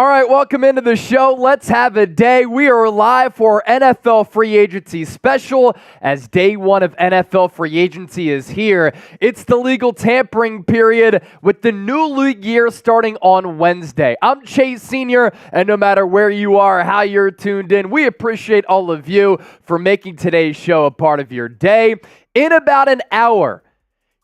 All right, welcome into the show. Let's have a day. We are live for NFL free agency special as day one of NFL free agency is here. It's the legal tampering period with the new league year starting on Wednesday. I'm Chase Sr., and no matter where you are, how you're tuned in, we appreciate all of you for making today's show a part of your day. In about an hour,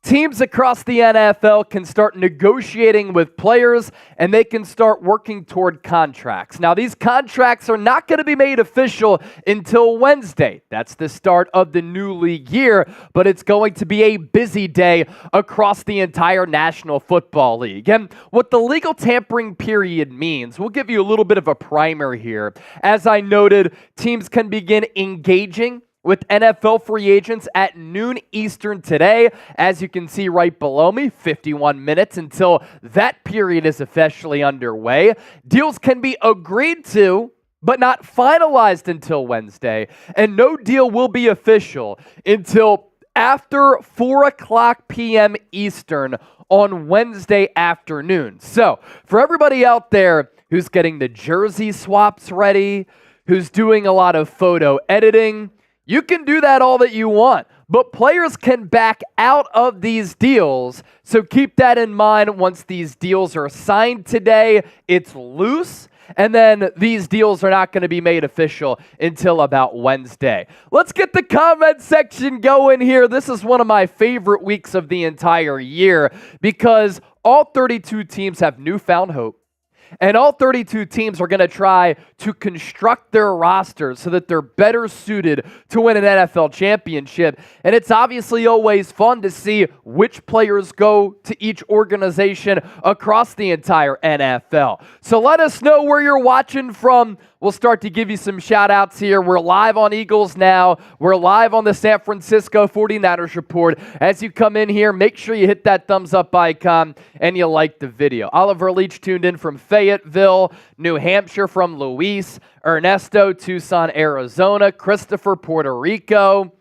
teams across the NFL can start negotiating with players and they can start working toward contracts. Now, these contracts are not going to be made official until Wednesday. That's the start of the new league year, but it's going to be a busy day across the entire National Football League. And what the legal tampering period means, we'll give you a little bit of a primer here. As I noted, teams can begin engaging with NFL free agents at noon Eastern today. As you can see right below me, 51 minutes until that period is officially underway. Deals can be agreed to, but not finalized until Wednesday. And no deal will be official until after 4 o'clock p.m. Eastern on Wednesday afternoon. So for everybody out there who's getting the jersey swaps ready, who's doing a lot of photo editing, you can do that all that you want, but players can back out of these deals. So keep that in mind. Once these deals are signed today, it's loose, and then these deals are not going to be made official until about Wednesday. Let's get the comment section going here. This is one of my favorite weeks of the entire year because all 32 teams have newfound hope. And all 32 teams are going to try to construct their rosters so that they're better suited to win an NFL championship. And it's obviously always fun to see which players go to each organization across the entire NFL. So let us know where you're watching from. We'll start to give you some shout-outs here. We're live on Eagles Now. We're live on the San Francisco 49ers Report. As you come in here, make sure you hit that thumbs-up icon and you like the video. Oliver Leach tuned in from Fayetteville, New Hampshire from Luis, Ernesto, Tucson, Arizona, Christopher, Puerto Rico,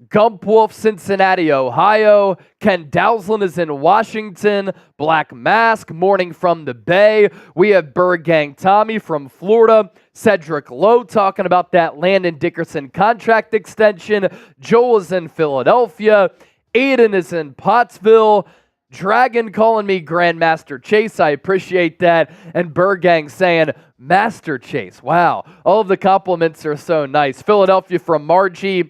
Gump Wolf, Cincinnati, Ohio. Ken Dowsland is in Washington. Black Mask, morning from the Bay. We have Bird Gang Tommy from Florida. Cedric Lowe talking about that Landon Dickerson contract extension. Joel is in Philadelphia. Aiden is in Pottsville. Dragon calling me Grandmaster Chase. I appreciate that. And Bird Gang saying, Master Chase. Wow. All of the compliments are so nice. Philadelphia from Margie.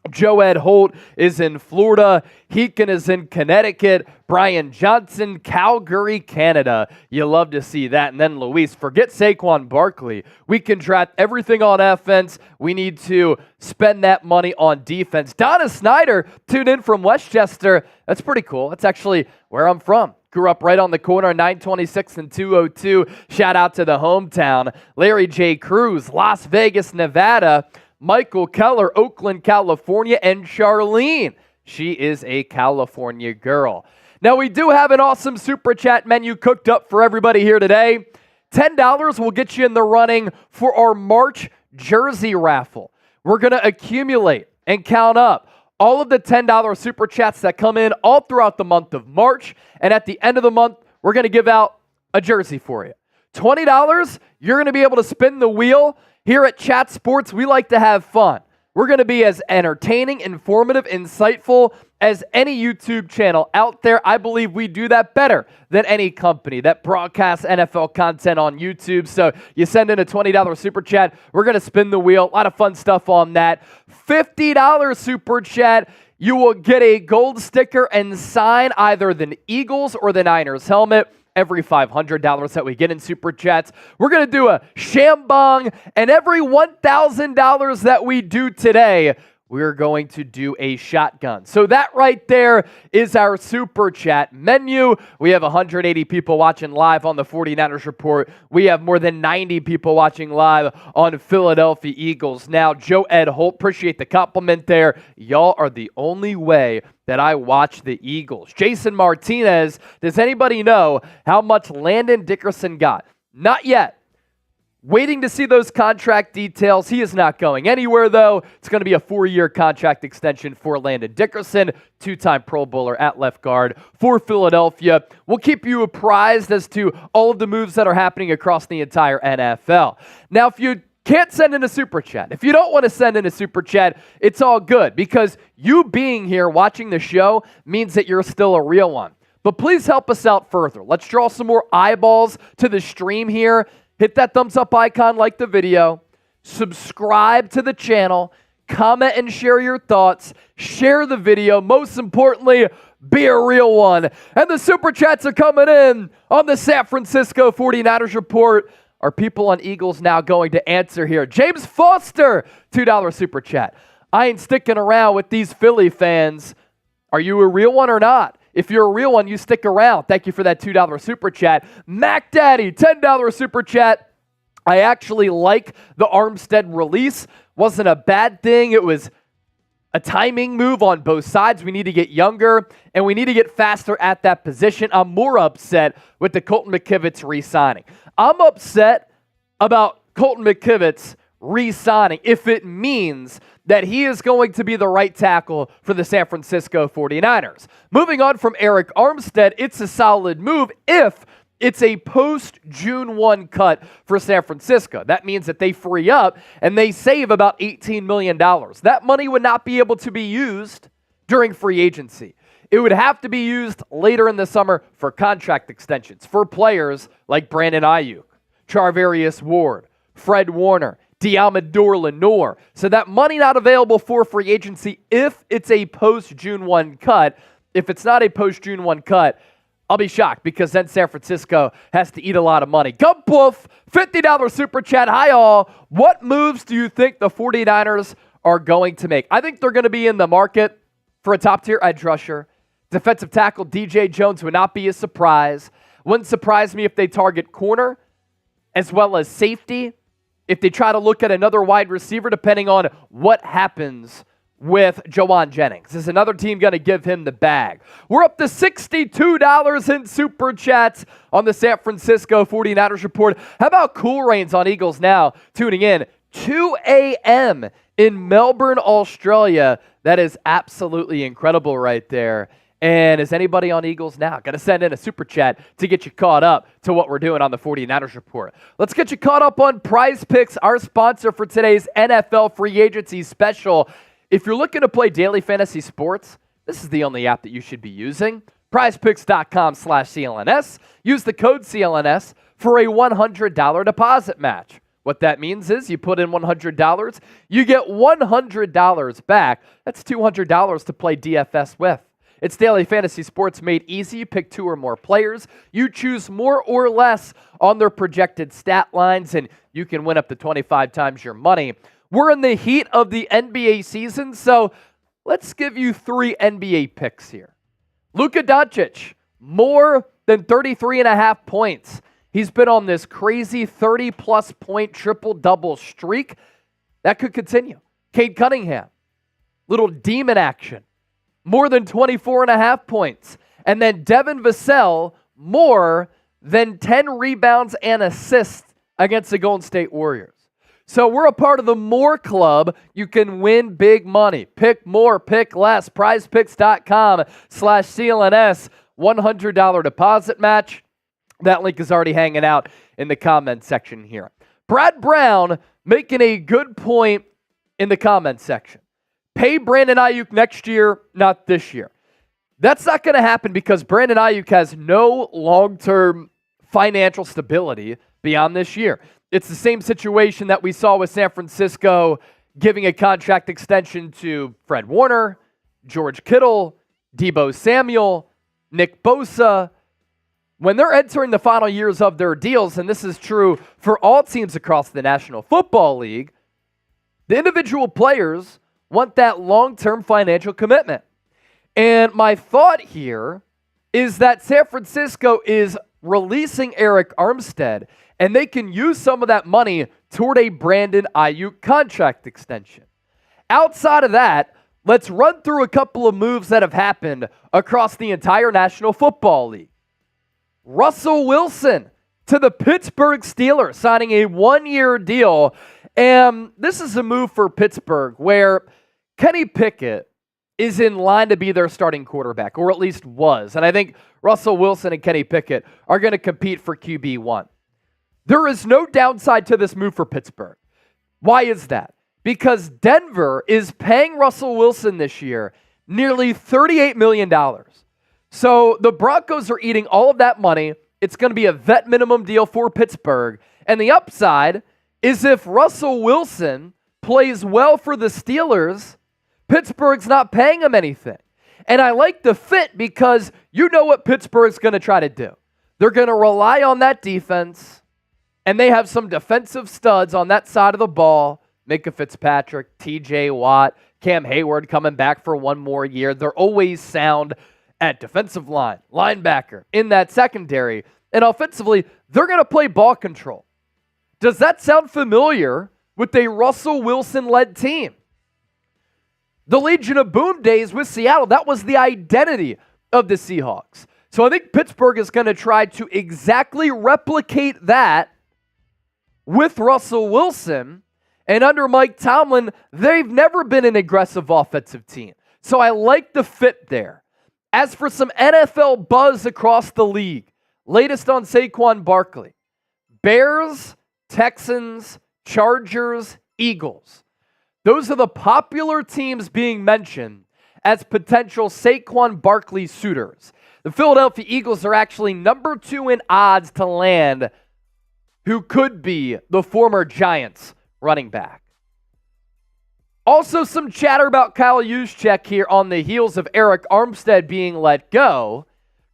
Joe Ed Holt is in Florida. Heakin is in Connecticut. Brian Johnson, Calgary, Canada. You love to see that. And then Luis, forget Saquon Barkley. We can draft everything on offense. We need to spend that money on defense. Donna Snyder tuned in from Westchester. That's pretty cool. That's actually where I'm from. Grew up right on the corner, 926 and 202. Shout out to the hometown. Larry J. Cruz, Las Vegas, Nevada. Michael Keller, Oakland, California, and Charlene. She is a California girl. Now, we do have an awesome Super Chat menu cooked up for everybody here today. $10 will get you in the running for our March jersey raffle. We're going to accumulate and count up all of the $10 Super Chats that come in all throughout the month of March. And at the end of the month, we're going to give out a jersey for you. $20, you're going to be able to spin the wheel. Here at Chat Sports, we like to have fun. We're going to be as entertaining, informative, insightful as any YouTube channel out there. I believe we do that better than any company that broadcasts NFL content on YouTube. So you send in a $20 Super Chat. We're going to spin the wheel. A lot of fun stuff on that. $50 Super Chat. You will get a gold sticker and sign either the Eagles or the Niners helmet. Every $500 that we get in Super Chats, we're going to do a shambong, and every $1,000 that we do today, we're going to do a shotgun. So that right there is our Super Chat menu. We have 180 people watching live on the 49ers Report. We have more than 90 people watching live on Philadelphia Eagles. Now, Joe Ed Holt, appreciate the compliment there. Y'all are the only way that I watch the Eagles. Jason Martinez, does anybody know how much Landon Dickerson got? Not yet. Waiting to see those contract details. He is not going anywhere, though. It's going to be a 4-year contract extension for Landon Dickerson, 2-time Pro Bowler at left guard for Philadelphia. We'll keep you apprised as to all of the moves that are happening across the entire NFL. Now, if you can't send in a super chat, if you don't want to send in a super chat, it's all good, because you being here watching the show means that you're still a real one. But please help us out further. Let's draw some more eyeballs to the stream here. Hit that thumbs up icon, like the video, subscribe to the channel, comment and share your thoughts, share the video. Most importantly, be a real one. And the super chats are coming in on the San Francisco 49ers report. Are people on Eagles now going to answer here? James Foster, $2 super chat. I ain't sticking around with these Philly fans. Are you a real one or not? If you're a real one, you stick around. Thank you for that $2 super chat. Mac Daddy, $10 super chat. I actually like the Armstead release. Wasn't a bad thing. It was a timing move on both sides. We need to get younger, and we need to get faster at that position. I'm more upset with the Colton McKivitz re-signing. I'm upset about Colton McKivitz re-signing if it means that he is going to be the right tackle for the San Francisco 49ers. Moving on from Eric Armstead, it's a solid move if it's a post-June 1 cut for San Francisco. That means that they free up and they save about $18 million. That money would not be able to be used during free agency. It would have to be used later in the summer for contract extensions for players like Brandon Ayuk, Charvarius Ward, Fred Warner, Diamador Lenore. So that money not available for free agency if it's a post-June 1 cut. If it's not a post-June 1 cut, I'll be shocked, because then San Francisco has to eat a lot of money. Gumpwolf, $50 super chat. Hi all. What moves do you think the 49ers are going to make? I think they're going to be in the market for a top-tier edge rusher. Defensive tackle DJ Jones would not be a surprise. Wouldn't surprise me if they target corner as well as safety. If they try to look at another wide receiver, depending on what happens with Jawan Jennings. Is another team going to give him the bag? We're up to $62 in super chats on the San Francisco 49ers report. How about Cool Rains on Eagles Now tuning in? 2 a.m. in Melbourne, Australia. That is absolutely incredible right there. And is anybody on Eagles Now going to send in a super chat to get you caught up to what we're doing on the 49ers report? Let's get you caught up on Prize Picks, our sponsor for today's NFL free agency special. If you're looking to play daily fantasy sports, this is the only app that you should be using. PrizePicks.com/CLNS. Use the code CLNS for a $100 deposit match. What that means is you put in $100, you get $100 back. That's $200 to play DFS with. It's daily fantasy sports made easy. You pick 2 or more players. You choose more or less on their projected stat lines, and you can win up to 25 times your money. We're in the heat of the NBA season, so let's give you 3 NBA picks here. Luka Doncic, more than 33.5 points. He's been on this crazy 30-plus point triple-double streak. That could continue. Cade Cunningham, little demon action. More than 24.5 points. And then Devin Vassell, more than 10 rebounds and assists against the Golden State Warriors. So we're a part of the More Club. You can win big money. Pick more, pick less. PrizePicks.com/CLNS. $100 deposit match. That link is already hanging out in the comment section here. Brad Brown making a good point in the comment section. Pay Brandon Ayuk next year, not this year. That's not going to happen because Brandon Ayuk has no long-term financial stability beyond this year. It's the same situation that we saw with San Francisco giving a contract extension to Fred Warner, George Kittle, Deebo Samuel, Nick Bosa. When they're entering the final years of their deals, and this is true for all teams across the National Football League, the individual players want that long-term financial commitment. And my thought here is that San Francisco is releasing Eric Armstead, and they can use some of that money toward a Brandon Ayuk contract extension. Outside of that, let's run through a couple of moves that have happened across the entire National Football League. Russell Wilson to the Pittsburgh Steelers, signing a one-year deal. And this is a move for Pittsburgh where Kenny Pickett is in line to be their starting quarterback, or at least was. And I think Russell Wilson and Kenny Pickett are going to compete for QB1. There is no downside to this move for Pittsburgh. Why is that? Because Denver is paying Russell Wilson this year nearly $38 million. So the Broncos are eating all of that money. It's going to be a vet minimum deal for Pittsburgh. And the upside is if Russell Wilson plays well for the Steelers, Pittsburgh's not paying him anything. And I like the fit because you know what Pittsburgh's going to try to do. They're going to rely on that defense, and they have some defensive studs on that side of the ball. Minka Fitzpatrick, TJ Watt, Cam Hayward coming back for one more year. They're always sound at defensive line, linebacker, in that secondary. And offensively, they're going to play ball control. Does that sound familiar with a Russell Wilson-led team? The Legion of Boom days with Seattle, that was the identity of the Seahawks. So I think Pittsburgh is going to try to exactly replicate that with Russell Wilson. And under Mike Tomlin, they've never been an aggressive offensive team. So I like the fit there. As for some NFL buzz across the league, latest on Saquon Barkley. Bears, Texans, Chargers, Eagles. Those are the popular teams being mentioned as potential Saquon Barkley suitors. The Philadelphia Eagles are actually number 2 in odds to land who could be the former Giants running back. Also, some chatter about Kyle Juszczyk here on the heels of Eric Armstead being let go.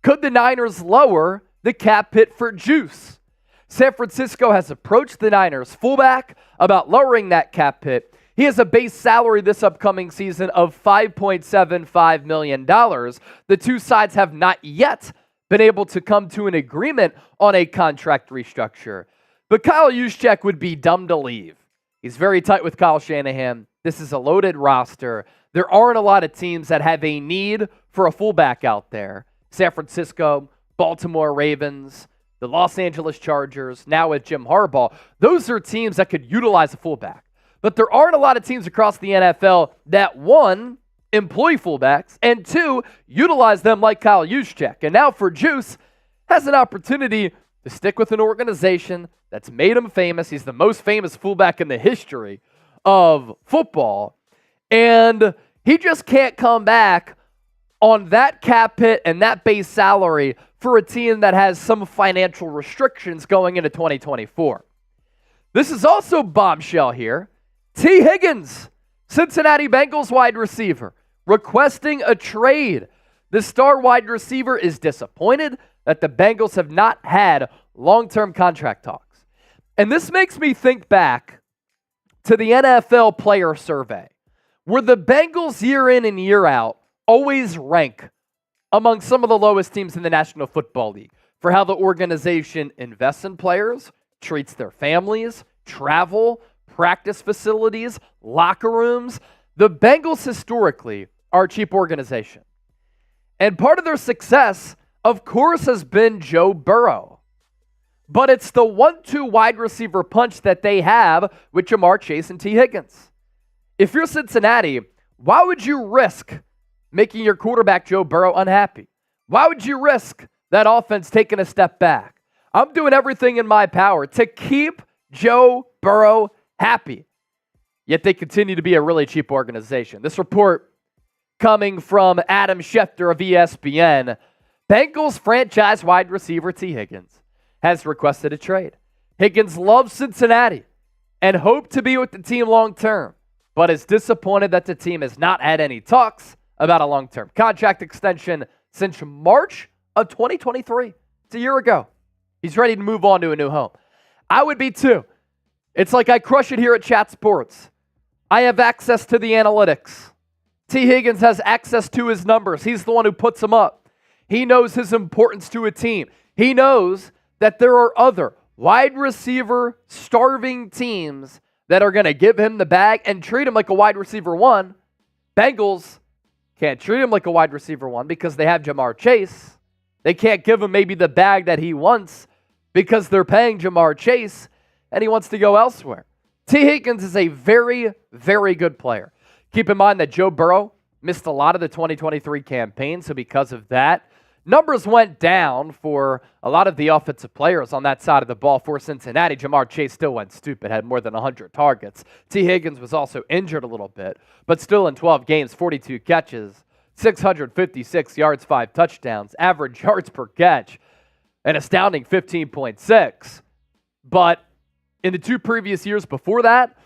Could the Niners lower the cap hit for Juice? San Francisco has approached the Niners fullback about lowering that cap hit. He has a base salary this upcoming season of $5.75 million. The two sides have not yet been able to come to an agreement on a contract restructure. But Kyle Juszczyk would be dumb to leave. He's very tight with Kyle Shanahan. This is a loaded roster. There aren't a lot of teams that have a need for a fullback out there. San Francisco, Baltimore Ravens, the Los Angeles Chargers, now with Jim Harbaugh. Those are teams that could utilize a fullback. But there aren't a lot of teams across the NFL that, one, employ fullbacks, and two, utilize them like Kyle Juszczyk. And now for Juice, has an opportunity to stick with an organization that's made him famous. He's the most famous fullback in the history of football. And he just can't come back on that cap hit and that base salary for a team that has some financial restrictions going into 2024. This is also bombshell here. T. Higgins, Cincinnati Bengals wide receiver, requesting a trade. The star wide receiver is disappointed that the Bengals have not had long-term contract talks. And this makes me think back to the NFL player survey, where the Bengals year in and year out always rank among some of the lowest teams in the National Football League for how the organization invests in players, treats their families, travel, practice facilities, locker rooms. The Bengals historically are a cheap organization. And part of their success, of course, has been Joe Burrow. But it's the 1-2 wide receiver punch that they have with Jamar Chase and T. Higgins. If you're Cincinnati, why would you risk making your quarterback Joe Burrow unhappy? Why would you risk that offense taking a step back? I'm doing everything in my power to keep Joe Burrow happy. Yet they continue to be a really cheap organization. This report coming from Adam Schefter of ESPN. Bengals franchise wide receiver T. Higgins has requested a trade. Higgins loves Cincinnati and hoped to be with the team long term, but is disappointed that the team has not had any talks about a long-term contract extension since March of 2023. It's a year ago. He's ready to move on to a new home. I would be too. It's like I crush it here at Chat Sports. I have access to the analytics. T. Higgins has access to his numbers. He's the one who puts them up. He knows his importance to a team. He knows that there are other wide receiver starving teams that are going to give him the bag and treat him like a wide receiver one. Bengals can't treat him like a wide receiver one because they have Jamar Chase. They can't give him maybe the bag that he wants because they're paying Jamar Chase and he wants to go elsewhere. T. Higgins is a very, very good player. Keep in mind that Joe Burrow missed a lot of the 2023 campaign, so because of that, numbers went down for a lot of the offensive players on that side of the ball for Cincinnati. Jamar Chase still went stupid, had more than 100 targets. T. Higgins was also injured a little bit, but still in 12 games, 42 catches, 656 yards, 5 touchdowns, average yards per catch, an astounding 15.6. But in the 2 previous years before that,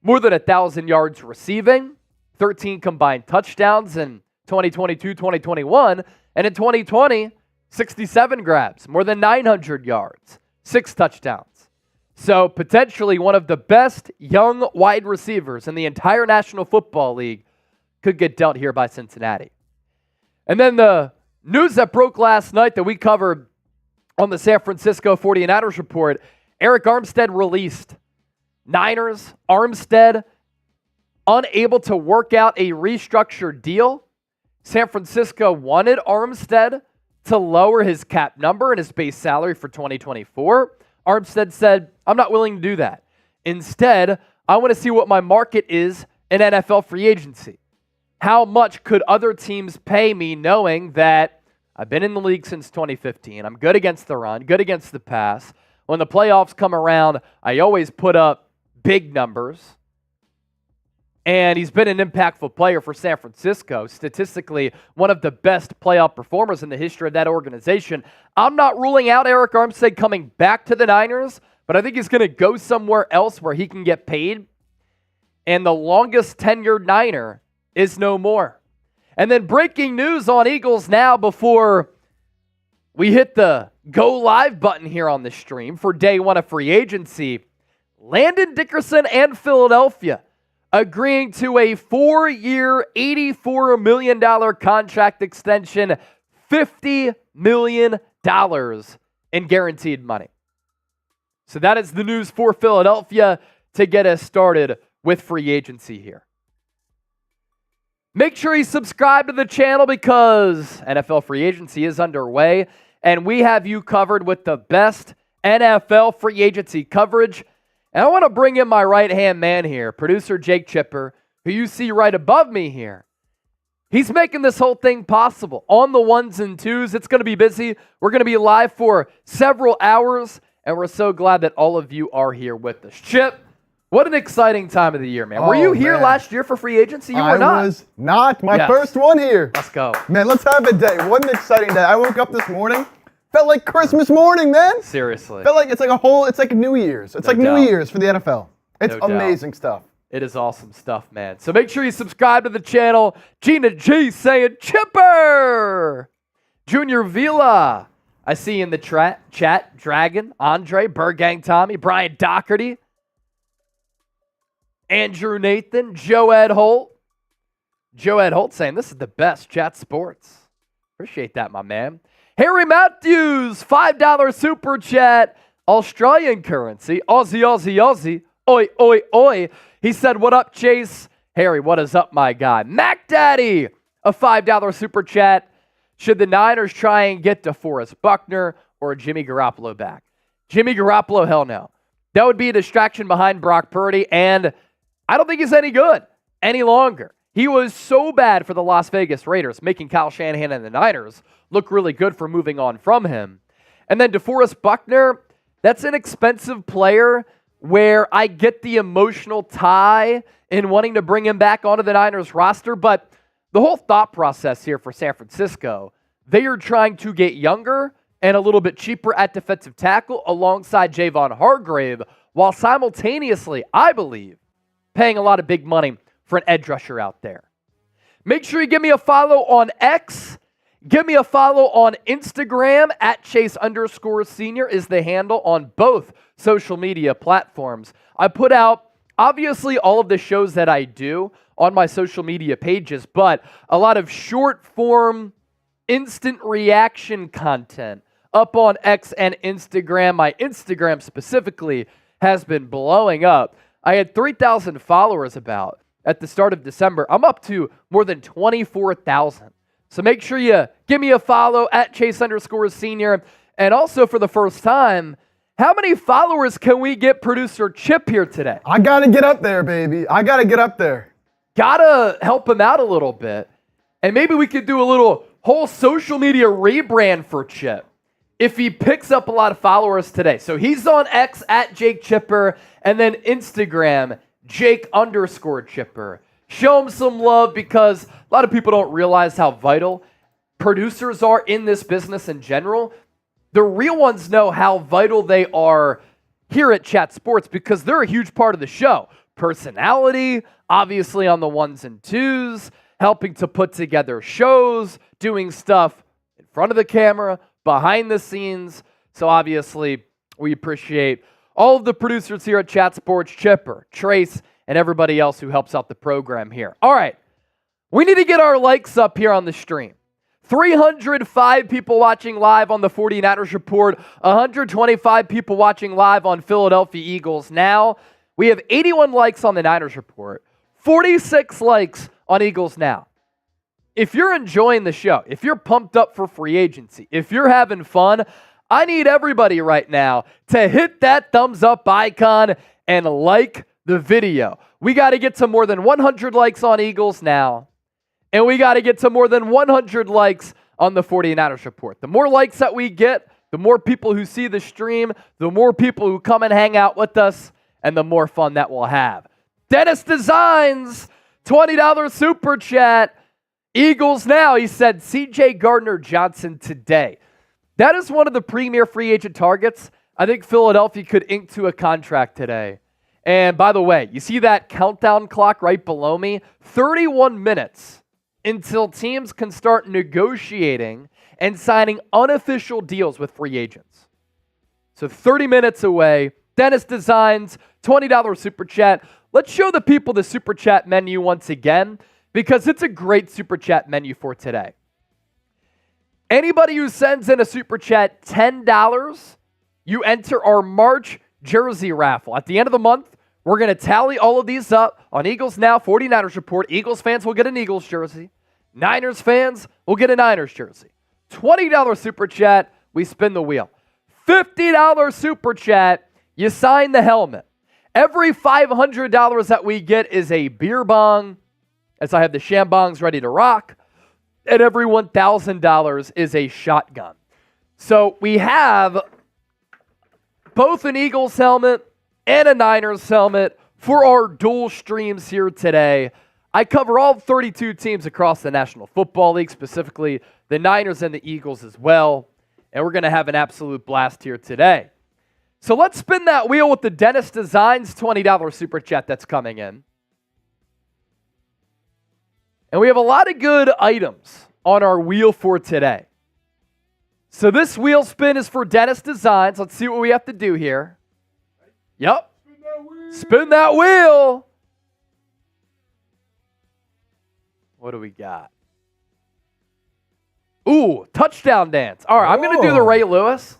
more than 1,000 yards receiving, 13 combined touchdowns in 2022, 2021, and in 2020, 67 grabs, more than 900 yards, 6 touchdowns. So potentially one of the best young wide receivers in the entire National Football League could get dealt here by Cincinnati. And then the news that broke last night that we covered on the San Francisco 49ers report, Eric Armstead released. Niners, Armstead, unable to work out a restructured deal. San Francisco wanted Armstead to lower his cap number and his base salary for 2024. Armstead said, I'm not willing to do that. Instead, I want to see what my market is in NFL free agency. How much could other teams pay me knowing that I've been in the league since 2015. I'm good against the run, good against the pass. When the playoffs come around, I always put up big numbers. And he's been an impactful player for San Francisco. Statistically, one of the best playoff performers in the history of that organization. I'm not ruling out Eric Armstead coming back to the Niners, but I think he's going to go somewhere else where he can get paid. And the longest tenured Niner is no more. And then breaking news on Eagles now before we hit the go live button here on the stream for day one of free agency. Landon Dickerson and Philadelphia agreeing to a 4-year, $84 million contract extension, $50 million in guaranteed money. So that is the news for Philadelphia to get us started with free agency here. Make sure you subscribe to the channel because NFL free agency is underway, and we have you covered with the best NFL free agency coverage. And I want to bring in my right-hand man here, producer Jake Chipper, who you see right above me here. He's making this whole thing possible on the ones and twos. It's going to be busy. We're going to be live for several hours, and we're so glad that all of you are here with us. Chip, what an exciting time of the year, man. Were you here last year for free agency? You were not. I was not. My first one here. Let's go. Man, let's have a day. What an exciting day. I woke up this morning. Felt like Christmas morning, man. Seriously. Felt like it's like New Year's. It's like New Year's for the NFL. It's amazing stuff. It is awesome stuff, man. So make sure you subscribe to the channel. Gina G saying, Chipper! Junior Vila. I see in the chat, Dragon, Andre, Burgang Tommy, Brian Doherty, Andrew Nathan, Joe Ed Holt. Joe Ed Holt saying, this is the best chat sports. Appreciate that, my man. Harry Matthews, $5 super chat, Australian currency, Aussie, Aussie, Aussie, oi, oi, oi. He said, what up, Chase? Harry, what is up, my guy? Mac Daddy, a $5 super chat. Should the Niners try and get DeForest Buckner or Jimmy Garoppolo back? Jimmy Garoppolo, hell no. That would be a distraction behind Brock Purdy, and I don't think he's any good any longer. He was so bad for the Las Vegas Raiders, making Kyle Shanahan and the Niners look really good for moving on from him. And then DeForest Buckner, that's an expensive player where I get the emotional tie in wanting to bring him back onto the Niners roster, but the whole thought process here for San Francisco, they are trying to get younger and a little bit cheaper at defensive tackle alongside Javon Hargrave, while simultaneously, I believe, paying a lot of big money for an edge rusher out there. Make sure you give me a follow on X. Give me a follow on Instagram at Chase_Senior is the handle on both social media platforms. I put out, obviously, all of the shows that I do on my social media pages, but a lot of short form, instant reaction content up on X and Instagram. My Instagram specifically has been blowing up. I had 3,000 followers about at the start of December. I'm up to more than 24,000. So make sure you give me a follow at Chase_Senior. And also for the first time, How many followers can we get producer Chip here today? I got to get up there, baby. I got to get up there. Gotta help him out a little bit. And maybe we could do a little whole social media rebrand for Chip if he picks up a lot of followers today. So he's on X at Jake Chipper and then Instagram, Jake_Chipper. Show him some love because a lot of people don't realize how vital producers are in this business in general. The real ones know how vital they are here at Chat Sports because they're a huge part of the show. Personality, obviously on the ones and twos, helping to put together shows, doing stuff in front of the camera, behind the scenes. So obviously, we appreciate all of the producers here at Chat Sports, Chipper, Trace, and everybody else who helps out the program here. All right, we need to get our likes up here on the stream. 305 people watching live on the 49ers Report, 125 people watching live on Philadelphia Eagles Now. We have 81 likes on the Niners Report, 46 likes on Eagles Now. If you're enjoying the show, if you're pumped up for free agency, if you're having fun, I need everybody right now to hit that thumbs up icon and like the video. We got to get to more than 100 likes on Eagles Now. And we got to get to more than 100 likes on the 49ers Report. The more likes that we get, the more people who see the stream, the more people who come and hang out with us, and the more fun that we'll have. Dennis Designs, $20 super chat. Eagles Now, he said C.J. Gardner-Johnson today. That is one of the premier free agent targets. I think Philadelphia could ink to a contract today. And by the way, you see that countdown clock right below me? 31 minutes until teams can start negotiating and signing unofficial deals with free agents. So 30 minutes away. Dennis Designs, $20 super chat. Let's show the people the super chat menu once again because it's a great super chat menu for today. Anybody who sends in a super chat $10, you enter our March jersey raffle. At the end of the month, we're going to tally all of these up on Eagles Now, 49ers Report. Eagles fans will get an Eagles jersey. Niners fans will get a Niners jersey. $20 super chat, we spin the wheel. $50 super chat, you sign the helmet. Every $500 that we get is a beer bong, as I have the Shambongs ready to rock. And every $1,000 is a shotgun. So we have both an Eagles helmet and a Niners helmet for our dual streams here today. I cover all 32 teams across the National Football League, specifically the Niners and the Eagles as well. And we're going to have an absolute blast here today. So let's spin that wheel with the Dennis Designs $20 super chat that's coming in. And we have a lot of good items on our wheel for today. So this wheel spin is for Dennis Designs. Let's see what we have to do here. Yep. Spin that wheel. What do we got? Ooh, touchdown dance. All right, I'm going to do the Ray Lewis.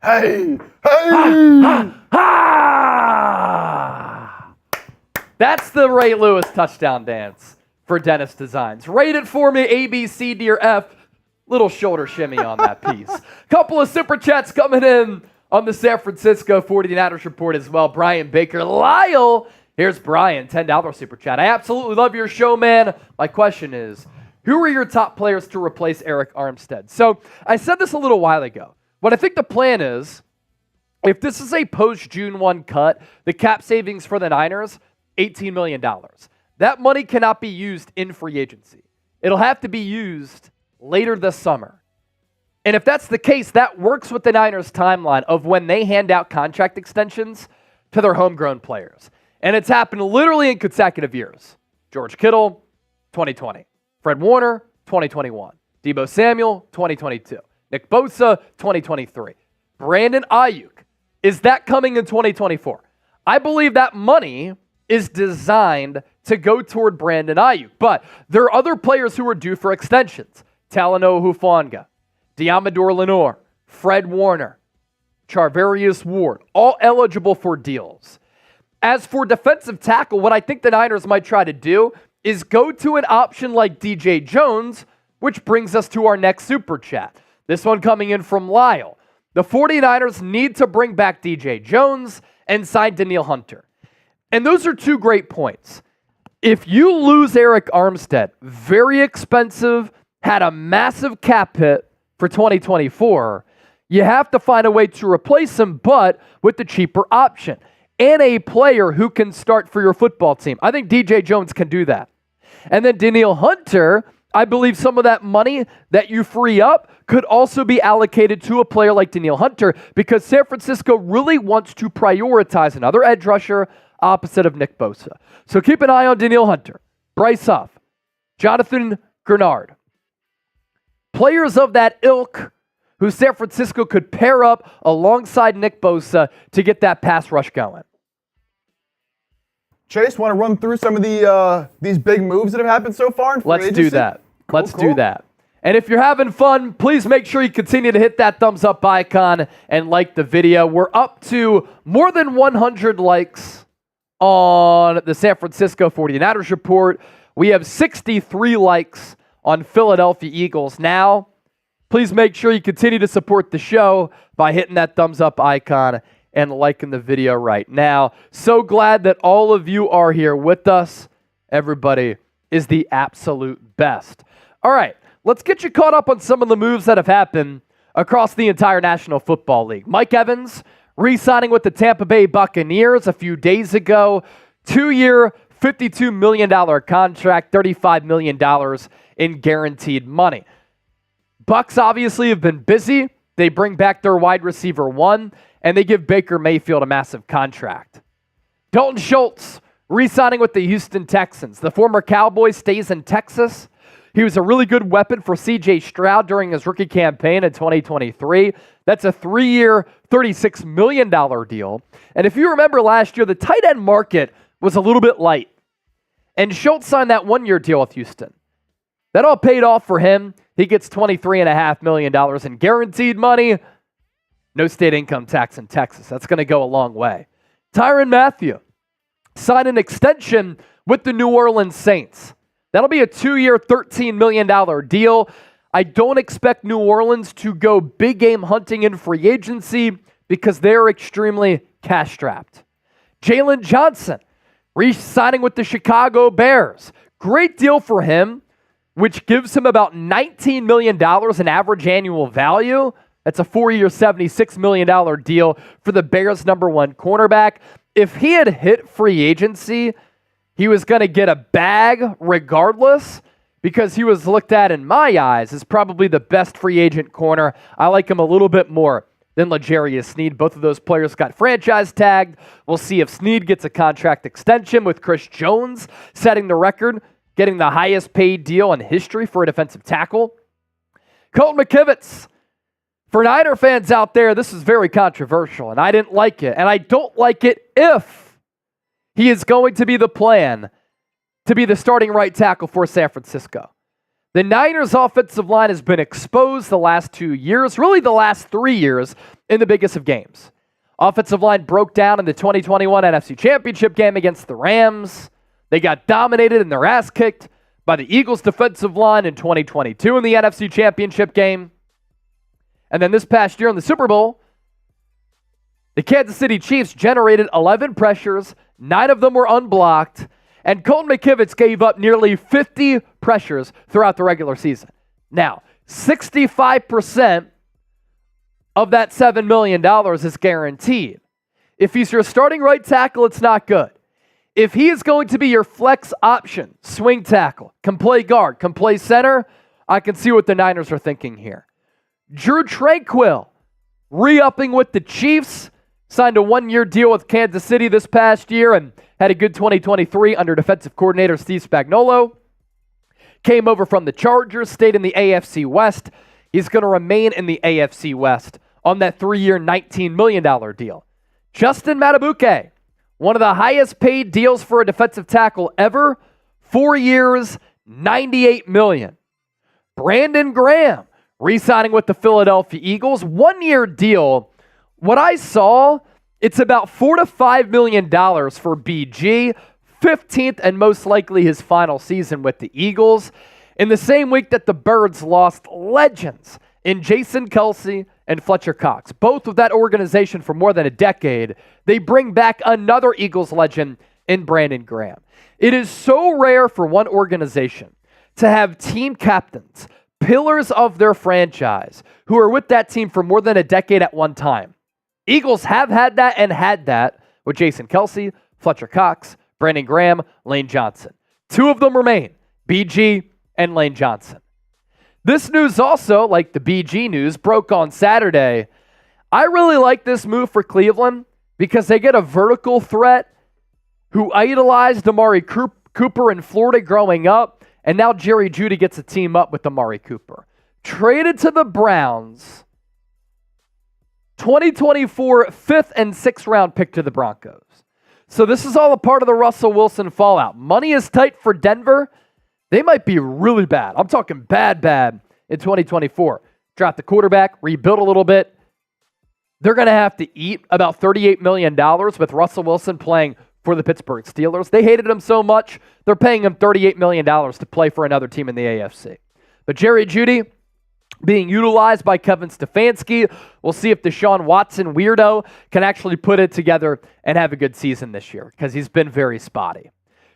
Hey, hey. Ha, ha. That's the Ray Lewis touchdown dance for Dennis Designs. Rate it for me, A, B, C, D, or F. Little shoulder shimmy on that piece. Couple of super chats coming in on the San Francisco 49ers Report as well. Brian Baker. Lyle, here's Brian, $10 super chat. I absolutely love your show, man. My question is, who are your top players to replace Eric Armstead? So I said this a little while ago. What I think the plan is, if this is a post-June 1 cut, the cap savings for the Niners, $18 million. That money cannot be used in free agency. It'll have to be used later this summer. And if that's the case, that works with the Niners' timeline of when they hand out contract extensions to their homegrown players. And it's happened literally in consecutive years. George Kittle, 2020. Fred Warner, 2021. Deebo Samuel, 2022. Nick Bosa, 2023. Brandon Ayuk. Is that coming in 2024? I believe that money is designed to go toward Brandon Ayuk. But there are other players who are due for extensions. Talanoa Hufanga, Diamador Lenore, Fred Warner, Charvarius Ward, all eligible for deals. As for defensive tackle, what I think the Niners might try to do is go to an option like DJ Jones, which brings us to our next super chat. This one coming in from Lyle. The 49ers need to bring back DJ Jones and sign Danielle Hunter. And those are two great points. If you lose Eric Armstead, very expensive, had a massive cap hit for 2024, you have to find a way to replace him, but with the cheaper option and a player who can start for your football team. I think DJ Jones can do that. And then Danielle Hunter, I believe some of that money that you free up could also be allocated to a player like Danielle Hunter because San Francisco really wants to prioritize another edge rusher opposite of Nick Bosa. So keep an eye on Danielle Hunter, Bryce Huff, Jonathan Grenard. Players of that ilk who San Francisco could pair up alongside Nick Bosa to get that pass rush going. Chase, want to run through some of these big moves that have happened so far in free agency? Let's do that. Let's do that. And if you're having fun, please make sure you continue to hit that thumbs up icon and like the video. We're up to more than 100 likes on the San Francisco 49ers report. We have 63 likes on Philadelphia Eagles. Now, please make sure you continue to support the show by hitting that thumbs up icon and liking the video right now. So glad that all of you are here with us. Everybody is the absolute best. All right, let's get you caught up on some of the moves that have happened across the entire National Football League. Mike Evans re-signing with the Tampa Bay Buccaneers a few days ago. 2-year, $52 million contract, $35 million in guaranteed money. Bucs obviously have been busy. They bring back their wide receiver 1, and they give Baker Mayfield a massive contract. Dalton Schultz re-signing with the Houston Texans. The former Cowboy stays in Texas. He was a really good weapon for C.J. Stroud during his rookie campaign in 2023. That's a 3-year, $36 million deal. And if you remember last year, the tight end market was a little bit light. And Schultz signed that 1-year deal with Houston. That all paid off for him. He gets $23.5 million in guaranteed money. No state income tax in Texas. That's going to go a long way. Tyrann Mathieu signed an extension with the New Orleans Saints. That'll be a 2-year, $13 million deal. I don't expect New Orleans to go big game hunting in free agency because they're extremely cash-strapped. Jalen Johnson re-signing with the Chicago Bears. Great deal for him, which gives him about $19 million in average annual value. That's a 4-year, $76 million deal for the Bears' number 1 cornerback. If he had hit free agency, he was going to get a bag regardless because he was looked at, in my eyes, as probably the best free agent corner. I like him a little bit more than L'Jarius Sneed. Both of those players got franchise tagged. We'll see if Sneed gets a contract extension with Chris Jones setting the record, getting the highest paid deal in history for a defensive tackle. Colton McKivitz. For Niner fans out there, this is very controversial, and I didn't like it. And I don't like it if he is going to be the plan to be the starting right tackle for San Francisco. The Niners' offensive line has been exposed the last 2 years, really the last 3 years, in the biggest of games. Offensive line broke down in the 2021 NFC Championship game against the Rams. They got dominated and their ass kicked by the Eagles' defensive line in 2022 in the NFC Championship game. And then this past year in the Super Bowl, the Kansas City Chiefs generated 11 pressures, 9 of them were unblocked, and Colton McKivitz gave up nearly 50 pressures throughout the regular season. Now, 65% of that $7 million is guaranteed. If he's your starting right tackle, it's not good. If he is going to be your flex option, swing tackle, can play guard, can play center, I can see what the Niners are thinking here. Drew Tranquill, re-upping with the Chiefs, signed a 1-year deal with Kansas City this past year and had a good 2023 under defensive coordinator Steve Spagnuolo. Came over from the Chargers, stayed in the AFC West. He's going to remain in the AFC West on that 3-year, $19 million deal. Justin Matabuke, one of the highest paid deals for a defensive tackle ever, 4 years, $98 million. Brandon Graham, re-signing with the Philadelphia Eagles, 1-year deal. What I saw, it's about $4 to $5 million for BG, 15th and most likely his final season with the Eagles. In the same week that the Birds lost legends in Jason Kelce and Fletcher Cox, both with that organization for more than a decade. They bring back another Eagles legend in Brandon Graham. It is so rare for one organization to have team captains, pillars of their franchise, who are with that team for more than a decade at one time. Eagles have had that and had that with Jason Kelce, Fletcher Cox, Brandon Graham, Lane Johnson. Two of them remain, BG and Lane Johnson. This news also, like the BG news, broke on Saturday. I really like this move for Cleveland because they get a vertical threat who idolized Amari Cooper in Florida growing up, and now Jerry Jeudy gets a team up with Amari Cooper. Traded to the Browns, 2024 5th and 6th round pick to the Broncos. So this is all a part of the Russell Wilson fallout. Money is tight for Denver. They might be really bad. I'm talking bad in 2024. Drop the quarterback, rebuild a little bit. They're going to have to eat about $38 million with Russell Wilson playing for the Pittsburgh Steelers. They hated him so much, they're paying him $38 million to play for another team in the AFC. But Jerry Jeudy being utilized by Kevin Stefanski. We'll see if Deshaun Watson weirdo can actually put it together and have a good season this year because he's been very spotty.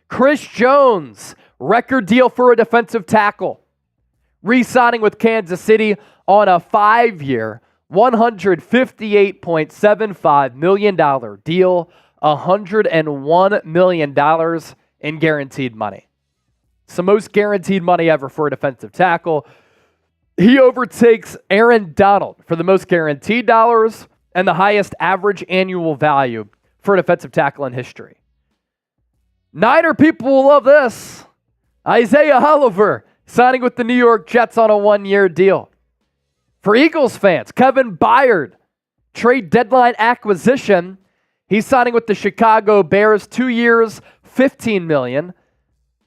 Chris Jones, record deal for a defensive tackle. Re-signing with Kansas City on a 5-year, $158.75 million deal, $101 million in guaranteed money. It's the most guaranteed money ever for a defensive tackle. He overtakes Aaron Donald for the most guaranteed dollars and the highest average annual value for a defensive tackle in history. Niner people will love this. Isaiah Oliver signing with the New York Jets on a 1-year deal. For Eagles fans, Kevin Byard, trade deadline acquisition. He's signing with the Chicago Bears, 2 years, $15 million.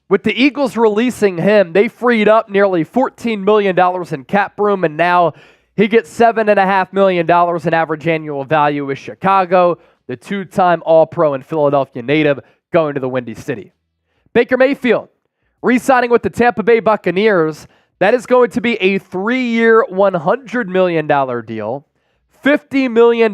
With the Eagles releasing him, they freed up nearly $14 million in cap room, and now he gets $7.5 million in average annual value with Chicago, the 2-time All-Pro and Philadelphia native going to the Windy City. Baker Mayfield, re-signing with the Tampa Bay Buccaneers. That is going to be a 3-year, $100 million deal, $50 million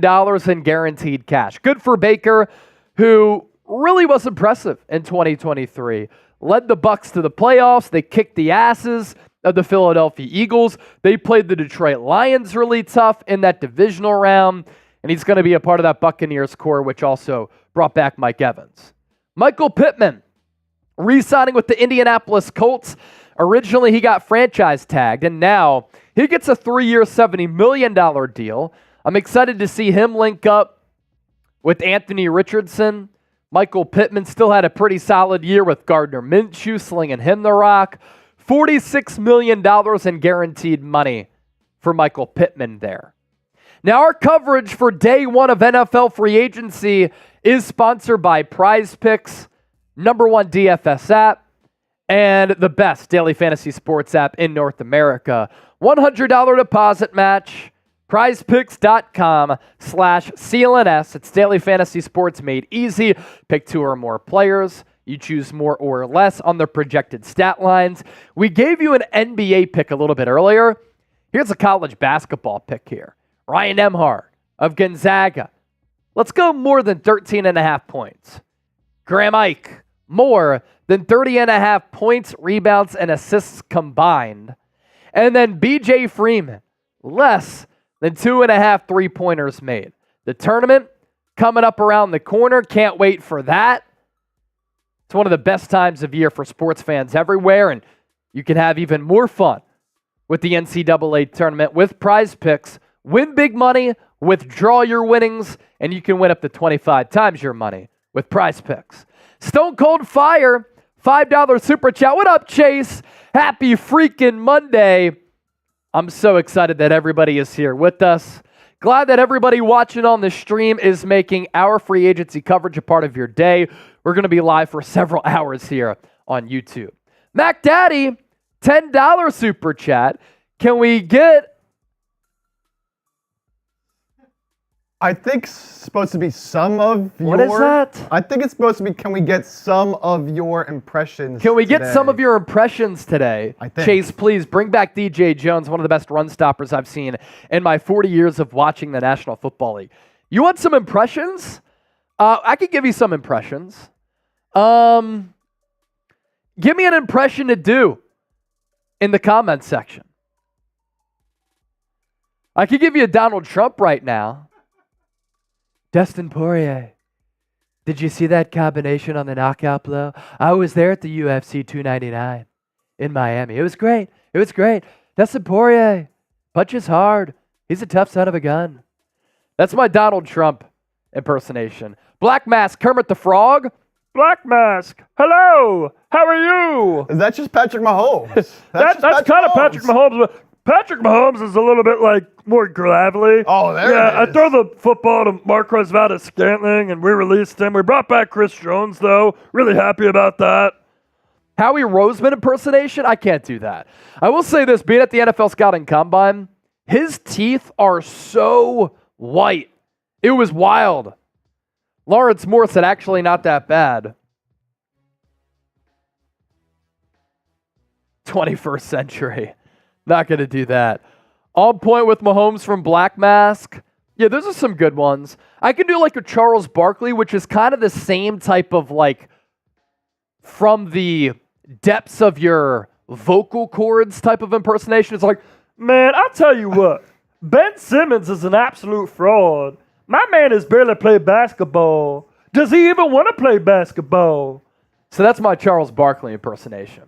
in guaranteed cash. Good for Baker, who really was impressive in 2023. Led the Bucs to the playoffs. They kicked the asses of the Philadelphia Eagles. They played the Detroit Lions really tough in that divisional round, and he's going to be a part of that Buccaneers core, which also brought back Mike Evans. Michael Pittman, re-signing with the Indianapolis Colts. Originally, he got franchise tagged, and now he gets a 3-year, $70 million deal. I'm excited to see him link up with Anthony Richardson. Michael Pittman still had a pretty solid year with Gardner Minshew slinging him the rock. $46 million in guaranteed money for Michael Pittman there. Now, our coverage for day one of NFL free agency is sponsored by Prize Picks, #1 DFS app, and the best daily fantasy sports app in North America. $100 deposit match. PrizePicks.com/CLNS. It's daily fantasy sports made easy. Pick 2 or more players. You choose more or less on the projected stat lines. We gave you an NBA pick a little bit earlier. Here's a college basketball pick here. Ryan Emhart of Gonzaga. Let's go more than 13.5 points. Graham Ike, more than 30.5 points, rebounds, and assists combined. And then BJ Freeman, less than 2.5 3-pointers made. The tournament coming up around the corner. Can't wait for that. It's one of the best times of year for sports fans everywhere, and you can have even more fun with the NCAA tournament with Prize Picks. Win big money, withdraw your winnings, and you can win up to 25 times your money with Prize Picks. Stone Cold Fire, $5 super chat. What up, Chase? Happy freaking Monday. I'm so excited that everybody is here with us. Glad that everybody watching on the stream is making our free agency coverage a part of your day. We're going to be live for several hours here on YouTube. Mac Daddy, $10 super chat. Can we get I think it's supposed to be some of your... What is that? I think it's supposed to be, can we get some of your impressions Can we get today? some of your impressions today? I think. Chase, please bring back DJ Jones, one of the best run stoppers I've seen in my 40 years of watching the National Football League. You want some impressions? I could give you some impressions. Give me an impression to do in the comments section. I could give you a Donald Trump right now. Dustin Poirier. Did you see that combination on the knockout blow? I was there at the UFC 299 in Miami. It was great. It was great. Dustin Poirier punches hard. He's a tough son of a gun. That's my Donald Trump impersonation. Black Mask, Kermit the Frog. Black Mask, hello. How are you? Is that just Patrick Mahomes? That's kind of Patrick Mahomes. But Patrick Mahomes is a little bit like more gravelly. Oh, there yeah, it is. I throw the football to Marquez Valdes-Scantling, and we released him. We brought back Chris Jones, though. Really happy about that. Howie Roseman impersonation? I can't do that. I will say this, being at the NFL Scouting Combine, his teeth are so white. It was wild. Lawrence Moore said, actually not that bad. 21st century. Not going to do that. On point with Mahomes from Black Mask. Yeah, those are some good ones. I can do like a Charles Barkley, which is kind of the same type of like from the depths of your vocal cords type of impersonation. It's like, Man, I'll tell you what. Ben Simmons is an absolute fraud. My man has barely played basketball. Does he even want to play basketball? so that's my Charles Barkley impersonation.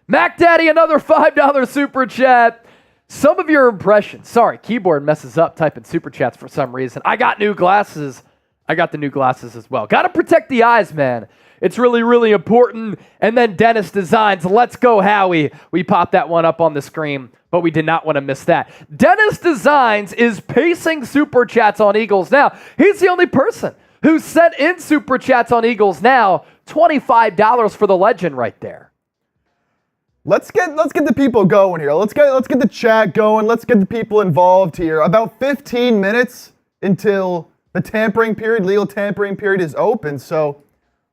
Mac Daddy, another $5 super chat. Some of your impressions. Sorry, keyboard messes up typing super chats for some reason. I got new glasses. I got the new glasses as well. Got to protect the eyes, man. It's really, really important. And then Dennis Designs. Let's go, Howie. We popped that one up on the screen, but we did not want to miss that. Dennis Designs is pacing super chats on Eagles Now. He's the only person who sent in super chats on Eagles Now. $25 for the legend right there. Let's get the people going here. Let's get the chat going. Let's get the people involved here. About 15 minutes until the tampering period, legal tampering period is open. So,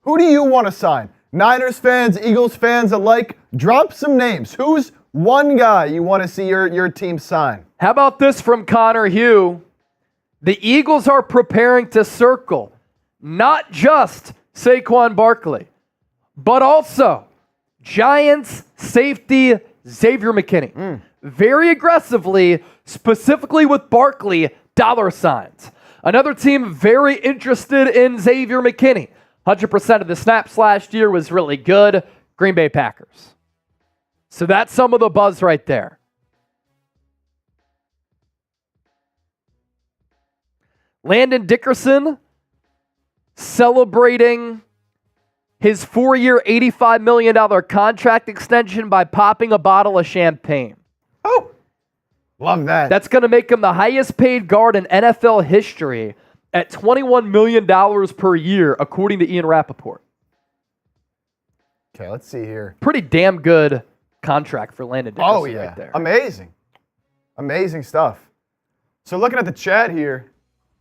who do you want to sign? Niners fans, Eagles fans alike, drop some names. Who's one guy you want to see your team sign? How about this from Connor Hugh? The Eagles are preparing to circle not just Saquon Barkley, but also Giants safety Xavier McKinney. Very aggressively, specifically with Barkley, dollar signs. Another team very interested in Xavier McKinney. 100% of the snaps last year was really good. Green Bay Packers. So that's some of the buzz right there. Landon Dickerson celebrating his 4-year, $85 million contract extension by popping a bottle of champagne. Oh, love that. That's going to make him the highest paid guard in NFL history at $21 million per year, according to Ian Rappaport. Okay, let's see here. Pretty damn good contract for Landon Dickerson Oh, yeah. right there. Amazing. Amazing stuff. So looking at the chat here,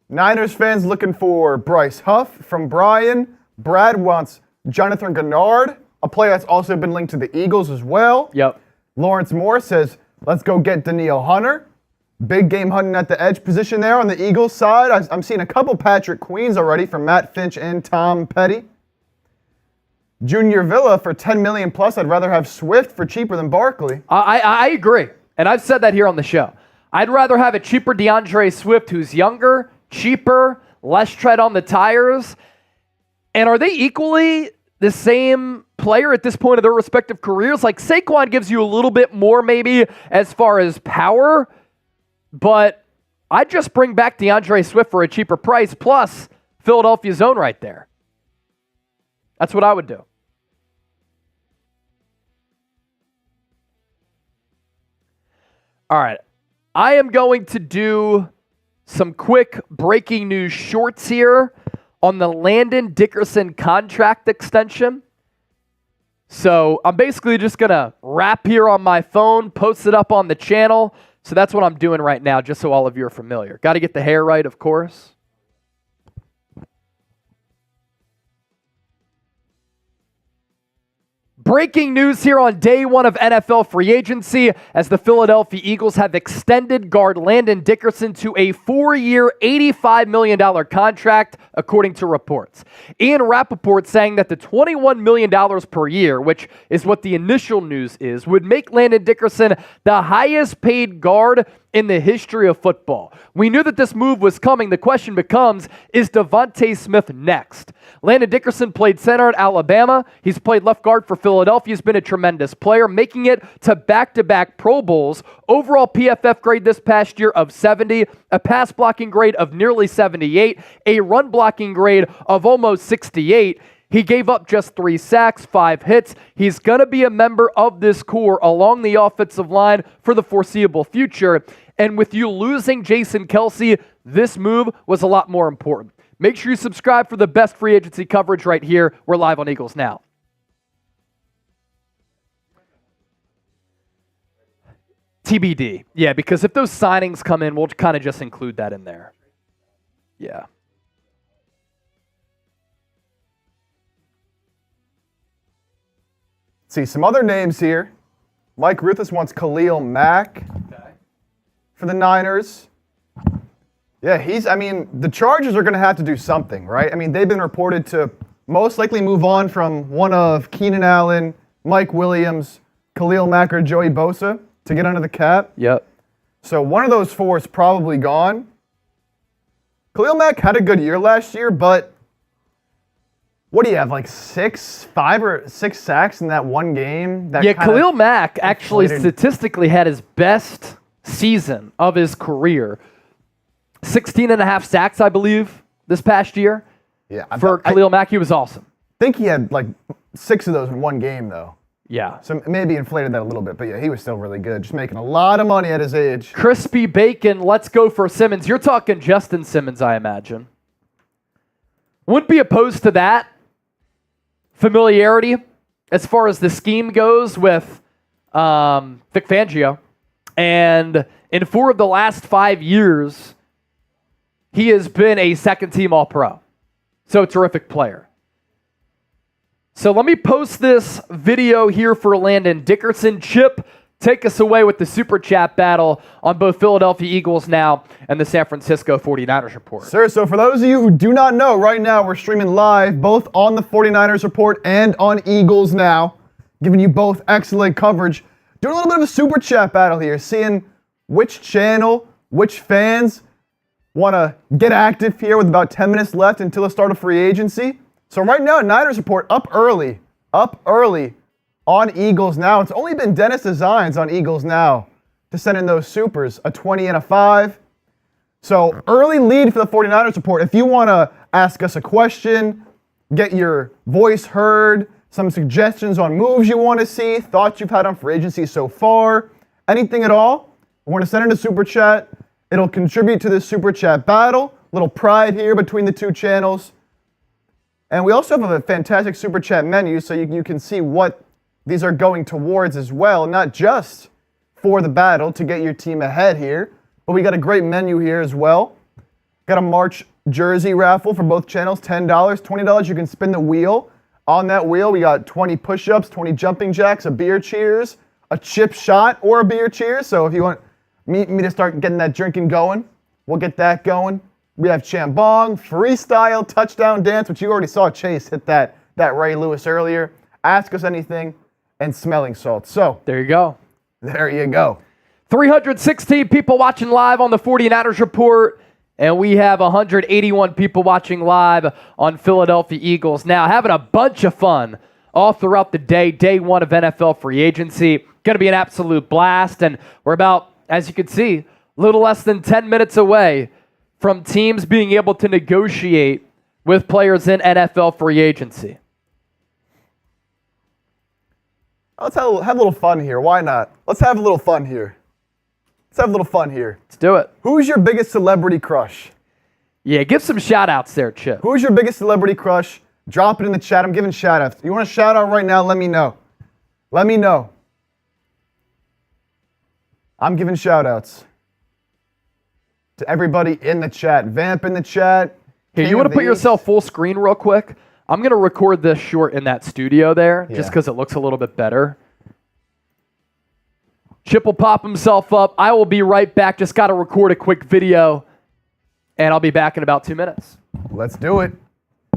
Niners fans looking for Bryce Huff from Brian. Brad wants Jonathan Gennard, a player that's also been linked to the Eagles as well. Yep. Lawrence Moore says, let's go get Danielle Hunter. Big game hunting at the edge position there on the Eagles side. I'm seeing a couple Patrick Queens already from Matt Finch and Tom Petty. Junior Villa for $10 million plus. I'd rather have Swift for cheaper than Barkley. I agree, and I've said that here on the show. I'd rather have a cheaper DeAndre Swift who's younger, cheaper, less tread on the tires. And are they equally the same player at this point of their respective careers? Like Saquon gives you a little bit more maybe as far as power, but I'd just bring back DeAndre Swift for a cheaper price plus Philadelphia's own right there. That's what I would do. All right. I am going to do some quick breaking news shorts here on the Landon Dickerson contract extension. So I'm basically just going to wrap here on my phone, post it up on the channel, So that's what I'm doing right now, just so all of you are familiar. Got to get the hair right, of course. Breaking news here on day one of NFL free agency as the Philadelphia Eagles have extended guard Landon Dickerson to a 4-year, $85 million contract, according to reports. Ian Rappaport saying that the $21 million per year, which is what the initial news is, would make Landon Dickerson the highest paid guard in the history of football. We knew that this move was coming. The question becomes, is Devontae Smith next? Landon Dickerson played center at Alabama. He's played left guard for Philadelphia. He's been a tremendous player, making it to back-to-back Pro Bowls. Overall PFF grade this past year of 70, a pass blocking grade of nearly 78, a run blocking grade of almost 68. He gave up just 3 sacks, 5 hits. He's going to be a member of this core along the offensive line for the foreseeable future. And with you losing Jason Kelce, this move was a lot more important. Make sure you subscribe for the best free agency coverage right here. We're live on Eagles Now. TBD. Yeah, because if those signings come in, we'll kind of just include that in there. Yeah. See, some other names here. Mike Ruthus wants Khalil Mack for the Niners. Yeah, the Chargers are going to have to do something, right? I mean, they've been reported to most likely move on from one of Keenan Allen, Mike Williams, Khalil Mack, or Joey Bosa to get under the cap. Yep. So one of those four is probably gone. Khalil Mack had a good year last year, but what do you have, like 5 or 6 sacks in that one game? Khalil Mack actually statistically had his best season of his career. 16 and a half sacks, I believe, this past year. Yeah, for Khalil Mack, he was awesome. I think he had like 6 of those in one game, though. Yeah. So maybe inflated that a little bit, but yeah, he was still really good. Just making a lot of money at his age. Crispy bacon, let's go for Simmons. You're talking Justin Simmons, I imagine. Wouldn't be opposed to that. Familiarity as far as the scheme goes with Vic Fangio. And in 4 of the last 5 years, he has been a second-team All-Pro. So terrific player. So let me post this video here for Landon Dickerson. Chip, take us away with the Super Chat battle on both Philadelphia Eagles Now and the San Francisco 49ers Report. Sir, so for those of you who do not know, right now we're streaming live both on the 49ers Report and on Eagles Now, giving you both excellent coverage. Doing a little bit of a Super Chat battle here, seeing which channel, which fans want to get active here with about 10 minutes left until the start of free agency. So right now, Niners Report up early on Eagles Now. It's only been Dennis Designs on Eagles Now to send in those supers, a 20 and a 5. So early lead for the 49ers Report. If you want to ask us a question, get your voice heard, some suggestions on moves you want to see, thoughts you've had on free agency so far, anything at all, we're going to send in a Super Chat. It'll contribute to this Super Chat battle. Little pride here between the two channels. And we also have a fantastic Super Chat menu so you can see what these are going towards as well, not just for the battle to get your team ahead here, but we got a great menu here as well. Got a March jersey raffle for both channels, $10, $20. You can spin the wheel. On that wheel, we got 20 push-ups, 20 jumping jacks, a beer cheers, a chip shot, or a beer cheers. So if you want me to start getting that drinking going, we'll get that going. We have Chambong, freestyle, touchdown dance, which you already saw Chase hit that Ray Lewis earlier. Ask us anything, and smelling salts. So there you go. There you go. 316 people watching live on the 49ers Report, and we have 181 people watching live on Philadelphia Eagles Now. Having a bunch of fun all throughout the day one of NFL free agency. Going to be an absolute blast, and we're about, as you can see, a little less than 10 minutes away from teams being able to negotiate with players in NFL free agency. Let's have a little fun here. Why not? Let's have a little fun here. Let's do it. Who's your biggest celebrity crush? Yeah, give some shout-outs there, Chip. Who's your biggest celebrity crush? Drop it in the chat. I'm giving shout-outs. You want a shout-out right now? Let me know. I'm giving shout-outs to everybody in the chat. Vamp in the chat. Here, King you want of to put the yourself East. full screen real quick? I'm going to record this short in that studio there, just Yeah. because it looks a little bit better. Chip will pop himself up. I will be right back. Just got to record a quick video, and I'll be back in about 2 minutes. Let's do it.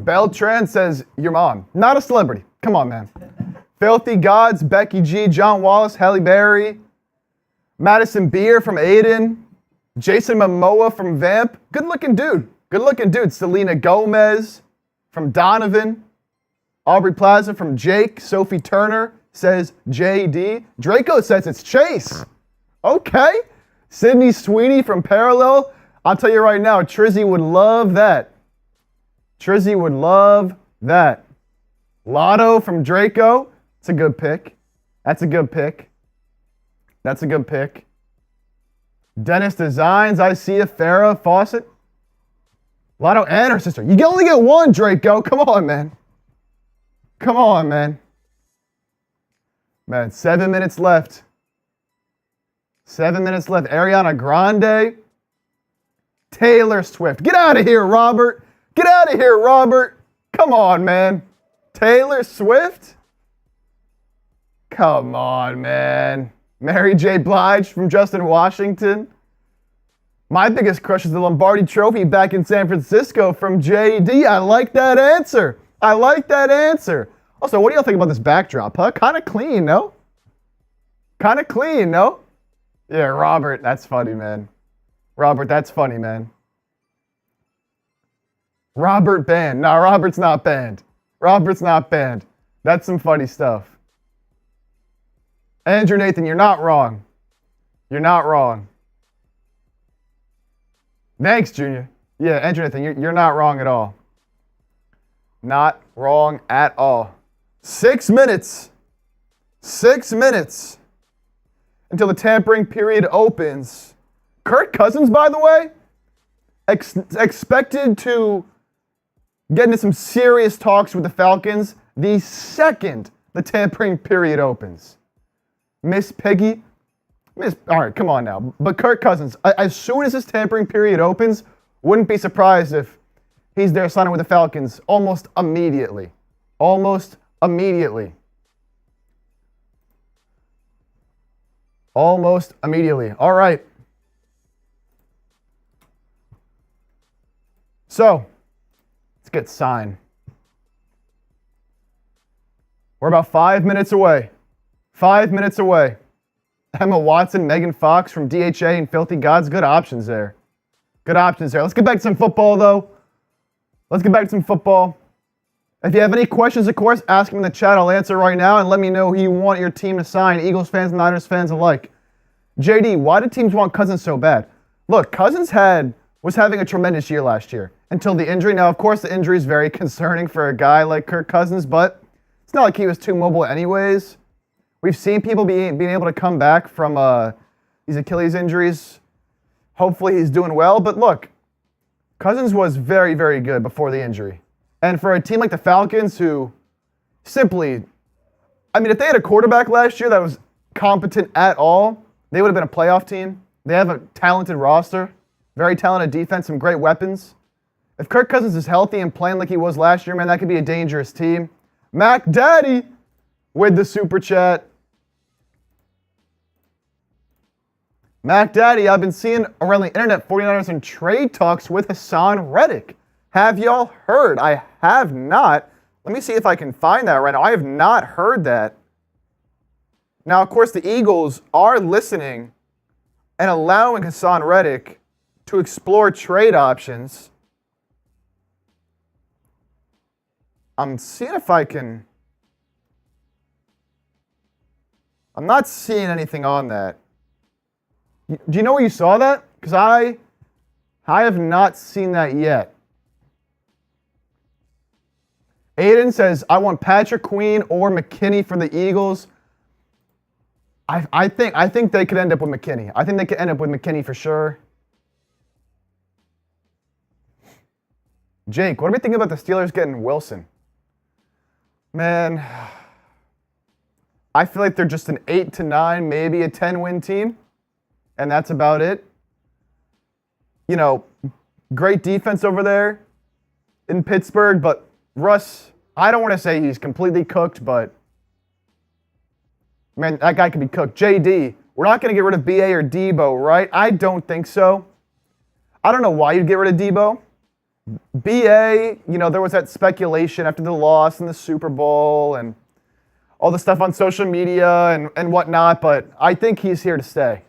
Beltran says, your mom. Not a celebrity. Come on, man. Filthy Gods, Becky G, John Wallace, Halle Berry, Madison Beer from Aiden, Jason Momoa from Vamp. Good-looking dude. Good-looking dude. Selena Gomez from Donovan. Aubrey Plaza from Jake. Sophie Turner says JD. Draco says it's Chase. Okay. Sydney Sweeney from Parallel. I'll tell you right now, Trizzy would love that. Trizzy would love that. Lotto from Draco. It's a good pick. That's a good pick. That's a good pick. Dennis Designs. I see a Farrah Fawcett. Lotto and her sister. You can only get one, Draco. Come on, man. Come on, man. Man, 7 minutes left. 7 minutes left. Ariana Grande. Taylor Swift. Get out of here, Robert. Get out of here, Robert. Come on, man. Taylor Swift? Come on, man. Mary J. Blige from Justin Washington. My biggest crush is the Lombardi Trophy back in San Francisco from JD. I like that answer. I like that answer. Also, what do y'all think about this backdrop, huh? Kind of clean, no? Kind of clean, no? Yeah, Robert, that's funny, man. Robert, that's funny, man. Robert banned. No, Robert's not banned. Robert's not banned. That's some funny stuff. Andrew Nathan, you're not wrong. You're not wrong. Thanks, Junior. Yeah, Andrew Nathan, you're not wrong at all. Not wrong at all. 6 minutes. 6 minutes until the tampering period opens. Kirk Cousins, by the way, expected to get into some serious talks with the Falcons the second the tampering period opens. Miss Piggy. All right, come on now. But Kirk Cousins, as soon as this tampering period opens, wouldn't be surprised if he's there signing with the Falcons almost immediately. Almost immediately. Almost immediately. All right. So, let's get signed. We're about 5 minutes away. 5 minutes away. Emma Watson, Megan Fox from DHA and Filthy Gods. Good options there. Good options there. Let's get back to some football, though. Let's get back to some football. If you have any questions, of course, ask them in the chat. I'll answer right now, and let me know who you want your team to sign, Eagles fans and Niners fans alike. JD, why did teams want Cousins so bad? Look, Cousins was having a tremendous year last year until the injury. Now, of course, the injury is very concerning for a guy like Kirk Cousins, but it's not like he was too mobile anyways. We've seen people being able to come back from these Achilles injuries. Hopefully he's doing well. But look, Cousins was very, very good before the injury. And for a team like the Falcons who simply, I mean, if they had a quarterback last year that was competent at all, they would have been a playoff team. They have a talented roster, very talented defense, some great weapons. If Kirk Cousins is healthy and playing like he was last year, man, that could be a dangerous team. Mac Daddy with the super chat. Mac Daddy, I've been seeing around the internet 49ers in trade talks with Hassan Reddick. Have y'all heard? I have not. Let me see if I can find that right now. I have not heard that. Now, of course, the Eagles are listening and allowing Hassan Reddick to explore trade options. I'm seeing if I can. I'm not seeing anything on that. Do you know where you saw that? Because I have not seen that yet. Aiden says, I want Patrick Queen or McKinney for the Eagles. I think they could end up with McKinney. I think they could end up with McKinney for sure. Jake, what do we think about the Steelers getting Wilson? Man, I feel like they're just an 8 to 9, maybe a 10-win team. and that's about it. You know, great defense over there in Pittsburgh, but Russ, I don't want to say he's completely cooked, but man, that guy could be cooked. JD, we're not going to get rid of BA or Debo, right? I don't think so. I don't know why you'd get rid of Debo. BA, you know, there was that speculation after the loss in the Super Bowl and all the stuff on social media and whatnot, but I think he's here to stay.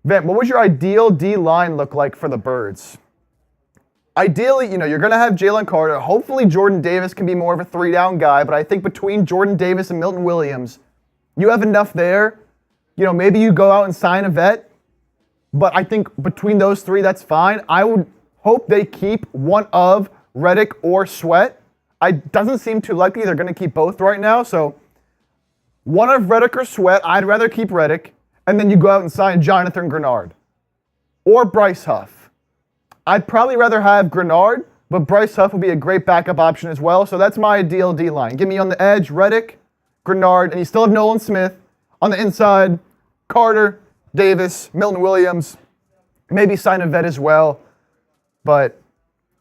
Vamp, what would your ideal D-line look like for the Birds? Ideally, you know, you're going to have Jalen Carter. Hopefully Jordan Davis can be more of a three-down guy, but I think between Jordan Davis and Milton Williams, you have enough there. You know, maybe you go out and sign a vet, but I think between those three, that's fine. I would hope they keep one of Reddick or Sweat. It doesn't seem too likely they're going to keep both right now, so one of Reddick or Sweat, I'd rather keep Reddick, and then you go out and sign Jonathan Grenard or Bryce Huff. I'd probably rather have Grenard, but Bryce Huff would be a great backup option as well, so that's my ideal D-line. Give me on the edge, Reddick, Grenard, and you still have Nolan Smith. On the inside, Carter, Davis, Milton Williams, maybe sign a vet as well. But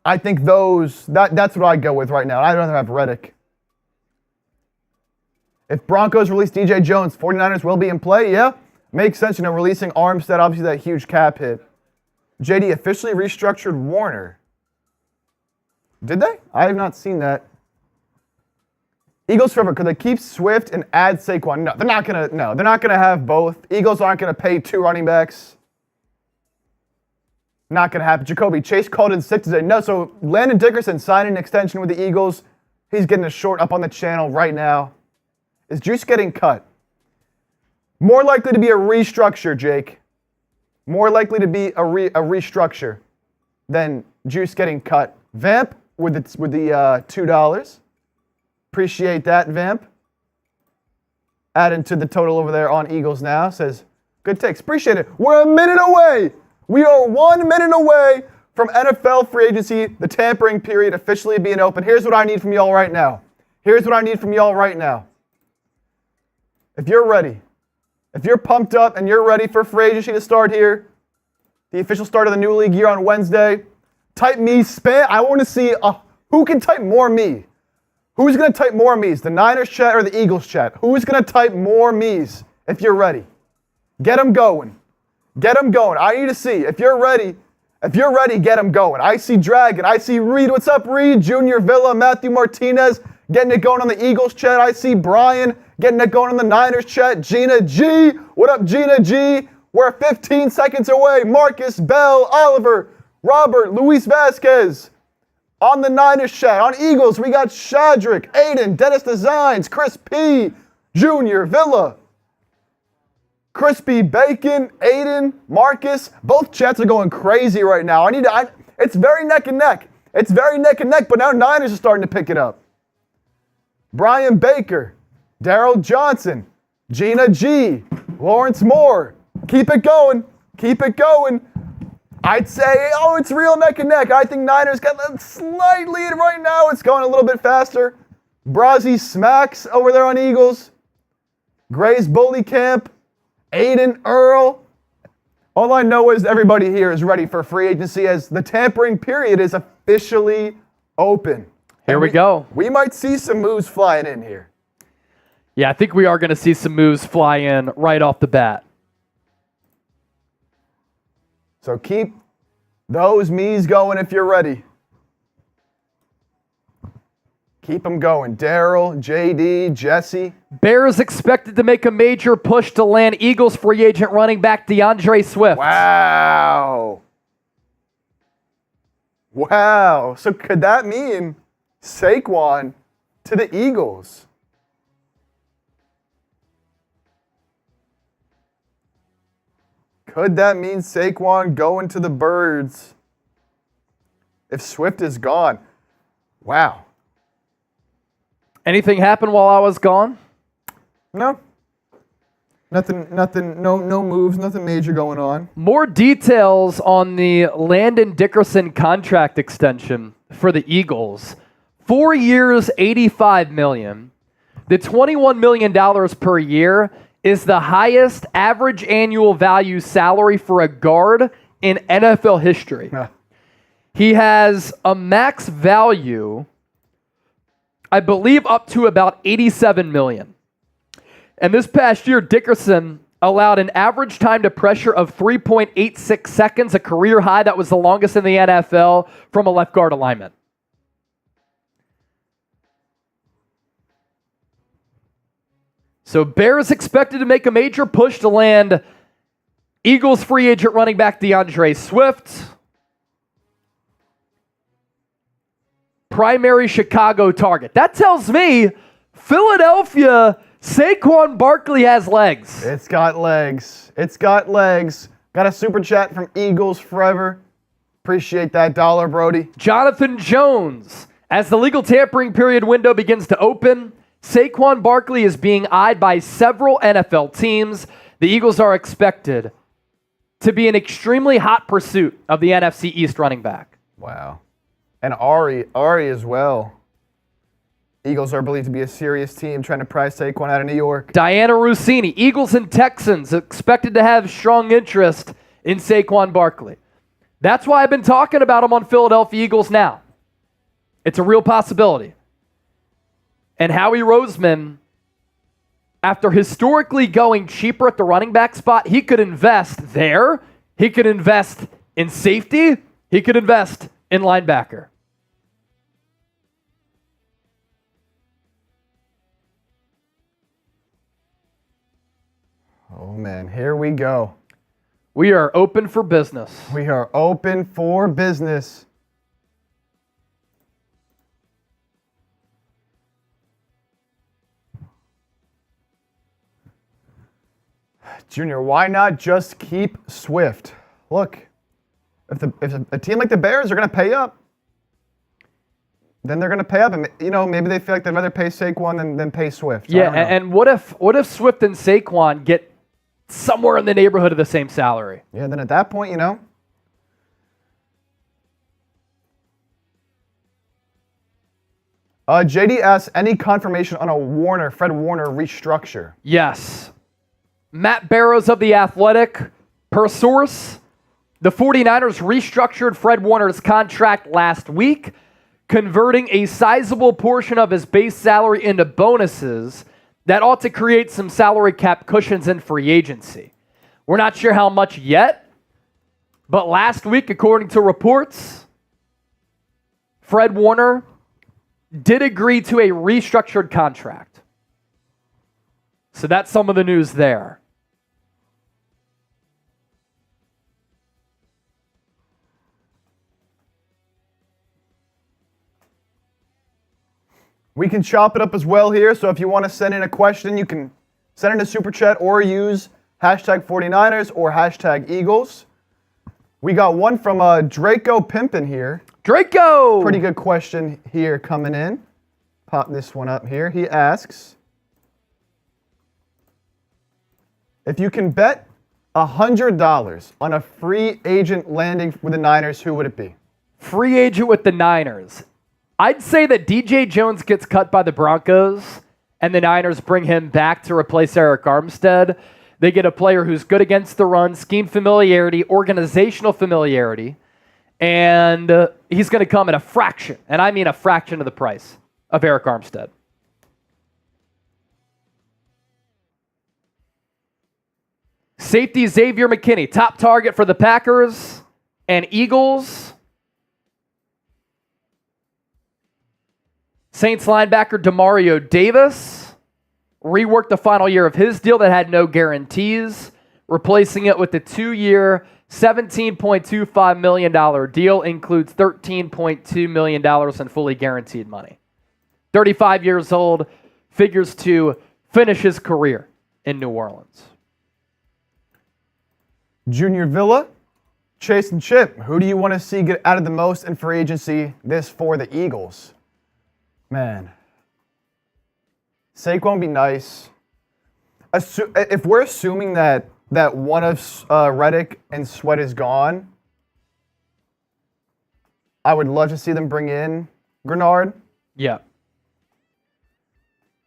I think that's what I'd go with right now. I'd rather have Reddick. If Broncos release DJ Jones, 49ers will be in play, yeah. Makes sense, you know, releasing Armstead, obviously that huge cap hit. JD officially restructured Warner. Did they? I have not seen that. Eagles forever. Could they keep Swift and add Saquon? No, they're not gonna. No, they're not gonna have both. Eagles aren't gonna pay 2 running backs. Not gonna happen. Jacoby Chase called in sick today. No, so Landon Dickerson signed an extension with the Eagles. He's getting a short up on the channel right now. Is Juice getting cut? More likely to be a restructure, Jake. More likely to be a restructure than Juice getting cut. Vamp with the $2. Appreciate that, Vamp. Adding to the total over there on Eagles now. Says, good takes. Appreciate it. We're a minute away. We are 1 minute away from NFL free agency, the tampering period officially being open. Here's what I need from y'all right now. Here's what I need from y'all right now. If you're ready, if you're pumped up and you're ready for free agency to start here, the official start of the new league year on Wednesday, type me, spam. I want to see who can type more me. Who's going to type more me's, the Niners chat or the Eagles chat? Who's going to type more me's if you're ready? Get them going. Get them going. I need to see. If you're ready, get them going. I see Dragon. I see Reed. What's up, Reed? Junior Villa, Matthew Martinez getting it going on the Eagles chat. I see Brian getting it going on the Niners chat. Gina G. What up, Gina G? We're 15 seconds away. Marcus, Bell, Oliver, Robert, Luis Vasquez. On the Niners chat, on Eagles, we got Shadrick, Aiden, Dennis Designs, Chris P, Junior, Villa, Crispy Bacon, Aiden, Marcus. Both chats are going crazy right now. It's very neck and neck. It's very neck and neck, but now Niners are starting to pick it up. Brian Baker, Daryl Johnson, Gina G, Lawrence Moore. Keep it going. Keep it going. I'd say, it's real neck and neck. I think Niners got a slight lead right now. It's going a little bit faster. Brazzy Smacks over there on Eagles. Gray's Bully Camp. Aiden Earl. All I know is everybody here is ready for free agency as the tampering period is officially open. Here we go. We might see some moves flying in here. Yeah, I think we are going to see some moves fly in right off the bat. So keep those me's going if you're ready. Keep them going. Daryl, JD, Jesse. Bears expected to make a major push to land Eagles free agent running back DeAndre Swift. Wow. Wow. So could that mean Saquon to the Eagles? Could that mean Saquon going to the Birds if Swift is gone? Wow. Anything happened while I was gone? No. Nothing, no moves, nothing major going on. More details on the Landon Dickerson contract extension for the Eagles. 4 years, $85 million. The $21 million per year is the highest average annual value salary for a guard in NFL history. He has a max value, I believe, up to about $87 million. And this past year, Dickerson allowed an average time to pressure of 3.86 seconds, a career high. That was the longest in the NFL from a left guard alignment. So Bears expected to make a major push to land Eagles free agent running back DeAndre Swift. Primary Chicago target. That tells me Philadelphia, Saquon Barkley has legs. It's got legs. It's got legs. Got a super chat from Eagles Forever. Appreciate that $1, Brody. Jonathan Jones. As the legal tampering period window begins to open, Saquon Barkley is being eyed by several NFL teams. The Eagles are expected to be an extremely hot pursuit of the NFC East running back. Wow. And Ari as well. Eagles are believed to be a serious team trying to prize Saquon out of New York. Diana Rossini. Eagles and Texans expected to have strong interest in Saquon Barkley. That's why I've been talking about him on Philadelphia Eagles now. It's a real possibility. And Howie Roseman, after historically going cheaper at the running back spot, he could invest there. He could invest in safety. He could invest in linebacker. Oh, man. Here we go. We are open for business. We are open for business. Junior, why not just keep Swift? Look, if a team like the Bears are going to pay up, then they're going to pay up. And, maybe they feel like they'd rather pay Saquon than pay Swift. Yeah, and what if Swift and Saquon get somewhere in the neighborhood of the same salary? Yeah, then at that point, JD asks, any confirmation on a Fred Warner restructure? Yes. Matt Barrows of The Athletic, per source, the 49ers restructured Fred Warner's contract last week, converting a sizable portion of his base salary into bonuses that ought to create some salary cap cushions in free agency. We're not sure how much yet, but last week, according to reports, Fred Warner did agree to a restructured contract. So that's some of the news there. We can chop it up as well here, so if you want to send in a question, you can send in a super chat or use hashtag 49ers or hashtag Eagles. We got one from Draco Pimpin here. Draco! Pretty good question here coming in. Pop this one up here. He asks, if you can bet $100 on a free agent landing with the Niners, who would it be? Free agent with the Niners. I'd say that DJ Jones gets cut by the Broncos and the Niners bring him back to replace Eric Armstead. They get a player who's good against the run, scheme familiarity, organizational familiarity, and he's going to come at a fraction, and I mean a fraction of the price of Eric Armstead. Safety Xavier McKinney, top target for the Packers and Eagles. Saints linebacker Demario Davis reworked the final year of his deal that had no guarantees, replacing it with the 2-year, $17.25 million deal, includes $13.2 million in fully guaranteed money. 35 years old, figures to finish his career in New Orleans. Junior Villa, Chase and Chip, who do you want to see get out of the most in free agency this for the Eagles? Man, Saquon be nice. If we're assuming that one of Reddick and Sweat is gone, I would love to see them bring in Grenard. Yeah.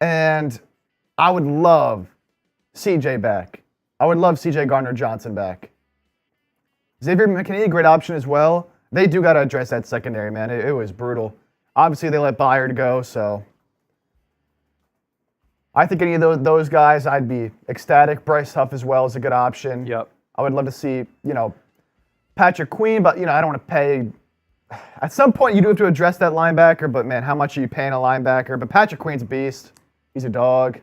And I would love CJ back. I would love CJ Gardner-Johnson back. Xavier McKinney, great option as well. They do got to address that secondary, man. It was brutal. Obviously, they let Byard go, so I think any of those guys, I'd be ecstatic. Bryce Huff as well is a good option. Yep. I would love to see, Patrick Queen, but, I don't want to pay. At some point, you do have to address that linebacker, but, man, how much are you paying a linebacker? But Patrick Queen's a beast. He's a dog.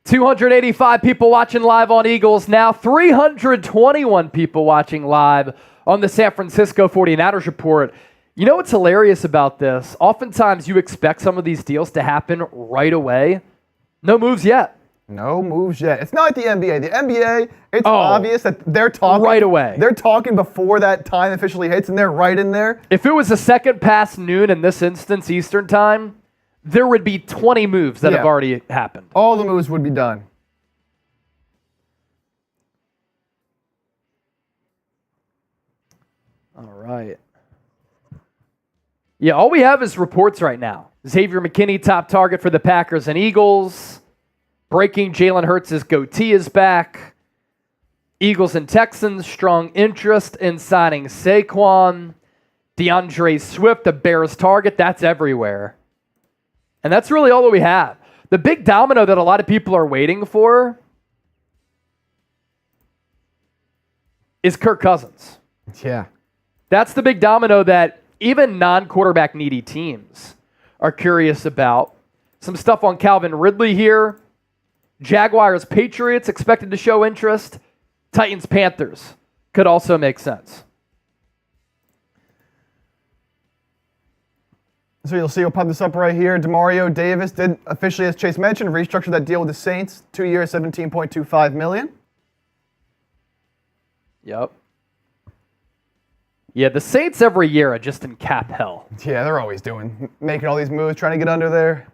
285 people watching live on Eagles now. 321 people watching live on the San Francisco 49ers Report. You know what's hilarious about this? Oftentimes, you expect some of these deals to happen right away. No moves yet. No moves yet. It's not like the NBA. The NBA, it's obvious that they're talking right away. They're talking before that time officially hits, and they're right in there. If it was a second past noon in this instance, Eastern time, there would be 20 moves that have already happened. All the moves would be done. All right. Yeah, all we have is reports right now. Xavier McKinney, top target for the Packers and Eagles. Breaking, Jalen Hurts' goatee is back. Eagles and Texans, strong interest in signing Saquon. DeAndre Swift, the Bears target, that's everywhere. And that's really all that we have. The big domino that a lot of people are waiting for is Kirk Cousins. Yeah. That's the big domino that even non-quarterback needy teams are curious about. Some stuff on Calvin Ridley here. Jaguars, Patriots expected to show interest. Titans, Panthers could also make sense. So you'll see, we'll pop this up right here. Demario Davis did officially, as Chase mentioned, restructure that deal with the Saints. 2 years, $17.25 million. Yep. Yeah, the Saints every year are just in cap hell. Yeah, they're always making all these moves, trying to get under there.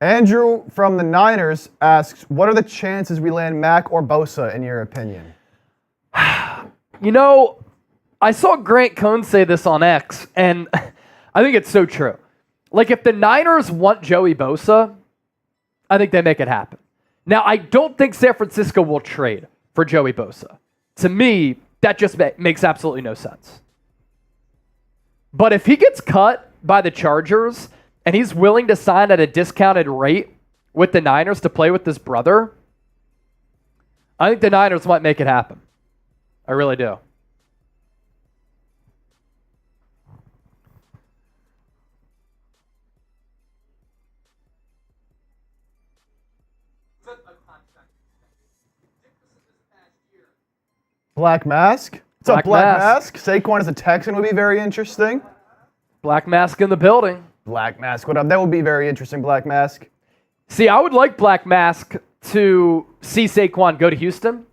Andrew from the Niners asks, what are the chances we land Mac or Bosa, in your opinion? I saw Grant Cohn say this on X, and I think it's so true. Like, if the Niners want Joey Bosa, I think they make it happen. Now, I don't think San Francisco will trade for Joey Bosa. To me, that just makes absolutely no sense. But if he gets cut by the Chargers and he's willing to sign at a discounted rate with the Niners to play with his brother, I think the Niners might make it happen. I really do. Black Mask? What's up, Black Mask? Saquon as a Texan would be very interesting. Black Mask in the building. Black Mask, what up? That would be very interesting, Black Mask. See, I would like Black Mask to see Saquon go to Houston.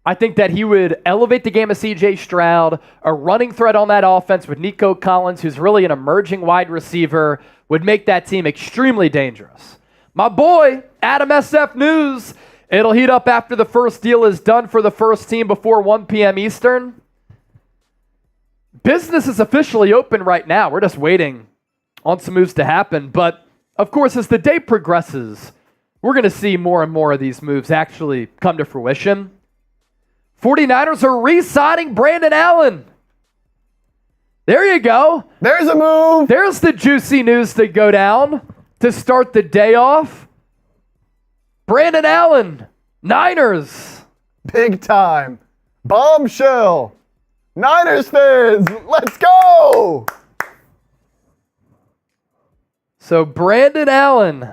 I think that he would elevate the game of C.J. Stroud, a running threat on that offense with Nico Collins, who's really an emerging wide receiver, would make that team extremely dangerous. My boy, Adam SF News, it'll heat up after the first deal is done for the first team before 1 p.m. Eastern. Business is officially open right now. We're just waiting on some moves to happen. But, of course, as the day progresses, we're going to see more and more of these moves actually come to fruition. 49ers are re-signing Brandon Allen. There you go. There's a move. There's the juicy news to go down to start the day off. Brandon Allen, Niners. Big time. Bombshell. Niners fans, let's go. So Brandon Allen,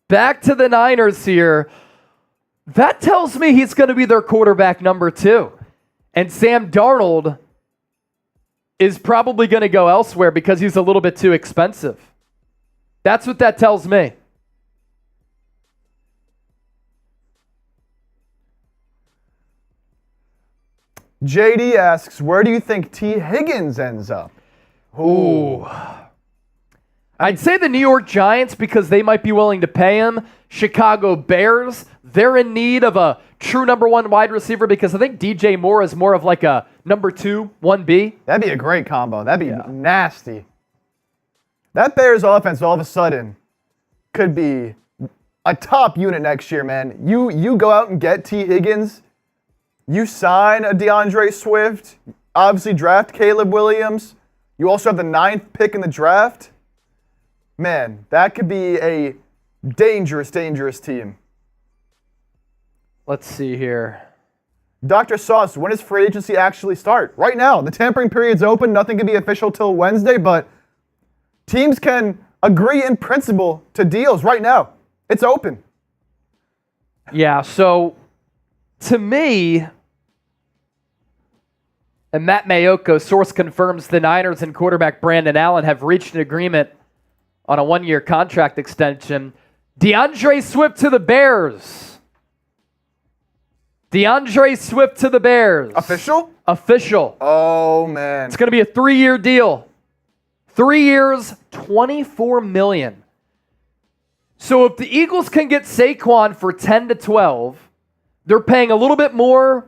back to the Niners here. That tells me he's going to be their quarterback number 2. And Sam Darnold is probably going to go elsewhere because he's a little bit too expensive. That's what that tells me. JD asks, where do you think T. Higgins ends up? Ooh. I'd say the New York Giants because they might be willing to pay him. Chicago Bears, they're in need of a true number 1 wide receiver because I think DJ Moore is more of like a number 2, 1B. That'd be a great combo. That'd be nasty. That Bears offense all of a sudden could be a top unit next year, man. You go out and get T. Higgins. You sign a DeAndre Swift. Obviously draft Caleb Williams. You also have the 9th pick in the draft. Man, that could be a dangerous, dangerous team. Let's see here. Dr. Sauce, when does free agency actually start? Right now. The tampering period's open. Nothing can be official till Wednesday, but teams can agree in principle to deals right now. It's open. Yeah, so to me, and Matt Mayoko, source confirms the Niners and quarterback Brandon Allen have reached an agreement on a 1-year contract extension. DeAndre Swift to the Bears. DeAndre Swift to the Bears. Official? Official. Oh, man. It's going to be a 3-year deal. 3 years, $24 million. So if the Eagles can get Saquon for 10 to 12, they're paying a little bit more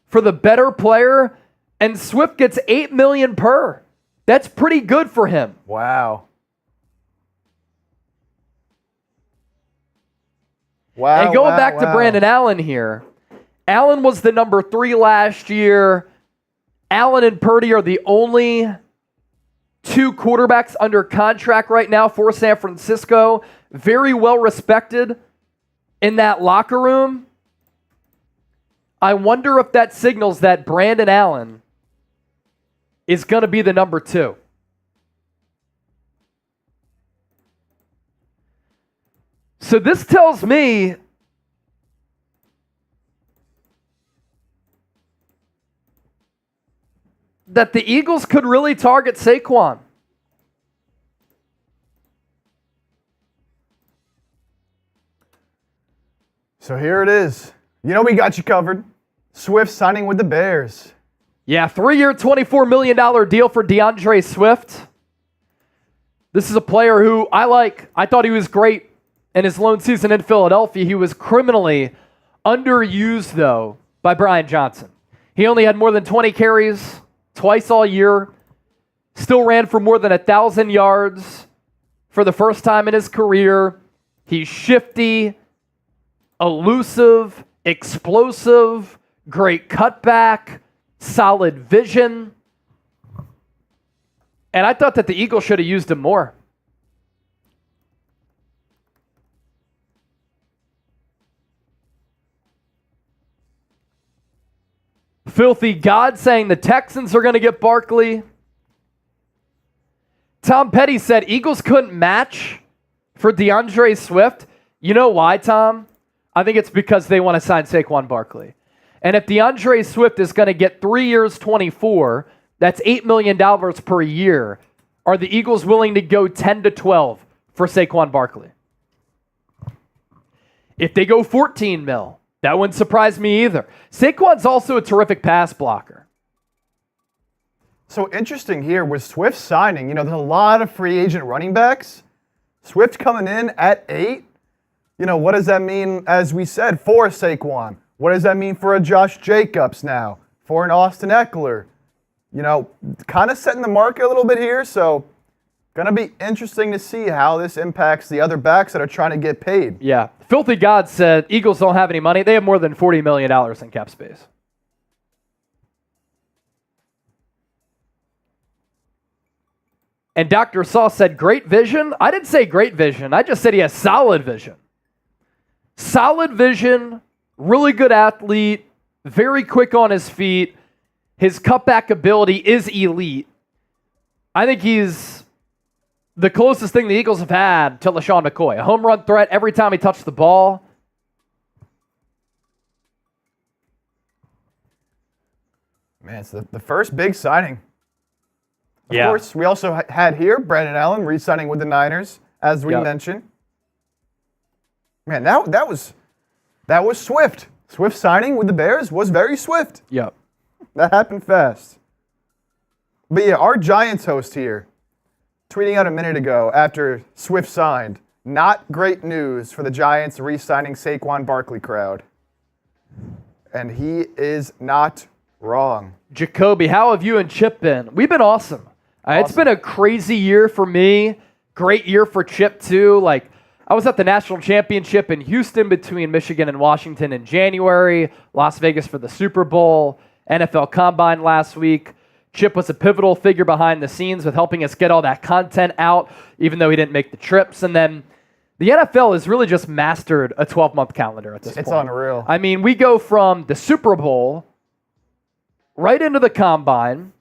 for the better player, and Swift gets $8 million per. That's pretty good for him. Wow. Wow. And going back to Brandon Allen here, Allen was the number 3 last year. Allen and Purdy are the only 2 quarterbacks under contract right now for San Francisco. Very well respected in that locker room. I wonder if that signals that Brandon Allen is going to be the number 2. So this tells me that the Eagles could really target Saquon. So here it is. You know we got you covered. Swift signing with the Bears. Yeah, 3-year, $24 million deal for DeAndre Swift. This is a player who I like. I thought he was great in his lone season in Philadelphia. He was criminally underused, though, by Brian Johnson. He only had more than 20 carries twice all year. Still ran for more than 1,000 yards for the first time in his career. He's shifty, elusive, explosive, great cutback, solid vision. And I thought that the Eagles should have used him more. Filthy God saying the Texans are going to get Barkley. Tom Petty said Eagles couldn't match for DeAndre Swift. You know why, Tom? I think it's because they want to sign Saquon Barkley. And if DeAndre Swift is going to get 3 years, 24, that's $8 million per year. Are the Eagles willing to go 10 to 12 for Saquon Barkley? If they go 14 mil, that wouldn't surprise me either. Saquon's also a terrific pass blocker. So interesting here with Swift signing. You know, there's a lot of free agent running backs. Swift coming in at 8. You know, what does that mean, as we said, for Saquon? What does that mean for a Josh Jacobs now? For an Austin Eckler? You know, kind of setting the market a little bit here. So, going to be interesting to see how this impacts the other backs that are trying to get paid. Yeah. Filthy God said Eagles don't have any money. They have more than $40 million in cap space. And Dr. Sauce said great vision. I didn't say great vision. I just said he has solid vision. Solid vision, really good athlete, very quick on his feet. His cutback ability is elite. I think he's the closest thing the Eagles have had to LaShawn McCoy. A home run threat every time he touched the ball. Man, it's the first big signing. Of Yeah. course, we also had here Brandon Allen re-signing with the Niners, as we mentioned. Man, that was swift. Swift signing with the Bears was very swift. Yep. That happened fast. But yeah, our Giants host here, tweeting out a minute ago after Swift signed, not great news for the Giants re-signing Saquon Barkley crowd. And he is not wrong. Jacoby, how have you and Chip been? We've been awesome. It's been a crazy year for me. Great year for Chip, too. Like, I was at the national championship in Houston between Michigan and Washington in January, Las Vegas for the Super Bowl, NFL Combine last week. Chip was a pivotal figure behind the scenes with helping us get all that content out, even though he didn't make the trips. And then the NFL has really just mastered a 12-month calendar at this point. It's unreal. I mean, we go from the Super Bowl right into the Combine,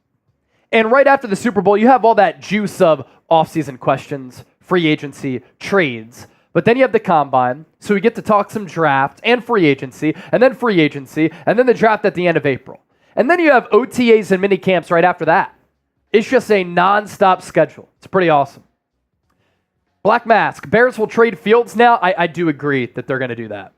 and right after the Super Bowl, you have all that juice of offseason questions, free agency, trades. But then you have the Combine, so we get to talk some draft and free agency, and then the draft at the end of April. And then you have OTAs and mini camps right after that. It's just a non-stop schedule. It's pretty awesome. Black Mask, Bears will trade Fields now. I do agree that they're going to do that.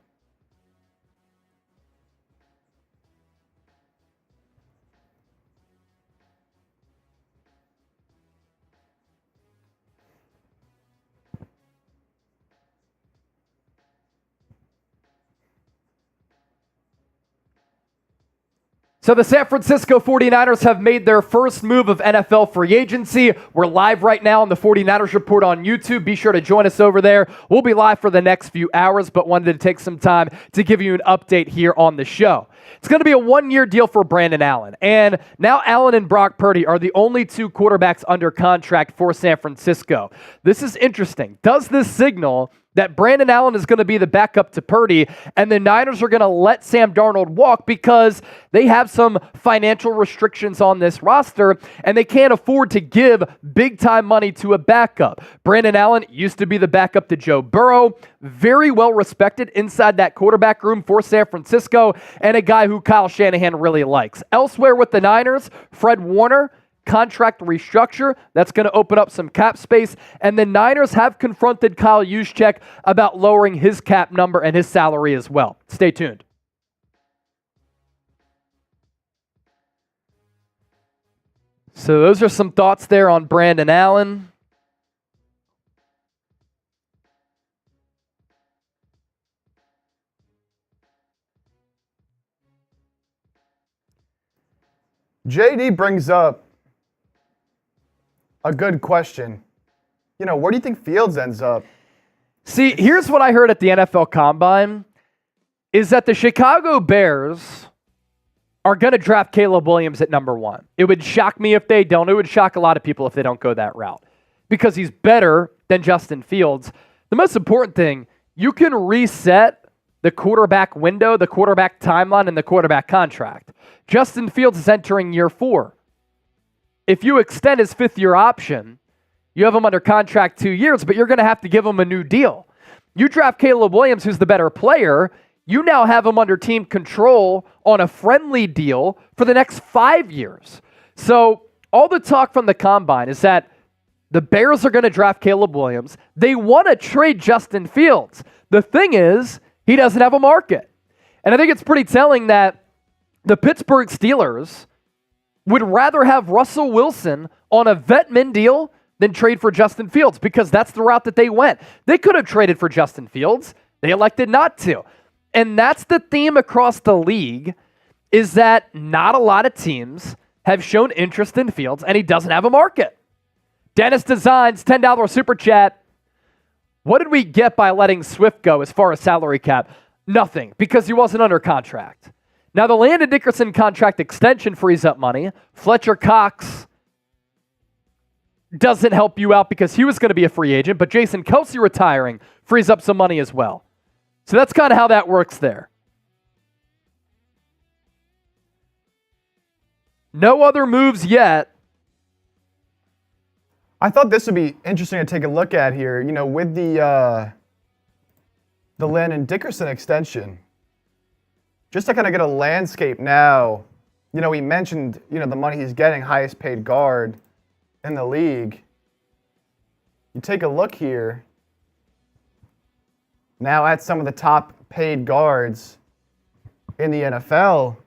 So the San Francisco 49ers have made their first move of NFL free agency. We're live right now on the 49ers Report on YouTube. Be sure to join us over there. We'll be live for the next few hours, but wanted to take some time to give you an update here on the show. It's going to be a one-year deal for Brandon Allen. And now Allen and Brock Purdy are the only two quarterbacks under contract for San Francisco. This is interesting. Does this signal that Brandon Allen is going to be the backup to Purdy, and the Niners are going to let Sam Darnold walk because they have some financial restrictions on this roster, and they can't afford to give big-time money to a backup. Brandon Allen used to be the backup to Joe Burrow, very well respected inside that quarterback room for San Francisco, and a guy who Kyle Shanahan really likes. Elsewhere with the Niners, Fred Warner, contract restructure. That's going to open up some cap space. And the Niners have confronted Kyle Juszczyk about lowering his cap number and his salary as well. Stay tuned. So those are some thoughts there on Brandon Allen. JD brings up a good question. You know, where do you think Fields ends up? See, here's what I heard at the NFL Combine, is that the Chicago Bears are going to draft Caleb Williams at number 1. It would shock me if they don't. It would shock a lot of people if they don't go that route because he's better than Justin Fields. The most important thing, you can reset the quarterback window, the quarterback timeline, and the quarterback contract. Justin Fields is entering year 4. If you extend his 5th-year option, you have him under contract 2 years, but you're going to have to give him a new deal. You draft Caleb Williams, who's the better player. You now have him under team control on a friendly deal for the next 5 years. So all the talk from the Combine is that the Bears are going to draft Caleb Williams. They want to trade Justin Fields. The thing is, he doesn't have a market. And I think it's pretty telling that the Pittsburgh Steelers would rather have Russell Wilson on a vet min deal than trade for Justin Fields because that's the route that they went. They could have traded for Justin Fields. They elected not to. And that's the theme across the league, is that not a lot of teams have shown interest in Fields, and he doesn't have a market. Dennis Designs, $10 super chat. What did we get by letting Swift go as far as salary cap? Nothing, because he wasn't under contract. Now, the Landon Dickerson contract extension frees up money. Fletcher Cox doesn't help you out because he was going to be a free agent, but Jason Kelce retiring frees up some money as well. So that's kind of how that works there. No other moves yet. I thought this would be interesting to take a look at here. You know, with the Landon Dickerson extension, just to kind of get a landscape now. You know, he mentioned, you know, the money he's getting, highest paid guard in the league. You take a look here. Now at some of the top paid guards in the NFL.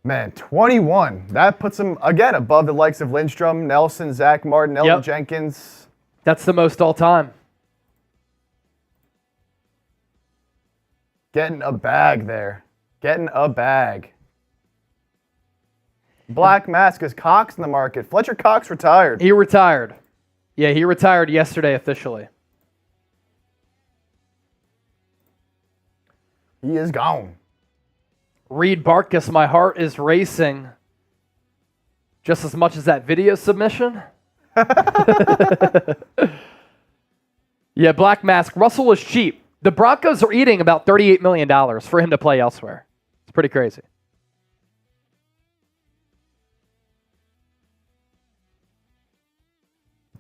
Man, 21. That puts him, again, above the likes of Lindstrom, Nelson, Zach Martin, Elton Jenkins. That's the most all time. Getting a bag there. Getting a bag. Black Mask, is Cox in the market? Fletcher Cox retired. He retired. Yeah, he retired yesterday officially. He is gone. Reed Barkus, my heart is racing just as much as that video submission. Yeah, Black Mask. Russell is cheap. The Broncos are eating about $38 million for him to play elsewhere. It's pretty crazy.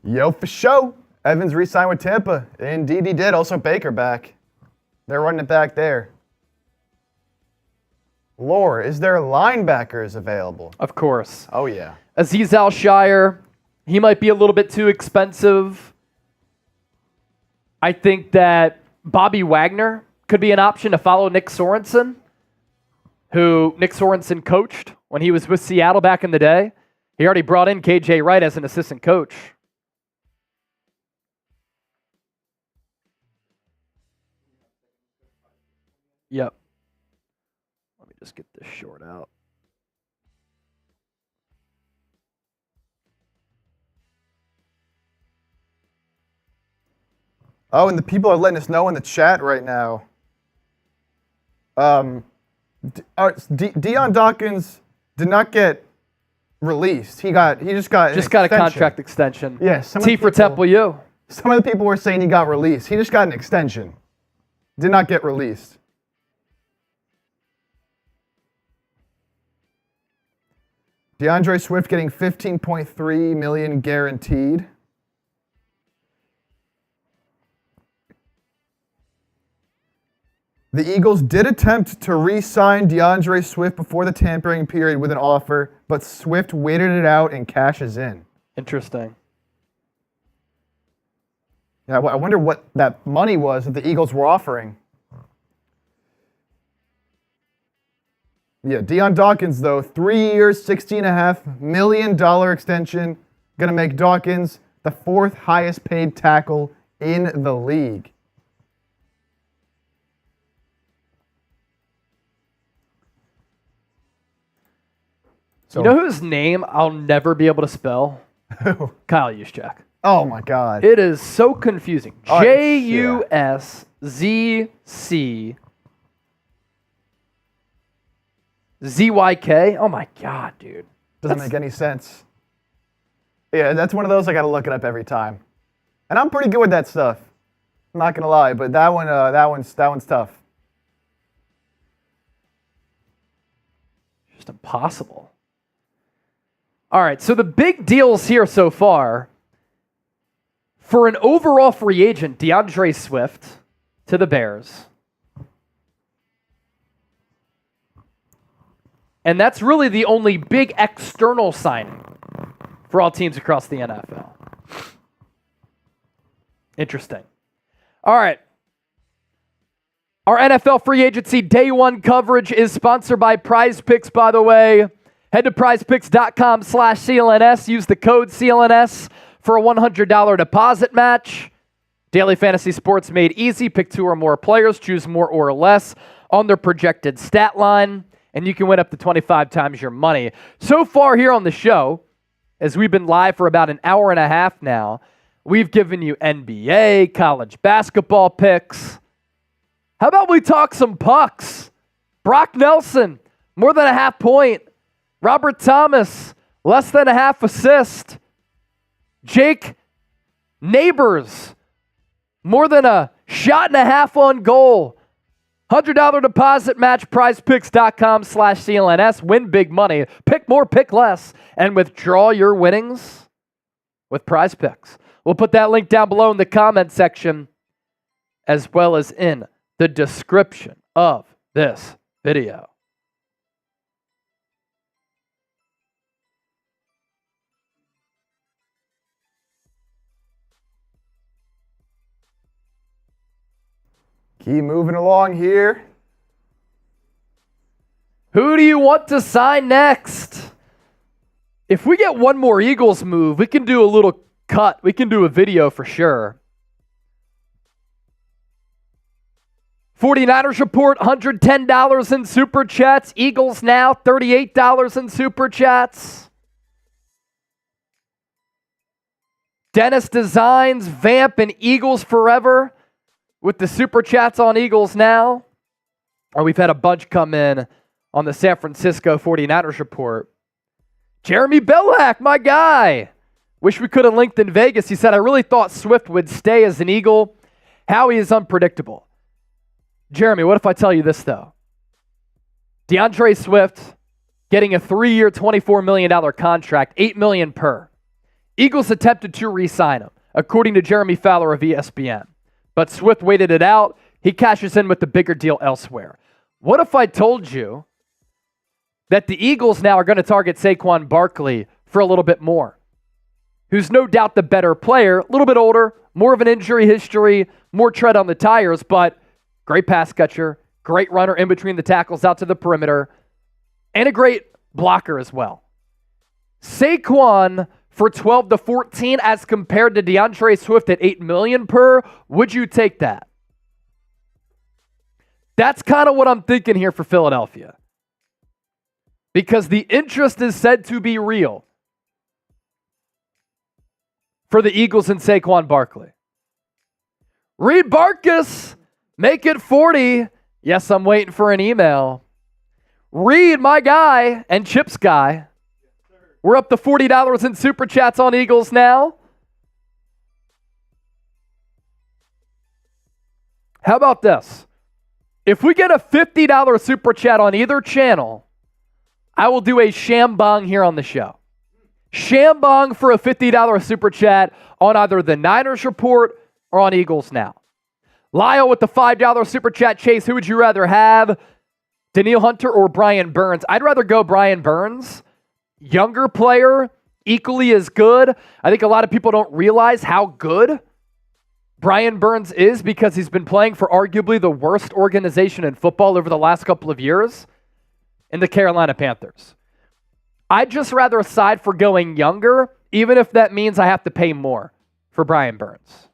Yo, for sure. Evans re-signed with Tampa. Indeed he did. Also Baker back. They're running it back there. Lore, is there linebackers available? Of course. Oh, yeah. Azeez Al-Shire, he might be a little bit too expensive. I think that Bobby Wagner could be an option to follow Nick Sorensen, who Nick Sorensen coached when he was with Seattle back in the day. He already brought in KJ Wright as an assistant coach. Yep. Let me just get this short out. Oh, and the people are letting us know in the chat right now. Deion Dawkins did not get released. He just got a contract extension. Yes. T for Temple U. Some of the people were saying he got released. He just got an extension. Did not get released. DeAndre Swift getting $15.3 million guaranteed. The Eagles did attempt to re-sign DeAndre Swift before the tampering period with an offer, but Swift waited it out and cashes in. Interesting. Yeah, I wonder what that money was that the Eagles were offering. Yeah, Deion Dawkins, though, 3 years, $16.5 million extension. Going to make Dawkins the fourth highest paid tackle in the league. You know whose name I'll never be able to spell? Who? Kyle Juszczyk. Oh, my God. It is so confusing. Oh, Juszzyk. Oh, my God, dude. Doesn't make any sense. Yeah, that's one of those I got to look it up every time. And I'm pretty good with that stuff. I'm not going to lie, but that one's tough. Just impossible. All right, so the big deals here so far, for an overall free agent, DeAndre Swift to the Bears. And that's really the only big external signing for all teams across the NFL. Interesting. All right. Our NFL free agency day one coverage is sponsored by Prize Picks, by the way. Head to prizepicks.com/CLNS. Use the code CLNS for a $100 deposit match. Daily fantasy sports made easy. Pick 2 or more players. Choose more or less on their projected stat line. And you can win up to 25 times your money. So far here on the show, as we've been live for about an hour and a half now, we've given you NBA, college basketball picks. How about we talk some pucks? Brock Nelson, more than a half point. Robert Thomas, less than a half assist. Jake Neighbors, more than a shot and a half on goal. $100 deposit match, prizepicks.com/CLNS. Win big money. Pick more, pick less. And withdraw your winnings with Prize Picks. We'll put that link down below in the comment section as well as in the description of this video. Keep moving along here. Who do you want to sign next? If we get one more Eagles move, we can do a little cut. We can do a video for sure. 49ers report $110 in Super Chats. Eagles now $38 in Super Chats. Dennis Designs, Vamp, and Eagles Forever with the Super Chats on Eagles now. or we've had a bunch come in on the San Francisco 49ers report. Jeremy Belhack, my guy. Wish we could have linked in Vegas. He said, I really thought Swift would stay as an Eagle. Howie is unpredictable. Jeremy, what if I tell you this, though? DeAndre Swift getting a 3-year, $24 million contract, $8 million per. Eagles attempted to re-sign him, according to Jeremy Fowler of ESPN. But Swift waited it out. He cashes in with the bigger deal elsewhere. What if I told you that the Eagles now are going to target Saquon Barkley for a little bit more? Who's no doubt the better player, a little bit older, more of an injury history, more tread on the tires, but great pass catcher, great runner in between the tackles out to the perimeter, and a great blocker as well. Saquon for 12 to 14 as compared to DeAndre Swift at $8 million per, would you take that? That's kind of what I'm thinking here for Philadelphia. Because the interest is said to be real for the Eagles and Saquon Barkley. Reed Barkus, make it 40. Yes, I'm waiting for an email. Reed, my guy, and Chip's guy. We're up to $40 in Super Chats on Eagles now. How about this? If we get a $50 Super Chat on either channel, I will do a shambong here on the show. Shambong for a $50 Super Chat on either the Niners Report or on Eagles Now. Lyle with the $5 Super Chat. Chase, who would you rather have? Danielle Hunter or Brian Burns? I'd rather go Brian Burns. Younger player, equally as good. I think a lot of people don't realize how good Brian Burns is because he's been playing for arguably the worst organization in football over the last couple of years in the Carolina Panthers. I'd just rather side for going younger, even if that means I have to pay more for Brian Burns.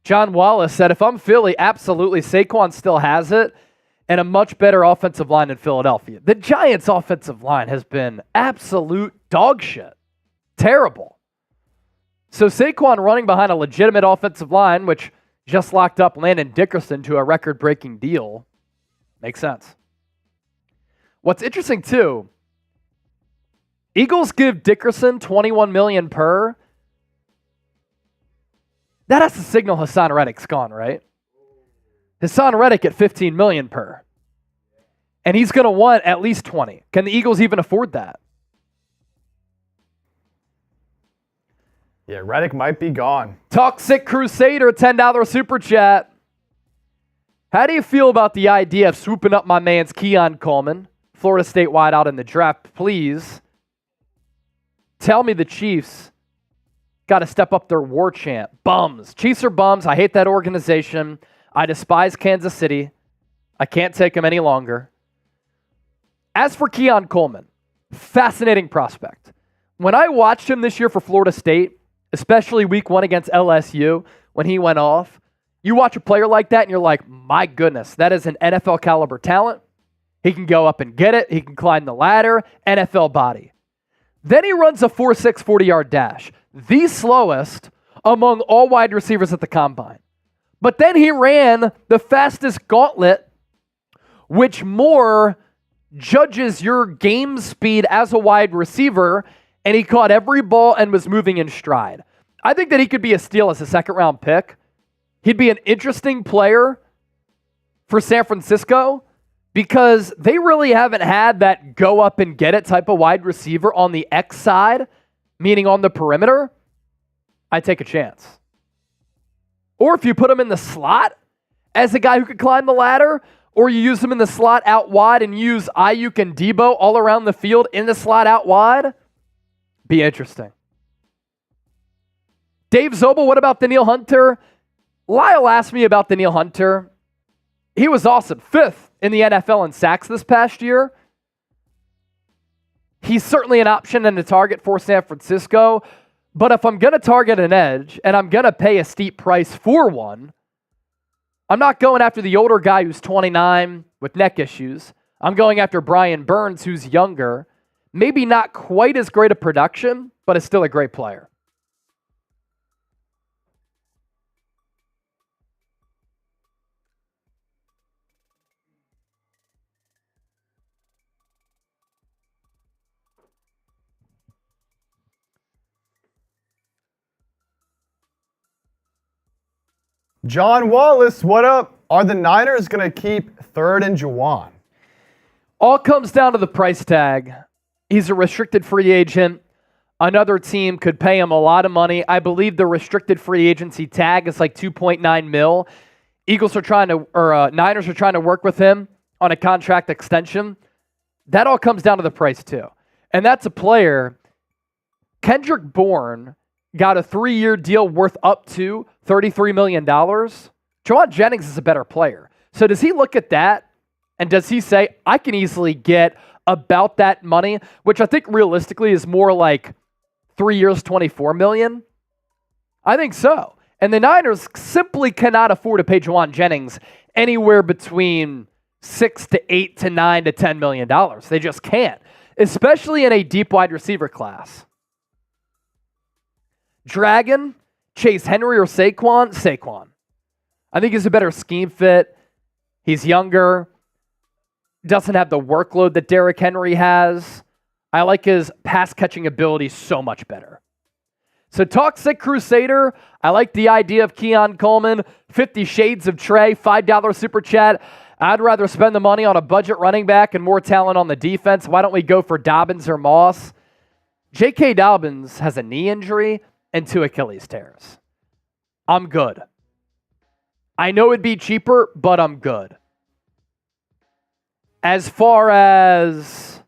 John Wallace said, if I'm Philly, absolutely, Saquon still has it, and a much better offensive line in Philadelphia. The Giants' offensive line has been absolute dog shit. Terrible. So Saquon running behind a legitimate offensive line, which just locked up Landon Dickerson to a record-breaking deal, makes sense. What's interesting, too, Eagles give Dickerson $21 million per. That has to signal Hassan Reddick's gone, right? Hassan Reddick at $15 million per. And he's going to want at least 20. Can the Eagles even afford that? Yeah, Reddick might be gone. Toxic Crusader, $10 Super Chat. How do you feel about the idea of swooping up my man's Keon Coleman, Florida State wideout in the draft? Please tell me the Chiefs got to step up their war chant. Bums. Chiefs are bums. I hate that organization. I despise Kansas City. I can't take them any longer. As for Keon Coleman, fascinating prospect. When I watched him this year for Florida State, especially week 1 against LSU, when he went off, you watch a player like that and you're like, my goodness, that is an NFL caliber talent. He can go up and get it. He can climb the ladder. NFL body. Then he runs a 4.6 40-yard dash, the slowest among all wide receivers at the combine. But then he ran the fastest gauntlet, which more judges your game speed as a wide receiver, and he caught every ball and was moving in stride. I think that he could be a steal as a second-round pick. He'd be an interesting player for San Francisco because they really haven't had that go-up-and-get-it type of wide receiver on the X side, meaning on the perimeter. I'd take a chance. Or if you put him in the slot as a guy who could climb the ladder, or you use him in the slot out wide and use Ayuk and Debo all around the field in the slot out wide, be interesting. Dave Zobel, what about Danielle Hunter? Lyle asked me about Danielle Hunter. He was awesome. 5th in the NFL in sacks this past year. He's certainly an option and a target for San Francisco. But if I'm going to target an edge and I'm going to pay a steep price for one, I'm not going after the older guy who's 29 with neck issues. I'm going after Brian Burns, who's younger, Maybe not quite as great a production, but is still a great player. John Wallace, what up? Are the Niners going to keep 3rd and Juwan? All comes down to the price tag. He's a restricted free agent. Another team could pay him a lot of money. I believe the restricted free agency tag is like $2.9 million. Niners are trying to work with him on a contract extension. That all comes down to the price too. And that's a player. Kendrick Bourne got a 3-year deal worth up to $33 million. Juwan Jennings is a better player. So does he look at that and does he say, I can easily get about that money, which I think realistically is more like 3 years, $24 million? I think so. And the Niners simply cannot afford to pay Juwan Jennings anywhere between $6 to $8 to $9 to $10 million. They just can't, especially in a deep wide receiver class. Dragon, Chase Henry or Saquon? Saquon. I think he's a better scheme fit. He's younger. Doesn't have the workload that Derrick Henry has. I like his pass catching ability so much better. So Toxic Crusader, I like the idea of Keon Coleman. 50 Shades of Trey, $5 super chat. I'd rather spend the money on a budget running back and more talent on the defense. Why don't we go for Dobbins or Moss? J.K. Dobbins has a knee injury and 2 Achilles tears. I'm good. I know it'd be cheaper, but I'm good. As far as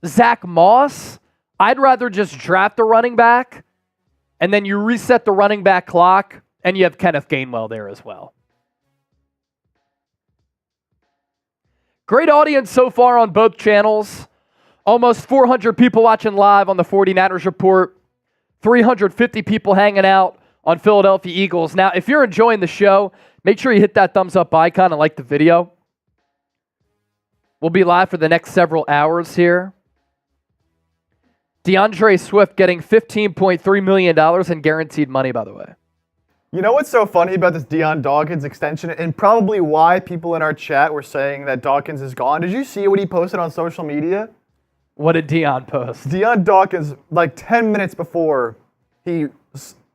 Zach Moss, I'd rather just draft a running back and then you reset the running back clock and you have Kenneth Gainwell there as well. Great audience so far on both channels. Almost 400 people watching live on the 49ers Report. 350 people hanging out on Philadelphia Eagles. Now, if you're enjoying the show, make sure you hit that thumbs up icon and like the video. We'll be live for the next several hours here. DeAndre Swift getting $15.3 million in guaranteed money, by the way. You know what's so funny about this Deion Dawkins extension and probably why people in our chat were saying that Dawkins is gone? Did you see what he posted on social media? What did Deion post? Deion Dawkins, like 10 minutes before the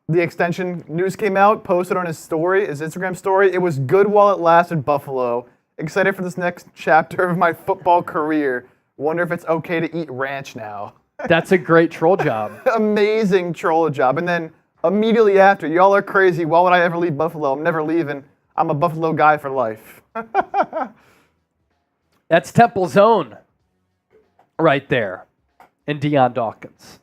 extension news came out, posted on his Instagram story, it was good while it lasted, Buffalo. Excited for this next chapter of my football career. Wonder if it's okay to eat ranch now. That's a great troll job. Amazing troll job. And then immediately after, y'all are crazy. Why would I ever leave Buffalo? I'm never leaving. I'm a Buffalo guy for life. That's Temple's own right there in Deion Dawkins.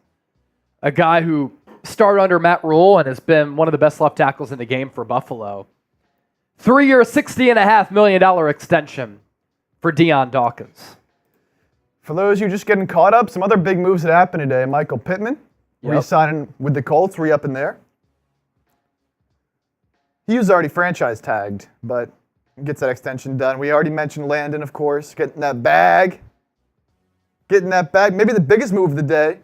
A guy who started under Matt Rule and has been one of the best left tackles in the game for Buffalo. 3-year, $60.5 million extension for Deion Dawkins. For those of you just getting caught up, some other big moves that happened today. Michael Pittman re-signing with the Colts, re-upping there. He was already franchise tagged, but gets that extension done. We already mentioned Landon, of course, getting that bag. Maybe the biggest move of the day.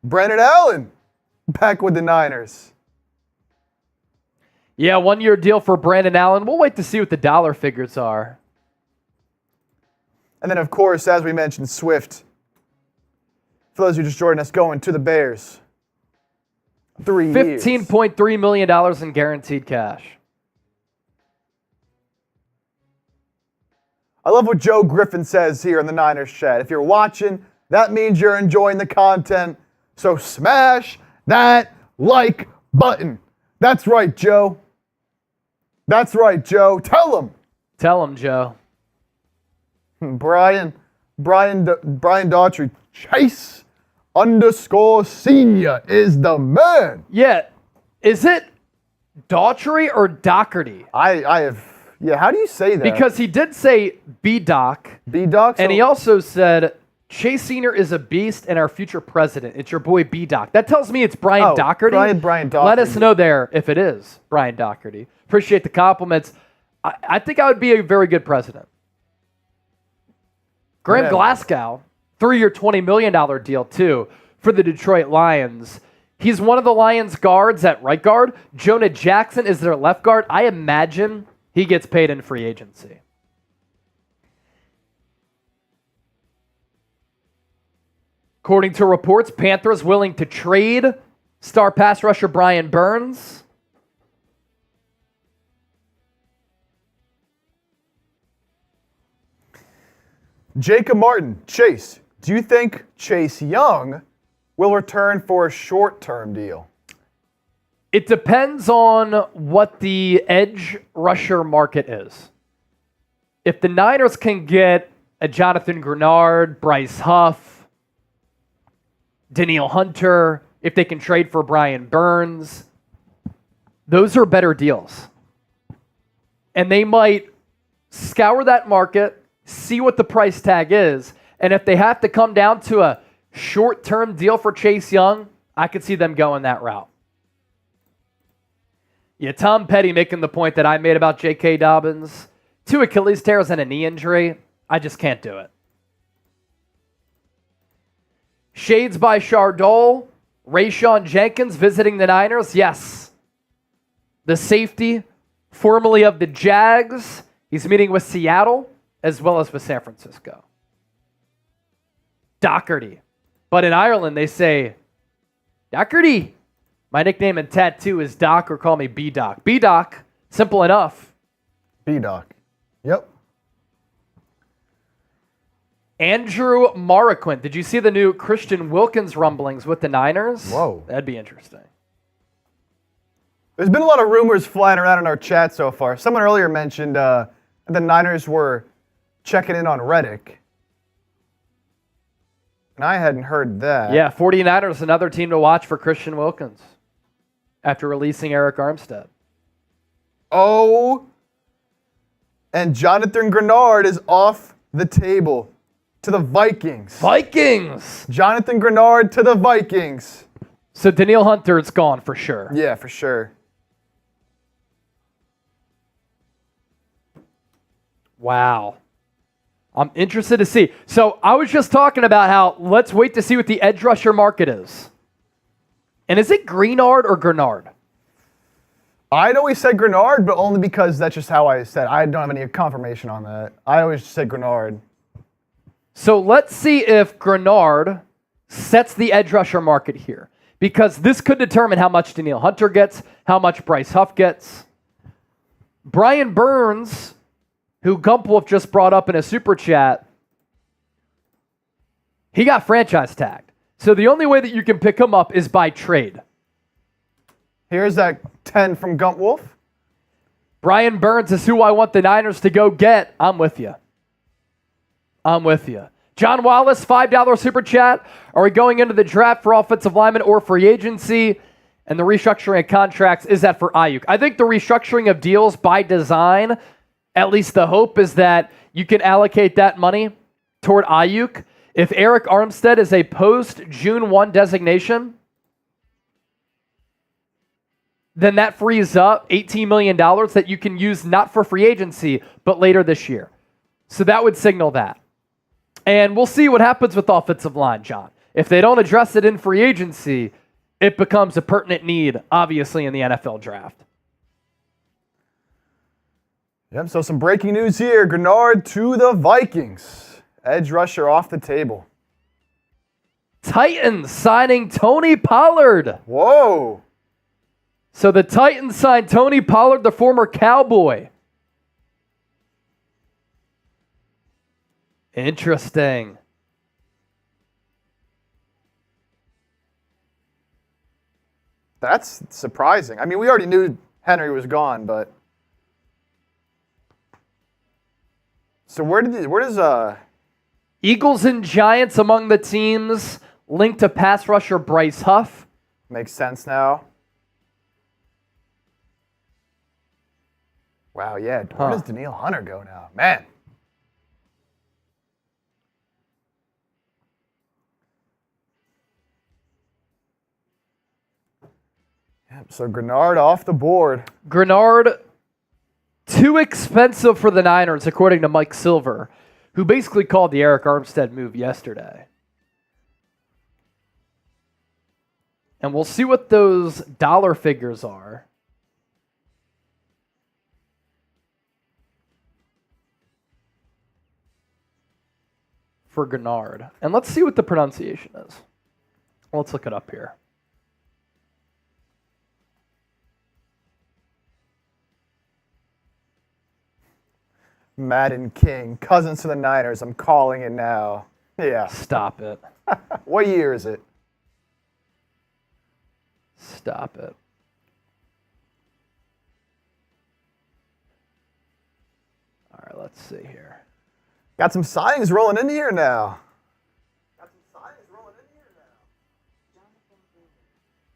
Brandon Allen back with the Niners. Yeah, 1-year deal for Brandon Allen. We'll wait to see what the dollar figures are. And then, of course, as we mentioned, Swift. For those who just joined us, going to the Bears. 3 years. $15.3 million in guaranteed cash. I love what Joe Griffin says here in the Niners chat. If you're watching, that means you're enjoying the content. So smash that like button. That's right, Joe. That's right, Joe. Tell him. Tell him, Joe. Brian Daughtry, Chase _ senior is the man. Yeah. Is it Daughtry or Doherty? How do you say that? Because he did say B-Doc. B-Doc? And he also said, Chase Senior is a beast and our future president. It's your boy B-Doc. That tells me it's Brian Doherty. Brian Doherty. Let us know there if it is Brian Doherty. Appreciate the compliments. I think I would be a very good president. Graham Glasgow 3-year, $20 million deal, too, for the Detroit Lions. He's one of the Lions guards at right guard. Jonah Jackson is their left guard. I imagine he gets paid in free agency. According to reports, Panthers willing to trade star pass rusher Brian Burns. Jacob Martin, Chase, do you think Chase Young will return for a short-term deal? It depends on what the edge rusher market is. If the Niners can get a Jonathan Grenard, Bryce Huff, Danielle Hunter, if they can trade for Brian Burns, those are better deals. And they might scour that market, see what the price tag is, and if they have to come down to a short-term deal for Chase Young, I could see them going that route. Yeah, Tom Petty making the point that I made about J.K. Dobbins. 2 Achilles tears and a knee injury. I just can't do it. Shades by Chardol. Rayshon Jenkins visiting the Niners. Yes. The safety, formerly of the Jags. He's meeting with Seattle as well as with San Francisco. Doherty. But in Ireland, they say, Doherty. My nickname and tattoo is Doc, or call me B-Doc. B-Doc, simple enough. B-Doc. Yep. Andrew Marquand. Did you see the new Christian Wilkins rumblings with the Niners? Whoa. That'd be interesting. There's been a lot of rumors flying around in our chat so far. Someone earlier mentioned the Niners were checking in on Reddick. And I hadn't heard that. Yeah, 49ers, another team to watch for Christian Wilkins after releasing Eric Armstead. Oh, and Jonathan Grenard is off the table to the Vikings. Vikings! Jonathan Grenard to the Vikings. So Danielle Hunter is gone for sure. Yeah, for sure. Wow. I'm interested to see. So I was just talking about how let's wait to see what the edge rusher market is. And is it Greenard or Grenard? I'd always said Grenard, but only because that's just how I said. I don't have any confirmation on that. I always said Grenard. So let's see if Grenard sets the edge rusher market here. Because this could determine how much Danielle Hunter gets, how much Bryce Huff gets. Brian Burns, who Gumpwolf just brought up in a super chat, he got franchise tagged. So the only way that you can pick him up is by trade. Here's that 10 from Gumpwolf. Brian Burns is who I want the Niners to go get. I'm with you. I'm with you. John Wallace, $5 super chat. Are we going into the draft for offensive linemen or free agency? And the restructuring of contracts, is that for Ayuk? I think the restructuring of deals by design, at least the hope is that you can allocate that money toward Ayuk. If Eric Armstead is a post-June 1 designation, then that frees up $18 million that you can use not for free agency, but later this year. So that would signal that. And we'll see what happens with offensive line, John. If they don't address it in free agency, it becomes a pertinent need, obviously, in the NFL draft. Yep, so some breaking news here. Grenard to the Vikings. Edge rusher off the table. Titans signing Tony Pollard. Whoa. So the Titans signed Tony Pollard, the former Cowboy. Interesting. That's surprising. I mean, we already knew Henry was gone, but so where does Eagles and Giants among the teams linked to pass rusher Bryce Huff. Makes sense now. Wow, yeah. Where does Danielle Hunter go now? Man. Yep, so Grenard off the board. Grenard, too expensive for the Niners, according to Mike Silver. who basically called the Eric Armstead move yesterday. And we'll see what those dollar figures are. For Gennard. And let's see what the pronunciation is. Let's look it up here. Madden King, cousins to the Niners. I'm calling it now. Yeah. Stop it. What year is it? Stop it. All right, let's see here. Got some signings rolling in here now.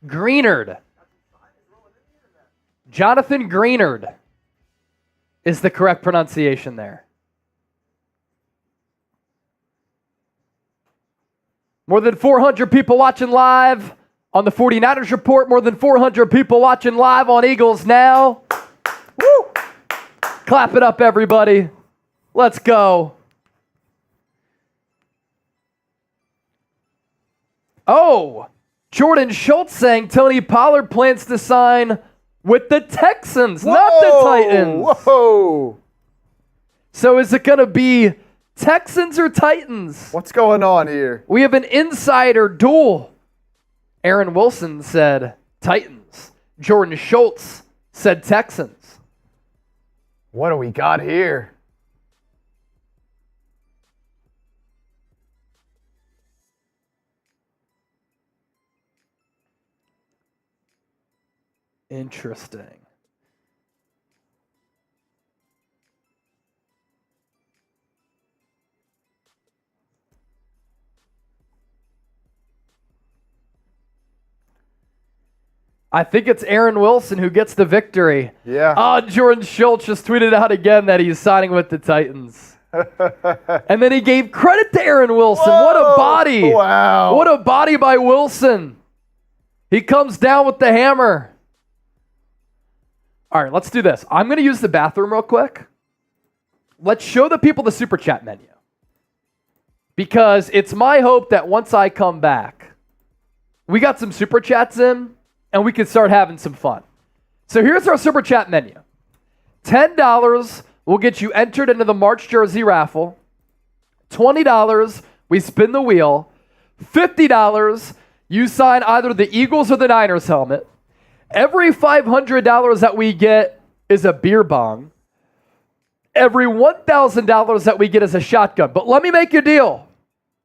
Greenard. Jonathan Greenard is the correct pronunciation there. More than 400 people watching live on the 49ers Report. More than 400 people watching live on Eagles Now. Woo! Clap it up, everybody. Let's go. Oh, Jordan Schultz saying Tony Pollard plans to sign with the Texans, not the Titans. Whoa! So is it going to be Texans or Titans? What's going on here? We have an insider duel. Aaron Wilson said Titans. Jordan Schultz said Texans. What do we got here? Interesting. I think it's Aaron Wilson who gets the victory. Yeah. Oh, Jordan Schultz just tweeted out again that he's signing with the Titans. And then he gave credit to Aaron Wilson. Whoa! What a body. Wow. What a body by Wilson. He comes down with the hammer. All right, let's do this. I'm going to use the bathroom real quick. Let's show the people the Super Chat menu. Because it's my hope that once I come back, we got some Super Chats in, and we can start having some fun. So here's our Super Chat menu. $10 will get you entered into the March jersey raffle. $20, we spin the wheel. $50, you sign either the Eagles or the Niners helmet. Every $500 that we get is a beer bong. Every $1,000 that we get is a shotgun. But let me make you a deal.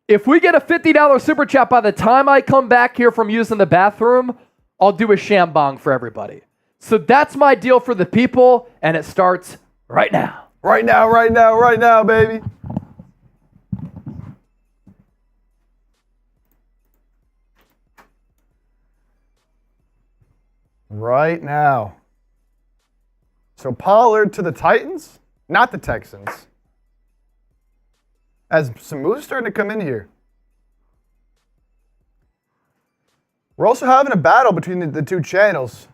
If we get a $50 Super Chat by the time I come back here from using the bathroom, I'll do a shambong for everybody. So that's my deal for the people, and it starts right now. Right now, right now, right now, baby. Right now. So Pollard to the Titans, not the Texans. As some moves starting to come in here. We're also having a battle between the two channels.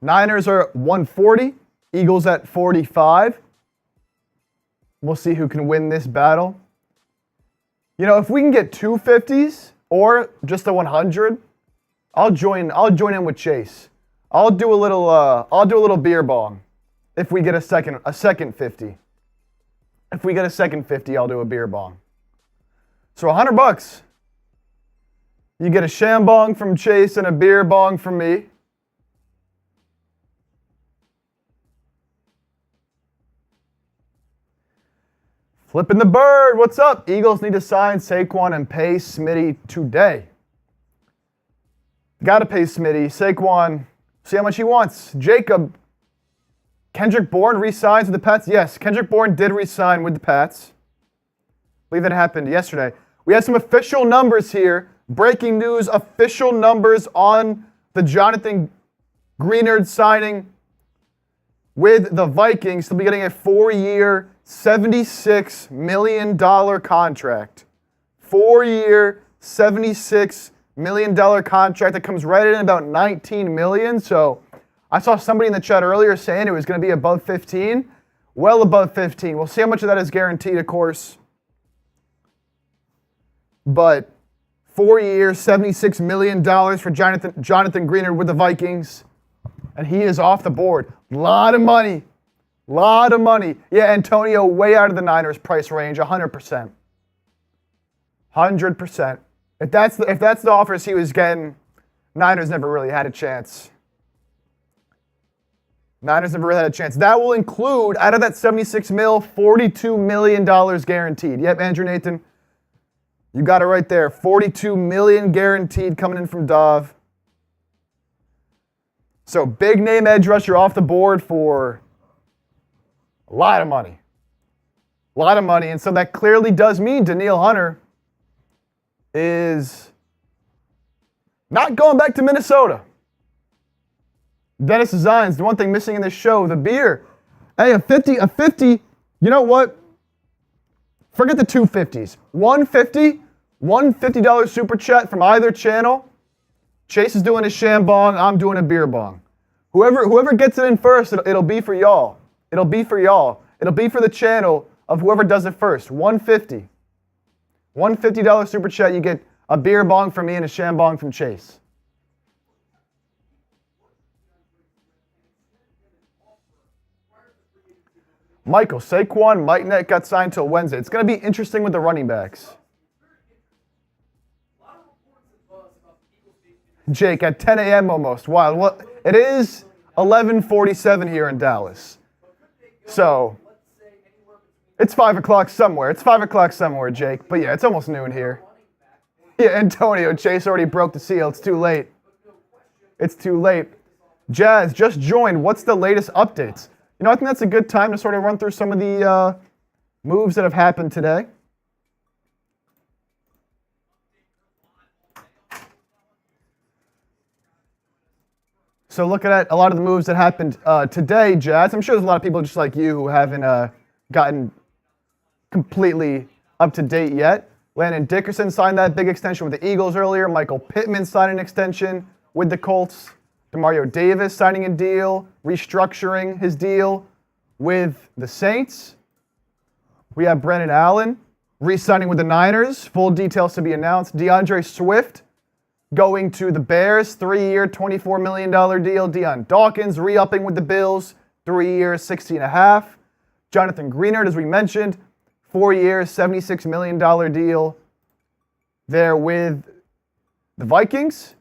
Niners are at 140, Eagles at 45. We'll see who can win this battle. You know, if we can get 250s or just a 100, I'll join in with Chase. I'll do a little beer bong if we get a second 50. If we get a second 50, I'll do a beer bong. So $100. You get a shambong from Chase and a beer bong from me. Flipping the bird. What's up? Eagles need to sign Saquon and pay Smitty today. Got to pay Smitty. Saquon, see how much he wants. Jacob, Kendrick Bourne re-signs with the Pats. Yes, Kendrick Bourne did re-sign with the Pats. I believe that happened yesterday. We have some official numbers here. Breaking news, official numbers on the Jonathan Greenard signing with the Vikings. He'll be getting a 4-year, $76 million contract. 4-year, $76 million contract that comes right in about $19 million. So I saw somebody in the chat earlier saying it was going to be above 15. Well above 15. We'll see how much of that is guaranteed, of course. but 4 years, $76 million for Jonathan Greenard with the Vikings, and he is off the board. Lot of money. Yeah, Antonio way out of the Niners price range, 100%. 100%. If that's the offers he was getting, Niners never really had a chance. That will include, out of that 76 mil, $42 million guaranteed. Yep, Andrew Nathan, you got it right there. $42 million guaranteed coming in from Dov. So big name edge rusher off the board for a lot of money. And so that clearly does mean Danielle Hunter is not going back to Minnesota. Dennis Zines, the one thing missing in this show, the beer. Hey, a 50, you know what? Forget the 250s. $150 super chat from either channel. Chase is doing a shambong, I'm doing a beer bong. Whoever gets it in first, it'll be for y'all. It'll be for the channel of whoever does it first. $150 super chat, you get a beer bong from me and a shambong from Chase. Michael, Saquon might not got signed till Wednesday. It's going to be interesting with the running backs. Jake, at 10 a.m. almost. Wow. Well, it is 11:47 here in Dallas. So, it's 5 o'clock somewhere. Jake. But yeah, it's almost noon here. Yeah, Antonio, Chase already broke the seal. It's too late. Jazz, just joined. What's the latest updates? You know, I think that's a good time to sort of run through some of the moves that have happened today. So looking at a lot of the moves that happened today, Jazz, I'm sure there's a lot of people just like you who haven't gotten completely up to date yet. Landon Dickerson signed that big extension with the Eagles earlier. Michael Pittman signed an extension with the Colts. Demario Davis signing a deal, restructuring his deal with the Saints. We have Brennan Allen re-signing with the Niners. Full details to be announced. DeAndre Swift going to the Bears, 3-year, $24 million deal. Deion Dawkins re-upping with the Bills, 3 years, $60.5. Jonathan Greenard, as we mentioned, 4 years, $76 million deal there with the Vikings.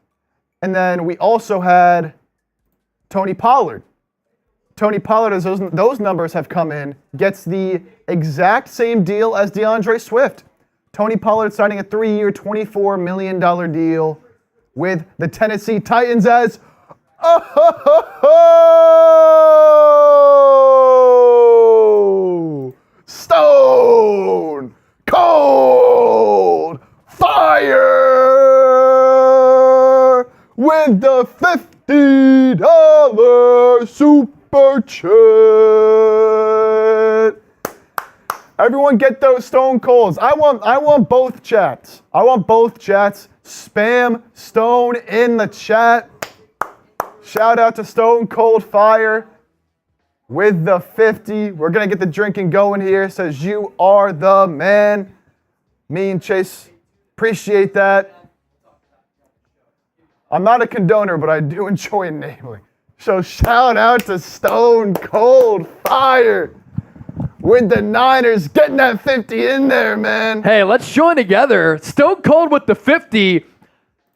And then we also had Tony Pollard. As those numbers have come in, gets the exact same deal as DeAndre Swift. Tony Pollard signing a 3-year, $24 million deal with the Tennessee Titans as Stone Cold Fire with the $50 super chat. Everyone get those Stone Colds. I want both chats. Spam Stone in the chat. Shout out to Stone Cold Fire with the 50. We're going to get the drinking going here. Says, you are the man. Me and Chase appreciate that. I'm not a condoner, but I do enjoy enabling. So shout out to Stone Cold Fire with the Niners getting that 50 in there, man. Hey, let's join together. Stone Cold with the 50.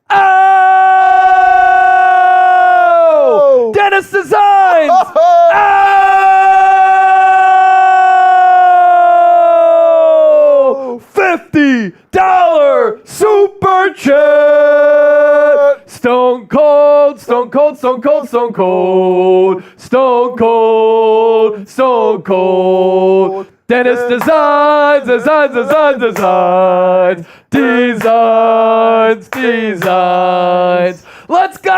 Oh! Dennis Designs! Oh! $50 super chat! Stone Cold, Stone Cold, Stone Cold, Stone Cold, Stone Cold, Stone Cold. Dennis Designs, Designs, Designs, Designs, Designs, Designs. Let's go!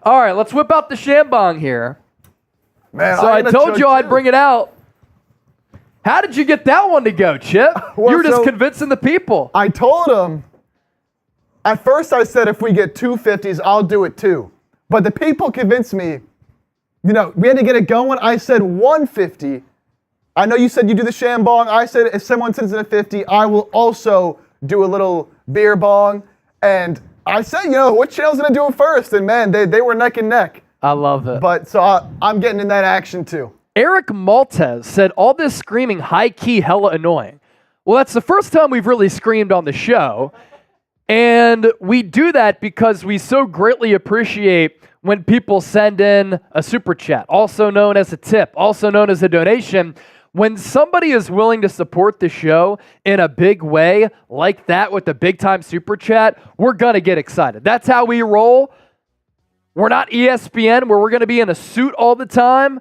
All right, let's whip out the shambong here. Man, so I told you I'd bring it out. How did you get that one to go, Chip? Well, you were just convincing the people. I told him. At first I said if we get 250s, I'll do it too. But the people convinced me, you know, we had to get it going. I said 150. I know you said you do the sham bong. I said if someone sends in a 50, I will also do a little beer bong. And I said, what channel's gonna do it first? And man, they were neck and neck. I love it. But so I'm getting in that action too. Eric Maltez said, all this screaming high-key hella annoying. Well, that's the first time we've really screamed on the show. And we do that because we so greatly appreciate when people send in a super chat, also known as a tip, also known as a donation. When somebody is willing to support the show in a big way like that with a big-time super chat, we're going to get excited. That's how we roll. We're not ESPN where we're going to be in a suit all the time.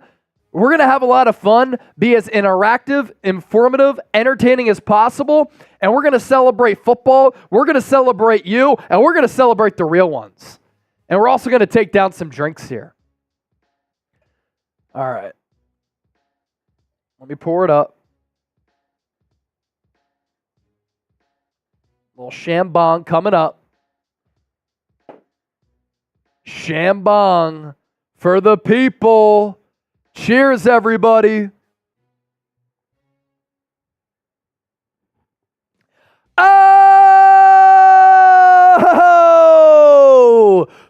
We're going to have a lot of fun, be as interactive, informative, entertaining as possible, and we're going to celebrate football, we're going to celebrate you, and we're going to celebrate the real ones. And we're also going to take down some drinks here. All right. Let me pour it up. Little shambong coming up. Shambong for the people. Cheers, everybody. Oh!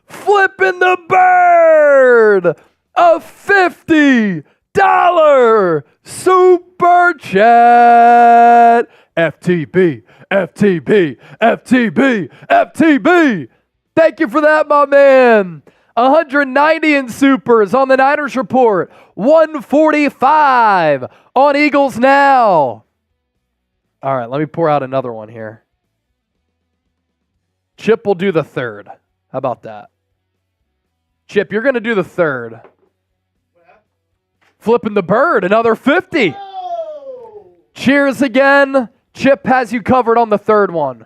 Flipping the bird. A $50 super chat. FTB, FTB, FTB, FTB. Thank you for that, my man. 190 in supers on the Niners report. 145 on Eagles Now. All right, let me pour out another one here. Chip will do the third. How about that? Chip, you're going to do the third. Flipping the bird, another 50. Oh! Cheers again. Chip has you covered on the third one.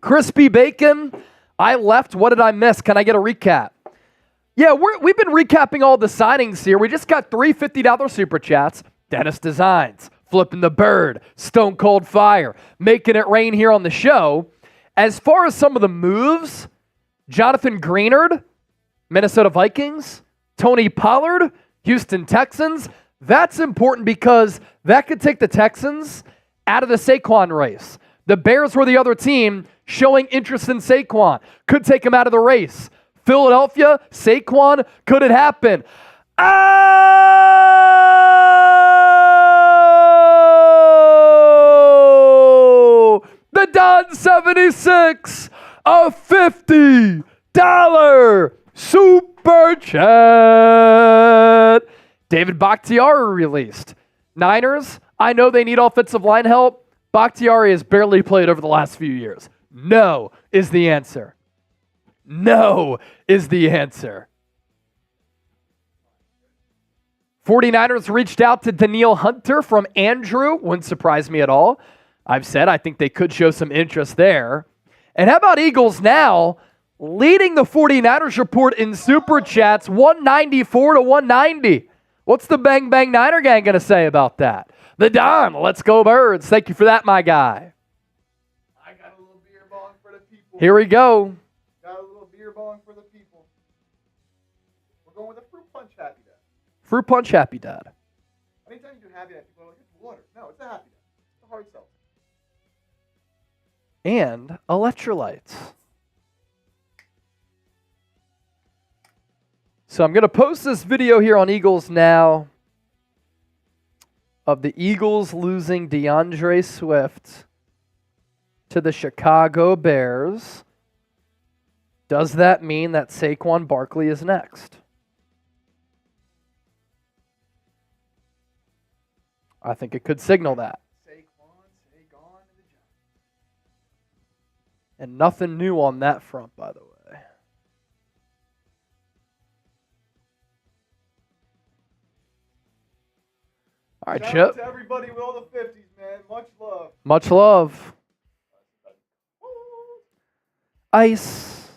Crispy bacon. I left. What did I miss? Can I get a recap? Yeah, we've been recapping all the signings here. We just got three $50 super chats. Dennis Designs, Flipping the Bird, Stone Cold Fire, Making It Rain here on the show. As far as some of the moves, Jonathan Greenard, Minnesota Vikings, Tony Pollard, Houston Texans. That's important because that could take the Texans out of the Saquon race. The Bears were the other team showing interest in Saquon. Could take him out of the race. Philadelphia, Saquon, could it happen? Oh! The Don 76, a $50 super chat. David Bakhtiari released. Niners, I know they need offensive line help. Bakhtiari has barely played over the last few years. No is the answer. No is the answer. 49ers reached out to Danielle Hunter from Andrew. Wouldn't surprise me at all. I've said I think they could show some interest there. And how about Eagles Now leading the 49ers report in super chats 194 to 190. What's the Bang Bang Niner gang going to say about that? The Don, let's go Birds. Thank you for that, my guy. I got a little beer bong for the people. Here we go. Got a little beer bong for the people. We're going with a fruit punch Happy Dad. Fruit punch Happy Dad. Anytime you do Happy Dad, people are like, it's water. No, it's a Happy Dad. It's a hard seltzer. And electrolytes. So I'm going to post this video here on Eagles Now of the Eagles losing DeAndre Swift to the Chicago Bears. Does that mean that Saquon Barkley is next? I think it could signal that. And nothing new on that front, by the way. All right, Shout Chip. out to everybody with all the 50s, man. Much love. Much love. Ice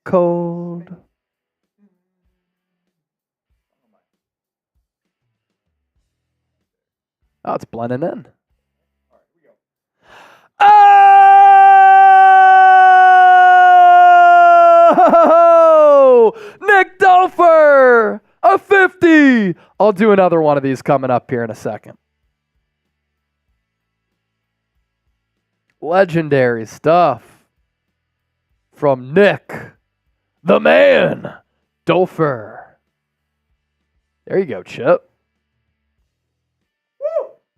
cold. Oh, it's blending in. Oh! Nick Dolfer! A $50 I'll do another one of these coming up here in a second. Legendary stuff from Nick, the man, Dolfer. There you go, Chip.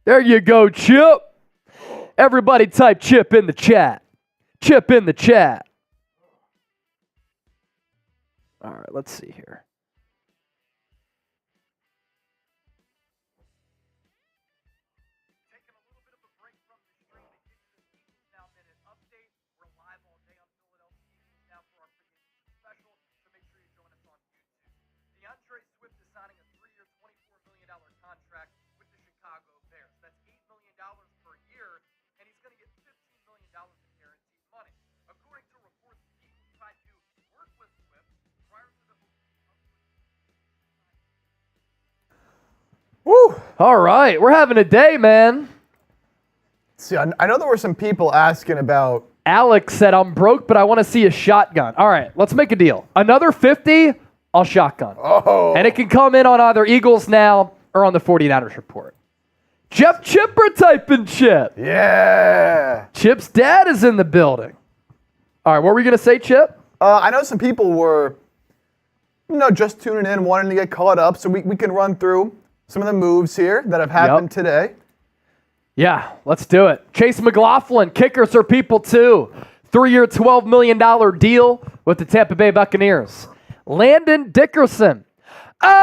There you go, Chip. Everybody type Chip in the chat. Chip in the chat. All right, let's see here. Taking a little bit of a break from the stream to get you this Eagles Now Minute update. We're live all day on Philadelphia Eagles Now for our pregame special, so make sure you join us on YouTube. DeAndre Swift is signing a 3-year, $24 million contract with the Chicago Bears. That's $8 million per year, and he's going to get $15 million in guaranteed money. According to reports, the Eagles tried to work with Swift prior to the Woo! All right, we're having a day, man. See, I know there were some people asking about. Alex said, I'm broke, but I want to see a shotgun. All right, let's make a deal. Another 50, I'll shotgun. Oh. And it can come in on either Eagles Now or on the 49ers Report. Jeff Chipper typing Chip. Yeah. Chip's dad is in the building. All right, what were we going to say, Chip? I know some people were, just tuning in, wanting to get caught up, so we can run through some of the moves here that have happened today. Yeah, let's do it. Chase McLaughlin, kickers are people too. 3-year, $12 million deal with the Tampa Bay Buccaneers. Landon Dickerson. Oh!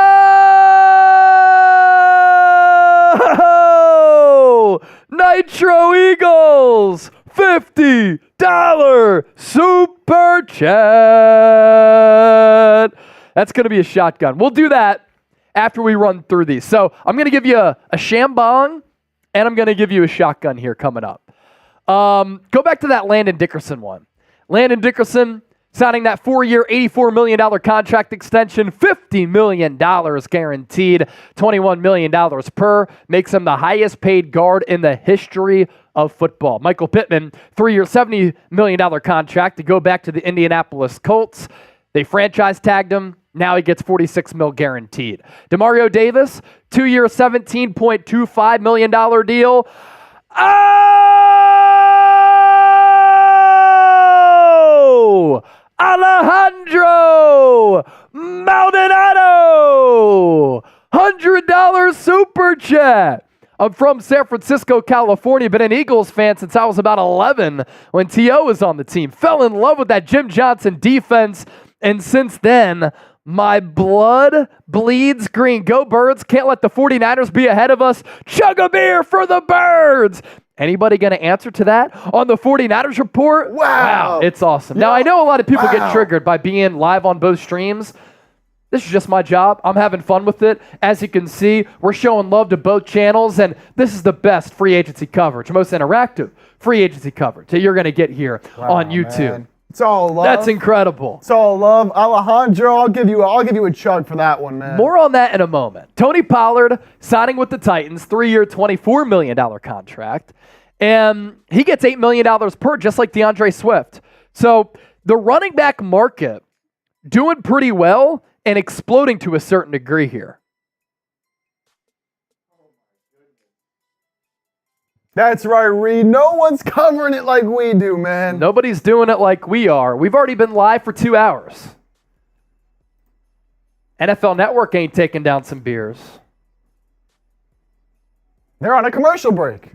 Nitro Eagles, $50 super chat. That's going to be a shotgun. We'll do that after we run through these. So I'm going to give you a shambong, and I'm going to give you a shotgun here coming up. Go back to that Landon Dickerson one. Landon Dickerson signing that 4-year, $84 million contract extension, $50 million guaranteed, $21 million per, makes him the highest paid guard in the history of football. Michael Pittman, 3-year, $70 million contract to go back to the Indianapolis Colts. They franchise tagged him. Now he gets $46 million guaranteed. Demario Davis, 2-year, $17.25 million deal. Oh! Alejandro Maldonado, $100 super chat. I'm from San Francisco, California, been an Eagles fan since I was about 11 when T.O. was on the team. Fell in love with that Jim Johnson defense, and since then, my blood bleeds green. Go Birds. Can't let the 49ers be ahead of us. Chug a beer for the Birds. Anybody going to answer to that on the 49ers Report? Wow. It's awesome. Now, I know a lot of people get triggered by being live on both streams. This is just my job. I'm having fun with it. As you can see, we're showing love to both channels, and this is the best free agency coverage, most interactive free agency coverage that you're going to get here on YouTube. Man. It's all love. That's incredible. It's all love. Alejandro, I'll give you a chug for that one, man. More on that in a moment. Tony Pollard signing with the Titans, 3-year, $24 million contract. And he gets $8 million per, just like DeAndre Swift. So the running back market doing pretty well and exploding to a certain degree here. That's right, Reed. No one's covering it like we do, man. Nobody's doing it like we are. We've already been live for 2 hours. NFL Network ain't taking down some beers. They're on a commercial break.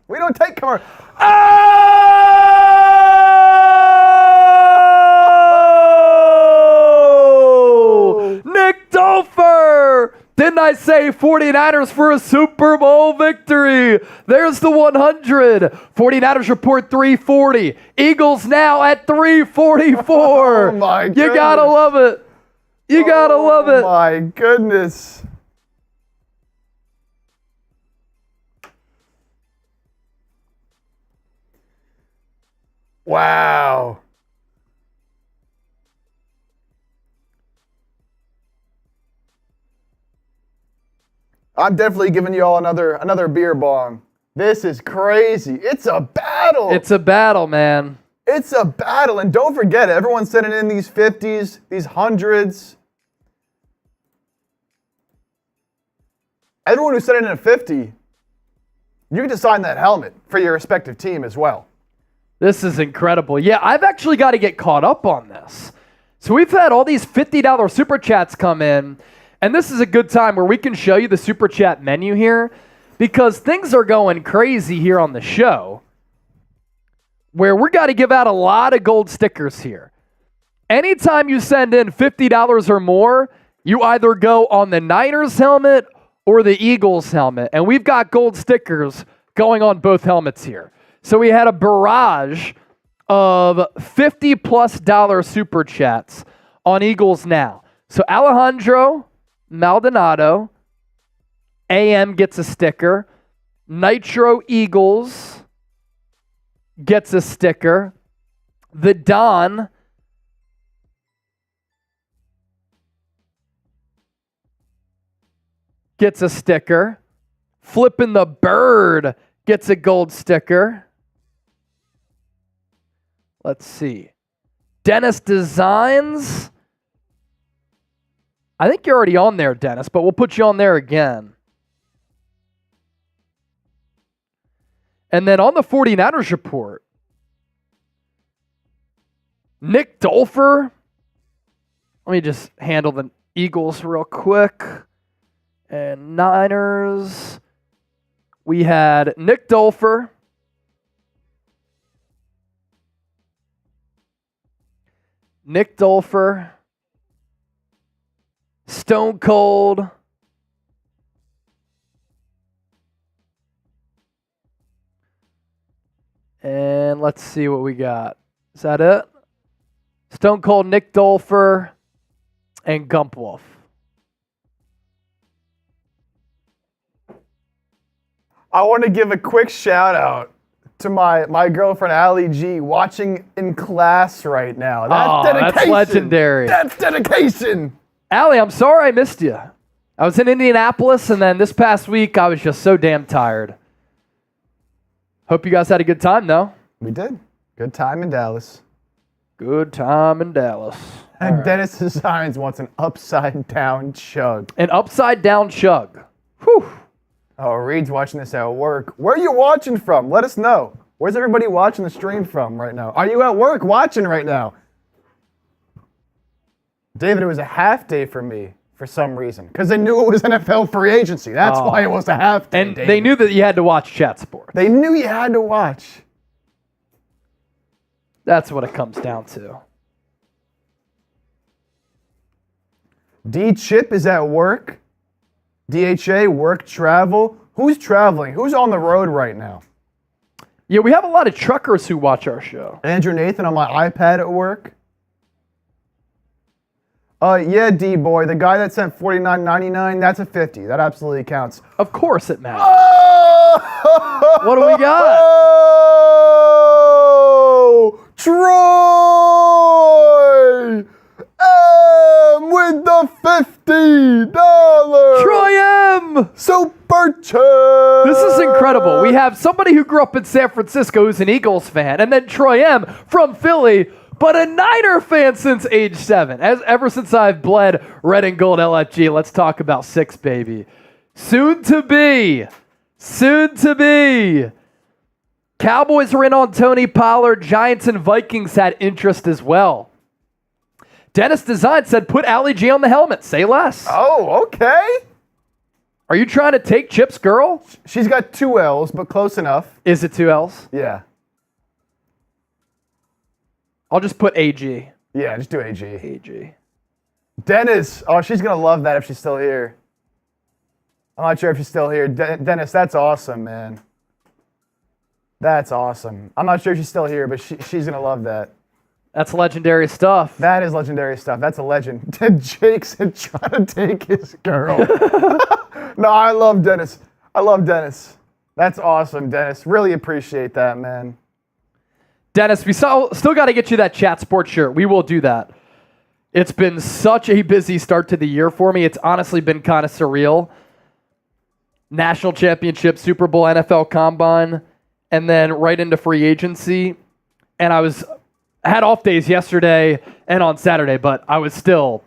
We don't take commercial. Oh! Nick Dolfer! Didn't I say 49ers for a Super Bowl victory? There's the 100. 49ers Report 340. Eagles now at 344. Oh my goodness. You gotta love it. You gotta love it. Oh my goodness. Wow. I'm definitely giving you all another beer bong. This is crazy. It's a battle. It's a battle, man. It's a battle. And don't forget, everyone's sending in these 50s, these 100s. everyone who sent in at 50, you get to sign that helmet for your respective team as well. This is incredible. Yeah, I've actually got to get caught up on this. So we've had all these $50 Super Chats come in, and this is a good time where we can show you the Super Chat menu here because things are going crazy here on the show where we're got to give out a lot of gold stickers here. Anytime you send in $50 or more, you either go on the Niners helmet or the Eagles helmet. And we've got gold stickers going on both helmets here. So we had a barrage of $50+ Super Chats on Eagles now. So Alejandro Maldonado, AM gets a sticker. Nitro Eagles gets a sticker. The Don gets a sticker. Flippin' the Bird gets a gold sticker. Let's see. Dennis Designs. I think you're already on there, Dennis, but we'll put you on there again. And then on the 49ers report, Nick Dolfer. Let me just handle the Eagles real quick. And Niners. We had Nick Dolfer. Nick Dolfer. Stone Cold. And let's see what we got. Is that it? Stone Cold, Nick Dolfer, and Gump Wolf. I want to give a quick shout out to my girlfriend, Allie G, watching in class right now. That's dedication. That's legendary. That's dedication. Allie, I'm sorry I missed you. I was in Indianapolis, and then this past week, I was just so damn tired. Hope you guys had a good time, though. We did. Good time in Dallas. Good time in Dallas. And right. Dennis Designs wants an upside-down chug. An upside-down chug. Whew. Oh, Reed's watching this at work. Where are you watching from? Let us know. Where's everybody watching the stream from right now? Are you at work watching right now? David, it was a half day for me for some reason. Because they knew it was NFL free agency. That's why it was a half day. And they knew that you had to watch Chat Sports. They knew you had to watch. That's what it comes down to. D Chip is at work. DHA, work, travel. Who's traveling? Who's on the road right now? Yeah, we have a lot of truckers who watch our show. Andrew Nathan on my iPad at work. Yeah, D-boy, the guy that sent $49.99, that's a 50. That absolutely counts. Of course it matters. Oh! What do we got? Oh! Troy! With the $50 Troy M! Super Chat! This is incredible. We have somebody who grew up in San Francisco who's an Eagles fan, and then Troy M from Philly, but a Niner fan since age 7. Ever since I've bled red and gold LFG, let's talk about 6, baby. Soon to be. Cowboys are in on Tony Pollard. Giants and Vikings had interest as well. Dennis Design said, put Allie G on the helmet. Say less. Oh, okay. Are you trying to take Chip's girl? She's got 2 L's, but close enough. Is it 2 L's? Yeah. I'll just put AG. Yeah, just do AG. AG. Dennis. Oh, she's going to love that if she's still here. I'm not sure if she's still here. Dennis, that's awesome, man. That's awesome. I'm not sure if she's still here, but she's going to love that. That's legendary stuff. That is legendary stuff. That's a legend. Jake said trying to take his girl. No, I love Dennis. That's awesome, Dennis. Really appreciate that, man. Dennis, we still got to get you that Chat Sports shirt. We will do that. It's been such a busy start to the year for me. It's honestly been kind of surreal. National championship, Super Bowl, NFL Combine, and then right into free agency. And I had off days yesterday and on Saturday, but I was still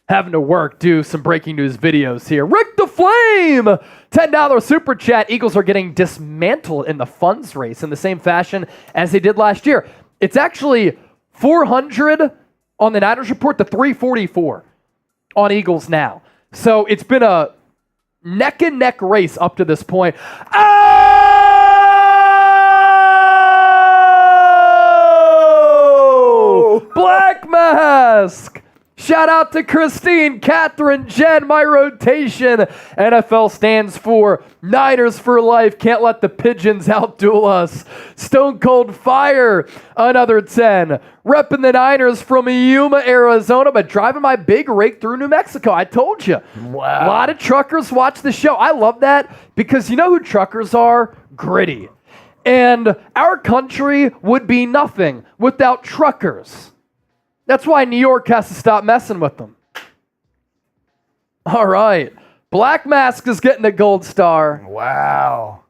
having to do some breaking news videos here. Rick the flame. $10 super chat. Eagles are getting dismantled in the funds race in the same fashion as they did last year. It's actually 400 on the Niners report to 344 on Eagles now. So it's been a neck and neck race up to this point. Oh! Black Mask! Shout out to Christine, Catherine, Jen, my rotation. NFL stands for Niners for life. Can't let the pigeons outduel us. Stone Cold Fire, another 10. Repping the Niners from Yuma, Arizona, but driving my big rig through New Mexico. I told you. Wow. A lot of truckers watch the show. I love that because you know who truckers are? Gritty. And our country would be nothing without truckers. That's why New York has to stop messing with them. All right. Black Mask is getting a gold star. Wow.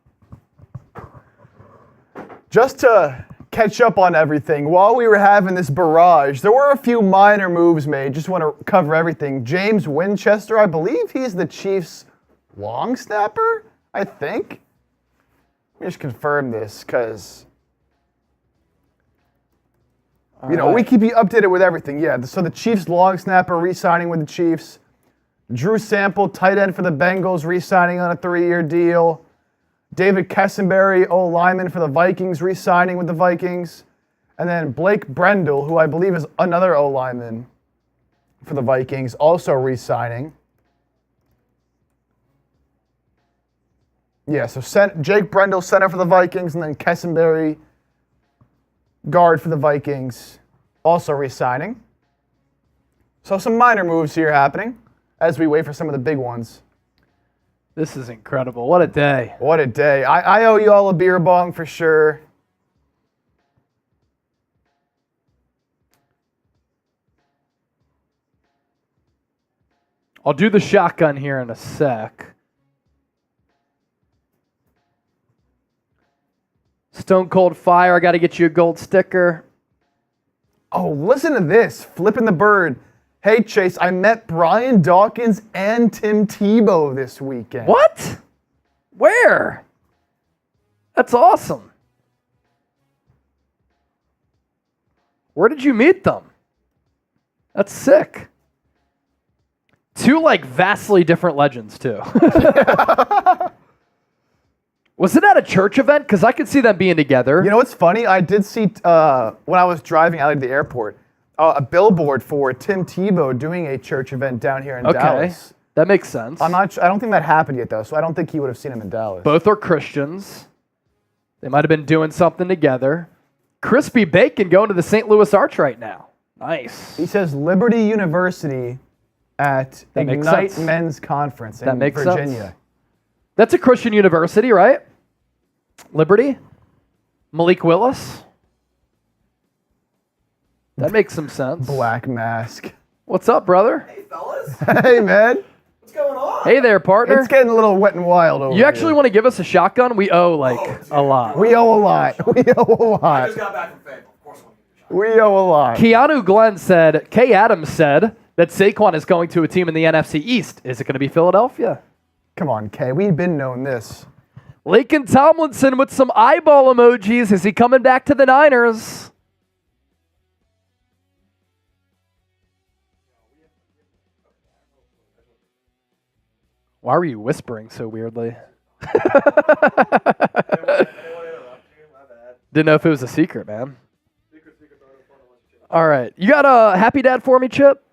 Just to catch up on everything, while we were having this barrage, there were a few minor moves made. Just want to cover everything. James Winchester, I believe he's the Chiefs' long snapper, I think. Let me just confirm this because... we keep you updated with everything. Yeah, so the Chiefs long snapper re-signing with the Chiefs. Drew Sample, tight end for the Bengals, re-signing on a 3-year deal. David Kessenberry, O-lineman for the Vikings, re-signing with the Vikings. And then Blake Brendel, who I believe is another O-lineman for the Vikings, also re-signing. Yeah, so Jake Brendel, center for the Vikings, and then Kessenberry, guard for the Vikings, also re-signing. So some minor moves here happening as we wait for some of the big ones. This is incredible. What a day. What a day. I owe you all a beer bong for sure. I'll do the shotgun here in a sec. Stone Cold Fire, I got to get you a gold sticker. Oh, listen to this. Flipping the bird. Hey, Chase, I met Brian Dawkins and Tim Tebow this weekend. What? Where? That's awesome. Where did you meet them? That's sick. Two, vastly different legends, too. Was it at a church event? Because I could see them being together. You know what's funny? I did see, when I was driving out of the airport, a billboard for Tim Tebow doing a church event down here in Dallas. That makes sense. I don't think that happened yet, though, so I don't think he would have seen him in Dallas. Both are Christians. They might have been doing something together. Crispy Bacon going to the St. Louis Arch right now. Nice. He says Liberty University at Ignite Men's Conference in Virginia. Sense. That's a Christian university, right? Liberty? Malik Willis? That makes some sense. Black Mask. What's up, brother? Hey, fellas. Hey, man. What's going on? Hey there, partner. It's getting a little wet and wild over here. You actually want to give us a shotgun? We owe, a lot. We owe a lot. We owe a I lot. just got back from Fayetteville. Of course I want to give you a shot. We owe a lot. Keanu Glenn said, Kay Adams said that Saquon is going to a team in the NFC East. Is it going to be Philadelphia? Come on, Kay. We've been known this. Laken Tomlinson with some eyeball emojis. Is he coming back to the Niners? Why were you whispering so weirdly? Didn't know if it was a secret, man. All right. You got a Happy Dad for me, Chip?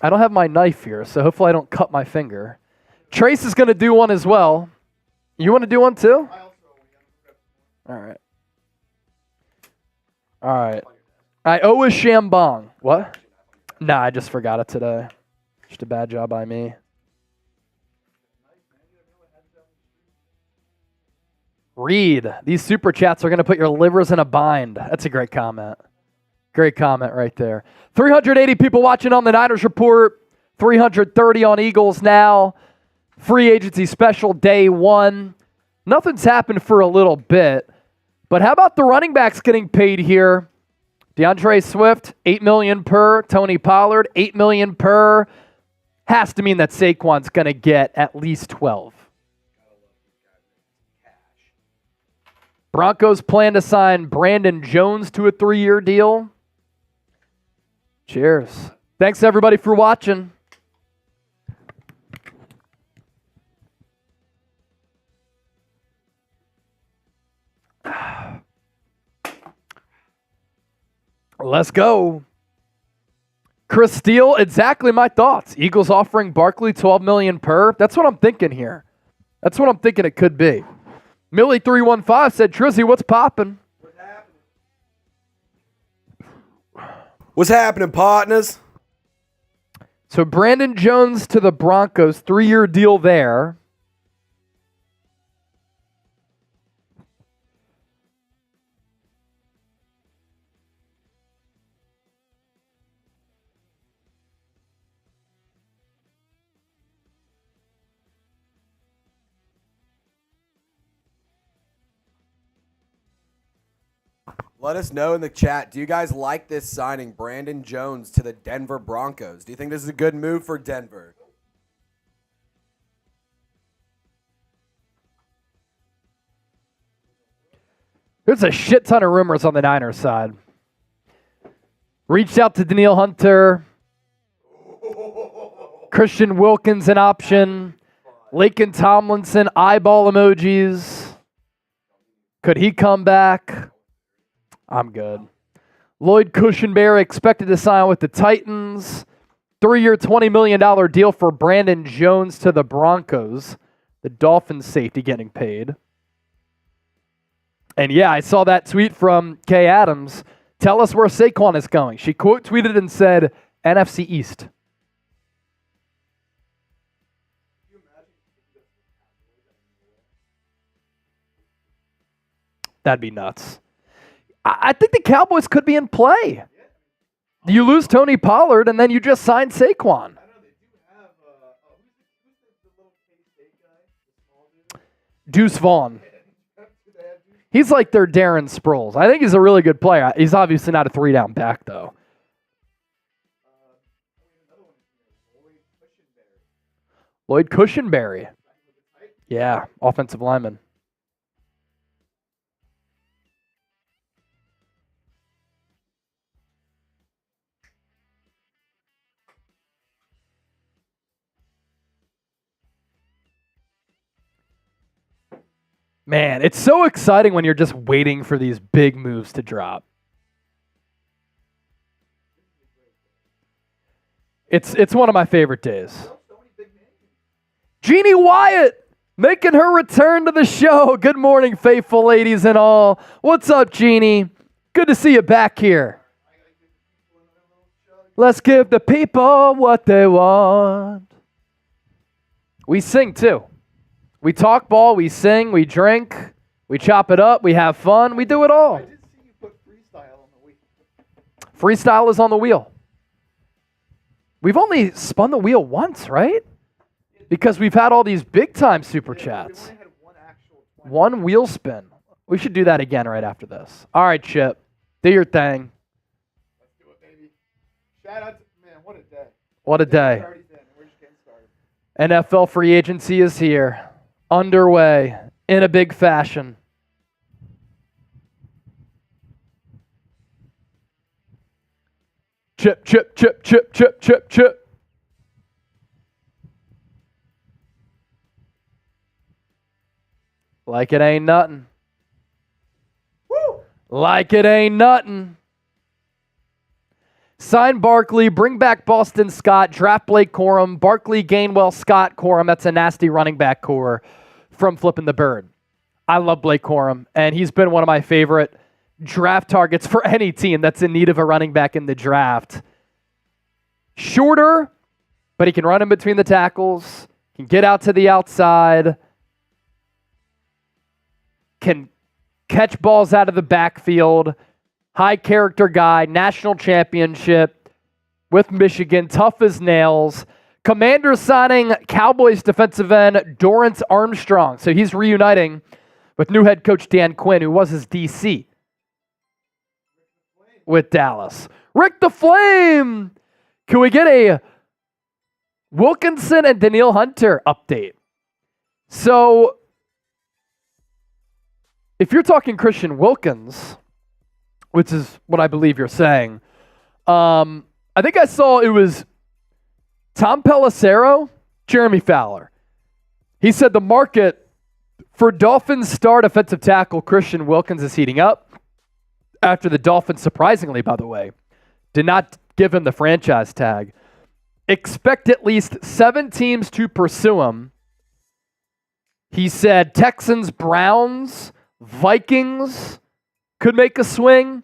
I don't have my knife here, so hopefully I don't cut my finger. Trace is going to do one as well. You want to do one too? All right. All right. I owe a Shambong. What? Nah, I just forgot it today. Just a bad job by me. Reed, these super chats are going to put your livers in a bind. That's a great comment. Great comment right there. 380 people watching on the Niners Report. 330 on Eagles now. Free agency special day one. Nothing's happened for a little bit. But how about the running backs getting paid here? DeAndre Swift, $8 million per. Tony Pollard, $8 million per. has to mean that Saquon's going to get at least 12. Broncos plan to sign Brandon Jones to a 3-year deal. Cheers. Thanks, everybody, for watching. Let's go. Chris Steele, exactly my thoughts. Eagles offering Barkley $12 million per. That's what I'm thinking here. That's what I'm thinking it could be. Millie315 said, Trizzy, what's popping? What's happening, partners? So Brandon Jones to the Broncos, 3-year deal there. Let us know in the chat. Do you guys like this signing, Brandon Jones to the Denver Broncos? Do you think this is a good move for Denver? There's a shit ton of rumors on the Niners side. Reached out to Danielle Hunter. Christian Wilkins an option. Laken Tomlinson eyeball emojis. Could he come back? I'm good. Lloyd Cushenberry expected to sign with the Titans. 3-year, $20 million deal for Brandon Jones to the Broncos. The Dolphins safety getting paid. And yeah, I saw that tweet from Kay Adams. Tell us where Saquon is going. She quote tweeted and said, NFC East. That'd be nuts. I think the Cowboys could be in play. You lose Tony Pollard, and then you just sign Saquon. Deuce Vaughn. He's like their Darren Sproles. I think he's a really good player. He's obviously not a 3-down back, though. Lloyd Cushenberry. Yeah, offensive lineman. Man, it's so exciting when you're just waiting for these big moves to drop. It's one of my favorite days. Jeannie Wyatt making her return to the show. Good morning, faithful ladies and all. What's up, Jeannie? Good to see you back here. Let's give the people what they want. We sing too. We talk ball, we sing, we drink, we chop it up, we have fun, we do it all. I did see you put freestyle on the wheel. Freestyle is on the wheel. We've only spun the wheel once, right? Because we've had all these big-time super chats. We only had one actual 20. One wheel spin. We should do that again right after this. All right, Chip. Do your thing. Let's do it, baby. Shout out to, man, what a day. What a day. It's already done, and we're just getting started. NFL free agency is here. Underway in a big fashion. Chip, chip, chip, chip, chip, chip, chip. Like it ain't nothing. Woo! Like it ain't nothing. Sign Barkley, bring back Boston Scott, draft Blake Corum, Barkley, Gainwell, Scott, Corum. That's a nasty running back core from Flipping the Bird. I love Blake Corum, and he's been one of my favorite draft targets for any team that's in need of a running back in the draft. Shorter, but he can run in between the tackles, can get out to the outside, can catch balls out of the backfield, high character guy, national championship with Michigan, tough as nails. Commanders signing Cowboys defensive end Dorrance Armstrong. So he's reuniting with new head coach Dan Quinn, who was his DC with Dallas. Rick the Flame! Can we get a Wilkinson and Daniil Hunter update. So, if you're talking Christian Wilkins, which is what I believe you're saying, I think I saw it was Tom Pelissero, Jeremy Fowler. He said the market for Dolphins star defensive tackle Christian Wilkins is heating up after the Dolphins, surprisingly, by the way, did not give him the franchise tag. Expect at least 7 teams to pursue him. He said Texans, Browns, Vikings could make a swing.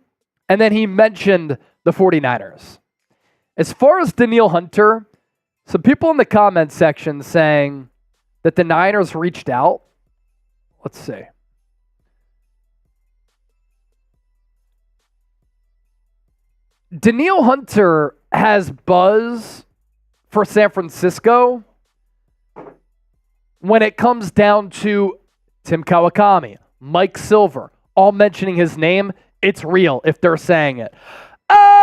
And then he mentioned the 49ers. As far as Daniil Hunter, some people in the comment section saying that the Niners reached out. Let's see. Daniil Hunter has buzz for San Francisco when it comes down to Tim Kawakami, Mike Silver, all mentioning his name. It's real if they're saying it. Oh!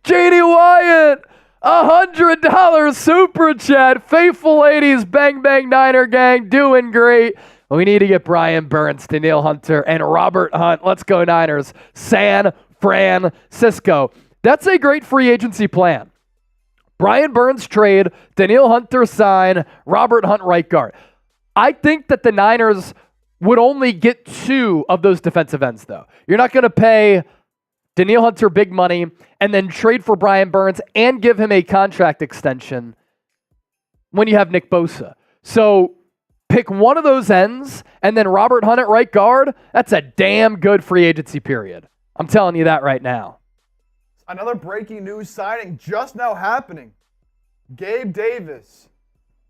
JD Wyatt, $100 super chat. Faithful ladies, bang bang Niner gang, doing great. We need to get Brian Burns, Daniil Hunter, and Robert Hunt. Let's go Niners. San Francisco. That's a great free agency plan. Brian Burns trade, Daniil Hunter sign, Robert Hunt right guard. I think that the Niners would only get 2 of those defensive ends, though. You're not going to pay Daniil Hunter big money and then trade for Brian Burns and give him a contract extension when you have Nick Bosa. So pick one of those ends and then Robert Hunt at right guard. That's a damn good free agency period. I'm telling you that right now. Another breaking news signing just now happening. Gabe Davis.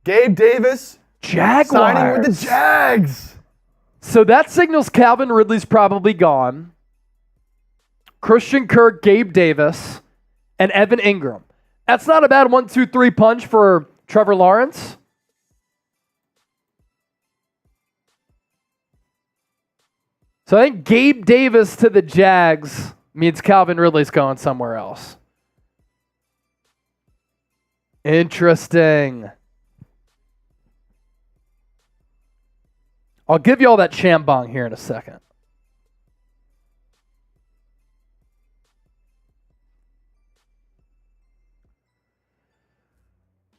Jaguars. Signing with the Jags. So that signals Calvin Ridley's probably gone. Christian Kirk, Gabe Davis, and Evan Ingram. That's not a bad 1-2-3 punch for Trevor Lawrence. So I think Gabe Davis to the Jags means Calvin Ridley's going somewhere else. Interesting. I'll give you all that shambong here in a second.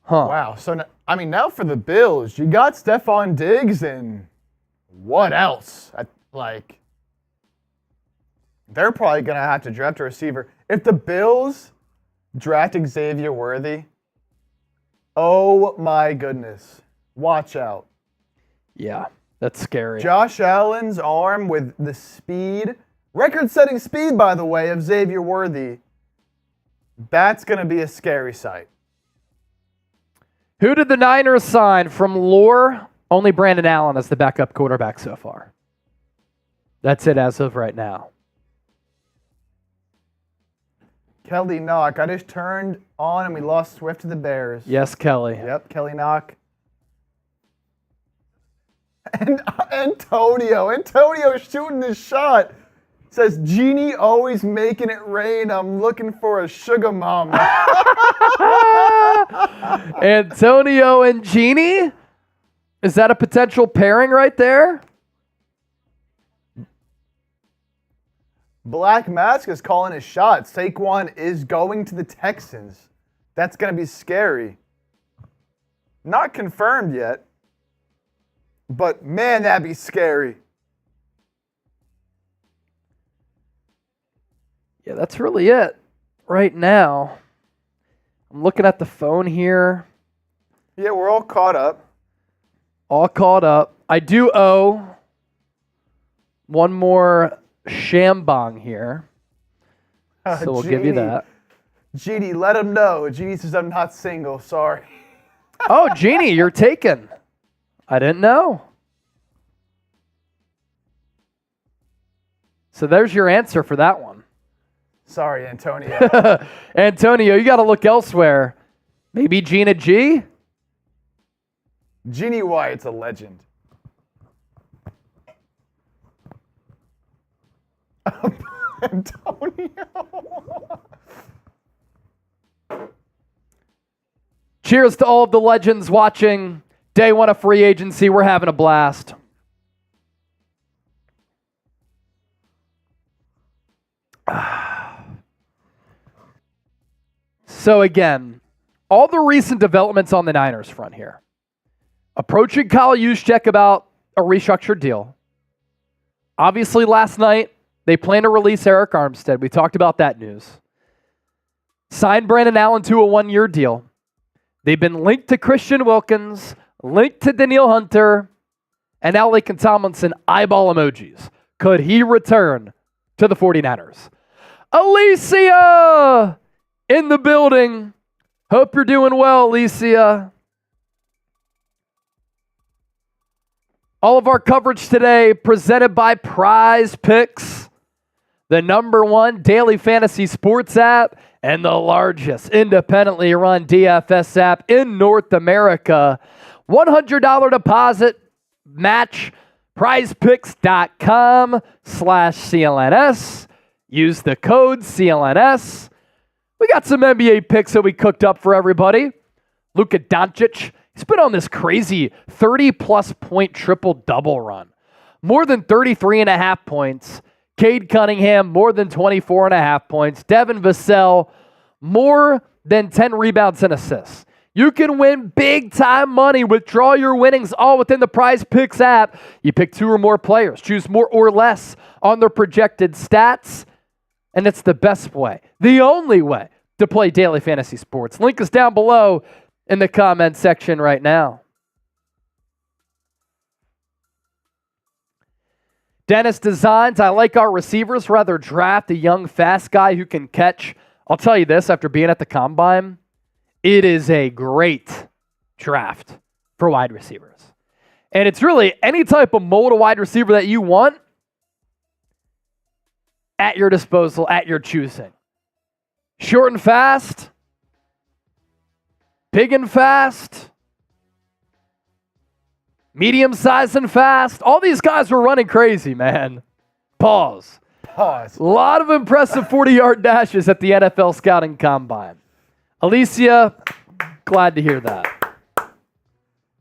Huh. Wow. So, now for the Bills, you got Stephon Diggs and what else? They're probably going to have to draft a receiver. If the Bills draft Xavier Worthy, oh my goodness. Watch out. Yeah, that's scary. Josh Allen's arm with the speed, record-setting speed, by the way, of Xavier Worthy, that's going to be a scary sight. Who did the Niners sign from lore? Only Brandon Allen as the backup quarterback so far. That's it as of right now. Kelly Knock. I just turned on and we lost Swift to the Bears. Yes, Kelly. Yep, Kelly Knock. And Antonio shooting his shot. Says, Genie always making it rain. I'm looking for a sugar mama. Antonio and Genie? Is that a potential pairing right there? Black Mask is calling his shot. Saquon is going to the Texans. That's going to be scary. Not confirmed yet. But man, that'd be scary. Yeah, that's really it right now. I'm looking at the phone here. Yeah, we're all caught up. All caught up. I do owe one more shambong here. So we'll give you that. Genie, let him know. Genie says I'm not single. Sorry. Oh, Genie, you're taken. I didn't know. So there's your answer for that one. Sorry, Antonio. Antonio, you got to look elsewhere. Maybe Gina G? Genie Wyatt's a legend. Antonio. Cheers to all of the legends watching day one of free agency. We're having a blast. So again, all the recent developments on the Niners front here. Approaching Kyle Juszczyk about a restructured deal. Obviously last night, they plan to release Eric Armstead. We talked about that news. Signed Brandon Allen to a one-year deal. They've been linked to Christian Wilkins, linked to Danielle Hunter, and now Laken Tomlinson eyeball emojis. Could he return to the 49ers? Alicia in the building. Hope you're doing well, Alicia. All of our coverage today presented by Prize Picks, the #1 daily fantasy sports app and the largest independently run DFS app in North America. $100 deposit match, prizepicks.com/CLNS. Use the code CLNS. We got some NBA picks that we cooked up for everybody. Luka Doncic, he's been on this crazy 30-plus point triple-double run. More than 33.5 points. Cade Cunningham, more than 24.5 points. Devin Vassell, more than 10 rebounds and assists. You can win big-time money. Withdraw your winnings all within the Prize Picks app. You pick 2 or more players. Choose more or less on their projected stats. And it's the best way, the only way to play daily fantasy sports. Link is down below in the comment section right now. Dennis Designs, I like our receivers. Rather draft a young, fast guy who can catch. I'll tell you this, after being at the Combine, it is a great draft for wide receivers. And it's really any type of mold of wide receiver that you want at your disposal, at your choosing. Short and fast, big and fast, medium-sized and fast. All these guys were running crazy, man. Pause. A lot of impressive 40-yard dashes at the NFL Scouting Combine. Alicia, glad to hear that.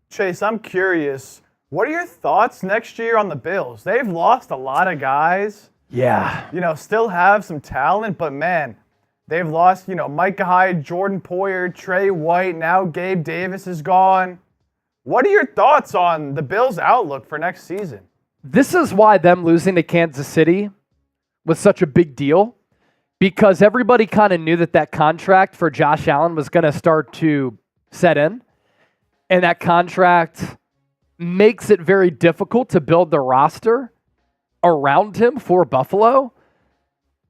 Chase, I'm curious. What are your thoughts next year on the Bills? They've lost a lot of guys. Yeah. Still have some talent, but man, they've lost, Micah Hyde, Jordan Poyer, Trey White, now Gabe Davis is gone. What are your thoughts on the Bills' outlook for next season? This is why them losing to Kansas City was such a big deal, because everybody kind of knew that contract for Josh Allen was going to start to set in, and that contract makes it very difficult to build the roster around him for Buffalo,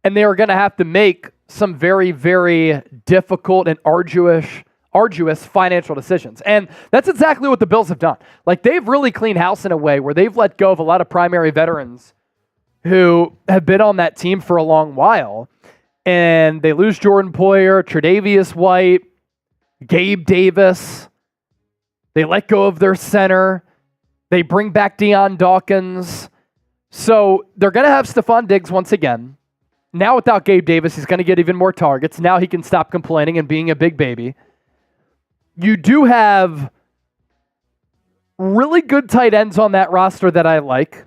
and they are going to have to make some very, very difficult and arduous financial decisions. And that's exactly what the Bills have done. Like, they've really cleaned house in a way where they've let go of a lot of primary veterans who have been on that team for a long while. And they lose Jordan Poyer, Tre'Davious White, Gabe Davis. They let go of their center. They bring back Deion Dawkins. So they're going to have Stephon Diggs once again. Now without Gabe Davis, he's going to get even more targets. Now he can stop complaining and being a big baby. You do have really good tight ends on that roster that I like.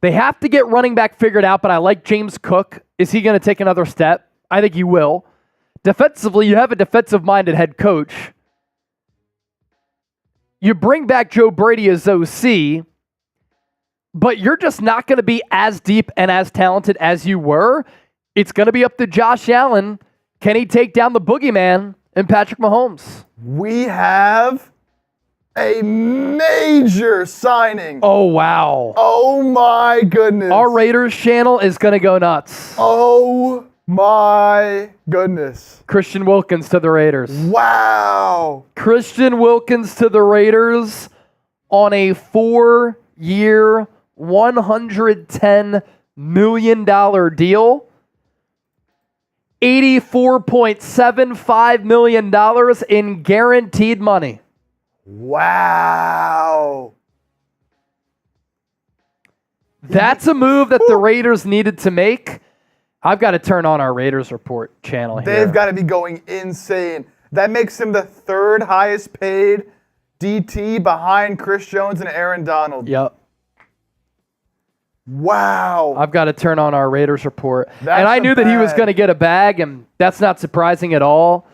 They have to get running back figured out, but I like James Cook. Is he going to take another step? I think he will. Defensively, you have a defensive-minded head coach. You bring back Joe Brady as OC, but you're just not going to be as deep and as talented as you were. It's going to be up to Josh Allen. Can he take down the boogeyman and Patrick Mahomes? We have a major signing. Oh, wow. Oh, my goodness. Our Raiders channel is going to go nuts. Oh, my goodness. Christian Wilkins to the Raiders. Wow. Christian Wilkins to the Raiders on a 4-year, $110 million deal. $84.75 million in guaranteed money. Wow. That's a move that the Raiders needed to make. I've got to turn on our Raiders Report channel here. They've got to be going insane. That makes him the third highest paid DT behind Chris Jones and Aaron Donald. Yep. Wow. I've got to turn on our Raiders Report. That's and I knew that he was bad. going to get a bag, and that's not surprising at all.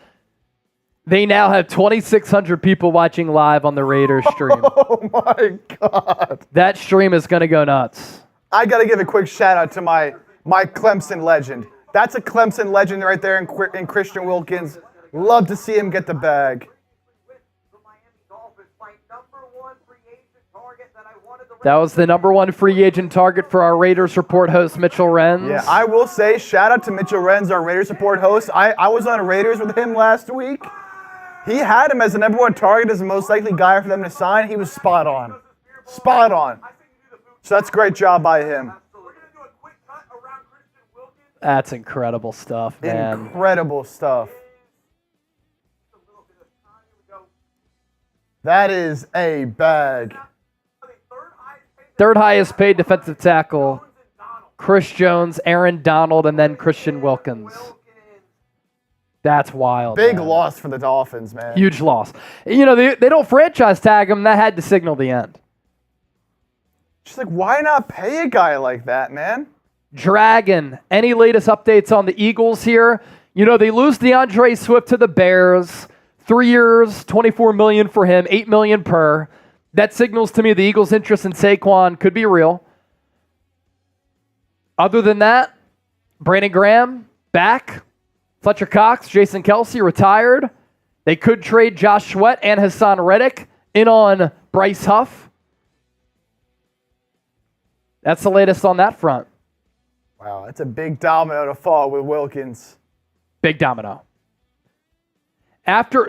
They now have 2,600 people watching live on the Raiders stream. Oh my God. That stream is going to go nuts. I got to give a quick shout out to my Clemson legend. That's a Clemson legend right there in Christian Wilkins. Love to see him get the bag. That was the number one free agent target for our Raiders Report host, Mitchell Renz. Yeah, I will say, shout out to Mitchell Renz, our Raiders Report host. I was on Raiders with him last week. He had him as the number one target, as the most likely guy for them to sign. He was spot on. Spot on. So that's a great job by him. That's incredible stuff, man. Incredible stuff. That is a bag. Third highest paid defensive tackle, Chris Jones, Aaron Donald, and then Christian Wilkins. That's wild. Big man. loss for the Dolphins, man. Huge loss. You know, they don't franchise tag him. That had to signal the end. Just like, why not pay a guy like that, man? Dragon, any latest updates on the Eagles here? You know, they lose DeAndre Swift to the Bears. 3 years, $24 million for him, $8 million per. That signals to me the Eagles' interest in Saquon could be real. Other than that, Brandon Graham, back. Fletcher Cox, Jason Kelsey, retired. They could trade Josh Sweat and Hassan Reddick in on Bryce Huff. That's the latest on that front. Wow, that's a big domino to fall with Wilkins. Big domino.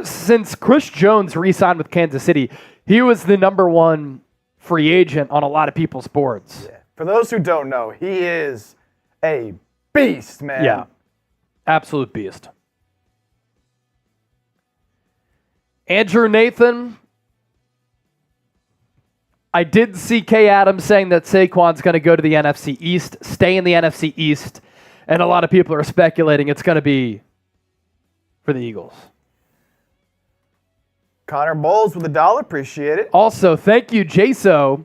Since Chris Jones re-signed with Kansas City, he was the number one free agent on a lot of people's boards. Yeah. For those who don't know, he is a beast, man. Yeah. Absolute beast. Andrew Nathan. I did see Kay Adams saying that Saquon's going to go to the NFC East, stay in the NFC East, and a lot of people are speculating it's going to be for the Eagles. Connor Bowles with $1, appreciate it. Also, thank you, Jaso,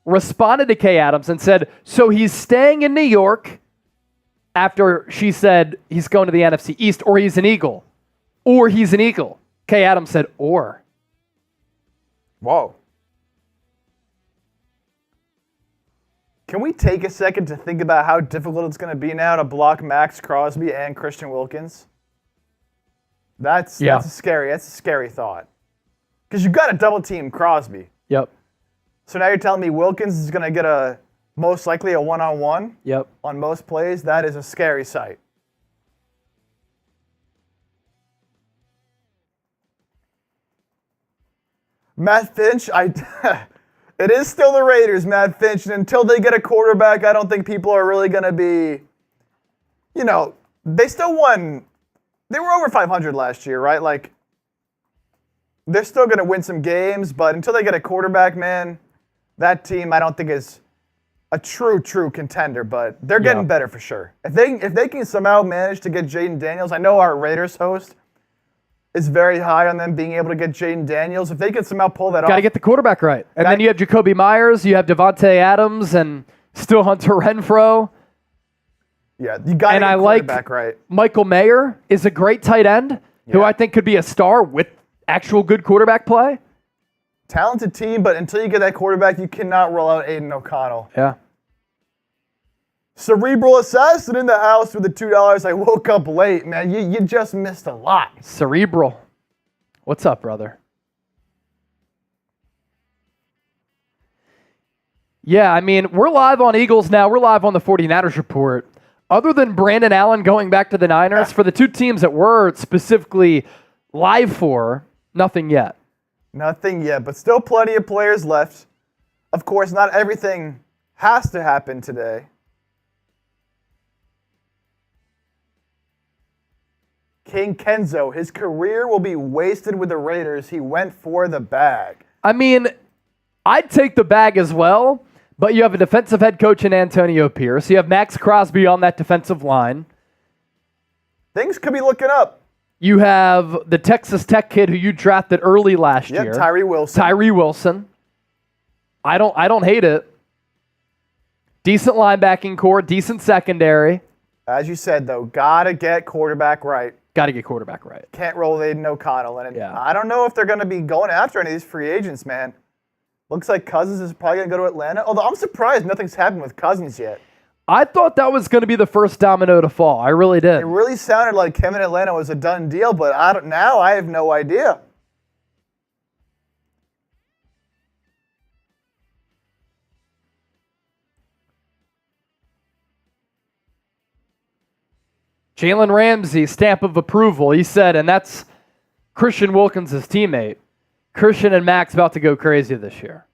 responded to Kay Adams and said, so he's staying in New York after she said he's going to the NFC East, or he's an Eagle. Or he's an Eagle. Kay Adams said, or. Whoa. Can we take a second to think about how difficult it's going to be now to block Max Crosby and Christian Wilkins? That's a scary thought. Because you've got to double team Crosby. Yep. So now you're telling me Wilkins is going to get most likely a one-on-one Yep. on most plays? That is a scary sight. Matt Finch, it is still the Raiders, Matt Finch, and until they get a quarterback, I don't think people are really going to be, they still won. They were over 500 last year, right? Like, they're still going to win some games, but until they get a quarterback, man, that team I don't think is a true contender, but they're getting better for sure. If they can somehow manage to get Jaden Daniels, I know our Raiders host is very high on them being able to get Jaden Daniels. If they can somehow pull that off. Got to get the quarterback right. And then you have Jacoby Myers, you have Devontae Adams, and still Hunter Renfrow. Yeah, you got to get the quarterback right. Michael Mayer is a great tight end who I think could be a star with actual good quarterback play. Talented team, but until you get that quarterback, you cannot roll out Aiden O'Connell. Yeah. Cerebral Assassin in the house with the $2. I woke up late, man. You just missed a lot. Cerebral. What's up, brother? Yeah, I mean, we're live on Eagles now. We're live on the 49ers report. Other than Brandon Allen going back to the Niners, for the two teams that we're specifically live for, nothing yet. Nothing yet, but still plenty of players left. Of course, not everything has to happen today. King Kenzo, his career will be wasted with the Raiders. He went for the bag. I mean, I'd take the bag as well, But you have a defensive head coach in Antonio Pierce. You have Max Crosby on that defensive line. Things could be looking up. You have the Texas Tech kid who you drafted early last year. Tyree Wilson. Tyree Wilson. I don't hate it. Decent linebacking core, decent secondary. As you said, though, gotta get quarterback right. Got to get quarterback right. Can't roll with Aiden O'Connell. And Yeah. I don't know if they're going to be going after any of these free agents, man. Looks like Cousins is probably going to go to Atlanta. Although I'm surprised nothing's happened with Cousins yet. I thought that was going to be the first domino to fall. I really did. It really sounded like him in Atlanta was a done deal, but now I have no idea. Jalen Ramsey, stamp of approval. He said, and that's Christian Wilkins' teammate. Christian and Max about to go crazy this year.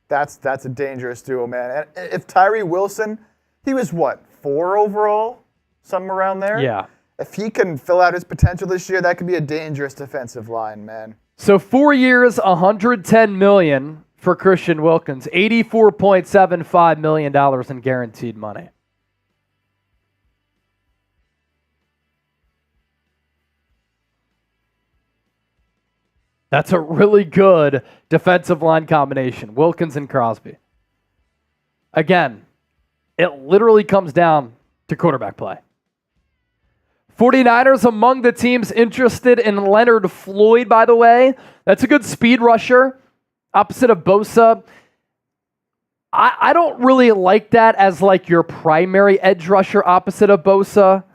That's a dangerous duo, man. And if Tyree Wilson, he was what, 4 overall? Something around there? Yeah. If he can fill out his potential this year, that could be a dangerous defensive line, man. So 4 years, $110 million for Christian Wilkins, $84.75 million in guaranteed money. That's a really good defensive line combination, Wilkins and Crosby. Again, it literally comes down to quarterback play. 49ers among the teams interested in Leonard Floyd, by the way. That's a good speed rusher, opposite of Bosa. I don't really like that as like your primary edge rusher opposite of Bosa.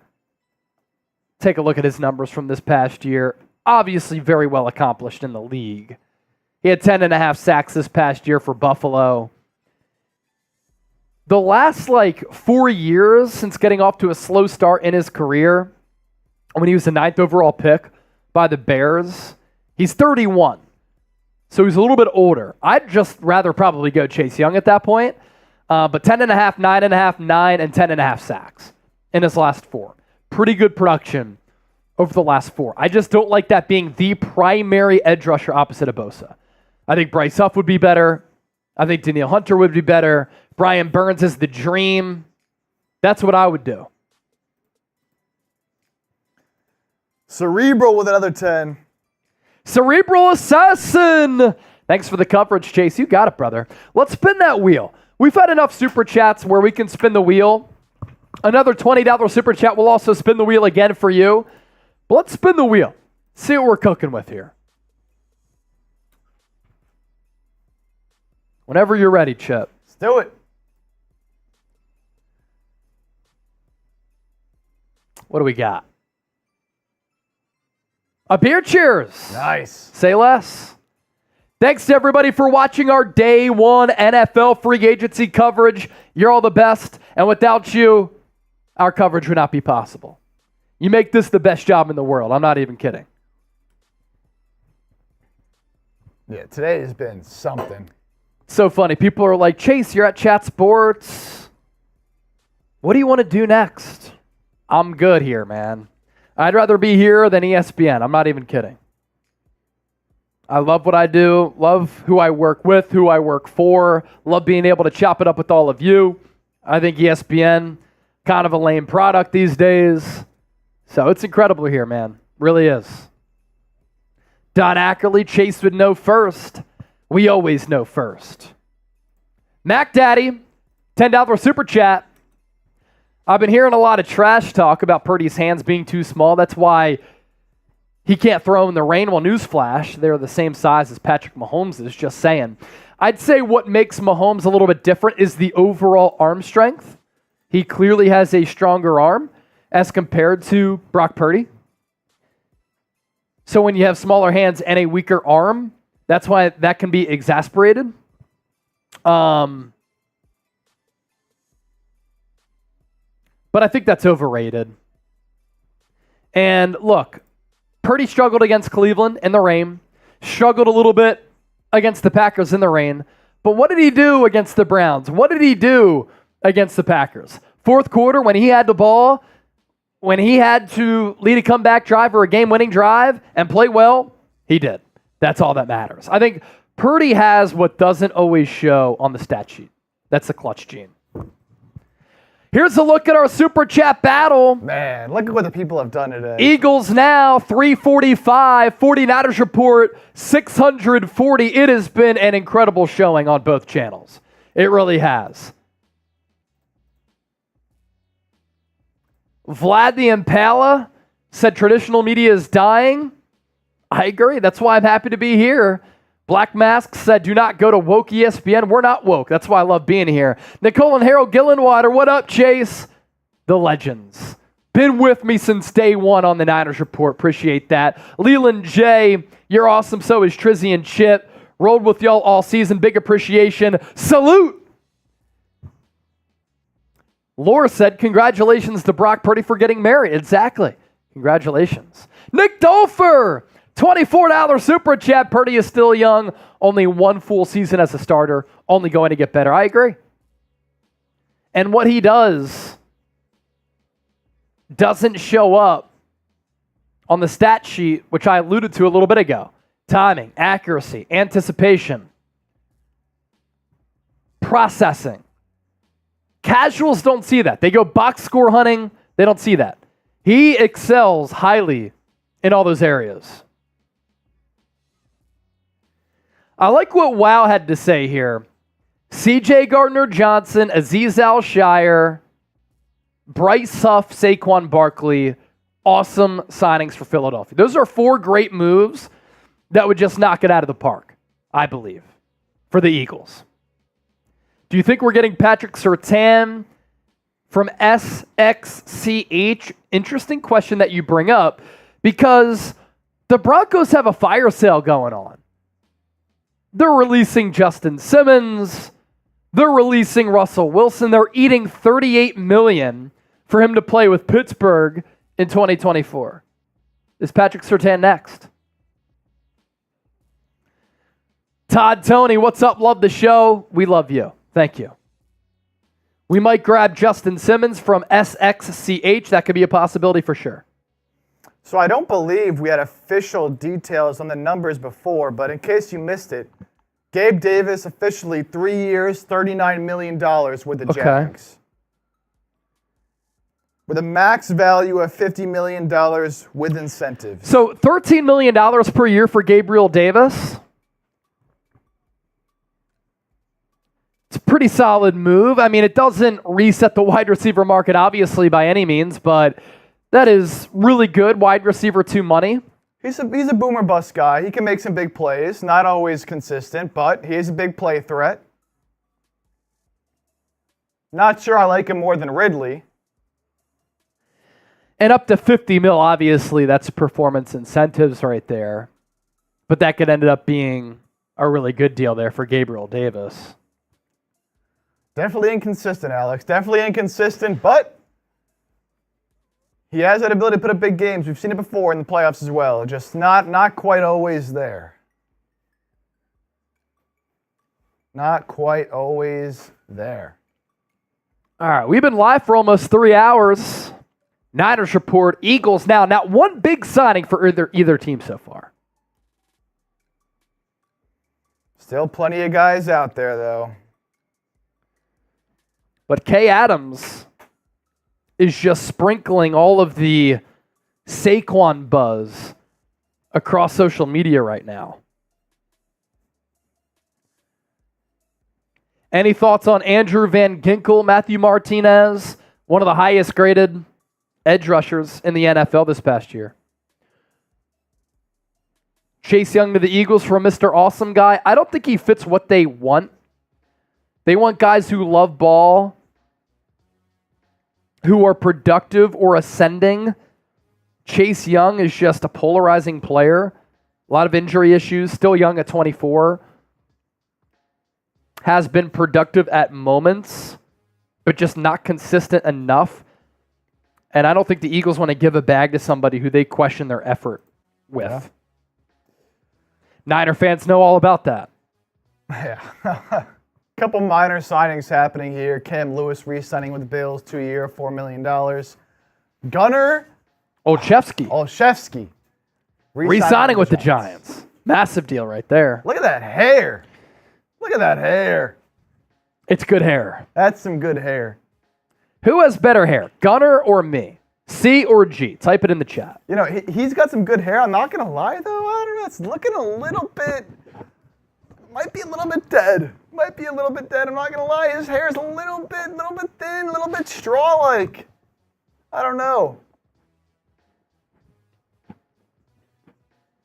Take a look at his numbers from this past year. Obviously very well accomplished in the league. He had 10.5 sacks this past year for Buffalo. The last 4 years since getting off to a slow start in his career, when he was the 9th overall pick by the Bears, he's 31. So he's a little bit older. I'd just rather probably go Chase Young at that point. But 10.5, 9.5, 9, and 10.5 sacks in his last 4. Pretty good production over the last 4. I just don't like that being the primary edge rusher opposite of Bosa. I think Bryce Huff would be better. I think Danielle Hunter would be better. Brian Burns is the dream. That's what I would do. Cerebral with another 10. Cerebral Assassin! Thanks for the coverage, Chase. You got it, brother. Let's spin that wheel. We've had enough super chats where we can spin the wheel. Another $20 super chat will also spin the wheel again for you. But let's spin the wheel. See what we're cooking with here. Whenever you're ready, Chip. Let's do it. What do we got? A beer cheers. Nice. Say less. Thanks to everybody for watching our Day 1 NFL free agency coverage. You're all the best. And without you, our coverage would not be possible. You make this the best job in the world. I'm not even kidding. Yeah, today has been something. So funny. People are like, Chase, you're at Chat Sports. What do you want to do next? I'm good here, man. I'd rather be here than ESPN. I'm not even kidding. I love what I do. Love who I work with, who I work for. Love being able to chop it up with all of you. I think ESPN, kind of a lame product these days. So it's incredible here, man. Really is. Don Ackerley, Chase would know first. We always know first. Mac Daddy, $10 super chat. I've been hearing a lot of trash talk about Purdy's hands being too small. That's why he can't throw in the rain. Well, newsflash, they're the same size as Patrick Mahomes is, just saying. I'd say what makes Mahomes a little bit different is the overall arm strength. He clearly has a stronger arm as compared to Brock Purdy. So when you have smaller hands and a weaker arm, that's why that can be exasperated. But I think that's overrated. And look, Purdy struggled against Cleveland in the rain, struggled a little bit against the Packers in the rain. But what did he do against the Browns? What did he do against the Packers? Fourth quarter, when he had the ball, when he had to lead a comeback drive or a game-winning drive and play well, he did. That's all that matters. I think Purdy has what doesn't always show on the stat sheet. That's the clutch gene. Here's a look at our Super Chat battle. Man, look at what the people have done today. Eagles now 345, 49ers report 640. It has been an incredible showing on both channels. It really has. Vlad the Impala said traditional media is dying. I agree. That's why I'm happy to be here. Black Mask said, do not go to woke ESPN. We're not woke. That's why I love being here. Nicole and Harold Gillenwater, what up, Chase? The legends. Been with me since day one on the Niners Report. Appreciate that. Leland J, you're awesome. So is Trizzy and Chip. Rolled with y'all all season. Big appreciation. Salute. Laura said, congratulations to Brock Purdy for getting married. Exactly. Congratulations. Nick Dolfer. $24 Super Chat. Purdy is still young. Only one full season as a starter. Only going to get better. I agree. And what he does doesn't show up on the stat sheet, which I alluded to a little bit ago. Timing, accuracy, anticipation, processing. Casuals don't see that. They go box score hunting. They don't see that. He excels highly in all those areas. I like what Wow had to say here. C.J. Gardner-Johnson, Azeez Al-Shire, Bryce Huff, Saquon Barkley, awesome signings for Philadelphia. Those are 4 great moves that would just knock it out of the park, I believe, for the Eagles. Do you think we're getting Patrick Surtain from SXCH? Interesting question that you bring up, because the Broncos have a fire sale going on. They're releasing Justin Simmons. They're releasing Russell Wilson. They're eating $38 million for him to play with Pittsburgh in 2024. Is Patrick Surtain next? Todd Tony, what's up? Love the show. We love you. Thank you. We might grab Justin Simmons from SXCH. That could be a possibility for sure. So I don't believe we had official details on the numbers before, but in case you missed it, Gabe Davis officially 3 years, $39 million with the Jags. With a max value of $50 million with incentives. So $13 million per year for Gabriel Davis. It's a pretty solid move. I mean, it doesn't reset the wide receiver market, obviously, by any means, but that is really good wide receiver 2 money. He's a boomer bust guy. He can make some big plays. Not always consistent, but he is a big play threat. Not sure I like him more than Ridley. And up to $50 million, obviously, that's performance incentives right there. But that could end up being a really good deal there for Gabriel Davis. Definitely inconsistent, Alex. Definitely inconsistent, but he has that ability to put up big games. We've seen it before in the playoffs as well. Just not quite always there. Not quite always there. All right, we've been live for almost 3 hours. Niners report, Eagles now. Not one big signing for either team so far. Still plenty of guys out there, though. But Kay Adams is just sprinkling all of the Saquon buzz across social media right now. Any thoughts on Andrew Van Ginkel, Matthew Martinez, one of the highest graded edge rushers in the NFL this past year? Chase Young to the Eagles for Mr. Awesome Guy. I don't think he fits what they want. They want guys who love ball, who are productive or ascending. Chase Young is just a polarizing player. A lot of injury issues. Still young at 24. Has been productive at moments, but just not consistent enough. And I don't think the Eagles want to give a bag to somebody who they question their effort with. Yeah. Niner fans know all about that. Yeah. Couple minor signings happening here. Cam Lewis re-signing with the Bills, 2-year, $4 million. Gunnar Olszewski re-signing with the Giants. Giants. Massive deal right there. Look at that hair. Look at that hair. It's good hair. That's some good hair. Who has better hair, Gunner or me? C or G? Type it in the chat. You know, he's got some good hair. I'm not going to lie, though. I don't know. It's looking a little bit, might be a little bit dead. Might be a little bit dead. I'm not going to lie. His hair is a little bit thin, a little bit straw-like. I don't know.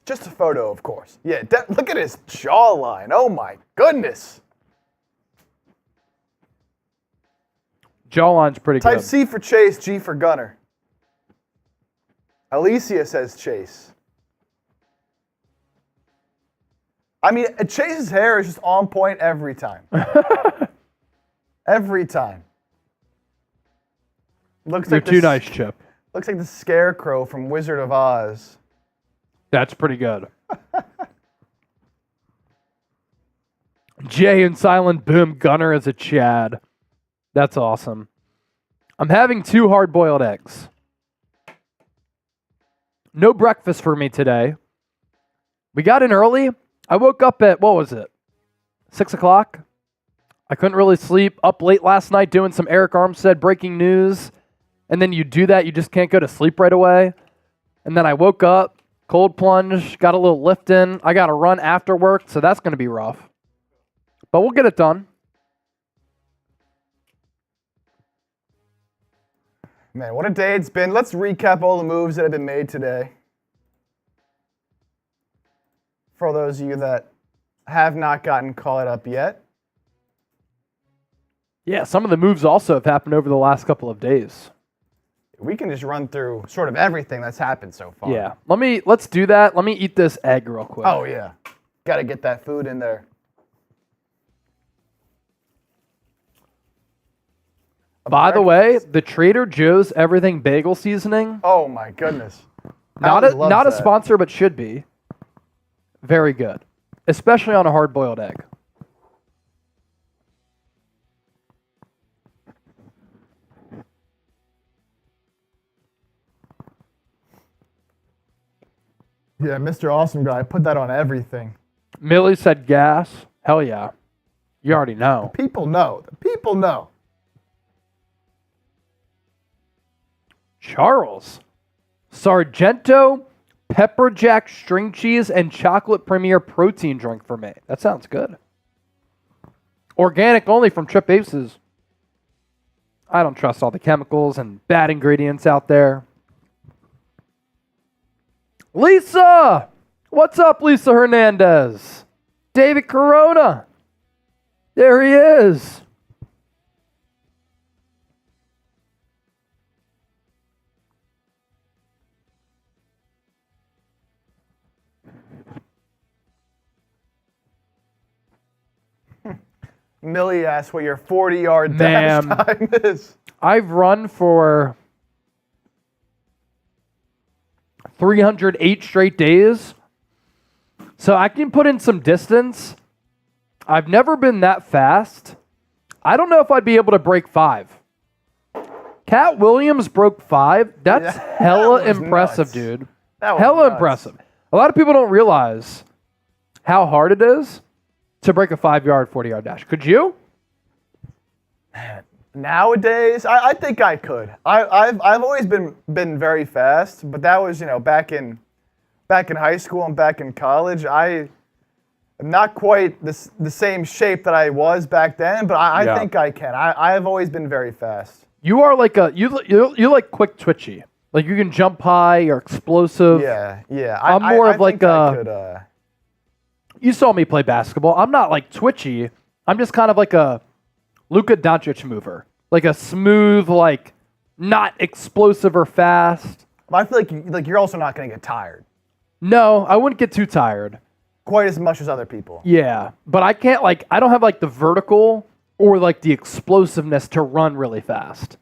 Just a photo, of course. Yeah, look at his jawline. Oh, my goodness. Jawline's pretty Type good. C for Chase, G for Gunner. Alicia says Chase. I mean, Chase's hair is just on point every time. Every time. Looks You're like too nice, Chip. Looks like the Scarecrow from Wizard of Oz. That's pretty good. Jay and Silent Boom, Gunner as a Chad. That's awesome. I'm having 2 hard-boiled eggs. No breakfast for me today. We got in early. I woke up at, 6 o'clock? I couldn't really sleep. Up late last night doing some Eric Armstead breaking news. And then you do that, you just can't go to sleep right away. And then I woke up, cold plunge, got a little lift in. I got to run after work, so that's going to be rough. But we'll get it done. Man, what a day it's been. Let's recap all the moves that have been made today. For those of you that have not gotten caught up yet. Yeah, some of the moves also have happened over the last couple of days. We can just run through sort of everything that's happened so far. Yeah, let's do that. Let me eat this egg real quick. Oh, yeah. Got to get that food in there. By the way, the Trader Joe's Everything Bagel Seasoning, Oh, my goodness. not Alex loves a that. sponsor, but should be. Very good, especially on a hard-boiled egg. Yeah, Mr. Awesome Guy, put that on everything. Millie said gas. Hell yeah. You already know. People know. The people know. Charles. Sargento, pepper jack string cheese, and chocolate premier protein drink for me. That sounds good. Organic only from Trip Aces. I don't trust all the chemicals and bad ingredients out there. Lisa! What's up, Lisa Hernandez? David Corona. There he is. Millie asked what your 40-yard dash Ma'am. time is. I've run for 308 straight days, so I can put in some distance. I've never been that fast. I don't know if I'd be able to break 5. Cat Williams broke 5. That's Yeah, hella that was impressive, nuts. dude. That was Hella nuts. impressive. A lot of people don't realize how hard it is to break a 5-yard, 40-yard dash. Could you? Nowadays, I think I could. I've always been very fast, but that was, back in high school and back in college. I am not quite the same shape that I was back then, but I Yeah. think I can. I've always been very fast. You are like you're like quick twitchy. Like you can jump high, you're explosive. Yeah. I'm more of like think I a- could, You saw me play basketball. I'm not like twitchy. I'm just kind of like a Luka Doncic mover. Like a smooth, like not explosive or fast. I feel like you're also not going to get tired No, I wouldn't get too tired. quite as much as other people. Yeah, but I can't I don't have like the vertical or like the explosiveness to run really fast.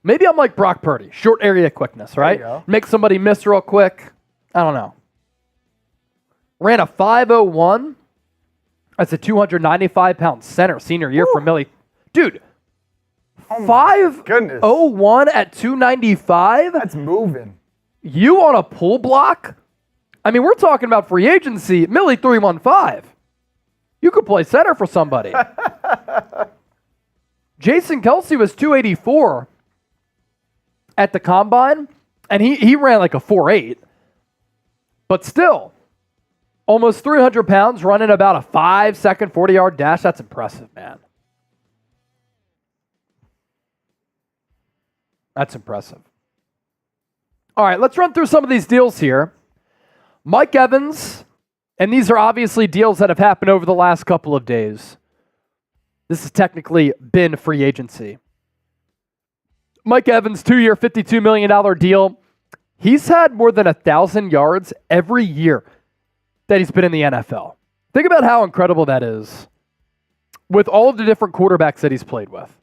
Maybe I'm like Brock Purdy, short area quickness, right? go. Make somebody miss real quick. I don't know. Ran a 5.01. That's a 295-pound center senior year for Millie. Dude, Oh my goodness. 5.01 at 295? That's moving. You on a pull block? I mean, we're talking about free agency. Millie 315. You could play center for somebody. Jason Kelsey was 284 at the combine, and he ran like a 4.8. But still, almost 300 pounds, running about a 5-second 40-yard dash. That's impressive, man. That's impressive. All right, let's run through some of these deals here. Mike Evans, and these are obviously deals that have happened over the last couple of days. This has technically been free agency. Mike Evans, 2-year, $52 million deal. He's had more than 1,000 yards every year that he's been in the NFL. Think about how incredible that is with all of the different quarterbacks that he's played with.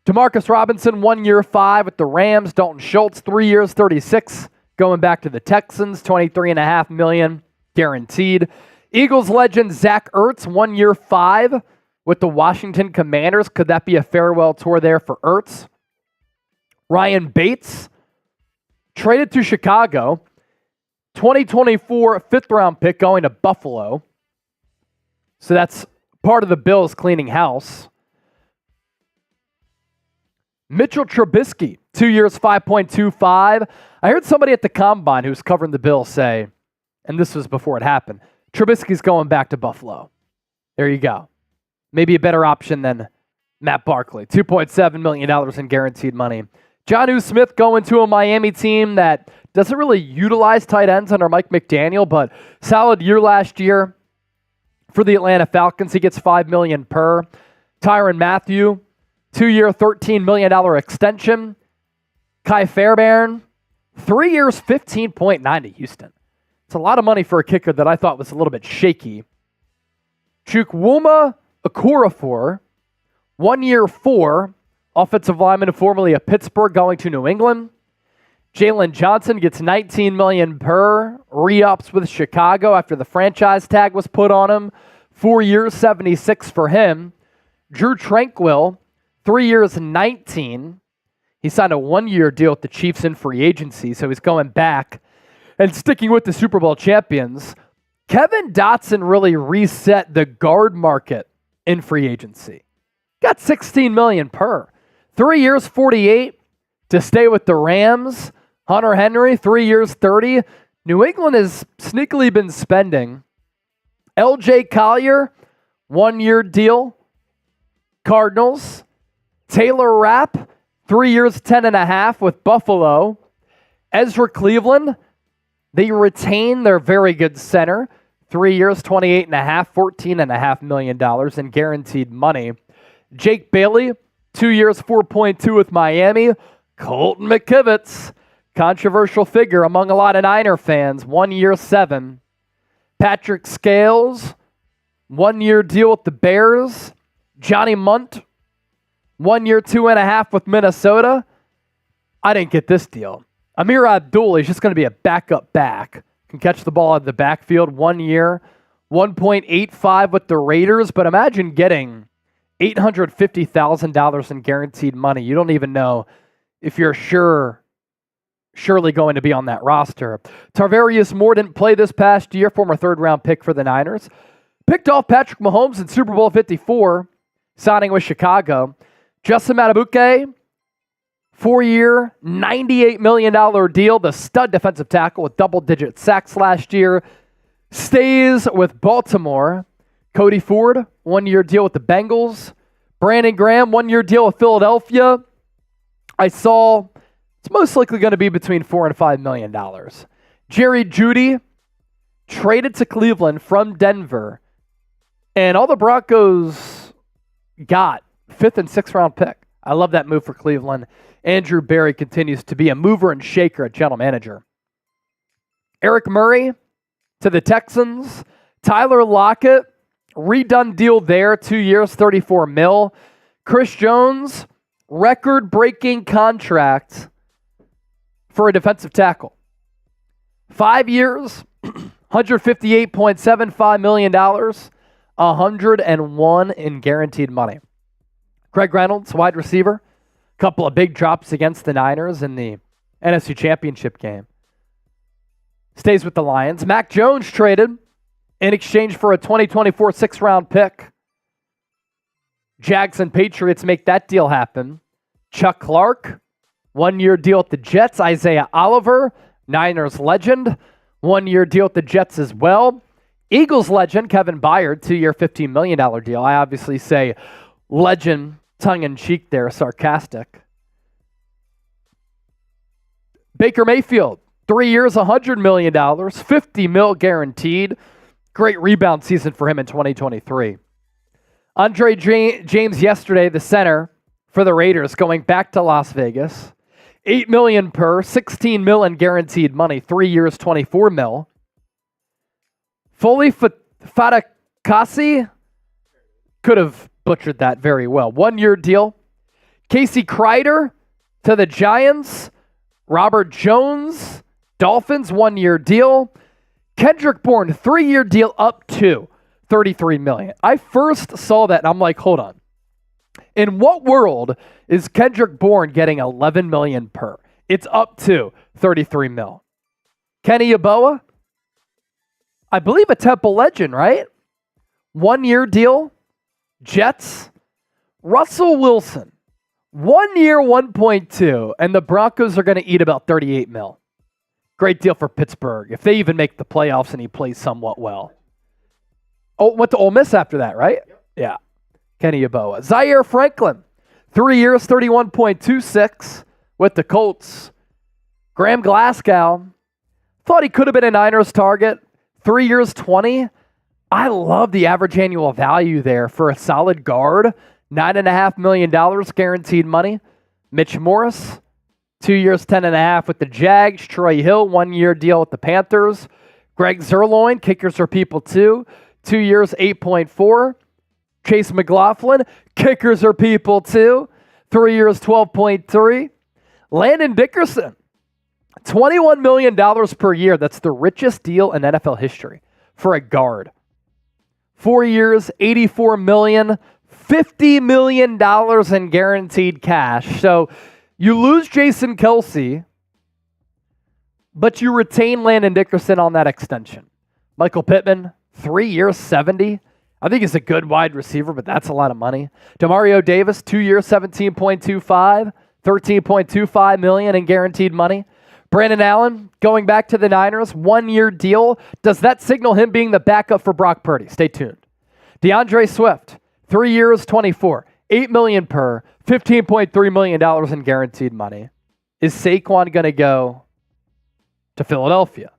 Demarcus Robinson, 1 year, 5 with the Rams. Dalton Schultz, 3 years, 36. Going back to the Texans, $23.5 million guaranteed. Eagles legend Zach Ertz, 1 year, 5 with the Washington Commanders. Could that be a farewell tour there for Ertz? Ryan Bates, traded to Chicago. 2024 fifth-round pick going to Buffalo. So that's part of the Bills cleaning house. Mitchell Trubisky, 2 years, 5.25. I heard somebody at the Combine who's covering the Bills say, and this was before it happened, Trubisky's going back to Buffalo. There you go. Maybe a better option than Matt Barkley. $2.7 million in guaranteed money. Jonnu Smith going to a Miami team that doesn't really utilize tight ends under Mike McDaniel, but solid year last year for the Atlanta Falcons. He gets $5 million per. Tyrann Mathieu, 2 year, $13 million extension. Kai Fairbairn, 3 years, $15.9 to Houston. It's a lot of money for a kicker that I thought was a little bit shaky. Chukwuma Okorafor, 1 year, 4. Offensive lineman formerly of Pittsburgh going to New England. Jalen Johnson gets $19 million per. Re-ups with Chicago after the franchise tag was put on him. 4 years, $76 for him. Drew Tranquill, 3 years, $19. He signed a 1-year deal with the Chiefs in free agency, so he's going back and sticking with the Super Bowl champions. Kevin Dotson really reset the guard market in free agency. Got $16 million per. 3 years, $48 to stay with the Rams. Hunter Henry, 3 years, $30. New England has sneakily been spending. LJ Collier, 1-year deal. Cardinals. Taylor Rapp, 3 years, $10.5 with Buffalo. Ezra Cleveland, they retain their very good center. 3 years, $28.5, $14.5 million in guaranteed money. Jake Bailey, 2 years, 4.2 with Miami. Colton McKivitz, controversial figure among a lot of Niner fans, 1 year, 7. Patrick Scales, 1-year deal with the Bears. Johnny Munt, 1 year, 2.5 with Minnesota. I didn't get this deal. Amir Abdul is just going to be a backup back. Can catch the ball out of the backfield. 1 year, 1.85 with the Raiders. But imagine getting $850,000 in guaranteed money. You don't even know if you're surely going to be on that roster. Tarvarius Moore didn't play this past year, former third-round pick for the Niners. Picked off Patrick Mahomes in Super Bowl 54, signing with Chicago. Justin Matabuke, 4-year, $98 million deal. The stud defensive tackle with double-digit sacks last year. Stays with Baltimore. Cody Ford, 1-year deal with the Bengals. Brandon Graham, 1-year deal with Philadelphia. I saw it's most likely going to be between $4 and $5 million. Jerry Jeudy, traded to Cleveland from Denver. And all the Broncos got 5th and 6th round pick. I love that move for Cleveland. Andrew Berry continues to be a mover and shaker at general manager. Eric Murray to the Texans. Tyler Lockett, redone deal there, 2 years, $34 million. Chris Jones, record-breaking contract for a defensive tackle. 5 years, $158.75 million, 101 in guaranteed money. Craig Reynolds, wide receiver, a couple of big drops against the Niners in the NFC Championship game. Stays with the Lions. Mac Jones traded in exchange for a 2024 6th-round pick. Jags and Patriots make that deal happen. Chuck Clark, 1-year deal with the Jets. Isaiah Oliver, Niners legend, 1-year deal with the Jets as well. Eagles legend, Kevin Byard, 2-year, $15 million deal. I obviously say legend, tongue-in-cheek there, sarcastic. Baker Mayfield, 3 years, $100 million, $50 million guaranteed. Great rebound season for him in 2023. Andre James yesterday, the center for the Raiders, going back to Las Vegas. $8 million per, $16 million in guaranteed money, 3 years, $24 million. Foley Fatakasi, could have butchered that very well. 1-year deal. Casey Kreider to the Giants. Robert Jones, Dolphins, 1-year deal. Kendrick Bourne, 3-year deal up to $33 million. I first saw that and I'm like, hold on. In what world is Kendrick Bourne getting $11 million per? It's up to $33 million. Kenny Yeboah, I believe a Temple legend, right? 1-year deal. Jets. Russell Wilson, 1 year, 1.2, and the Broncos are going to eat about $38 million. Great deal for Pittsburgh, if they even make the playoffs and he plays somewhat well. Oh, went to Ole Miss after that, right? Yep. Yeah. Kenny Yeboah. Zaire Franklin, 3 years, 31.26 with the Colts. Graham Glasgow, thought he could have been a Niners target. 3 years, 20. I love the average annual value there for a solid guard. $9.5 million guaranteed money. Mitch Morris, 2 years, 10.5 with the Jags. Troy Hill, 1-year deal with the Panthers. Greg Zerloin, kickers are people too. 2 years, 8.4. Chase McLaughlin, kickers are people too. 3 years, 12.3. Landon Dickerson, $21 million per year. That's the richest deal in NFL history for a guard. 4 years, $84 million, $50 million in guaranteed cash. So you lose Jason Kelce, but you retain Landon Dickerson on that extension. Michael Pittman, 3 years, 70. I think he's a good wide receiver, but that's a lot of money. Demario Davis, 2 years, 17.25, $13.25 million in guaranteed money. Brandon Allen, going back to the Niners, 1-year deal. Does that signal him being the backup for Brock Purdy? Stay tuned. DeAndre Swift, 3 years, 24, $8 million per, $15.3 million in guaranteed money. Is Saquon going to go to Philadelphia?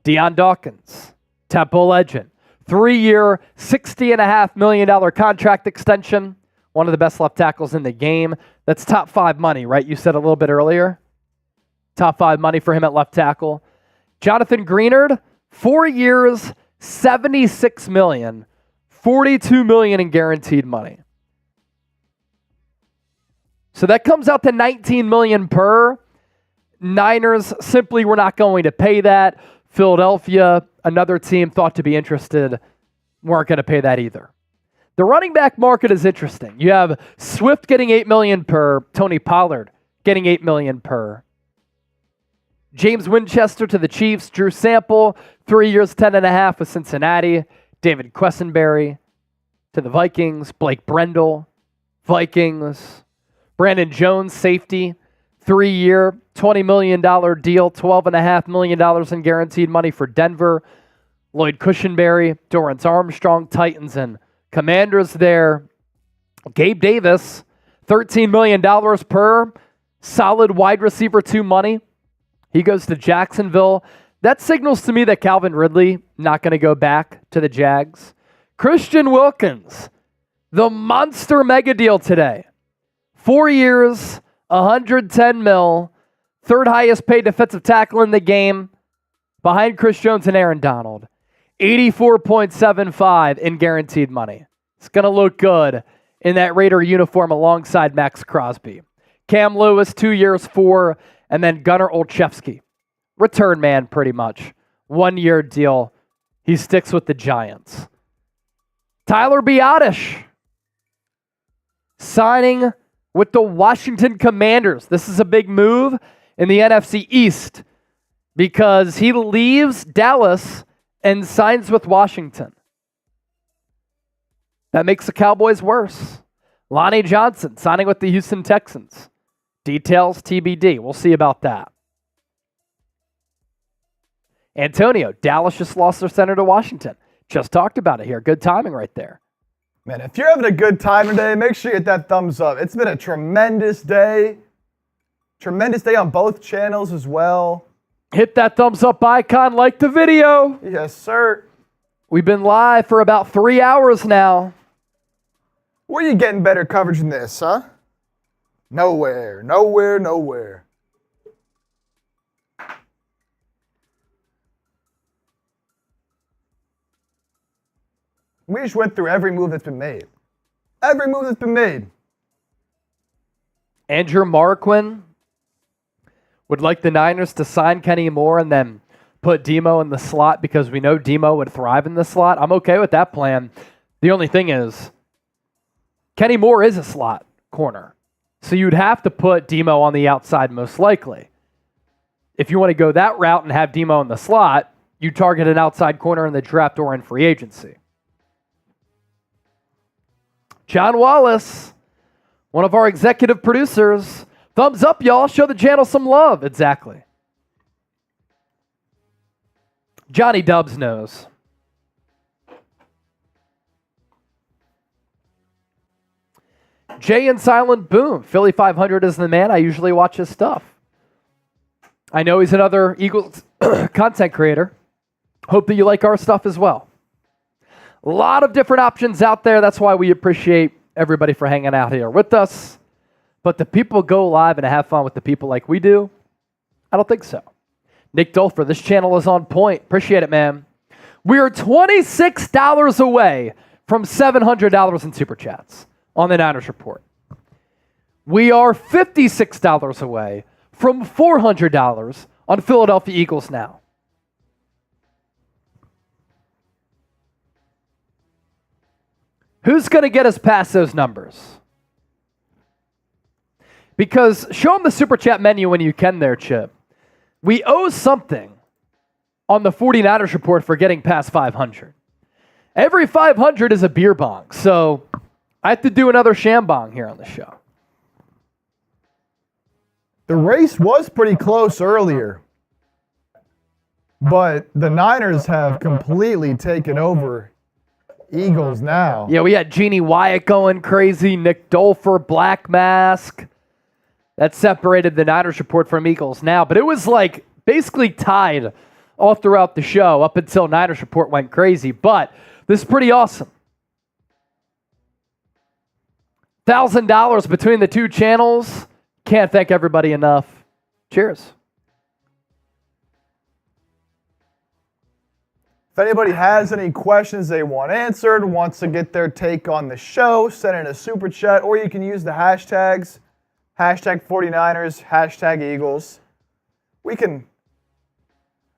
Deion Dawkins, Temple legend, 3-year, $60.5 million contract extension. One of the best left tackles in the game. That's top 5 money, right? You said a little bit earlier. Top 5 money for him at left tackle. Jonathan Greenard, 4 years, $76 million, $42 million in guaranteed money. So that comes out to $19 million per. Niners simply were not going to pay that. Philadelphia, another team thought to be interested, weren't going to pay that either. The running back market is interesting. You have Swift getting $8 million per, Tony Pollard getting $8 million per. James Winchester to the Chiefs, Drew Sample, 3 years, 10.5 with Cincinnati. David Quessenberry to the Vikings. Blake Brendel, Vikings. Brandon Jones, safety, 3-year, $20 million deal, $12.5 million in guaranteed money for Denver. Lloyd Cushenberry, Dorrance Armstrong, Titans and Commanders there. Gabe Davis, $13 million per, solid wide receiver 2 money. He goes to Jacksonville. That signals to me that Calvin Ridley not going to go back to the Jags. Christian Wilkins, the monster mega deal today. 4 years, $110 million, third highest paid defensive tackle in the game, behind Chris Jones and Aaron Donald. 84.75 in guaranteed money. It's going to look good in that Raider uniform alongside Max Crosby. Cam Lewis, 2 years, 4, and then Gunnar Olszewski. Return man, pretty much. 1-year deal. He sticks with the Giants. Tyler Biadasz signing with the Washington Commanders. This is a big move in the NFC East because he leaves Dallas and signs with Washington. That makes the Cowboys worse. Lonnie Johnson signing with the Houston Texans. Details TBD. We'll see about that. Antonio, Dallas just lost their center to Washington. Just talked about it here. Good timing right there. Man, if you're having a good time today, make sure you hit that thumbs up. It's been a tremendous day. Tremendous day on both channels as well. Hit that thumbs up icon, like the video. Yes, sir. We've been live for about 3 hours now. Where are you getting better coverage than this, huh? Nowhere, nowhere, nowhere. We just went through every move that's been made. Every move that's been made. Andrew Marquin would like the Niners to sign Kenny Moore and then put Demo in the slot because we know Demo would thrive in the slot. I'm okay with that plan. The only thing is, Kenny Moore is a slot corner. So you'd have to put Demo on the outside most likely. If you want to go that route and have Demo in the slot, you target an outside corner in the draft or in free agency. John Wallace, one of our executive producers. Thumbs up, y'all. Show the channel some love. Exactly. Johnny Dubs knows. Jay and Silent Boom. Philly 500 is the man. I usually watch his stuff. I know he's another Eagles content creator. Hope that you like our stuff as well. A lot of different options out there. That's why we appreciate everybody for hanging out here with us. But the people go live and have fun with the people like we do? I don't think so. Nick Dolfer, this channel is on point. Appreciate it, man. We are $26 away from $700 in Super Chats on the Niners Report. We are $56 away from $400 on Philadelphia Eagles Now. Who's going to get us past those numbers? Because show them the Super Chat menu when you can there, Chip. We owe something on the 49ers Report for getting past 500. Every 500 is a beer bong, so I have to do another shambong here on the show. The race was pretty close earlier, but the Niners have completely taken over Eagles Now. Yeah, we had Jeannie Wyatt going crazy, Nick Dolfer, Black Mask. That separated the Niners Report from Eagles Now, but it was like basically tied all throughout the show up until Niners Report went crazy, but this is pretty awesome. $1,000 between the two channels. Can't thank everybody enough. Cheers. If anybody has any questions they want answered, wants to get their take on the show, send in a super chat, or you can use the hashtags, hashtag 49ers, hashtag Eagles. We can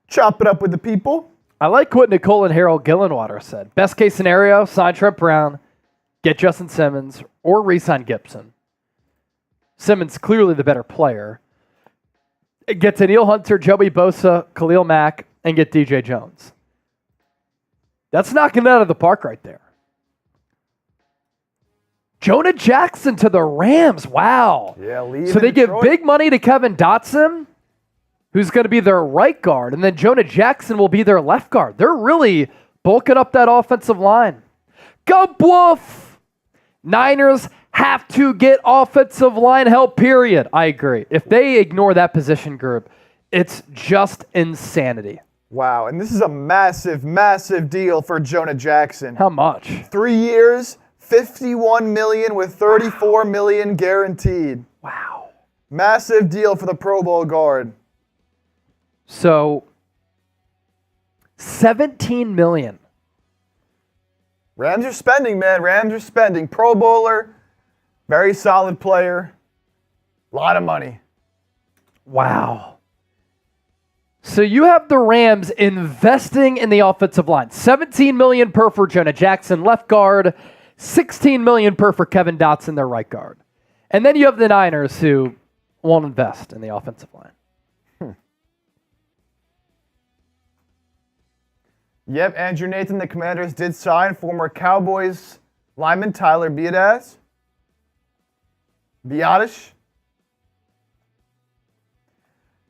chop it up with the people. I like what Nicole and Harold Gillenwater said. Best case scenario, sign Trent Brown, get Justin Simmons, or re-sign Gibson. Simmons clearly the better player. Get Daniil Hunter, Joey Bosa, Khalil Mack, and get DJ Jones. That's knocking it out of the park right there. Jonah Jackson to the Rams. Wow. Yeah, so they give big money to Kevin Dotson, who's going to be their right guard, and then Jonah Jackson will be their left guard. They're really bulking up that offensive line. Go Wolf! Niners have to get offensive line help, period. I agree. If they ignore that position group, it's just insanity. Wow, and this is a massive, massive deal for Jonah Jackson. How much? 3 years, $51 million with $34 million guaranteed. Wow. Massive deal for the Pro Bowl guard. So, $17 million. Rams are spending, man. Rams are spending. Pro Bowler, very solid player. A lot of money. Wow. So you have the Rams investing in the offensive line. $17 million per for Jonah Jackson, left guard. $16 million per for Kevin Dotson, their right guard. And then you have the Niners who won't invest in the offensive line. Yep, Andrew Nathan, the Commanders did sign former Cowboys Lineman Tyler Biadasz.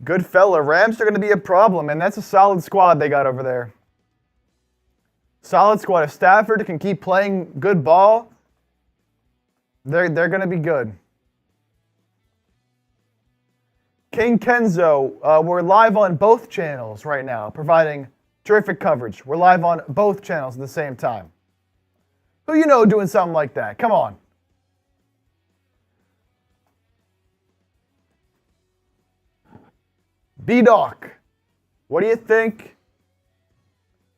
Good fella. Rams are going to be a problem, and that's a solid squad they got over there. Solid squad. If Stafford can keep playing good ball, they're going to be good. King Kenzo, we're live on both channels right now, providing terrific coverage. We're live on both channels at the same time. Who you know doing something like that? Come on. B-Doc, what do you think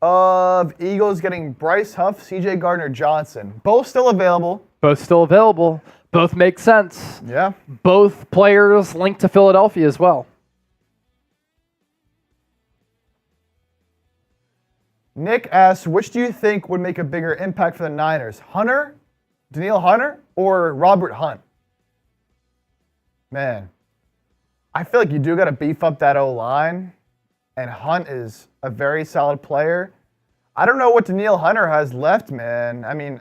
of Eagles getting Bryce Huff, C.J. Gardner-Johnson? Both still available. Both still available. Both make sense. Yeah. Both players linked to Philadelphia as well. Nick asks, which do you think would make a bigger impact for the Niners? Danielle Hunter, or Robert Hunt? Man, I feel like you do got to beef up that O-line, and Hunt is a very solid player. I don't know what Danielle Hunter has left, man. I mean,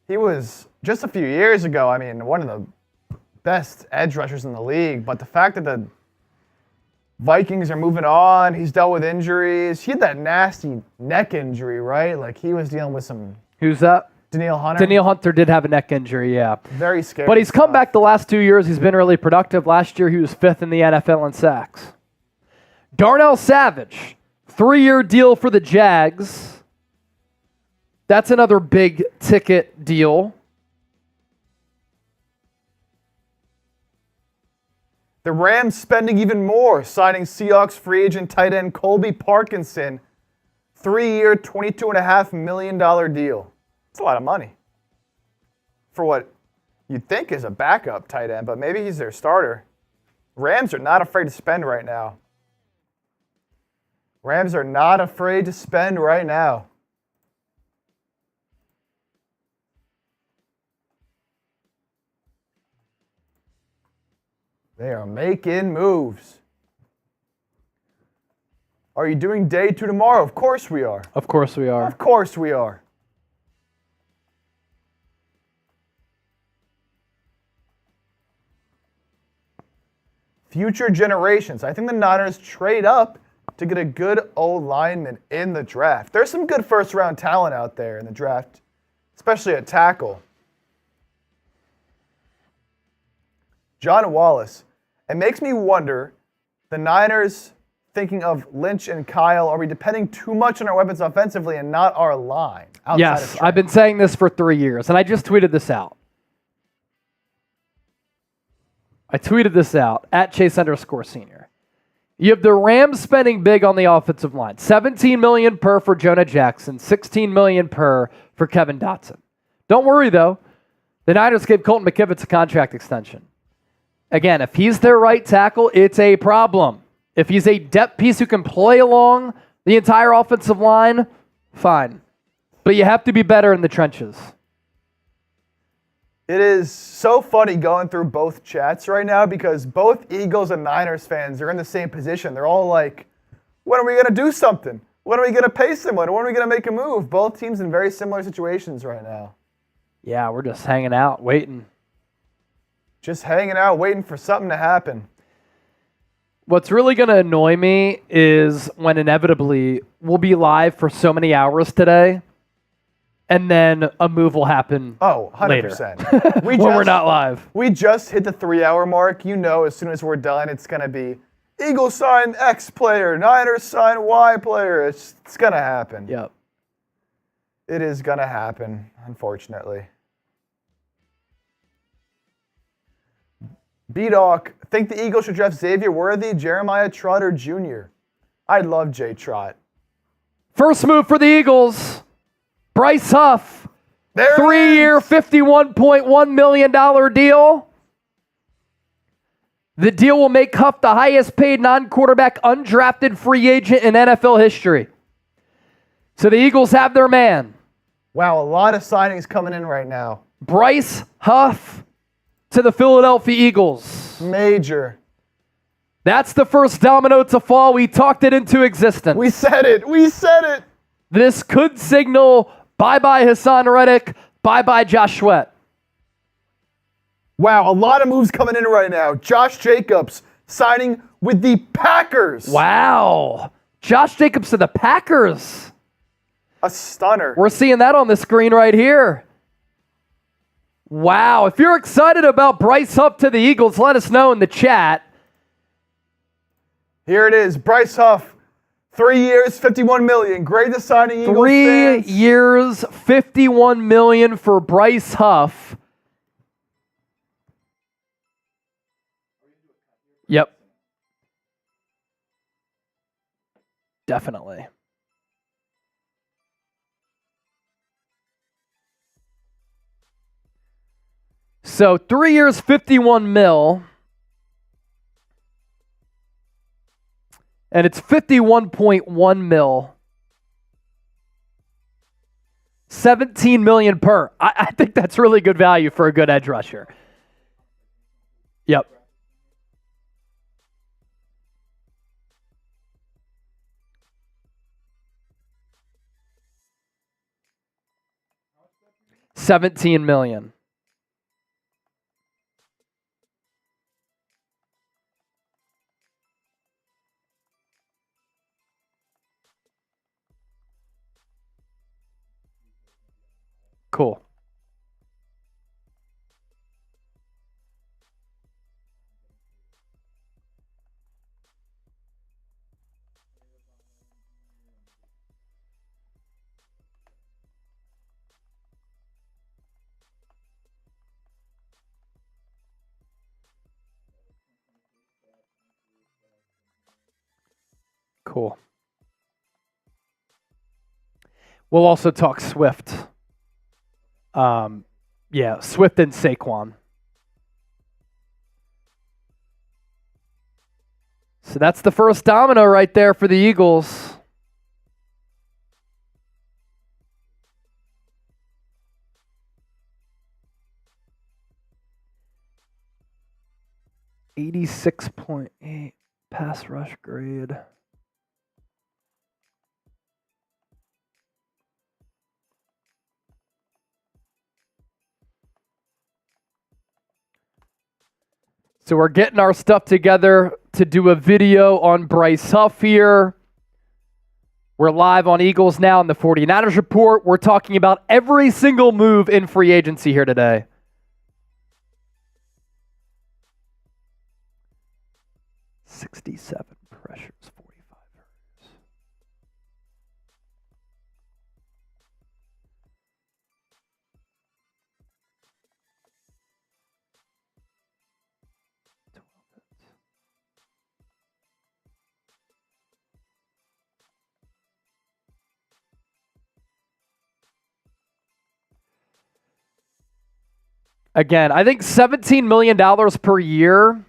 he was, just a few years ago, I mean, one of the best edge rushers in the league, but the fact that the Vikings are moving on, he's dealt with injuries. He had that nasty neck injury, right? Like, he was dealing with some... Who's that? Danielle Hunter. Danielle Hunter did have a neck injury, yeah. Very scary. But he's come back the last 2 years. He's been really productive. Last year, he was 5th in the NFL in sacks. Darnell Savage, 3-year deal for the Jags. That's another big ticket deal. The Rams spending even more, signing Seahawks free agent tight end Colby Parkinson, 3-year, $22.5 million deal. That's a lot of money for what you'd think is a backup tight end, but maybe he's their starter. Rams are not afraid to spend right now. Rams are not afraid to spend right now. They are making moves. Are you doing day 2 tomorrow? Of course we are. Of course we are. Of course we are. Future generations. I think the Niners trade up to get a good O-lineman in the draft. There's some good first-round talent out there in the draft, especially at tackle. John Wallace. It makes me wonder, the Niners thinking of Lynch and Kyle, are we depending too much on our weapons offensively and not our line? Yes, I've been saying this for 3 years, and I just tweeted this out. I tweeted this out, at Chase_Senior. You have the Rams spending big on the offensive line. $17 million per for Jonah Jackson, $16 million per for Kevin Dotson. Don't worry, though. The Niners gave Colton McKivitz a contract extension. Again, if he's their right tackle, it's a problem. If he's a depth piece who can play along the entire offensive line, fine. But you have to be better in the trenches. It is so funny going through both chats right now because both Eagles and Niners fans are in the same position. They're all like, when are we going to do something? When are we going to pay someone? When are we going to make a move? Both teams in very similar situations right now. Yeah, we're just hanging out, waiting. Just hanging out, waiting for something to happen. What's really going to annoy me is when inevitably we'll be live for so many hours today, and then a move will happen 100%. later when we're not live. We just hit the 3-hour mark. You know, as soon as we're done, it's going to be Eagles sign X player, Niners sign Y player. It's going to happen. Yep. It is going to happen, unfortunately. B-Doc, think the Eagles should draft Xavier Worthy, Jeremiah Trotter Jr. I love Jay Trott. First move for the Eagles, Bryce Huff. 3-year, $51.1 million deal. The deal will make Huff the highest paid non-quarterback undrafted free agent in NFL history. So the Eagles have their man. Wow, a lot of signings coming in right now. Bryce Huff to the Philadelphia Eagles. Major. That's the first domino to fall. We talked it into existence. We said it. We said it. This could signal Bye-bye Hassan Reddick. Bye-bye Josh Sweat. Wow, a lot of moves coming in right now. Josh Jacobs signing with the Packers. Wow. Josh Jacobs to the Packers. A stunner. We're seeing that on the screen right here. Wow. If you're excited about Bryce Huff to the Eagles, let us know in the chat. Here it is. Bryce Huff, 3 years, $51 million. Greatest signing, Eagles 3 fans. years, $51 million for Bryce Huff. Yep. Definitely. So 3 years, 51 mil. And it's 51.1 mil. 17 million per. I think that's really good value for a good edge rusher. Yep. $17 million. Cool. Cool. We'll also talk Swift. Yeah, Swift and Saquon. So that's the first domino right there for the Eagles. $86.8 pass rush grade. So we're getting our stuff together to do a video on Bryce Huff here. We're live on Eagles Now in the 49ers Report. We're talking about every single move in free agency here today. $67 pressures, 45 hurries. Again, I think $17 million per year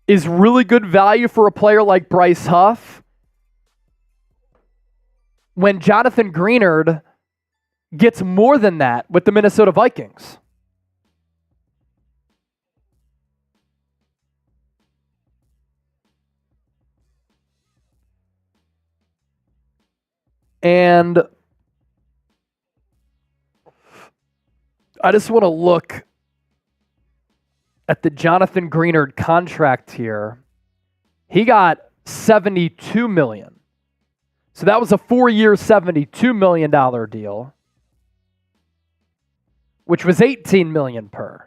is really good value for a player like Bryce Huff when Jonathan Greenard gets more than that with the Minnesota Vikings. And I just want to look at the Jonathan Greenard contract here. He got $72 million. So that was a 4-year, $72 million deal, which was $18 million per.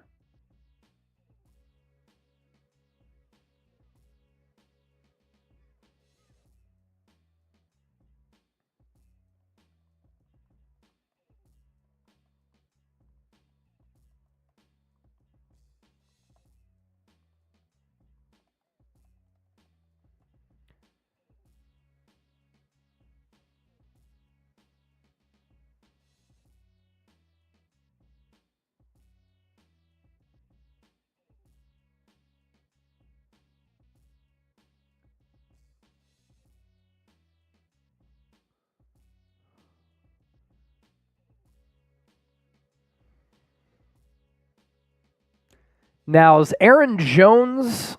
Now, is Aaron Jones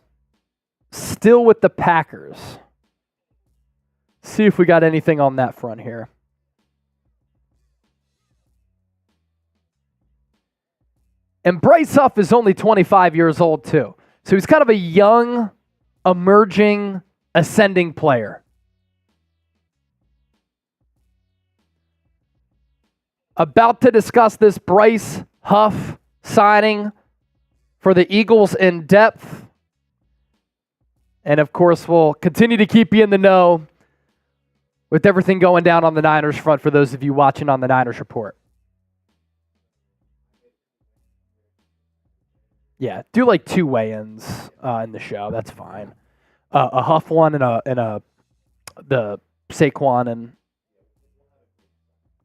still with the Packers? See if we got anything on that front here. And Bryce Huff is only 25 years old too. So he's kind of a young, emerging, ascending player. About to discuss this Bryce Huff signing for the Eagles in depth. And of course, we'll continue to keep you in the know with everything going down on the Niners front for those of you watching on the Niners Report. Yeah, do like 2 weigh-ins in the show. That's fine. A Huff one and the Saquon and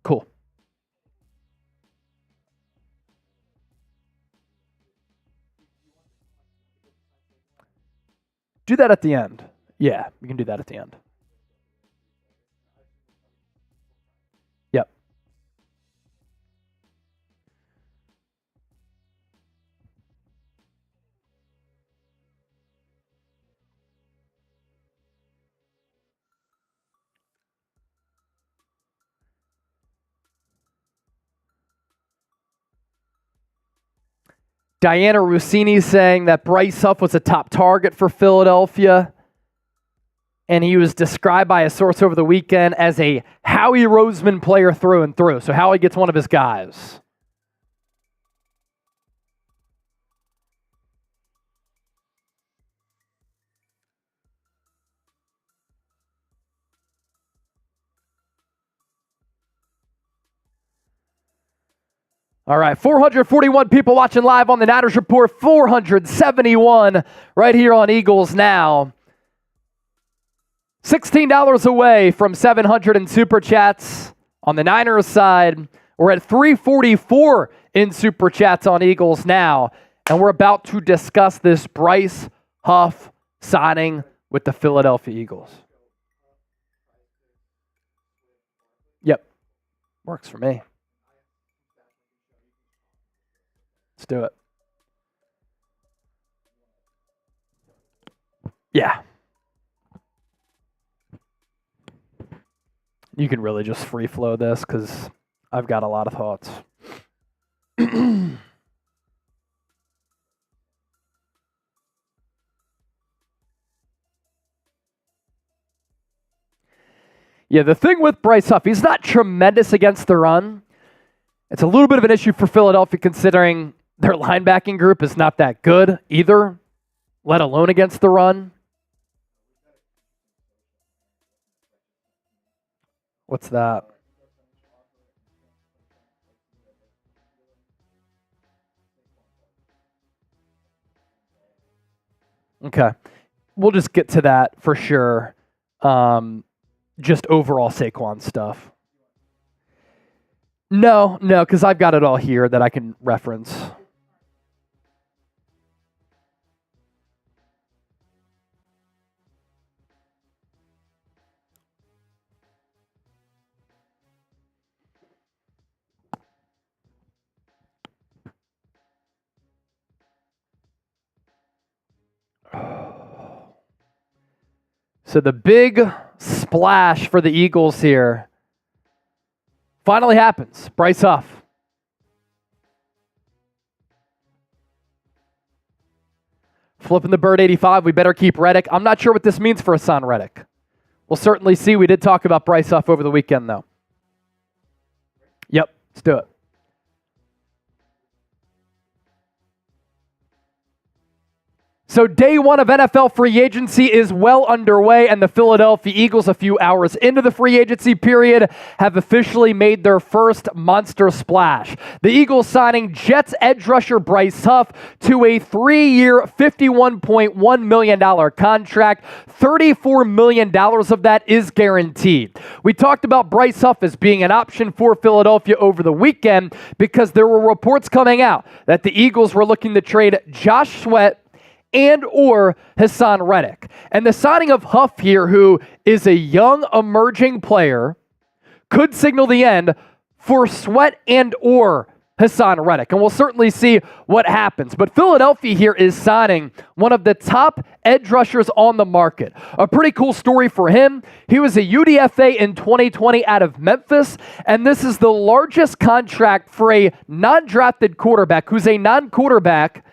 cool. Do that at the end. Yeah, we can do that at the end. Yep. Diana Rossini saying that Bryce Huff was a top target for Philadelphia, and he was described by a source over the weekend as a Howie Roseman player through and through. So Howie gets one of his guys. All right, 441 people watching live on the Niners Report, 471 right here on Eagles Now. $16 away from 700 in Super Chats on the Niners side. We're at 344 in Super Chats on Eagles Now, and we're about to discuss this Bryce Huff signing with the Philadelphia Eagles. Yep, works for me. Let's do it. Yeah. You can really just free flow this because I've got a lot of thoughts. Yeah, the thing with Bryce Huff, he's not tremendous against the run. It's a little bit of an issue for Philadelphia considering their linebacking group is not that good either, let alone against the run. What's that? Okay. We'll just get to that for sure. Just overall Saquon stuff. No, because I've got it all here that I can reference. So the big splash for the Eagles here finally happens. Bryce Huff. Flipping the bird 85. We better keep Reddick. I'm not sure what this means for Hassan Reddick. We'll certainly see. We did talk about Bryce Huff over the weekend, though. Yep, let's do it. So day one of NFL free agency is well underway, and the Philadelphia Eagles, a few hours into the free agency period, have officially made their first monster splash. The Eagles signing Jets edge rusher Bryce Huff to a 3-year, $51.1 million contract. $34 million of that is guaranteed. We talked about Bryce Huff as being an option for Philadelphia over the weekend because there were reports coming out that the Eagles were looking to trade Josh Sweat and or Hassan Reddick. And the signing of Huff here, who is a young emerging player, could signal the end for Sweat and or Hassan Reddick, and we'll certainly see what happens. But Philadelphia here is signing one of the top edge rushers on the market. A pretty cool story for him. He was a UDFA in 2020 out of Memphis, and this is the largest contract for a non-drafted quarterback who's a non-quarterback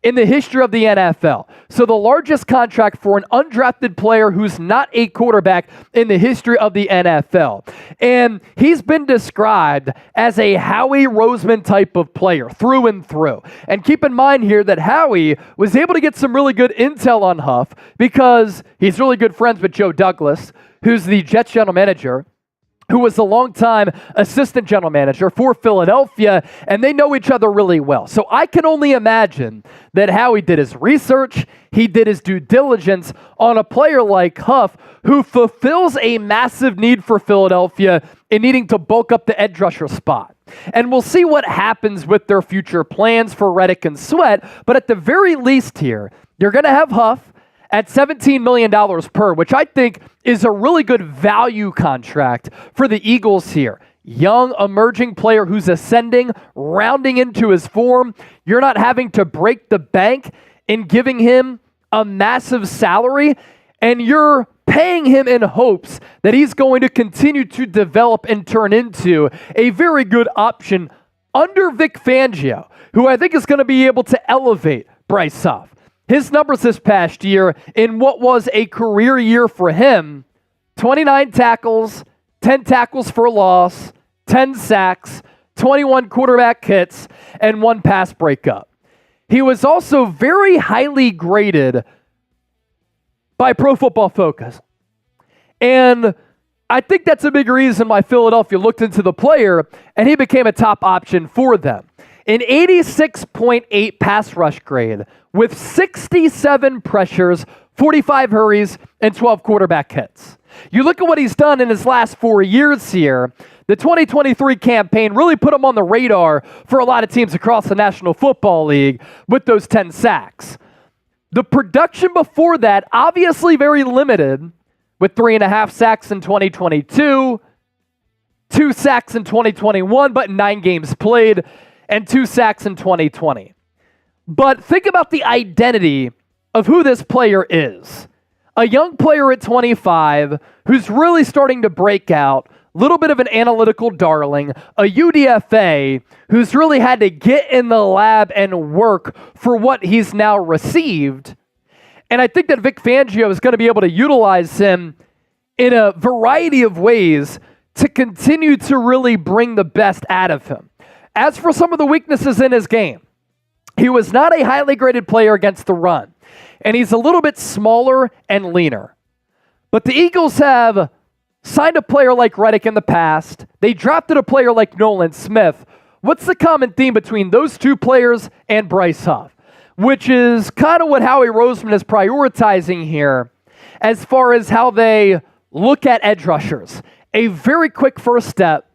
in the history of the NFL. So the largest contract for an undrafted player who's not a quarterback in the history of the NFL. And he's been described as a Howie Roseman type of player through and through. And keep in mind here that Howie was able to get some really good intel on Huff because he's really good friends with Joe Douglas, who's the Jets general manager, who was a longtime assistant general manager for Philadelphia, and they know each other really well. So I can only imagine that Howie did his research, he did his due diligence on a player like Huff, who fulfills a massive need for Philadelphia in needing to bulk up the edge rusher spot. And we'll see what happens with their future plans for Reddick and Sweat, but at the very least here, you're going to have Huff at $17 million per, which I think is a really good value contract for the Eagles here. Young, emerging player who's ascending, rounding into his form. You're not having to break the bank in giving him a massive salary, and you're paying him in hopes that he's going to continue to develop and turn into a very good option under Vic Fangio, who I think is going to be able to elevate Bryce Huff. His numbers this past year in what was a career year for him, 29 tackles, 10 tackles for loss, 10 sacks, 21 quarterback hits, and 1 pass breakup. He was also very highly graded by Pro Football Focus. And I think that's a big reason why Philadelphia looked into the player and he became a top option for them. An 86.8 pass rush grade with 67 pressures, 45 hurries, and 12 quarterback hits. You look at what he's done in his last 4 years here. The 2023 campaign really put him on the radar for a lot of teams across the National Football League with those 10 sacks. The production before that, obviously very limited, with 3.5 sacks in 2022, 2 sacks in 2021, but 9 games played, and 2 sacks in 2020. But think about the identity of who this player is. A young player at 25 who's really starting to break out, a little bit of an analytical darling, a UDFA who's really had to get in the lab and work for what he's now received. And I think that Vic Fangio is going to be able to utilize him in a variety of ways to continue to really bring the best out of him. As for some of the weaknesses in his game, he was not a highly graded player against the run, and he's a little bit smaller and leaner. But the Eagles have signed a player like Reddick in the past. They drafted a player like Nolan Smith. What's the common theme between those two players and Bryce Huff? Which is kind of what Howie Roseman is prioritizing here as far as how they look at edge rushers. A very quick first step,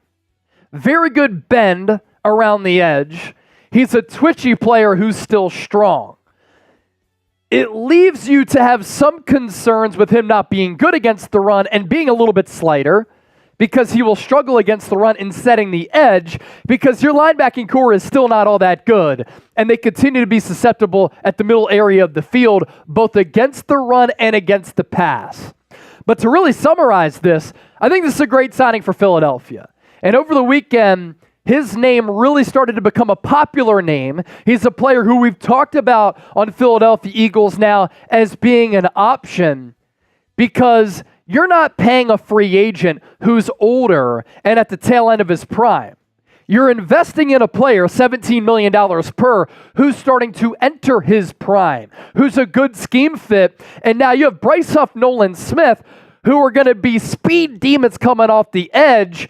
very good bend around the edge. He's a twitchy player who's still strong. It leaves you to have some concerns with him not being good against the run and being a little bit slighter because he will struggle against the run in setting the edge because your linebacking core is still not all that good, and they continue to be susceptible at the middle area of the field, both against the run and against the pass. But to really summarize this, I think this is a great signing for Philadelphia. And over the weekend, his name really started to become a popular name. He's a player who we've talked about on Philadelphia Eagles now as being an option because you're not paying a free agent who's older and at the tail end of his prime. You're investing in a player, $17 million per, who's starting to enter his prime, who's a good scheme fit. And now you have Bryce Huff, Nolan Smith, who are going to be speed demons coming off the edge.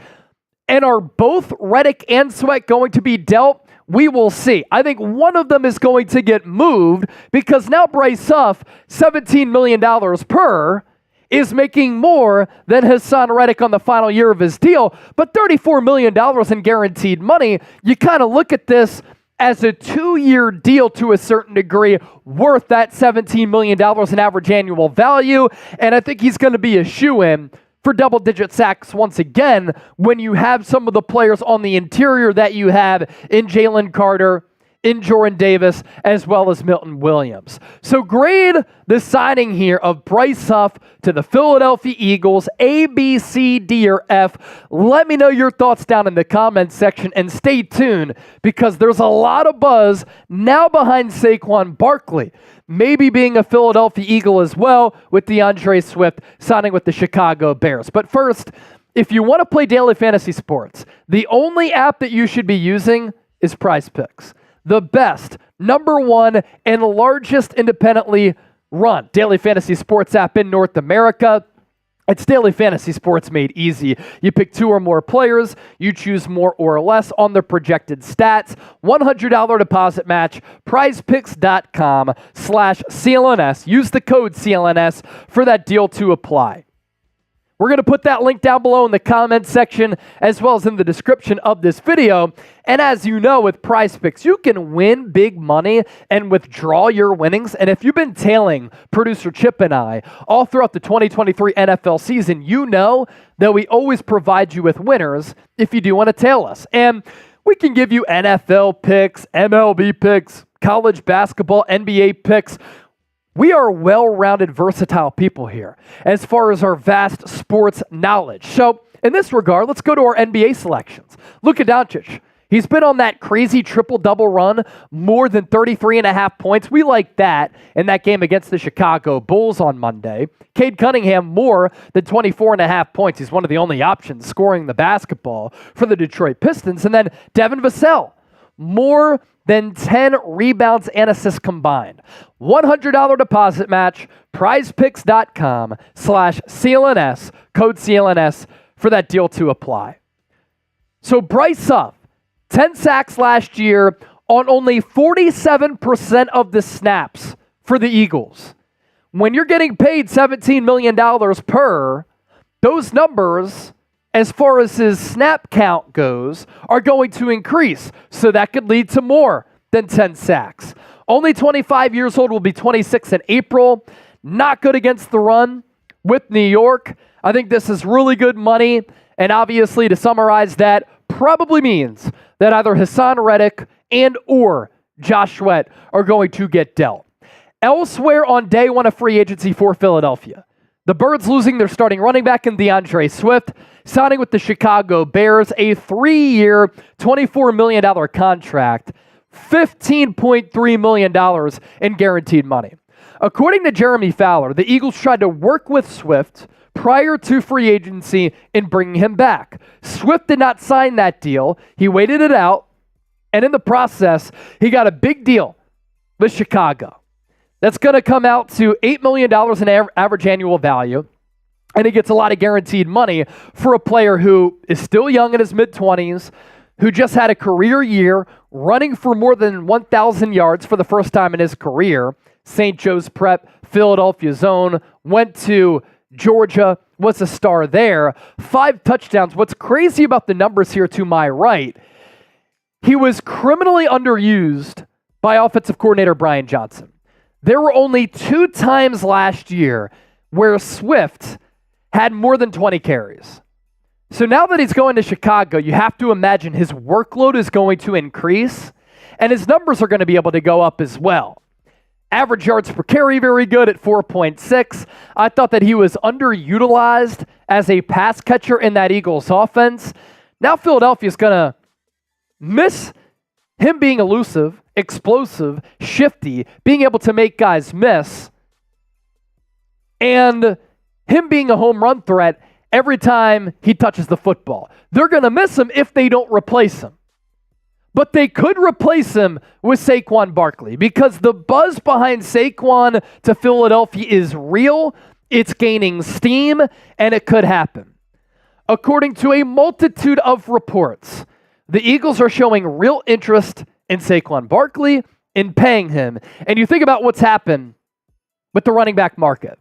And are both Reddick and Sweat going to be dealt? We will see. I think one of them is going to get moved because now Bryce Huff, $17 million per, is making more than Hassan Reddick on the final year of his deal. But $34 million in guaranteed money, you kind of look at this as a 2-year deal to a certain degree, worth that $17 million in average annual value. And I think he's going to be a shoo-in for double-digit sacks once again when you have some of the players on the interior that you have in Jalen Carter, in Jordan Davis, as well as Milton Williams. So grade the signing here of Bryce Huff to the Philadelphia Eagles, A, B, C, D, or F. Let me know your thoughts down in the comments section, and stay tuned because there's a lot of buzz now behind Saquon Barkley, maybe being a Philadelphia Eagle as well, with DeAndre Swift signing with the Chicago Bears. But first, if you want to play daily fantasy sports, the only app that you should be using is Prize Picks. The best, number one, and largest independently run daily fantasy sports app in North America. It's daily fantasy sports made easy. You pick 2 or more players, you choose more or less on the projected stats, $100 deposit match, prizepicks.com/CLNS. Use the code CLNS for that deal to apply. We're going to put that link down below in the comments section as well as in the description of this video. And as you know, with Prize Picks, you can win big money and withdraw your winnings. And if you've been tailing producer Chip and I all throughout the 2023 NFL season, you know that we always provide you with winners if you do want to tail us. And we can give you NFL picks, MLB picks, college basketball, NBA picks. We are well-rounded, versatile people here as far as our vast sports knowledge. So in this regard, let's go to our NBA selections. Luka Doncic. He's been on that crazy triple-double run, more than 33.5 points. We like that in that game against the Chicago Bulls on Monday. Cade Cunningham, more than 24.5 points. He's one of the only options scoring the basketball for the Detroit Pistons. And then Devin Vassell, more than 10 rebounds and assists combined. $100 deposit match, prizepicks.com/CLNS, code CLNS for that deal to apply. So Bryce Huff, 10 sacks last year on only 47% of the snaps for the Eagles. When you're getting paid $17 million per, those numbers, as far as his snap count goes, are going to increase. So that could lead to more than 10 sacks. Only 25 years old, will be 26 in April. Not good against the run with New York. I think this is really good money. And obviously, to summarize that, probably means that either Hassan Reddick and or Josh Sweat are going to get dealt. Elsewhere on day one of free agency for Philadelphia, the Birds losing their starting running back in DeAndre Swift, signing with the Chicago Bears, a 3-year, $24 million contract, $15.3 million in guaranteed money. According to Jeremy Fowler, the Eagles tried to work with Swift prior to free agency in bringing him back. Swift did not sign that deal. He waited it out, and in the process, he got a big deal with Chicago. That's going to come out to $8 million in average annual value, and he gets a lot of guaranteed money for a player who is still young in his mid-20s, who just had a career year running for more than 1,000 yards for the first time in his career. St. Joe's Prep, Philadelphia's own, went to Georgia, was a star there. 5 touchdowns. What's crazy about the numbers here to my right, he was criminally underused by offensive coordinator Brian Johnson. There were only 2 times last year where Swift had more than 20 carries. So now that he's going to Chicago, you have to imagine his workload is going to increase, and his numbers are going to be able to go up as well. Average yards per carry, very good at 4.6. I thought that he was underutilized as a pass catcher in that Eagles offense. Now Philadelphia's going to miss him being elusive, explosive, shifty, being able to make guys miss, and him being a home run threat every time he touches the football. They're going to miss him if they don't replace him. But they could replace him with Saquon Barkley because the buzz behind Saquon to Philadelphia is real, it's gaining steam, and it could happen. According to a multitude of reports, the Eagles are showing real interest in Saquon Barkley, in paying him. And you think about what's happened with the running back market.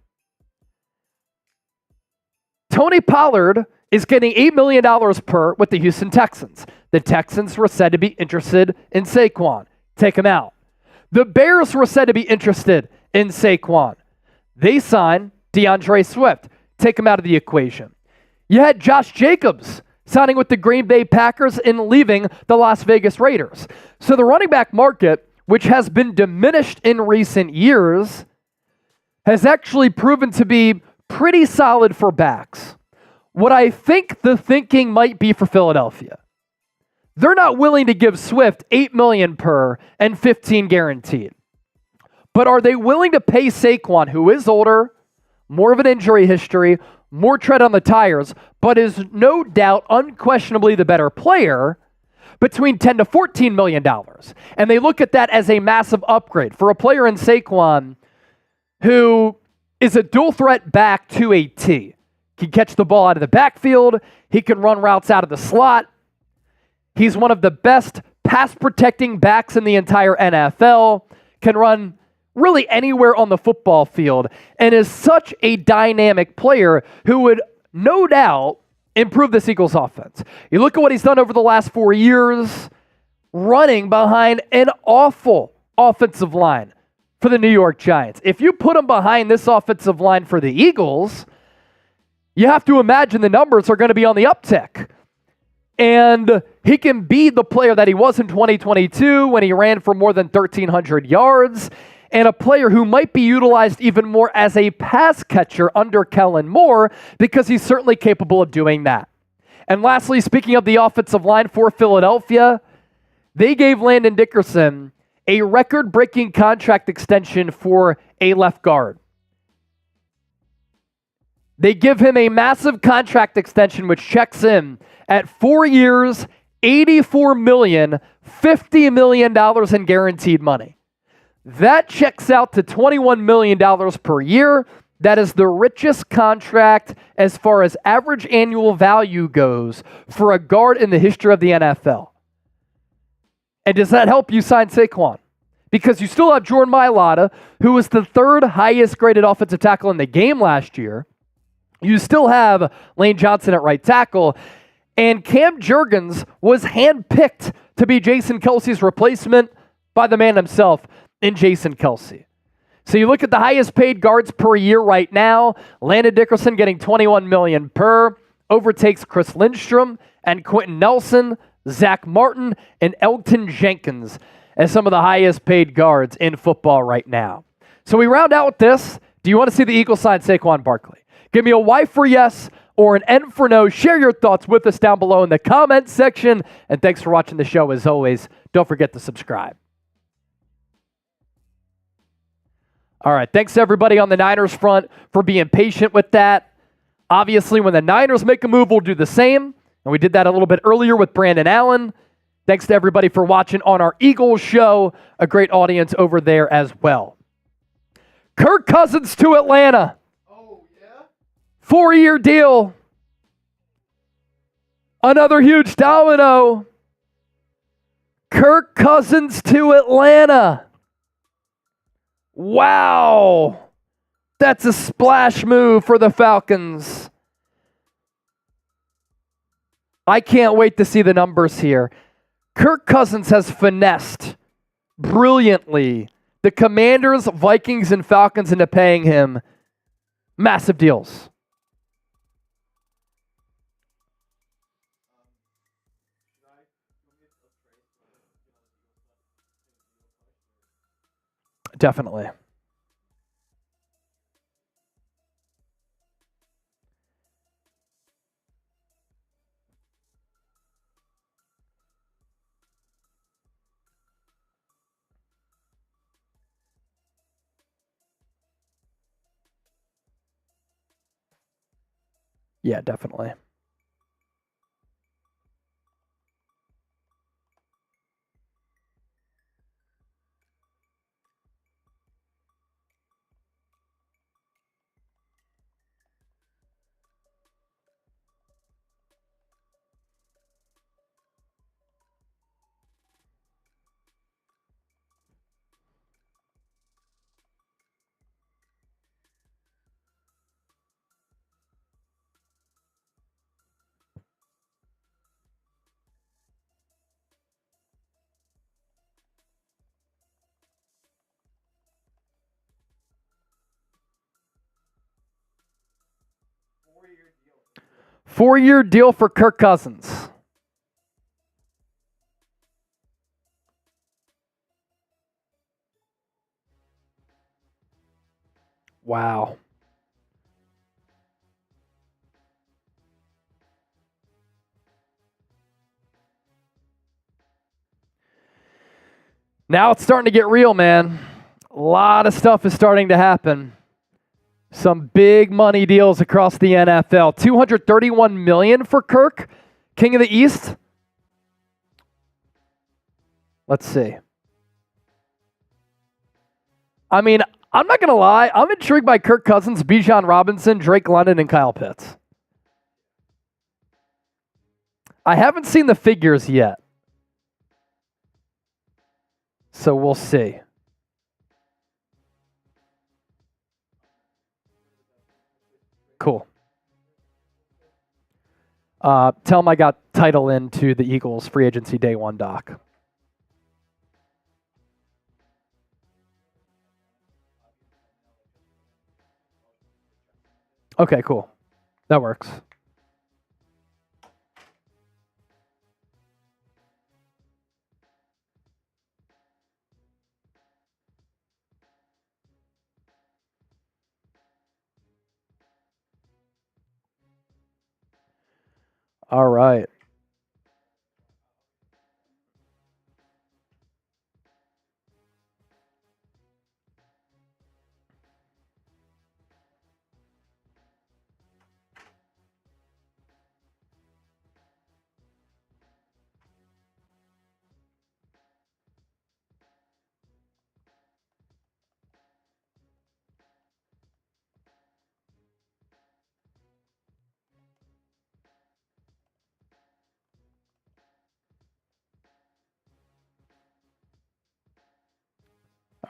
Tony Pollard is getting $8 million per with the Houston Texans. The Texans were said to be interested in Saquon. Take him out. The Bears were said to be interested in Saquon. They signed DeAndre Swift. Take him out of the equation. You had Josh Jacobs signing with the Green Bay Packers and leaving the Las Vegas Raiders. So the running back market, which has been diminished in recent years, has actually proven to be pretty solid for backs. What I think the thinking might be for Philadelphia, they're not willing to give Swift $8 million per and $15 guaranteed. But are they willing to pay Saquon, who is older, more of an injury history, more tread on the tires, but is no doubt unquestionably the better player, between $10 to $14 million? And they look at that as a massive upgrade for a player in Saquon who is a dual threat back to a T. He can catch the ball out of the backfield. He can run routes out of the slot. He's one of the best pass protecting backs in the entire NFL. Can run really anywhere on the football field and is such a dynamic player who would no doubt improve this Eagles offense. You look at what he's done over the last 4 years, running behind an awful offensive line for the New York Giants. If you put him behind this offensive line for the Eagles, you have to imagine the numbers are going to be on the uptick. And he can be the player that he was in 2022 when he ran for more than 1,300 yards, and a player who might be utilized even more as a pass catcher under Kellen Moore, because he's certainly capable of doing that. And lastly, speaking of the offensive line for Philadelphia, they gave Landon Dickerson a record-breaking contract extension for a left guard. They give him a massive contract extension, which checks in at 4 years, $84 million, $50 million in guaranteed money. That checks out to $21 million per year. That is the richest contract as far as average annual value goes for a guard in the history of the NFL. And does that help you sign Saquon? Because you still have Jordan Mailata, who was the third highest graded offensive tackle in the game last year. You still have Lane Johnson at right tackle. And Cam Jurgens was handpicked to be Jason Kelce's replacement by the man himself in Jason Kelce. So you look at the highest paid guards per year right now. Landon Dickerson getting $21 million per, overtakes Chris Lindstrom and Quentin Nelson, Zach Martin, and Elgton Jenkins as some of the highest paid guards in football right now. So we round out with this. Do you want to see the Eagles sign Saquon Barkley? Give me a Y for yes or an N for no. Share your thoughts with us down below in the comments section. And thanks for watching the show as always. Don't forget to subscribe. All right, thanks to everybody on the Niners front for being patient with that. Obviously, when the Niners make a move, we'll do the same. And we did that a little bit earlier with Brandon Allen. Thanks to everybody for watching on our Eagles show. A great audience over there as well. Kirk Cousins to Atlanta. Oh, yeah? 4-year deal. Another huge domino. Kirk Cousins to Atlanta. Wow. That's a splash move for the Falcons. I can't wait to see the numbers here. Kirk Cousins has finessed brilliantly the Commanders, Vikings, and Falcons into paying him massive deals. Definitely. Yeah, definitely. 4-year deal for Kirk Cousins. Wow. Now it's starting to get real, man. A lot of stuff is starting to happen. Some big money deals across the NFL. $231 million for Kirk, King of the East. Let's see. I mean, I'm not going to lie. I'm intrigued by Kirk Cousins, Bijan Robinson, Drake London, and Kyle Pitts. I haven't seen the figures yet. So we'll see. Cool. Tell them I got title into the Eagles free agency day one doc. Okay, cool. That works. All right.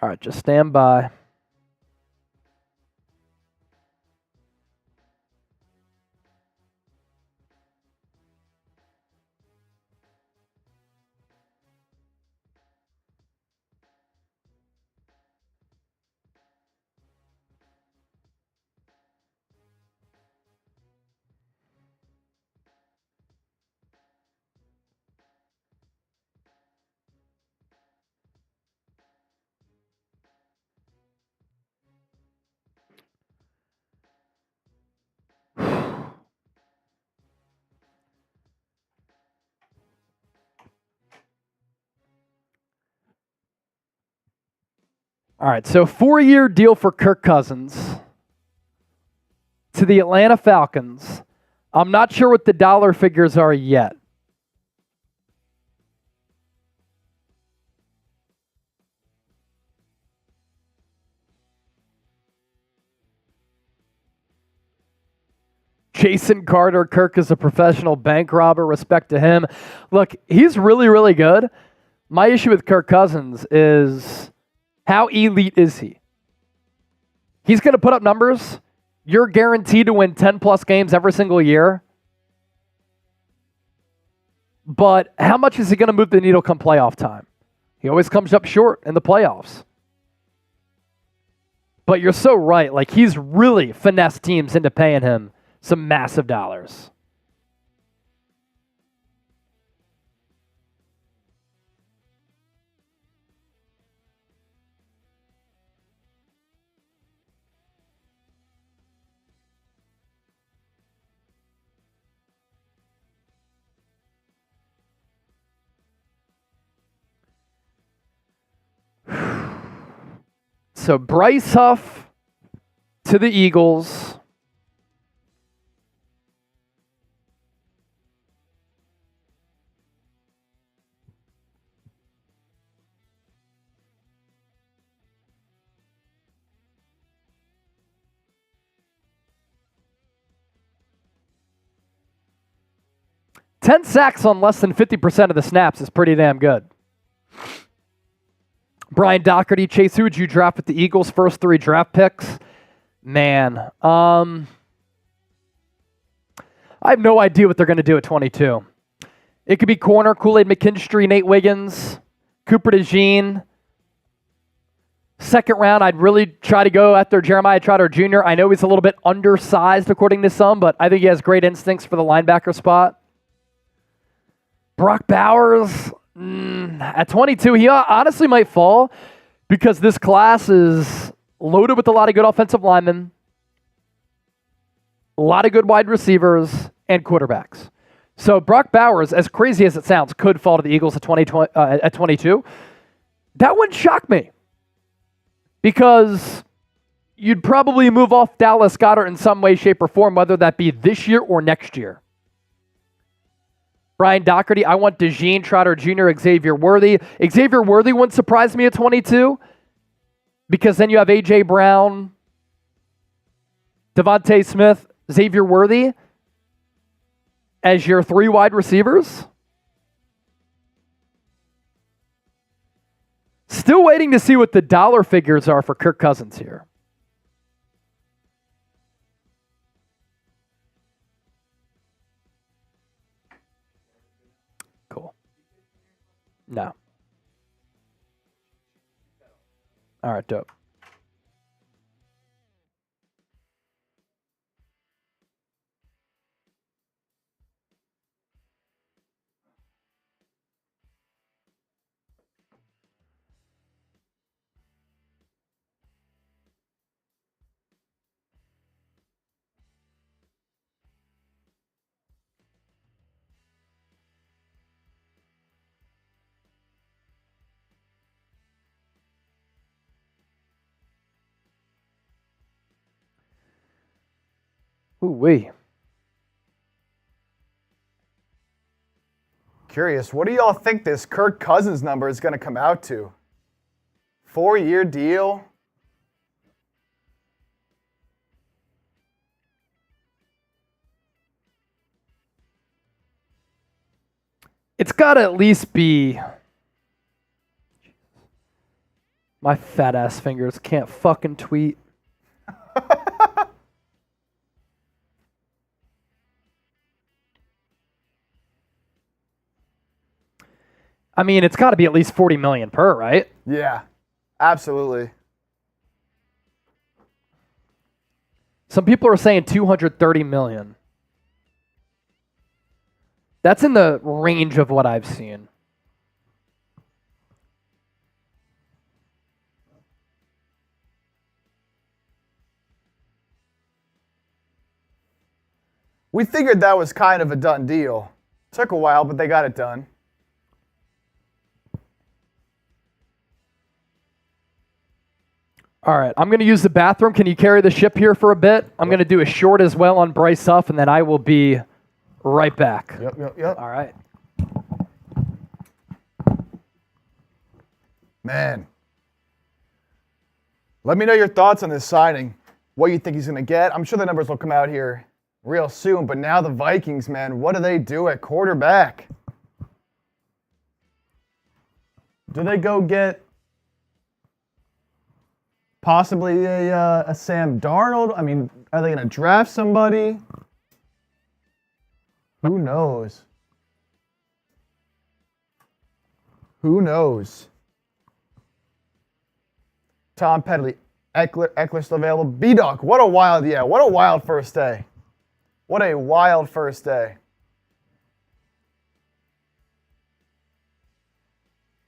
All right, just stand by. All right, so 4-year deal for Kirk Cousins to the Atlanta Falcons. I'm not sure what the dollar figures are yet. Jason Carter, Kirk is a professional bank robber. Respect to him. Look, he's really, really good. My issue with Kirk Cousins is how elite is he? He's going to put up numbers. You're guaranteed to win 10-plus games every single year. But how much is he going to move the needle come playoff time? He always comes up short in the playoffs. But you're so right. Like, he's really finessed teams into paying him some massive dollars. So Bryce Huff to the Eagles. Ten sacks on less than 50% of the snaps is pretty damn good. Brian Doherty, Chase, who would you draft with the Eagles' first 3 draft picks? Man, I have no idea what they're going to do at 22. It could be corner, Kool-Aid McKinstry, Nate Wiggins, Cooper DeJean, Second round, I'd really try to go after Jeremiah Trotter Jr. I know he's a little bit undersized according to some, but I think he has great instincts for the linebacker spot. Brock Bowers, at 22, he honestly might fall because this class is loaded with a lot of good offensive linemen, a lot of good wide receivers, and quarterbacks. So Brock Bowers, as crazy as it sounds, could fall to the Eagles at 22. That wouldn't shock me because you'd probably move off Dallas Goedert in some way, shape, or form, whether that be this year or next year. Brian Doherty, I want DeJean Trotter Jr., Xavier Worthy. Xavier Worthy wouldn't surprise me at 22 because then you have A.J. Brown, Devontae Smith, Xavier Worthy as your 3 wide receivers. Still waiting to see what the dollar figures are for Kirk Cousins here. Cool. No. All right, dope. Ooh-wee. Curious, what do y'all think this Kirk Cousins number is going to come out to? 4-year deal? It's got to at least be... My fat ass fingers can't fucking tweet. I mean, it's got to be at least 40 million per, right? Yeah, absolutely. Some people are saying 230 million. That's in the range of what I've seen. We figured that was kind of a done deal. Took a while, but they got it done. All right, I'm going to use the bathroom. Can you carry the ship here for a bit? I'm going to do a short as well on Bryce Huff, and then I will be right back. Yep. All right. Man. Let me know your thoughts on this signing. What you think he's going to get. I'm sure the numbers will come out here real soon, but now the Vikings, man, what do they do at quarterback? Do they go get possibly a Sam Darnold? I mean, are they going to draft somebody? Who knows? Who knows? Tom Pedley, Eckler still available. B-Dog, what a wild first day. What a wild first day.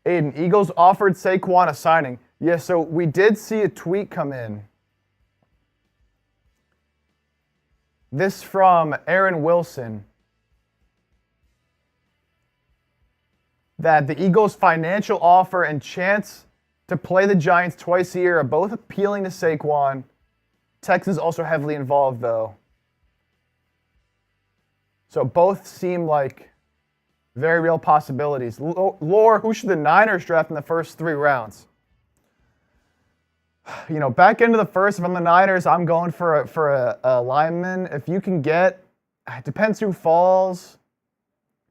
Aiden, Eagles offered Saquon a signing. Yeah, so we did see a tweet come in. This from Aaron Wilson. That the Eagles' financial offer and chance to play the Giants twice a year are both appealing to Saquon. Texans also heavily involved, though. So both seem like very real possibilities. Lore, who should the Niners draft in the first 3 rounds? You know, back into the first, if I'm the Niners, I'm going for a lineman. If you can get, it depends who falls.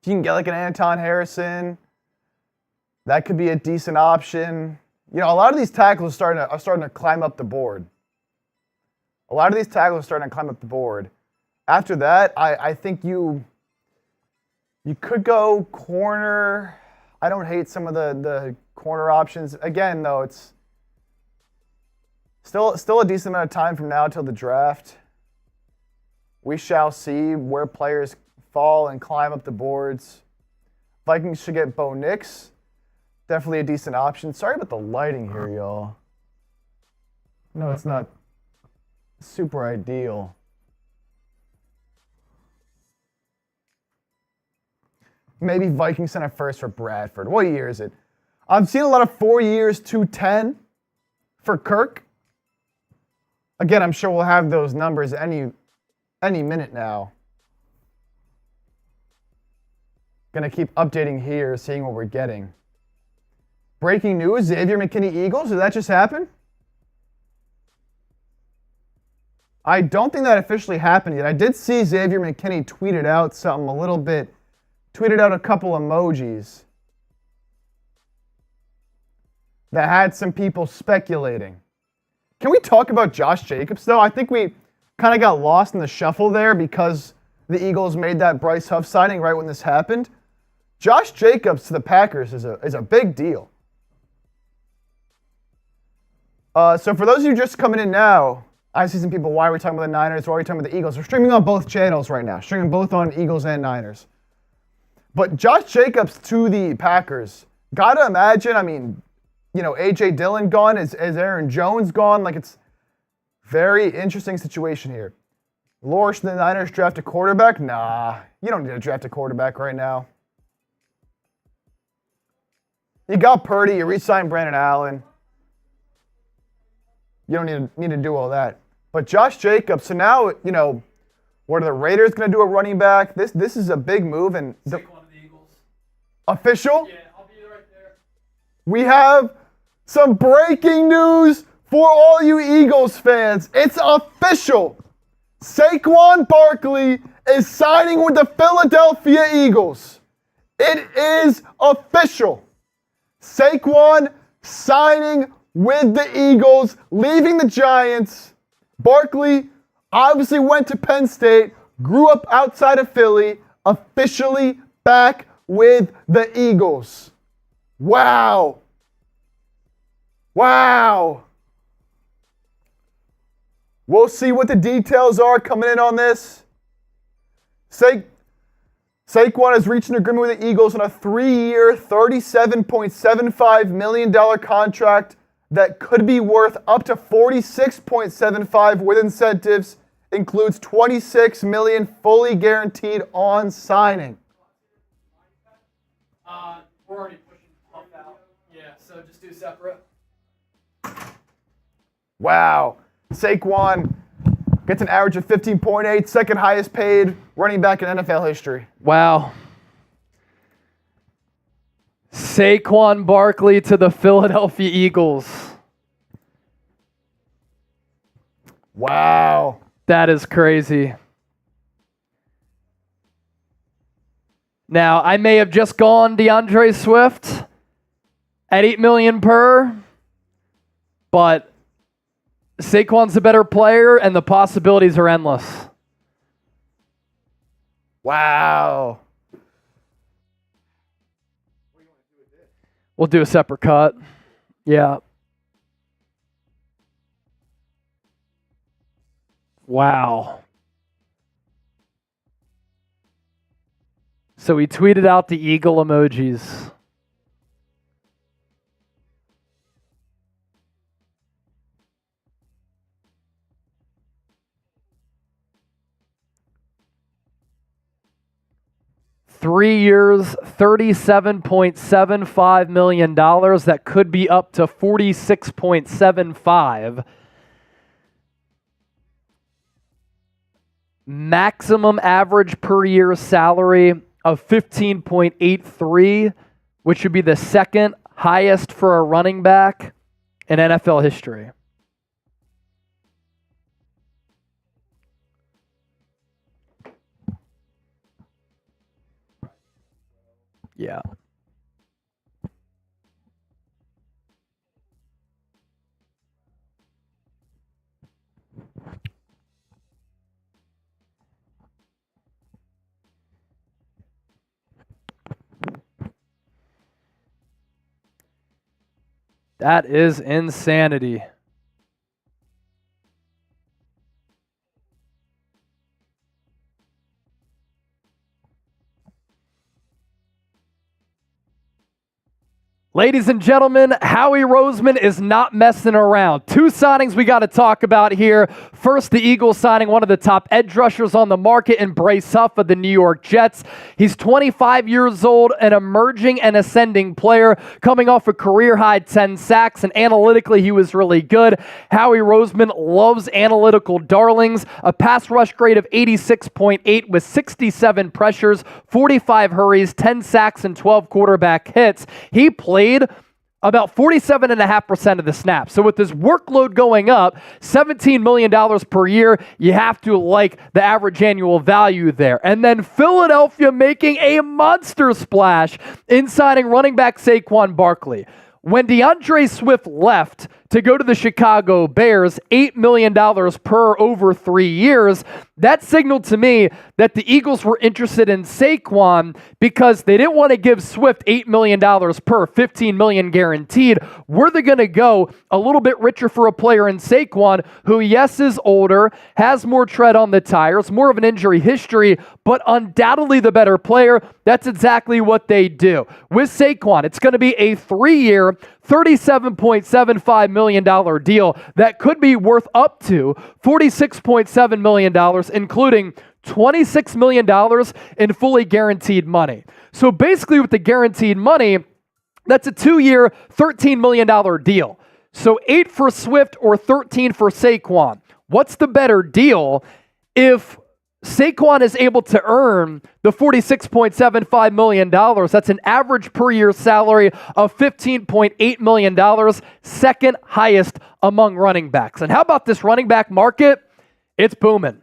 If you can get like an Anton Harrison, that could be a decent option. You know, a lot of these tackles are starting to climb up the board. After that, I think you could go corner. I don't hate some of the corner options. Again, though, Still a decent amount of time from now till the draft. We shall see where players fall and climb up the boards. Vikings should get Bo Nix. Definitely a decent option. Sorry about the lighting here, y'all. No, it's not super ideal. Maybe Vikings send a first for Bradford. What year is it? I've seen a lot of 4 years, 210 for Kirk. Again, I'm sure we'll have those numbers any minute now. Gonna keep updating here, seeing what we're getting. Breaking news, Xavier McKinney Eagles, did that just happen? I don't think that officially happened yet. I did see Xavier McKinney tweeted out something a little bit, tweeted out a couple emojis that had some people speculating. Can we talk about Josh Jacobs though? I think we kind of got lost in the shuffle there because the Eagles made that Bryce Huff signing right when this happened. Josh Jacobs to the Packers is a big deal. So for those of you just coming in now, I see some people, why are we talking about the Niners? Why are we talking about the Eagles? We're streaming on both channels right now, streaming both on Eagles and Niners. But Josh Jacobs to the Packers, gotta imagine, I mean, you know, A.J. Dillon gone, is Aaron Jones gone? Like, it's very interesting situation here. Lore, should the Niners draft a quarterback? Nah, you don't need to draft a quarterback right now. You got Purdy, you re-signed Brandon Allen. You don't need to do all that. But Josh Jacobs, so now, you know, what are the Raiders going to do a running back? This is a big move. And Take one of the Eagles. Official? Yeah, I'll be right there. We have some breaking news for all you Eagles fans. It's official. Saquon Barkley is signing with the Philadelphia Eagles. It is official. Saquon signing with the Eagles, leaving the Giants. Barkley obviously went to Penn State, grew up outside of Philly, officially back with the Eagles. Wow. Wow. We'll see what the details are coming in on this. Saquon is reaching an agreement with the Eagles on a 3-year, $37.75 million contract that could be worth up to $46.75 with incentives. Includes $26 million fully guaranteed on signing. We're already pushing stuff out. Yeah, so just do separate. Wow. Saquon gets an average of 15.8, second highest paid running back in NFL history. Wow. Saquon Barkley to the Philadelphia Eagles. Wow. That is crazy. Now, I may have just gone DeAndre Swift at $8 million per, but Saquon's a better player, and the possibilities are endless. Wow. We'll do a separate cut. Yeah. Wow. So he tweeted out the eagle emojis. Three years, $37.75 million. That could be up to $46.75. Maximum average per year salary of $15.83, which would be the second highest for a running back in NFL history. Yeah. That is insanity. Ladies and gentlemen, Howie Roseman is not messing around. Two signings we got to talk about here. First, the Eagles signing one of the top edge rushers on the market in Bryce Huff of the New York Jets. He's 25 years old, an emerging and ascending player, coming off a career-high 10 sacks, and analytically he was really good. Howie Roseman loves analytical darlings. A pass rush grade of 86.8 with 67 pressures, 45 hurries, 10 sacks, and 12 quarterback hits. He played about 47.5% of the snaps. So with this workload going up, $17 million per year, you have to like the average annual value there. And then Philadelphia making a monster splash in signing running back Saquon Barkley. When DeAndre Swift left to go to the Chicago Bears, $8 million per over 3 years, that signaled to me that the Eagles were interested in Saquon because they didn't want to give Swift $8 million per, $15 million guaranteed. Were they going to go a little bit richer for a player in Saquon, who, yes, is older, has more tread on the tires, more of an injury history, but undoubtedly the better player? That's exactly what they do. With Saquon, it's going to be a 3-year, $37.75 million deal that could be worth up to $46.7 million, including $26 million in fully guaranteed money. So basically with the guaranteed money, that's a 2-year, $13 million deal. So 8 for Swift or 13 for Saquon. What's the better deal? If Saquon is able to earn the $46.75 million, that's an average per year salary of $15.8 million, second highest among running backs. And how about this running back market? It's booming.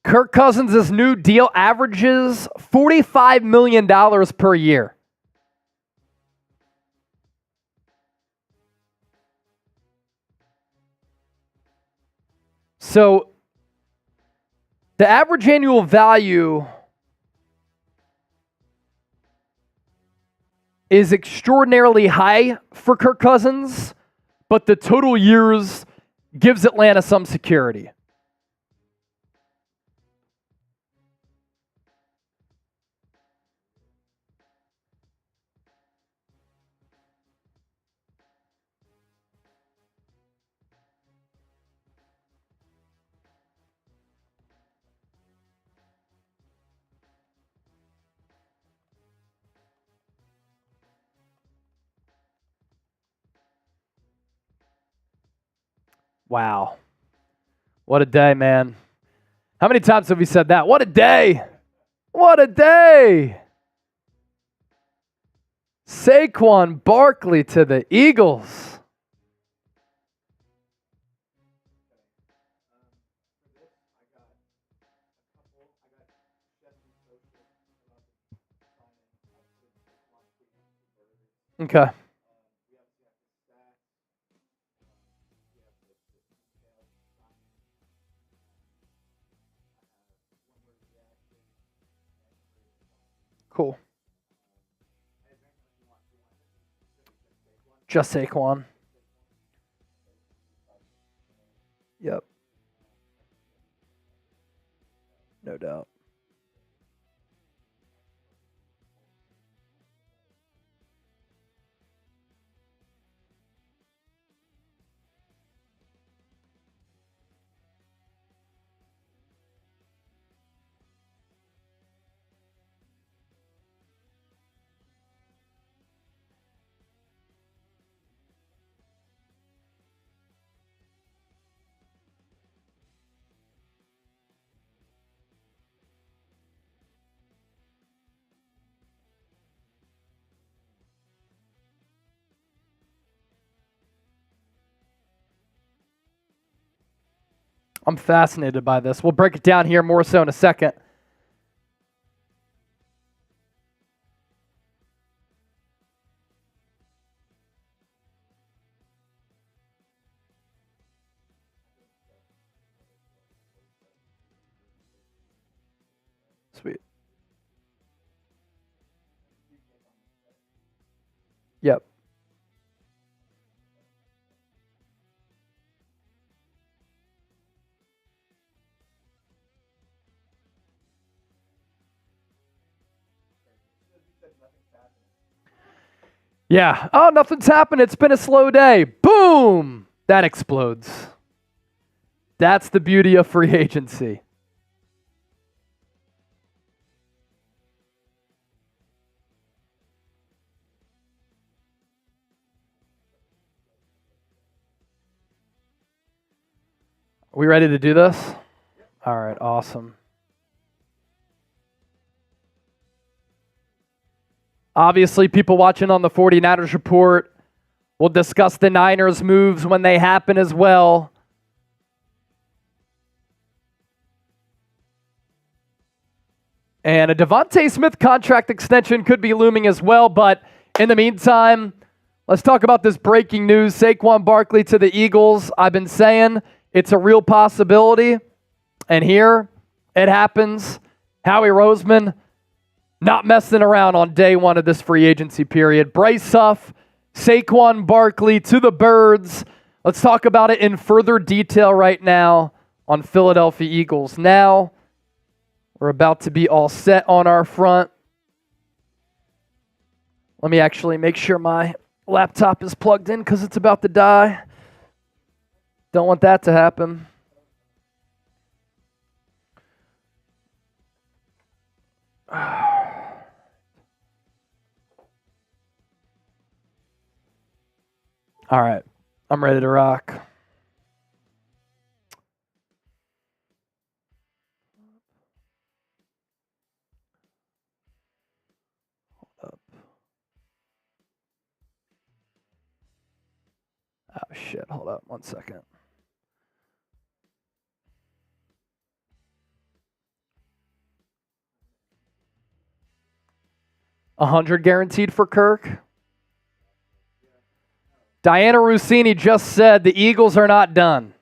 Kirk Cousins' new deal averages $45 million per year. So the average annual value is extraordinarily high for Kirk Cousins, but the total years gives Atlanta some security. Wow. What a day, man. How many times have we said that? What a day. What a day. Saquon Barkley to the Eagles. Okay. Cool. Just Saquon. Yep. I'm fascinated by this. We'll break it down here more so in a second. Sweet. Yep. Yeah. Oh, nothing's happened. It's been a slow day. Boom! That explodes. That's the beauty of free agency. Are we ready to do this? All right, awesome. Obviously, people watching on the 49ers Report will discuss the Niners moves when they happen as well. And a Devontae Smith contract extension could be looming as well, but in the meantime, let's talk about this breaking news. Saquon Barkley to the Eagles. I've been saying it's a real possibility, and here it happens. Howie Roseman not messing around on day one of this free agency period. Bryce Huff, Saquon Barkley to the Birds. Let's talk about it in further detail right now on Philadelphia Eagles Now. We're about to be all set on our front. Let me actually make sure my laptop is plugged in because it's about to die. Don't want that to happen. All right, I'm ready to rock. Oh, shit. Hold up 1 second. $100 guaranteed for Kirk. Diana Rossini just said the Eagles are not done.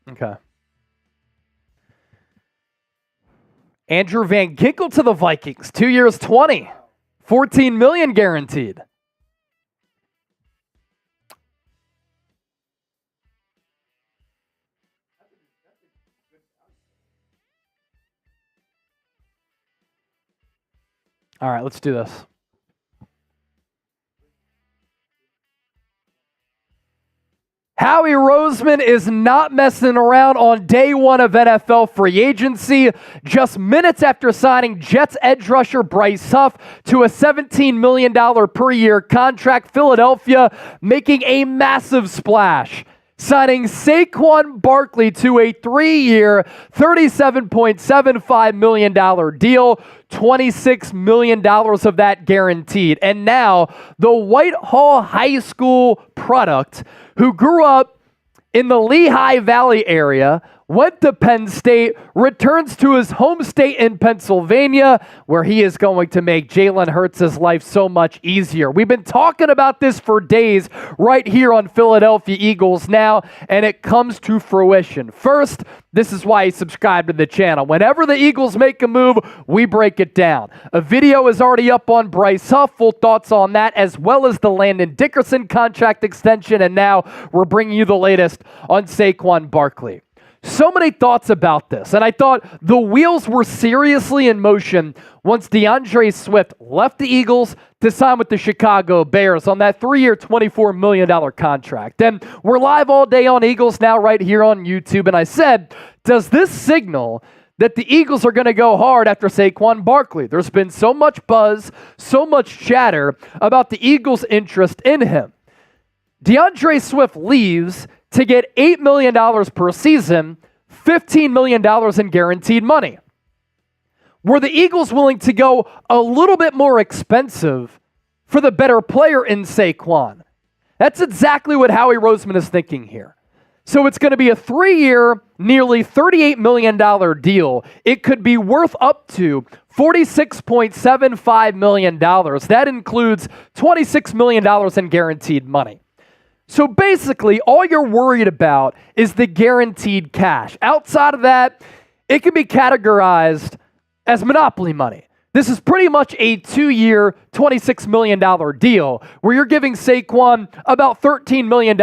Okay. Andrew Van Ginkel to the Vikings, 2 years, 20, $14 million guaranteed. All right, let's do this. Howie Roseman is not messing around on day one of NFL free agency. Just minutes after signing Jets edge rusher Bryce Huff to a $17 million per year contract, Philadelphia making a massive splash, signing Saquon Barkley to a 3-year, $37.75 million deal, $26 million of that guaranteed. And now the Whitehall High School product, who grew up in the Lehigh Valley area, went to Penn State, returns to his home state in Pennsylvania, where he is going to make Jalen Hurts' life so much easier. We've been talking about this for days right here on Philadelphia Eagles Now, and it comes to fruition. First, this is why you subscribe to the channel. Whenever the Eagles make a move, we break it down. A video is already up on Bryce Huff, full thoughts on that, as well as the Landon Dickerson contract extension, and now we're bringing you the latest on Saquon Barkley. So many thoughts about this, and I thought the wheels were seriously in motion once DeAndre Swift left the Eagles to sign with the Chicago Bears on that 3-year, $24 million contract. And we're live all day on Eagles Now right here on YouTube, and I said, does this signal that the Eagles are going to go hard after Saquon Barkley? There's been so much buzz, so much chatter about the Eagles' interest in him. DeAndre Swift leaves to get $8 million per season, $15 million in guaranteed money. Were the Eagles willing to go a little bit more expensive for the better player in Saquon? That's exactly what Howie Roseman is thinking here. So it's going to be a 3-year, nearly $38 million deal. It could be worth up to $46.75 million. That includes $26 million in guaranteed money. So basically, all you're worried about is the guaranteed cash. Outside of that, it can be categorized as monopoly money. This is pretty much a 2-year, $26 million deal where you're giving Saquon about $13 million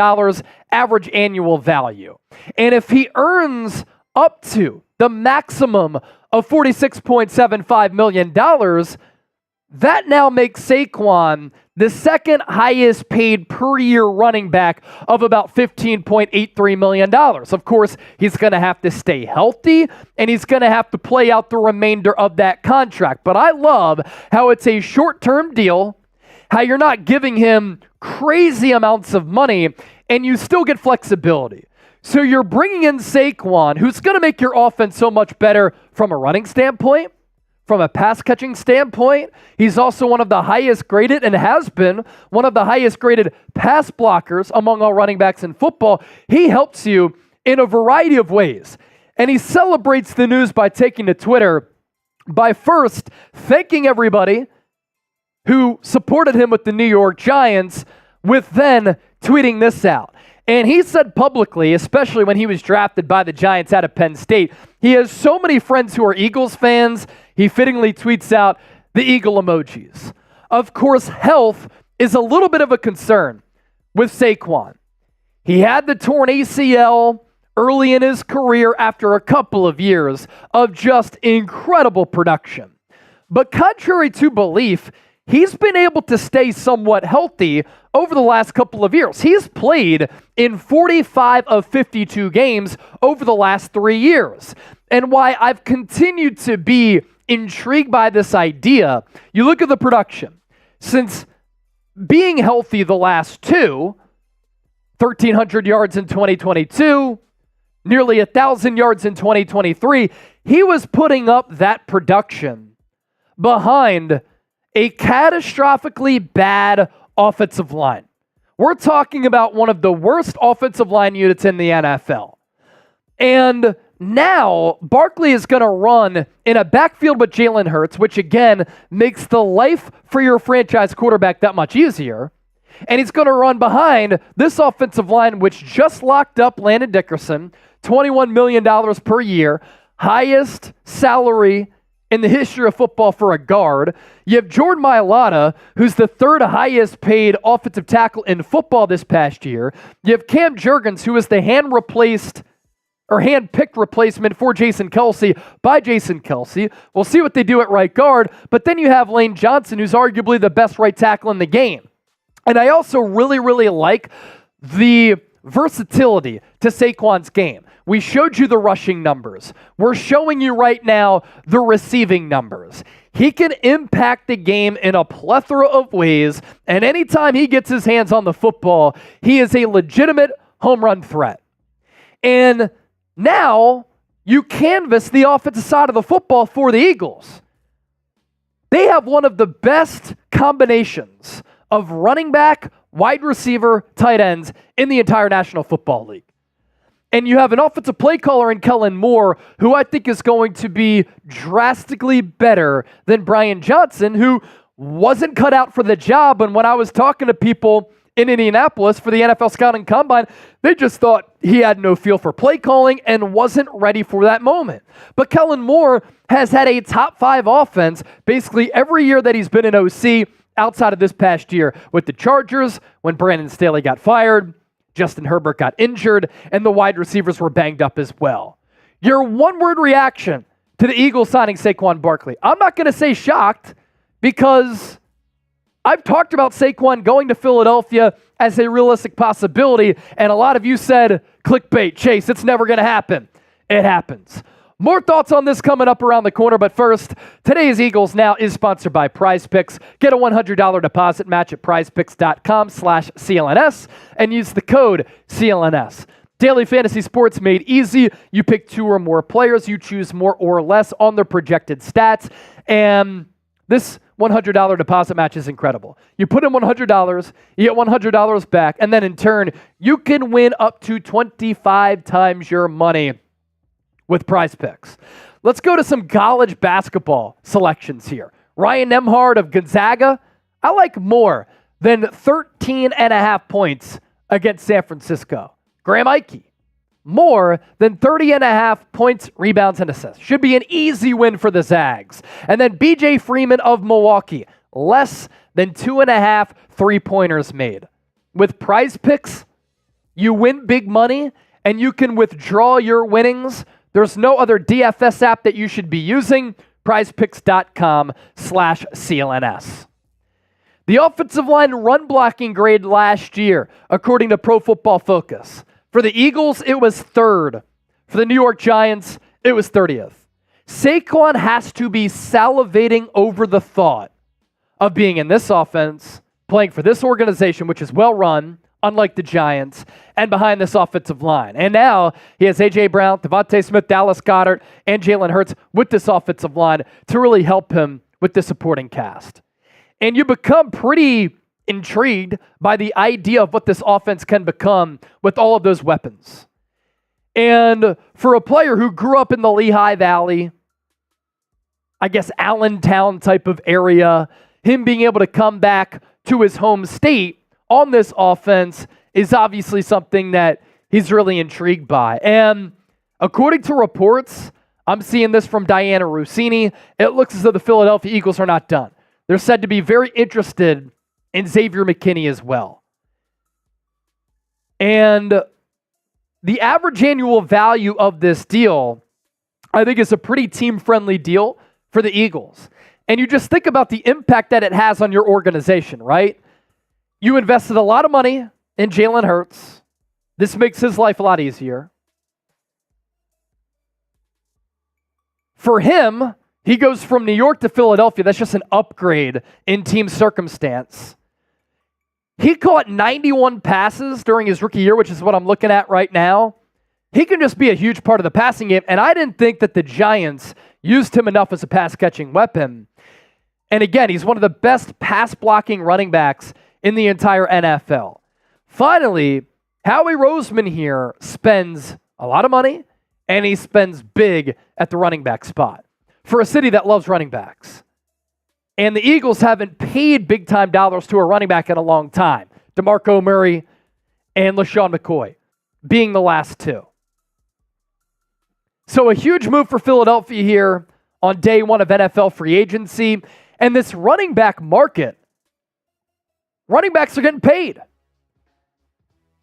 average annual value. And if he earns up to the maximum of $46.75 million, that now makes Saquon the second highest paid per year running back of about $15.83 million. Of course, he's going to have to stay healthy and he's going to have to play out the remainder of that contract. But I love how it's a short-term deal, how you're not giving him crazy amounts of money and you still get flexibility. So you're bringing in Saquon, who's going to make your offense so much better from a running standpoint, from a pass-catching standpoint. He's also one of the highest graded and has been one of the highest graded pass blockers among all running backs in football. He helps you in a variety of ways. And he celebrates the news by taking to Twitter by first thanking everybody who supported him with the New York Giants, with then tweeting this out. And he said publicly, especially when he was drafted by the Giants out of Penn State, he has so many friends who are Eagles fans, he fittingly tweets out the eagle emojis. Of course, health is a little bit of a concern with Saquon. He had the torn ACL early in his career after a couple of years of just incredible production. But contrary to belief, he's been able to stay somewhat healthy over the last couple of years. He's played in 45 of 52 games over the last 3 years. And why I've continued to be intrigued by this idea, you look at the production. Since being healthy the last two, 1,300 yards in 2022, nearly 1,000 yards in 2023, he was putting up that production behind a catastrophically bad offensive line. We're talking about one of the worst offensive line units in the NFL. And now Barkley is going to run in a backfield with Jalen Hurts, which again makes the life for your franchise quarterback that much easier. And he's going to run behind this offensive line, which just locked up Landon Dickerson, $21 million per year, highest salary in the history of football for a guard. You have Jordan Mailata, who's the third highest paid offensive tackle in football this past year. You have Cam Jurgens, who is the hand-picked replacement for Jason Kelce by Jason Kelce. We'll see what they do at right guard. But then you have Lane Johnson, who's arguably the best right tackle in the game. And I also really, really like the versatility to Saquon's game. We showed you the rushing numbers. We're showing you right now the receiving numbers. He can impact the game in a plethora of ways, and anytime he gets his hands on the football, he is a legitimate home run threat. And now you canvass the offensive side of the football for the Eagles. They have one of the best combinations of running back, wide receiver, tight ends in the entire National Football League. And you have an offensive play caller in Kellen Moore, who I think is going to be drastically better than Brian Johnson, who wasn't cut out for the job. And when I was talking to people in Indianapolis for the NFL Scouting Combine, they just thought he had no feel for play calling and wasn't ready for that moment. But Kellen Moore has had a top 5 offense basically every year that he's been in OC, outside of this past year with the Chargers when Brandon Staley got fired, Justin Herbert got injured, and the wide receivers were banged up as well. Your one-word reaction to the Eagles signing Saquon Barkley. I'm not going to say shocked, because I've talked about Saquon going to Philadelphia as a realistic possibility, and a lot of you said, clickbait, Chase, it's never going to happen. It happens. More thoughts on this coming up around the corner, but first, today's Eagles Now is sponsored by PrizePicks. Get a $100 deposit match at prizepicks.com/CLNS and use the code CLNS. Daily Fantasy Sports made easy. You pick 2 or more players. You choose more or less on their projected stats. And this $100 deposit match is incredible. You put in $100, you get $100 back, and then in turn, you can win up to 25 times your money with Prize Picks. Let's go to some college basketball selections here. Ryan Nembhard of Gonzaga, I like more than 13.5 points against San Francisco. Graham Ike, more than 30.5 points, rebounds, and assists. Should be an easy win for the Zags. And then BJ Freeman of Milwaukee, less than 2.5 3-pointers made. With Prize Picks, you win big money, and you can withdraw your winnings. There's no other DFS app that you should be using. prizepicks.com/CLNS. The offensive line run blocking grade last year, according to Pro Football Focus. For the Eagles, it was 3rd. For the New York Giants, it was 30th. Saquon has to be salivating over the thought of being in this offense, playing for this organization, which is well run, unlike the Giants, and behind this offensive line. And now he has A.J. Brown, Devontae Smith, Dallas Goedert, and Jalen Hurts with this offensive line to really help him with the supporting cast. And you become pretty intrigued by the idea of what this offense can become with all of those weapons. And for a player who grew up in the Lehigh Valley, I guess Allentown type of area, him being able to come back to his home state on this offense is obviously something that he's really intrigued by. And according to reports, I'm seeing this from Diana Rossini, it looks as though the Philadelphia Eagles are not done. They're said to be very interested in Xavier McKinney as well. And the average annual value of this deal, I think, is a pretty team-friendly deal for the Eagles. And you just think about the impact that it has on your organization, right? You invested a lot of money in Jalen Hurts. This makes his life a lot easier. For him, he goes from New York to Philadelphia. That's just an upgrade in team circumstance. He caught 91 passes during his rookie year, which is what I'm looking at right now. He can just be a huge part of the passing game, and I didn't think that the Giants used him enough as a pass-catching weapon. And again, he's one of the best pass-blocking running backs in the entire NFL. Finally, Howie Roseman here spends a lot of money, and he spends big at the running back spot for a city that loves running backs. And the Eagles haven't paid big-time dollars to a running back in a long time. DeMarco Murray and LaShawn McCoy being the last 2. So a huge move for Philadelphia here on day 1 of NFL free agency. And this running back market, running backs are getting paid.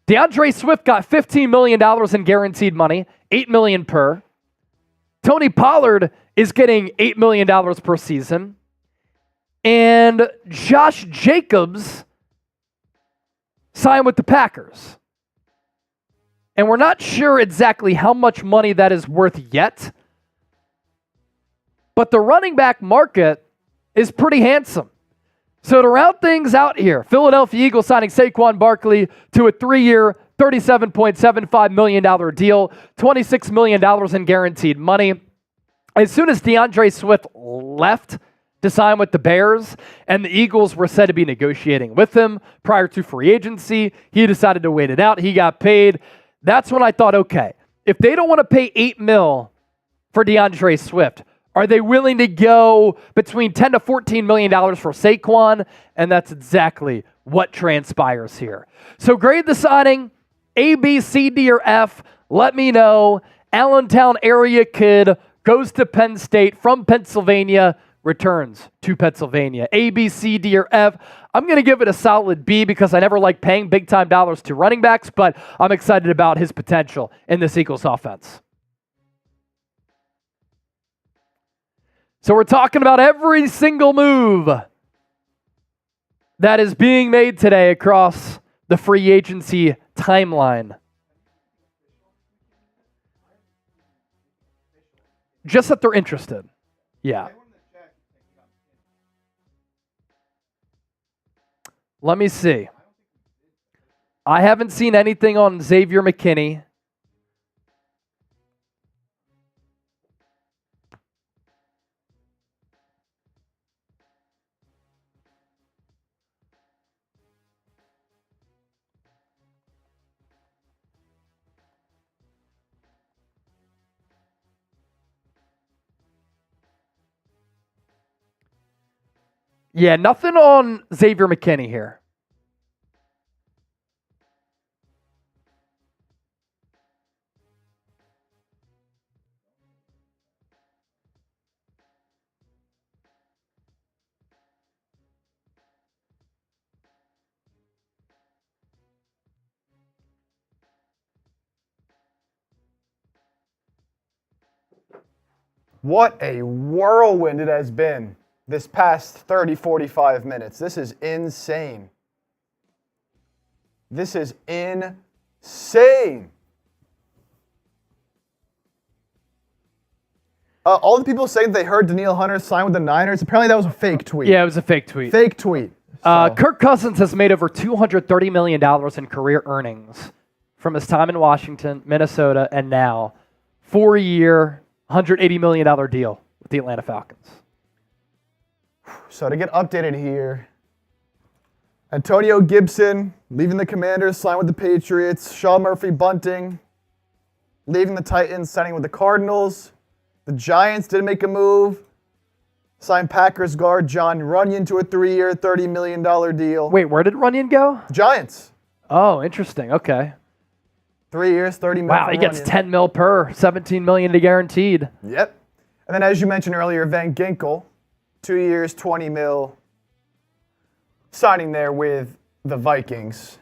DeAndre Swift got $15 million in guaranteed money, $8 million per. Tony Pollard is getting $8 million per season. And Josh Jacobs signed with the Packers. And we're not sure exactly how much money that is worth yet. But the running back market is pretty handsome. So to round things out here, Philadelphia Eagles signing Saquon Barkley to a 3-year, $37.75 million deal, $26 million in guaranteed money. As soon as DeAndre Swift left to sign with the Bears, and the Eagles were said to be negotiating with him prior to free agency, he decided to wait it out. He got paid. That's when I thought, okay, if they don't want to pay $8 million for DeAndre Swift, are they willing to go between $10 to $14 million for Saquon? And that's exactly what transpires here. So grade the signing, A, B, C, D, or F. Let me know. Allentown area kid goes to Penn State from Pennsylvania, returns to Pennsylvania. A, B, C, D, or F. I'm going to give it a solid B because I never like paying big-time dollars to running backs, but I'm excited about his potential in this Eagles offense. So we're talking about every single move that is being made today across the free agency timeline. Just that they're interested. Yeah. Let me see. I haven't seen anything on Xavier McKinney Yeah, nothing on Xavier McKinney here. What a whirlwind it has been this past 30, 45 minutes. This is insane. This is insane. All the people saying they heard Danielle Hunter sign with the Niners, apparently that was a fake tweet. Yeah, it was a fake tweet. Fake tweet. So. Kirk Cousins has made over $230 million in career earnings from his time in Washington, Minnesota, and now 4-year, $180 million deal with the Atlanta Falcons. So to get updated here, Antonio Gibson leaving the Commanders, signed with the Patriots. Sean Murphy-Bunting leaving the Titans, signing with the Cardinals. The Giants did make a move. Signed Packers guard John Runyon to a 3-year, $30 million deal. Wait, where did Runyon go? Giants. Oh, interesting. Okay. 3 years, $30 million. Wow, he gets $10 million per, $17 million to guaranteed. Yep. And then as you mentioned earlier, Van Ginkel, 2 years, $20 million, signing there with the Vikings.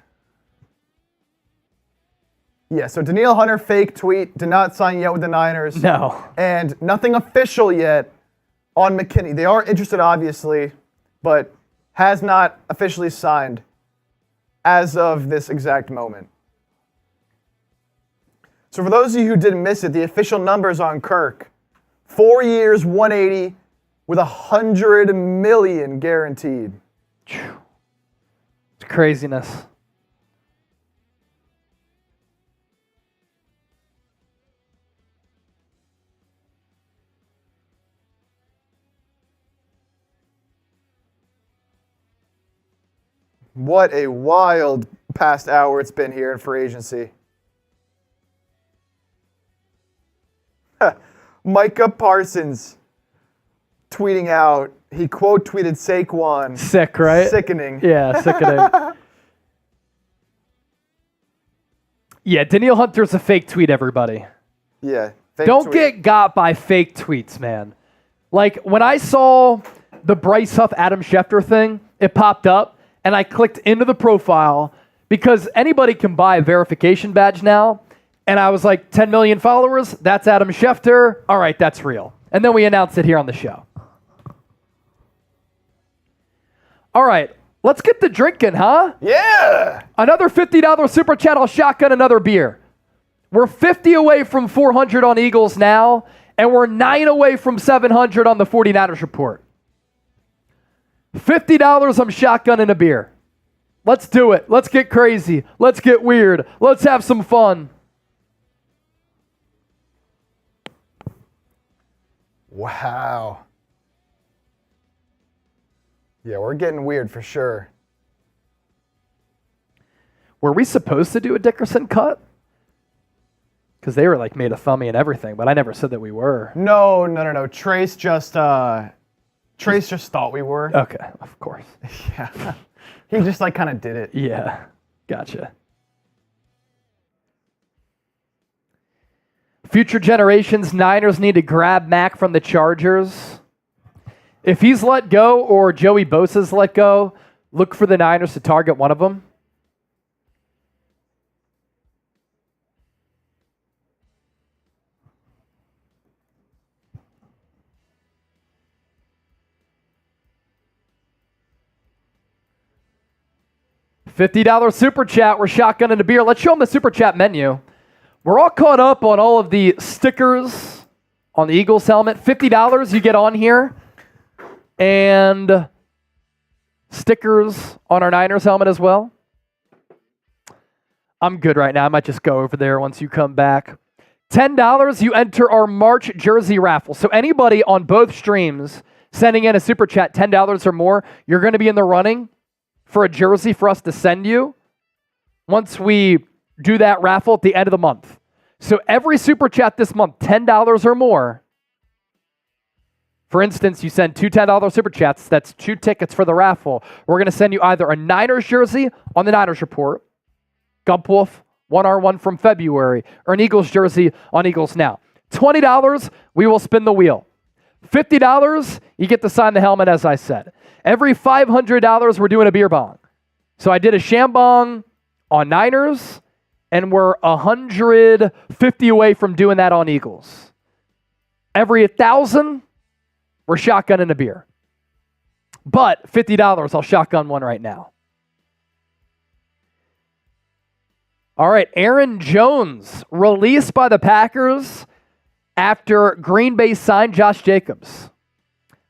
Yeah, so Danielle Hunter, fake tweet, did not sign yet with the Niners. No. And nothing official yet on McKinney. They are interested, obviously, but has not officially signed as of this exact moment. So for those of you who didn't miss it, the official numbers on Kirk, 4 years, 180, with $100 million guaranteed. It's craziness. What a wild past hour it's been here in free agency. Micah Parsons tweeting out, he quote tweeted Saquon. Sick, right? Sickening. Yeah, sickening. Yeah, Danielle Hunter's a fake tweet, everybody. Yeah. Fake Don't tweet. get got by fake tweets, man. Like, when I saw the Bryce Huff Adam Schefter thing, it popped up, and I clicked into the profile because anybody can buy a verification badge now. And I was like, 10 million followers, that's Adam Schefter. All right, that's real. And then we announced it here on the show. All right, let's get the drinking, huh? Yeah. Another $50 super chat, I'll shotgun another beer. We're 50 away from 400 on Eagles now, and we're 9 away from 700 on the 49ers report. $50, I'm shotgunning a beer. Let's do it. Let's get crazy. Let's get weird. Let's have some fun. Wow. Yeah, we're getting weird for sure. Were we supposed to do a Dickerson cut? Because they were like made a thummy and everything, but I never said that we were. No. Trace just thought we were. Okay, of course. Yeah. He just like kind of did it. Yeah, gotcha. Future generations, Niners need to grab Mac from the Chargers. If he's let go or Joey Bosa's let go, look for the Niners to target one of them. $50 super chat. We're shotgunning a beer. Let's show them the super chat menu. We're all caught up on all of the stickers on the Eagles helmet. $50 you get on here. And stickers on our Niners helmet as well. I'm good right now. I might just go over there once you come back. $10 you enter our March jersey raffle. So anybody on both streams sending in a super chat, $10 or more, you're going to be in the running for a jersey for us to send you once we do that raffle at the end of the month. So every super chat this month, $10 or more, For instance, you send two $10 super chats. That's 2 tickets for the raffle. We're going to send you either a Niners jersey on the Niners Report, Gump Wolf 1R1 from February, or an Eagles jersey on Eagles Now. $20, we will spin the wheel. $50, you get to sign the helmet, as I said. Every $500, we're doing a beer bong. So I did a shambong on Niners, and we're 150 away from doing that on Eagles. Every 1,000, we're shotgunning a beer. But $50, I'll shotgun one right now. All right, Aaron Jones, released by the Packers after Green Bay signed Josh Jacobs.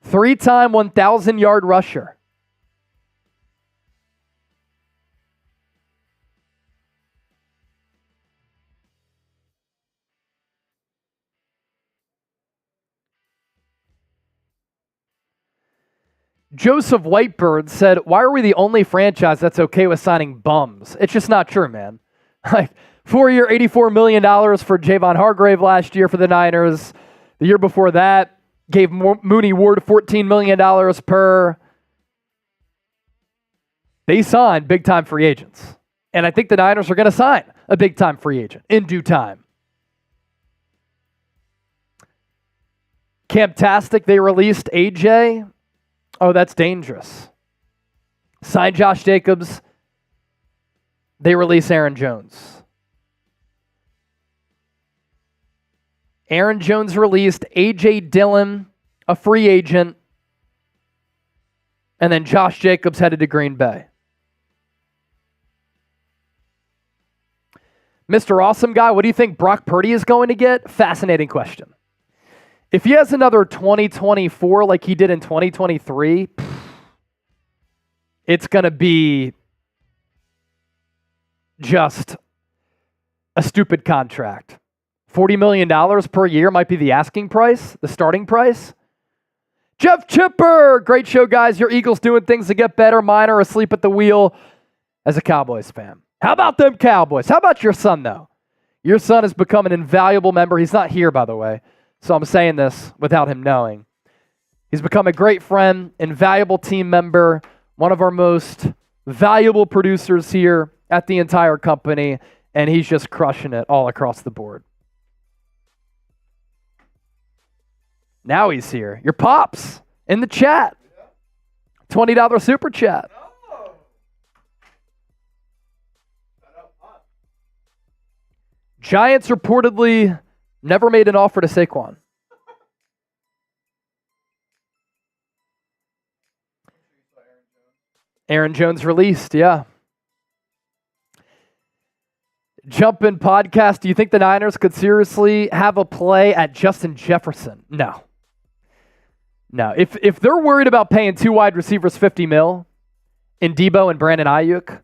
3-time 1,000-yard rusher. Joseph Whitebird said, why are we the only franchise that's okay with signing bums? It's just not true, man. Like, 4-year, $84 million for Javon Hargrave last year for the Niners. The year before that, gave Mooney Ward $14 million per. They signed big-time free agents. And I think the Niners are going to sign a big-time free agent in due time. Camptastic, they released AJ. Oh, that's dangerous. Signed Josh Jacobs. They release Aaron Jones. Aaron Jones released, A.J. Dillon, a free agent, and then Josh Jacobs headed to Green Bay. Mr. Awesome Guy, what do you think Brock Purdy is going to get? Fascinating question. If he has another 2024 like he did in 2023, it's going to be just a stupid contract. $40 million per year might be the asking price, the starting price. Jeff Chipper, great show, guys. Your Eagles doing things to get better. Mine are asleep at the wheel as a Cowboys fan. How about them Cowboys? How about your son, though? Your son has become an invaluable member. He's not here, by the way, so I'm saying this without him knowing. He's become a great friend, invaluable team member, one of our most valuable producers here at the entire company, and he's just crushing it all across the board. Now he's here. Your Pops in the chat. $20 super chat. Giants reportedly never made an offer to Saquon. Aaron Jones released, yeah. Jumpin' podcast, do you think the Niners could seriously have a play at Justin Jefferson? No. No. If they're worried about paying two wide receivers $50 million in Debo and Brandon Ayuk,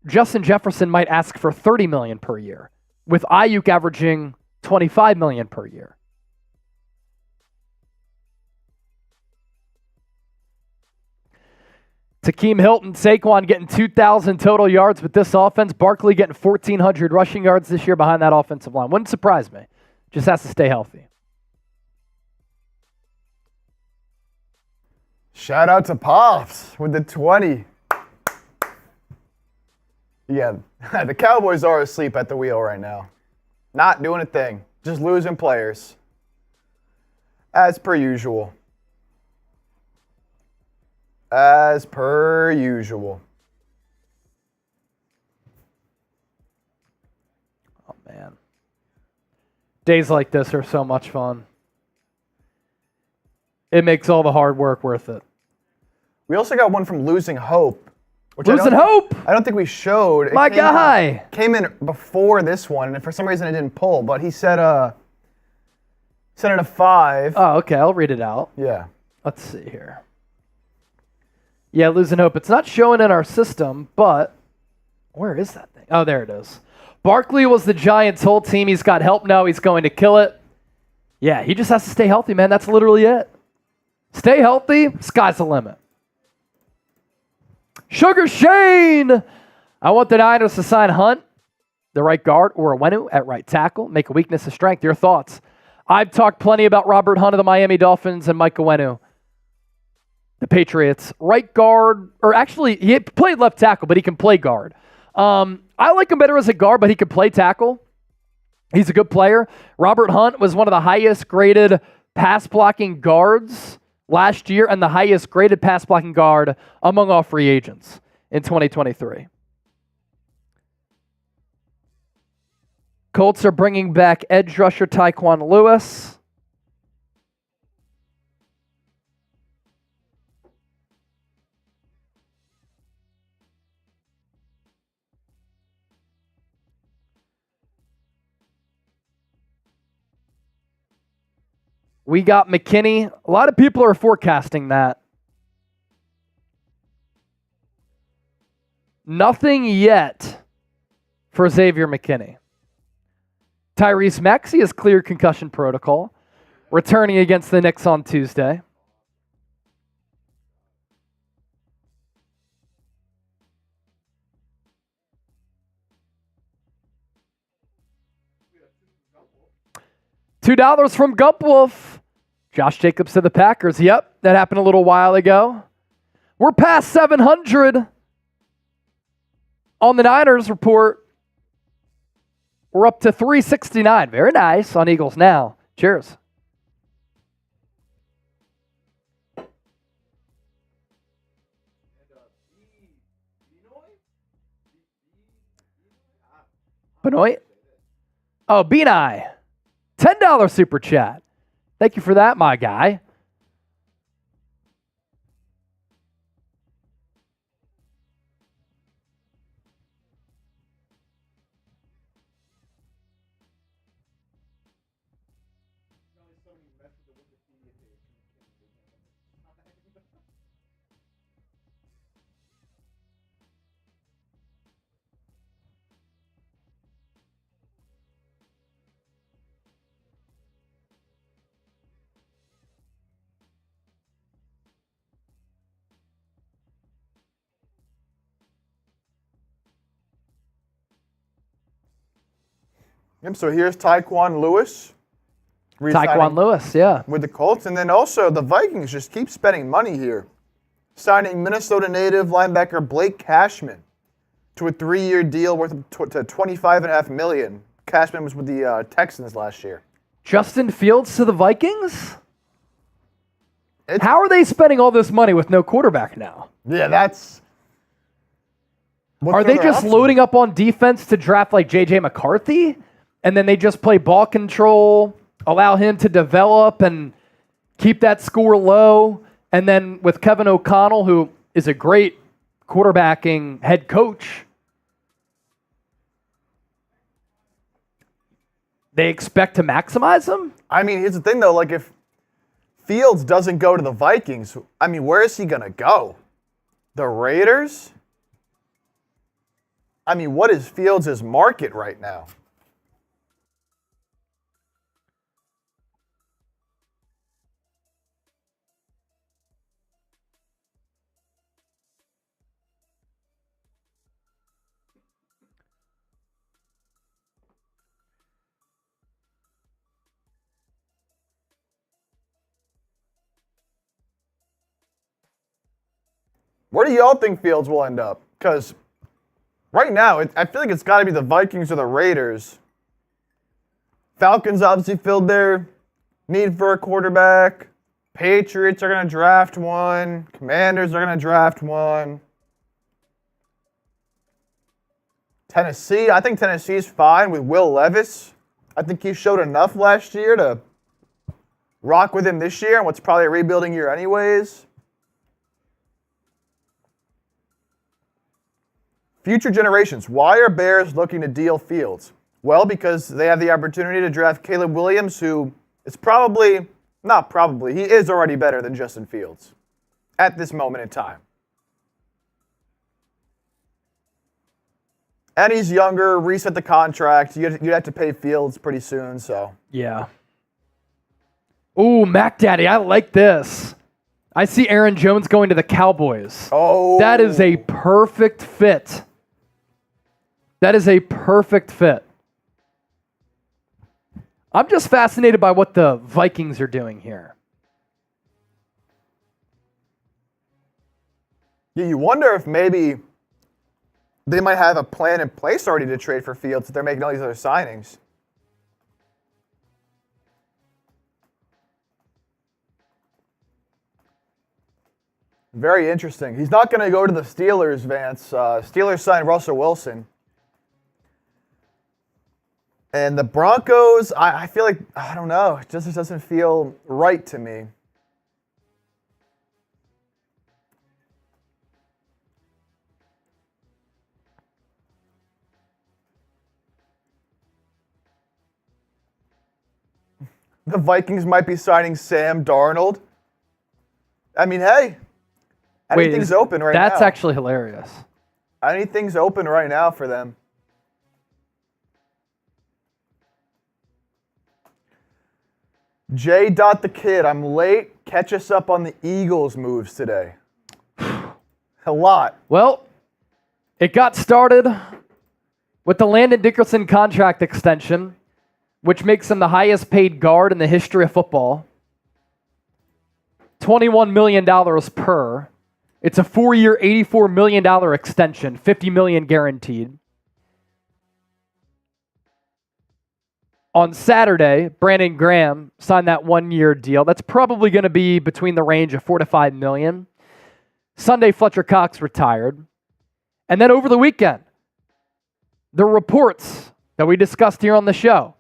Justin Jefferson might ask for $30 million per year, with Ayuk averaging $25 million per year. Takeem Hilton, Saquon getting 2,000 total yards with this offense. Barkley getting 1,400 rushing yards this year behind that offensive line. Wouldn't surprise me. Just has to stay healthy. Shout out to Pops with the 20. Yeah, the Cowboys are asleep at the wheel right now. Not doing a thing. Just losing players. As per usual. As per usual. Oh, man. Days like this are so much fun. It makes all the hard work worth it. We also got one from Losing Hope. Losing Hope? I don't think we showed. My guy. Came in before this one, and for some reason it didn't pull, but he said sent it a 5. Oh, okay. I'll read it out. Yeah. Let's see here. Yeah, Losing Hope. It's not showing in our system, but where is that thing? Oh, there it is. Barkley was the Giants' whole team. He's got help now. He's going to kill it. Yeah, he just has to stay healthy, man. That's literally it. Stay healthy. Sky's the limit. Sugar Shane. I want the Niners to sign Hunt, the right guard, or Owenu at right tackle. Make a weakness a strength. Your thoughts? I've talked plenty about Robert Hunt of the Miami Dolphins and Mike Owenu, the Patriots. Right guard, or actually, he played left tackle, but he can play guard. I like him better as a guard, but he can play tackle. He's a good player. Robert Hunt was one of the highest graded pass blocking guards last year and the highest graded pass blocking guard among all free agents in 2023. Colts are bringing back edge rusher Tyquan Lewis. We got McKinney. A lot of people are forecasting that. Nothing yet for Xavier McKinney. Tyrese Maxey has cleared concussion protocol, returning against the Knicks on Tuesday. $2 from Gump Wolf. Josh Jacobs to the Packers. Yep, that happened a little while ago. We're past 700 on the Niners report. We're up to 369. Very nice on Eagles now. Cheers. Benoit? Oh, Benai. $10 super chat. Thank you for that, my guy. Yep, so here's Tyquan Lewis. Tyquan Lewis, yeah. With the Colts. And then also the Vikings just keep spending money here. Signing Minnesota native linebacker Blake Cashman to a 3-year deal worth to $25.5 million. Cashman was with the Texans last year. Justin Fields to the Vikings? How are they spending all this money with no quarterback now? Yeah, that's... Are they just loading up on defense to draft like J.J. McCarthy? And then they just play ball control, allow him to develop and keep that score low. And then with Kevin O'Connell, who is a great quarterbacking head coach, they expect to maximize him? I mean, here's the thing, though. Like, if Fields doesn't go to the Vikings, I mean, where is he going to go? The Raiders? I mean, what is Fields' market right now? Where do y'all think Fields will end up? Because right now, I feel like it's got to be the Vikings or the Raiders. Falcons obviously filled their need for a quarterback. Patriots are going to draft one. Commanders are going to draft one. Tennessee, I think Tennessee's fine with Will Levis. I think he showed enough last year to rock with him this year in what's probably a rebuilding year anyways. Future generations. Why are Bears looking to deal Fields? Well, because they have the opportunity to draft Caleb Williams, who is he is already better than Justin Fields at this moment in time. And he's younger, reset the contract. You'd have to pay Fields pretty soon, so. Yeah. Ooh, Mac Daddy, I like this. I see Aaron Jones going to the Cowboys. Oh. That is a perfect fit. That is a perfect fit. I'm just fascinated by what the Vikings are doing here. Yeah, you wonder if maybe they might have a plan in place already to trade for Fields if they're making all these other signings. Very interesting. He's not going to go to the Steelers, Vance. Steelers signed Russell Wilson. And the Broncos, I feel like, I don't know, it just doesn't feel right to me. The Vikings might be signing Sam Darnold. I mean, hey, anything's open right now. That's actually hilarious. Anything's open right now for them. J. the Kid, I'm late. Catch us up on the Eagles' moves today. A lot. Well, it got started with the Landon Dickerson contract extension, which makes him the highest paid guard in the history of football. $21 million per. It's a 4-year, $84 million extension, $50 million guaranteed. On Saturday, Brandon Graham signed that 1-year deal. That's probably going to be between the range of $4 to $5 million. Sunday, Fletcher Cox retired. And then over the weekend, the reports that we discussed here on the show.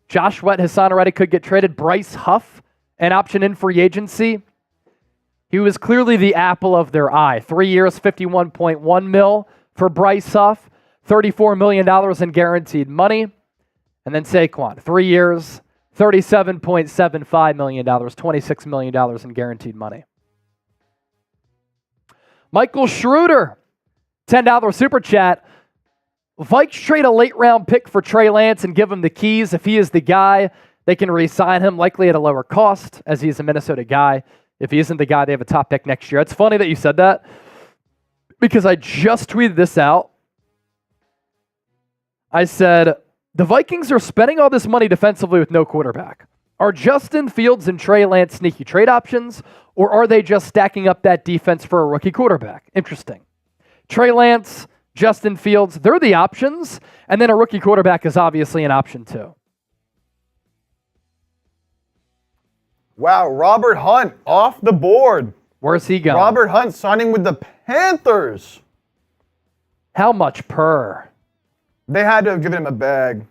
Josh Sweat, Hassan already could get traded. Bryce Huff, an option in free agency. He was clearly the apple of their eye. 3 years, $51.1 million for Bryce Huff, $34 million in guaranteed money. And then Saquon, 3 years, $37.75 million, $26 million in guaranteed money. Michael Schroeder, $10 super chat. Vikes trade a late round pick for Trey Lance and give him the keys. If he is the guy, they can re-sign him, likely at a lower cost, as he's a Minnesota guy. If he isn't the guy, they have a top pick next year. It's funny that you said that, because I just tweeted this out. I said, the Vikings are spending all this money defensively with no quarterback. Are Justin Fields and Trey Lance sneaky trade options, or are they just stacking up that defense for a rookie quarterback? Interesting. Trey Lance, Justin Fields, they're the options, and then a rookie quarterback is obviously an option too. Wow, Robert Hunt off the board. Where's he going? Robert Hunt signing with the Panthers. How much per? They had to have given him a bag.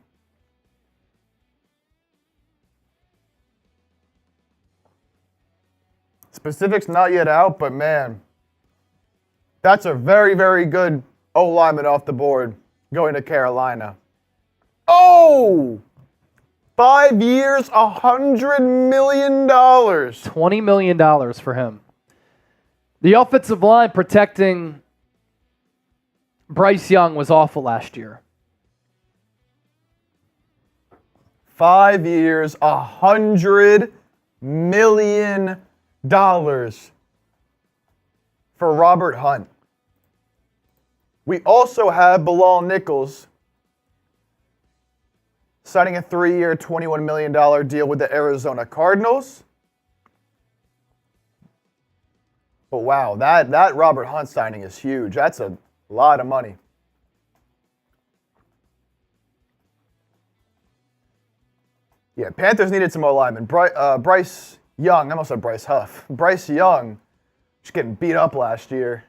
Specifics not yet out, but man, that's a very, very good O-lineman off the board going to Carolina. Oh! 5 years, $100 million. $20 million for him. The offensive line protecting Bryce Young was awful last year. 5 years, $100 million for Robert Hunt. We also have Bilal Nichols signing a 3-year, $21 million deal with the Arizona Cardinals. But wow, that Robert Hunt signing is huge. That's a lot of money. Yeah, Panthers needed some O-linemen. Bryce Young, I almost said Bryce Huff. Bryce Young, just getting beat up last year.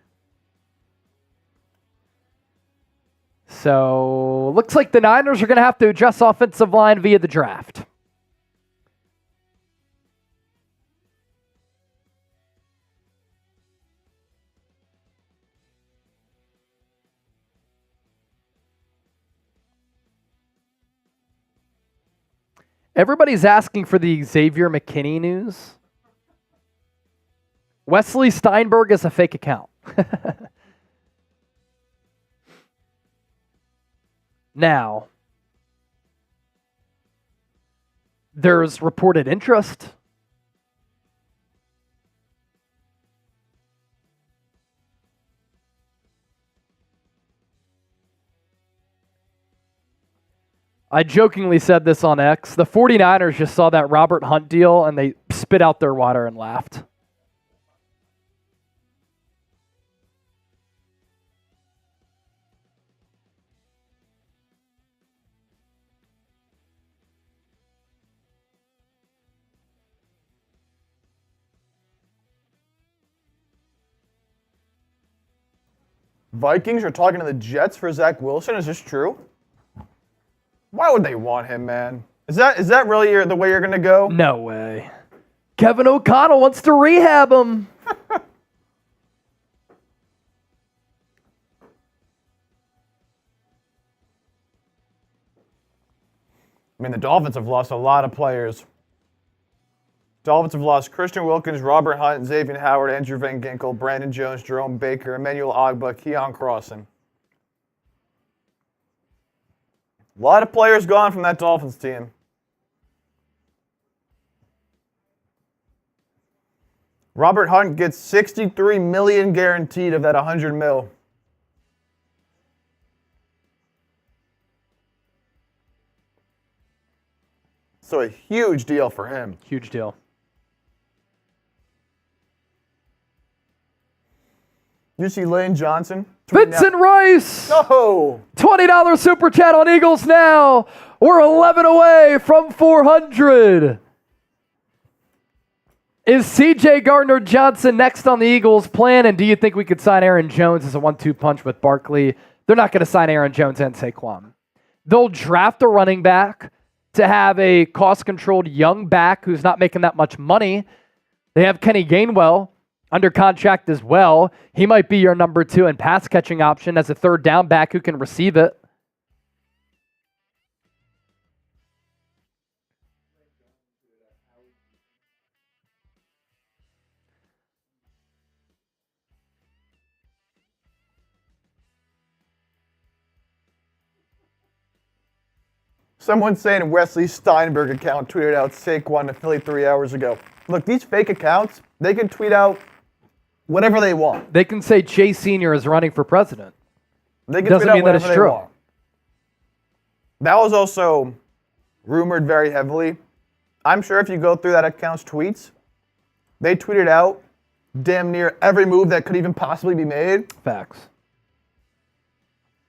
So, looks like the Niners are going to have to address offensive line via the draft. Everybody's asking for the Xavier McKinney news. Wesley Steinberg is a fake account. Now, there's reported interest. I jokingly said this on X. The 49ers just saw that Robert Hunt deal and they spit out their water and laughed. Vikings are talking to the Jets for Zach Wilson. Is this true? Why would they want him, man? Is that really the way you're gonna go? No way. Kevin O'Connell wants to rehab him. I mean, the Dolphins have lost a lot of players. Dolphins have lost Christian Wilkins, Robert Hunt, Xavier Howard, Andrew Van Ginkel, Brandon Jones, Jerome Baker, Emmanuel Ogba, Keon Crossan. A lot of players gone from that Dolphins team. Robert Hunt gets $63 million guaranteed of that $100 million. So a huge deal for him. Huge deal. You see Lane Johnson? Vincent Rice! No! $20 super chat on Eagles now. We're 11 away from 400. Is CJ Gardner-Johnson next on the Eagles' plan? And do you think we could sign Aaron Jones as a 1-2 punch with Barkley? They're not going to sign Aaron Jones and Saquon. They'll draft a running back to have a cost-controlled young back who's not making that much money. They have Kenny Gainwell under contract as well. He might be your number 2 and pass-catching option as a third down back who can receive it. Someone saying Wesley Steinberg account tweeted out Saquon to Philly 3 hours ago. Look, these fake accounts, they can tweet out whatever they want. They can say Chase Sr. is running for president. They can Doesn't tweet out mean that whatever it's they true. want. That was also rumored very heavily. I'm sure if you go through that account's tweets, they tweeted out damn near every move that could even possibly be made. Facts.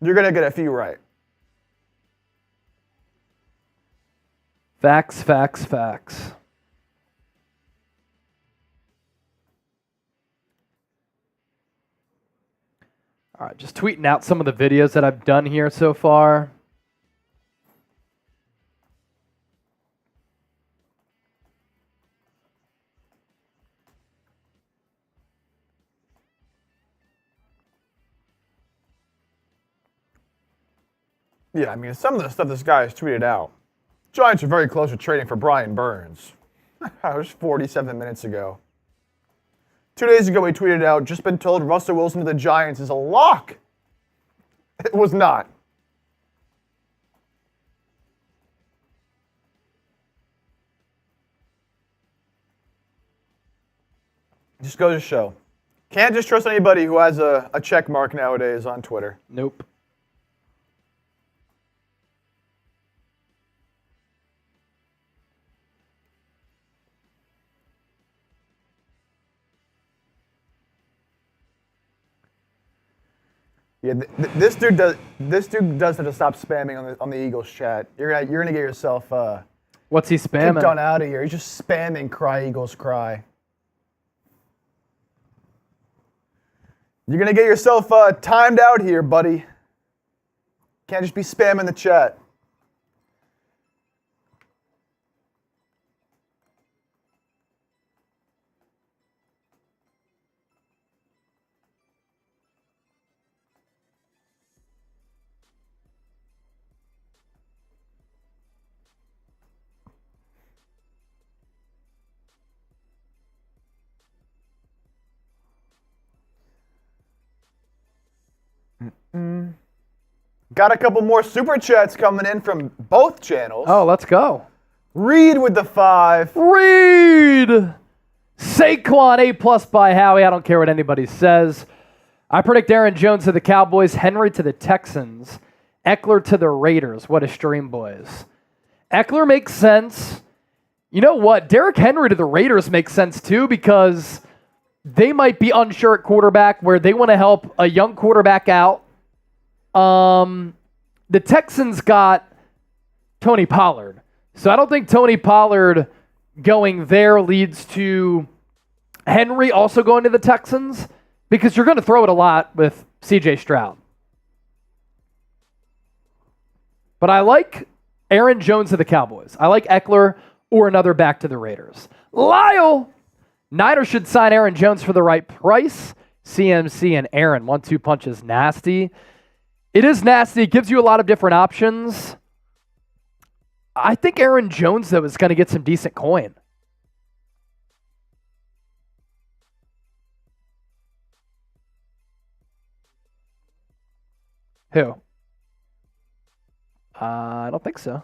You're going to get a few right. Facts, facts, facts. All right, just tweeting out some of the videos that I've done here so far. Yeah, I mean, some of the stuff this guy has tweeted out. Giants are very close to trading for Brian Burns. That was 47 minutes ago. 2 days ago, he tweeted out, just been told Russell Wilson to the Giants is a lock. It was not. Just goes to show. Can't just trust anybody who has a check mark nowadays on Twitter. Nope. Yeah, this dude does have to stop spamming on the Eagles chat. You're gonna get yourself What's he kicked spamming? on out of here. He's just spamming "Cry Eagles Cry." You're gonna get yourself timed out here, buddy. Can't just be spamming the chat. Got a couple more super chats coming in from both channels. Oh, let's go. Reed with the 5. Reed! Saquon, A+ by Howie. I don't care what anybody says. I predict Aaron Jones to the Cowboys, Henry to the Texans, Eckler to the Raiders. What a stream, boys. Eckler makes sense. You know what? Derrick Henry to the Raiders makes sense too because they might be unsure at quarterback where they want to help a young quarterback out. The Texans got Tony Pollard. So I don't think Tony Pollard going there leads to Henry also going to the Texans because you're going to throw it a lot with CJ Stroud. But I like Aaron Jones to the Cowboys. I like Eckler or another back to the Raiders. Lyle! Niners should sign Aaron Jones for the right price. CMC and Aaron, 1-2 punch is nasty. It is nasty. It gives you a lot of different options. I think Aaron Jones, though, is going to get some decent coin. Who? I don't think so.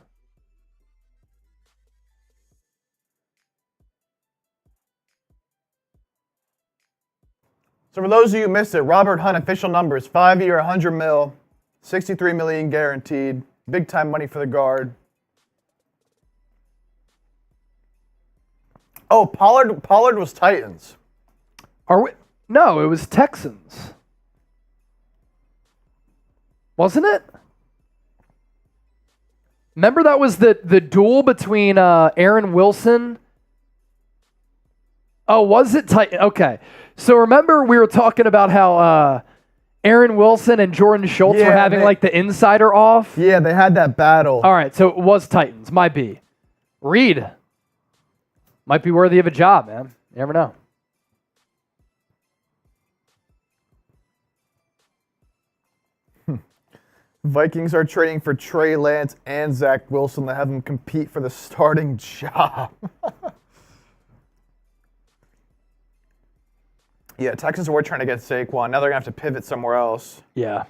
So for those of you who missed it, Robert Hunt official numbers: 5-year, 100 mil, 63 million guaranteed, big time money for the guard. Oh, Pollard was Titans. Are we? No, it was Texans. Wasn't it? Remember that was the duel between Aaron Wilson? Oh, was it Titan? Okay. So remember we were talking about how Aaron Wilson and Jordan Schultz were having like the insider off? Yeah, they had that battle. All right, so it was Titans. Might be. Reed might be worthy of a job, man. You never know. Vikings are trading for Trey Lance and Zach Wilson to have them compete for the starting job. Yeah, Texans were trying to get Saquon. Now they're going to have to pivot somewhere else. Yeah.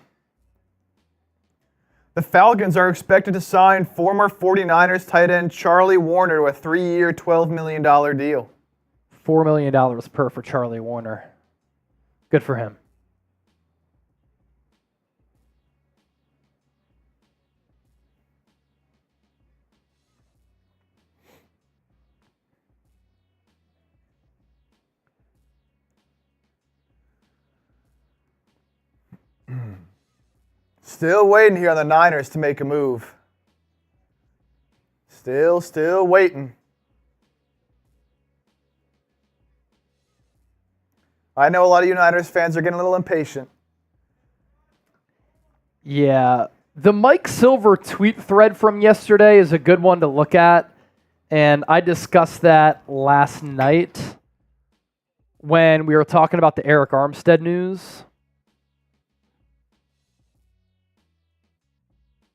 The Falcons are expected to sign former 49ers tight end Charlie Warner to a 3-year, $12 million deal. $4 million per for Charlie Warner. Good for him. Still waiting here on the Niners to make a move. Still waiting. I know a lot of you Niners fans are getting a little impatient. Yeah. The Mike Silver tweet thread from yesterday is a good one to look at. And I discussed that last night when we were talking about the Eric Armstead news.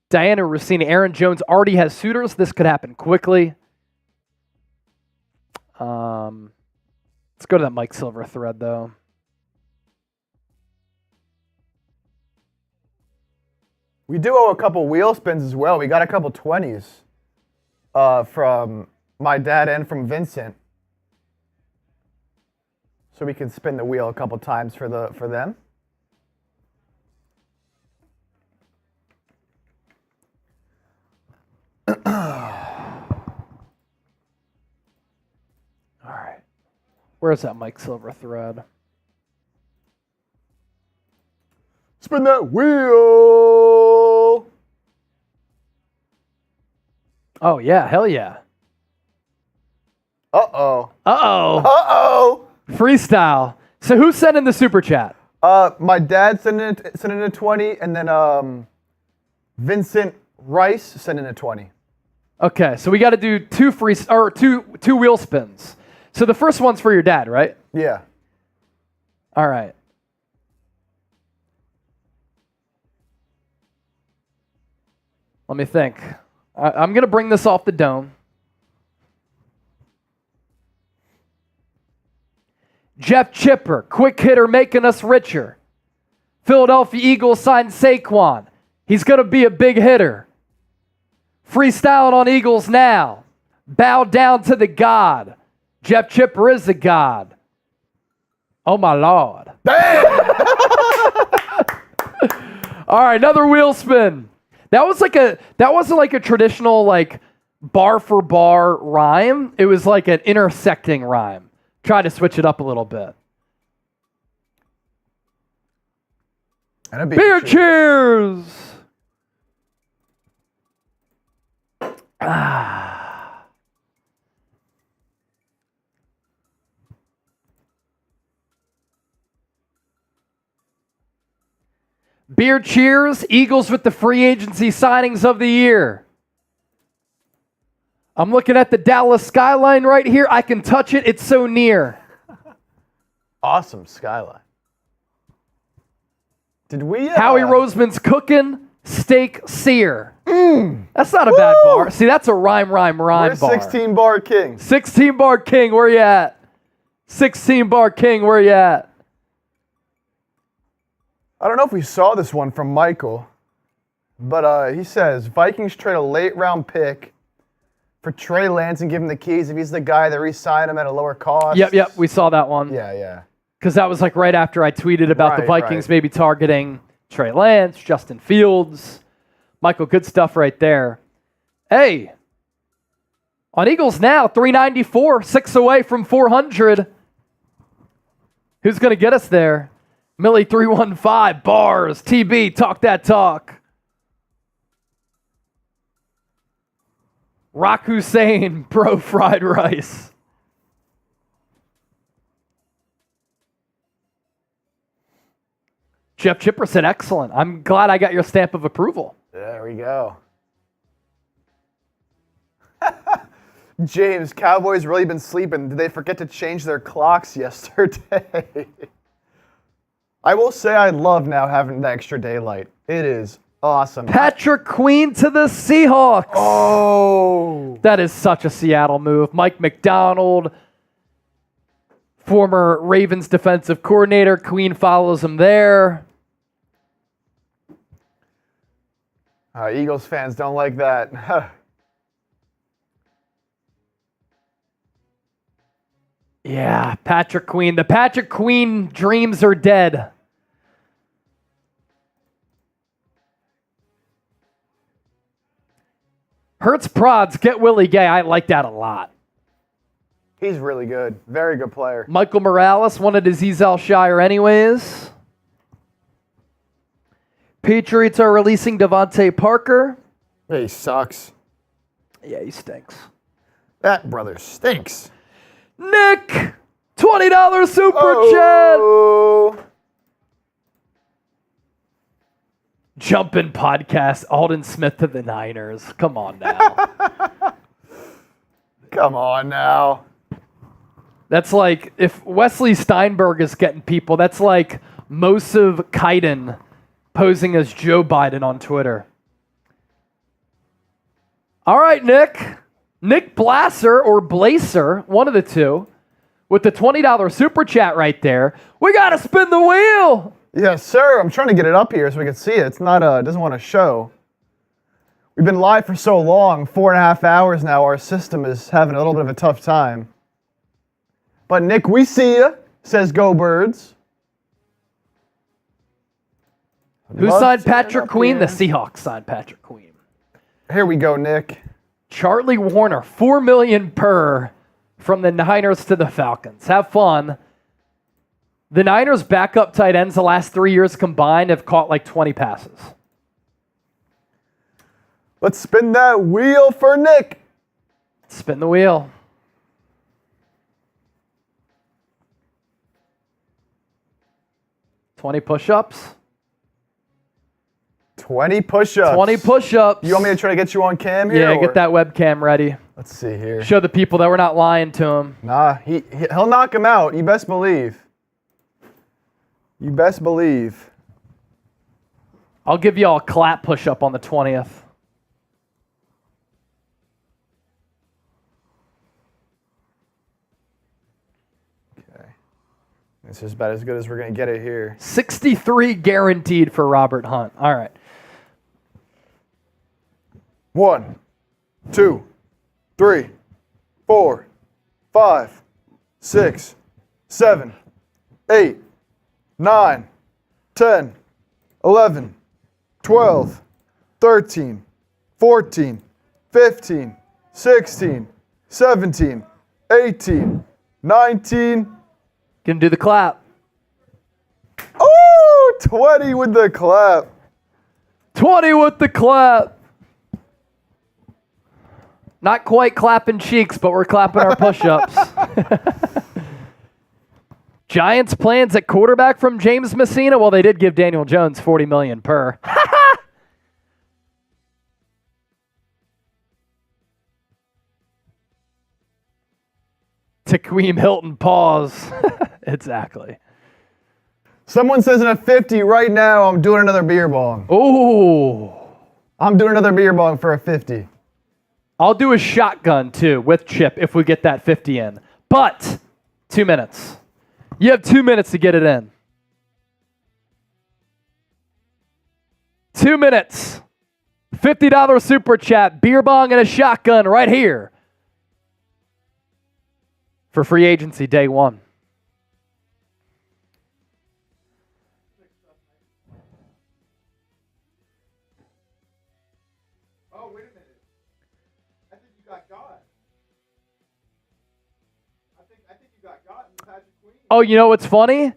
Diana Rossini, Aaron Jones already has suitors. This could happen quickly. Let's go to that Mike Silver thread, though. We do owe a couple wheel spins as well. We got a couple 20s from my dad and from Vincent. So we can spin the wheel a couple times for them. All right. Where's that Mike Silver thread? Spin that wheel. Oh, yeah. Hell yeah. Uh-oh. Uh-oh. Uh-oh. Freestyle. So who's sending the super chat? My dad sent in a 20, and then Vincent Rice sent in a 20. Okay, so we got to do two wheel spins. So the first one's for your dad, right? Yeah. All right. Let me think. I'm going to bring this off the dome. Jeff Chipper, quick hitter making us richer. Philadelphia Eagles signed Saquon. He's going to be a big hitter. Freestyling on Eagles now. Bow down to the God. Jeff Chipper is the God. Oh, my Lord. All right, another wheel spin. That wasn't like a traditional like bar for bar rhyme. It was like an intersecting rhyme. Try to switch it up a little bit. And a Beer cheers! Beer cheers, Eagles with the free agency signings of the year. I'm looking at the Dallas skyline right here. I can touch it. It's so near. Awesome skyline. Did we? Howie Roseman's cooking steak sear. That's not a bad bar. See, that's a rhyme We're bar. 16 bar king. 16 bar king, where you at? 16 bar king, where you at? I don't know if we saw this one from Michael, but he says Vikings trade a late round pick for Trey Lance and give him the keys if he's the guy that re-signed him at a lower cost. Yep, we saw that one. Yeah. Because that was like right after I tweeted about the Right, Vikings right. maybe targeting Trey Lance, Justin Fields. Michael, good stuff right there. Hey, on Eagles now, 394, 6 away from 400. Who's going to get us there? Millie 315, bars, TB, talk that talk. Rock Hussein, bro fried rice. Jeff Chipperson, excellent. I'm glad I got your stamp of approval. There we go. James, Cowboys really been sleeping. Did they forget to change their clocks yesterday? I will say I love now having the extra daylight. It is awesome. Patrick Queen to the Seahawks. Oh. That is such a Seattle move. Mike McDonald, former Ravens defensive coordinator. Queen follows him there. Eagles fans don't like that. Yeah, Patrick Queen. The Patrick Queen dreams are dead. Hurts prods, get Willie Gay. I like that a lot. He's really good. Very good player. Michael Morales wanted Aziz Al-Shire anyways. Patriots are releasing Devontae Parker. Yeah, he sucks. Yeah, he stinks. That brother stinks. Nick, $20 super chat. Oh. Jumpin' podcast, Alden Smith to the Niners. Come on now. Come on now. That's like, if Wesley Steinberg is getting people, that's like Moshev Kaiden posing as Joe Biden on Twitter. All right, Nick. Nick Blasser or Blazer, one of the two, with the $20 super chat right there. We got to spin the wheel. Yes, sir. I'm trying to get it up here so we can see it. It's not. It doesn't want to show. We've been live for so long, 4.5 hours now. Our system is having a little bit of a tough time. But Nick, we see you. Says Go Birds. Who Love signed to get it Patrick up Queen? here. The Seahawks signed Patrick Queen. Here we go, Nick. Charlie Warner, $4 million per from the Niners to the Falcons. Have fun. The Niners' backup tight ends the last 3 years combined have caught like 20 passes. Let's spin that wheel for Nick. Spin the wheel. $20 push-ups. 20 push-ups. 20 push-ups. You want me to try to get you on cam here? Yeah, or- get that webcam ready. Let's see here. Show the people that we're not lying to them. Nah, he'll knock him out. You best believe. You best believe. I'll give y'all a clap push-up on the 20th. Okay. This is about as good as we're going to get it here. 63 guaranteed for Robert Hunt. All right. 1, 2, 3, 4, 5, 6, 7, 8, 9, 10, 11, 12, 13, 14, 15, 16, 17, 18, 19. Gonna do the clap. Oh, 20 with the clap. 20 with the clap. Not quite clapping cheeks, but we're clapping our push-ups. Giants plans at quarterback from James Messina. Well, they did give Daniel Jones $40 million per. Taqueem Hilton pause. Exactly. Someone says in a 50 right now, I'm doing another beer bong. Ooh. I'm doing another beer bong for a 50. I'll do a shotgun too with Chip if we get that 50 in. But 2 minutes. You have 2 minutes to get it in. 2 minutes. $50 super chat, beer bong and a shotgun right here for free agency day one. Oh, wait a minute. I think you got God. I think you got God in Patrick Queen. Oh, you know what's funny?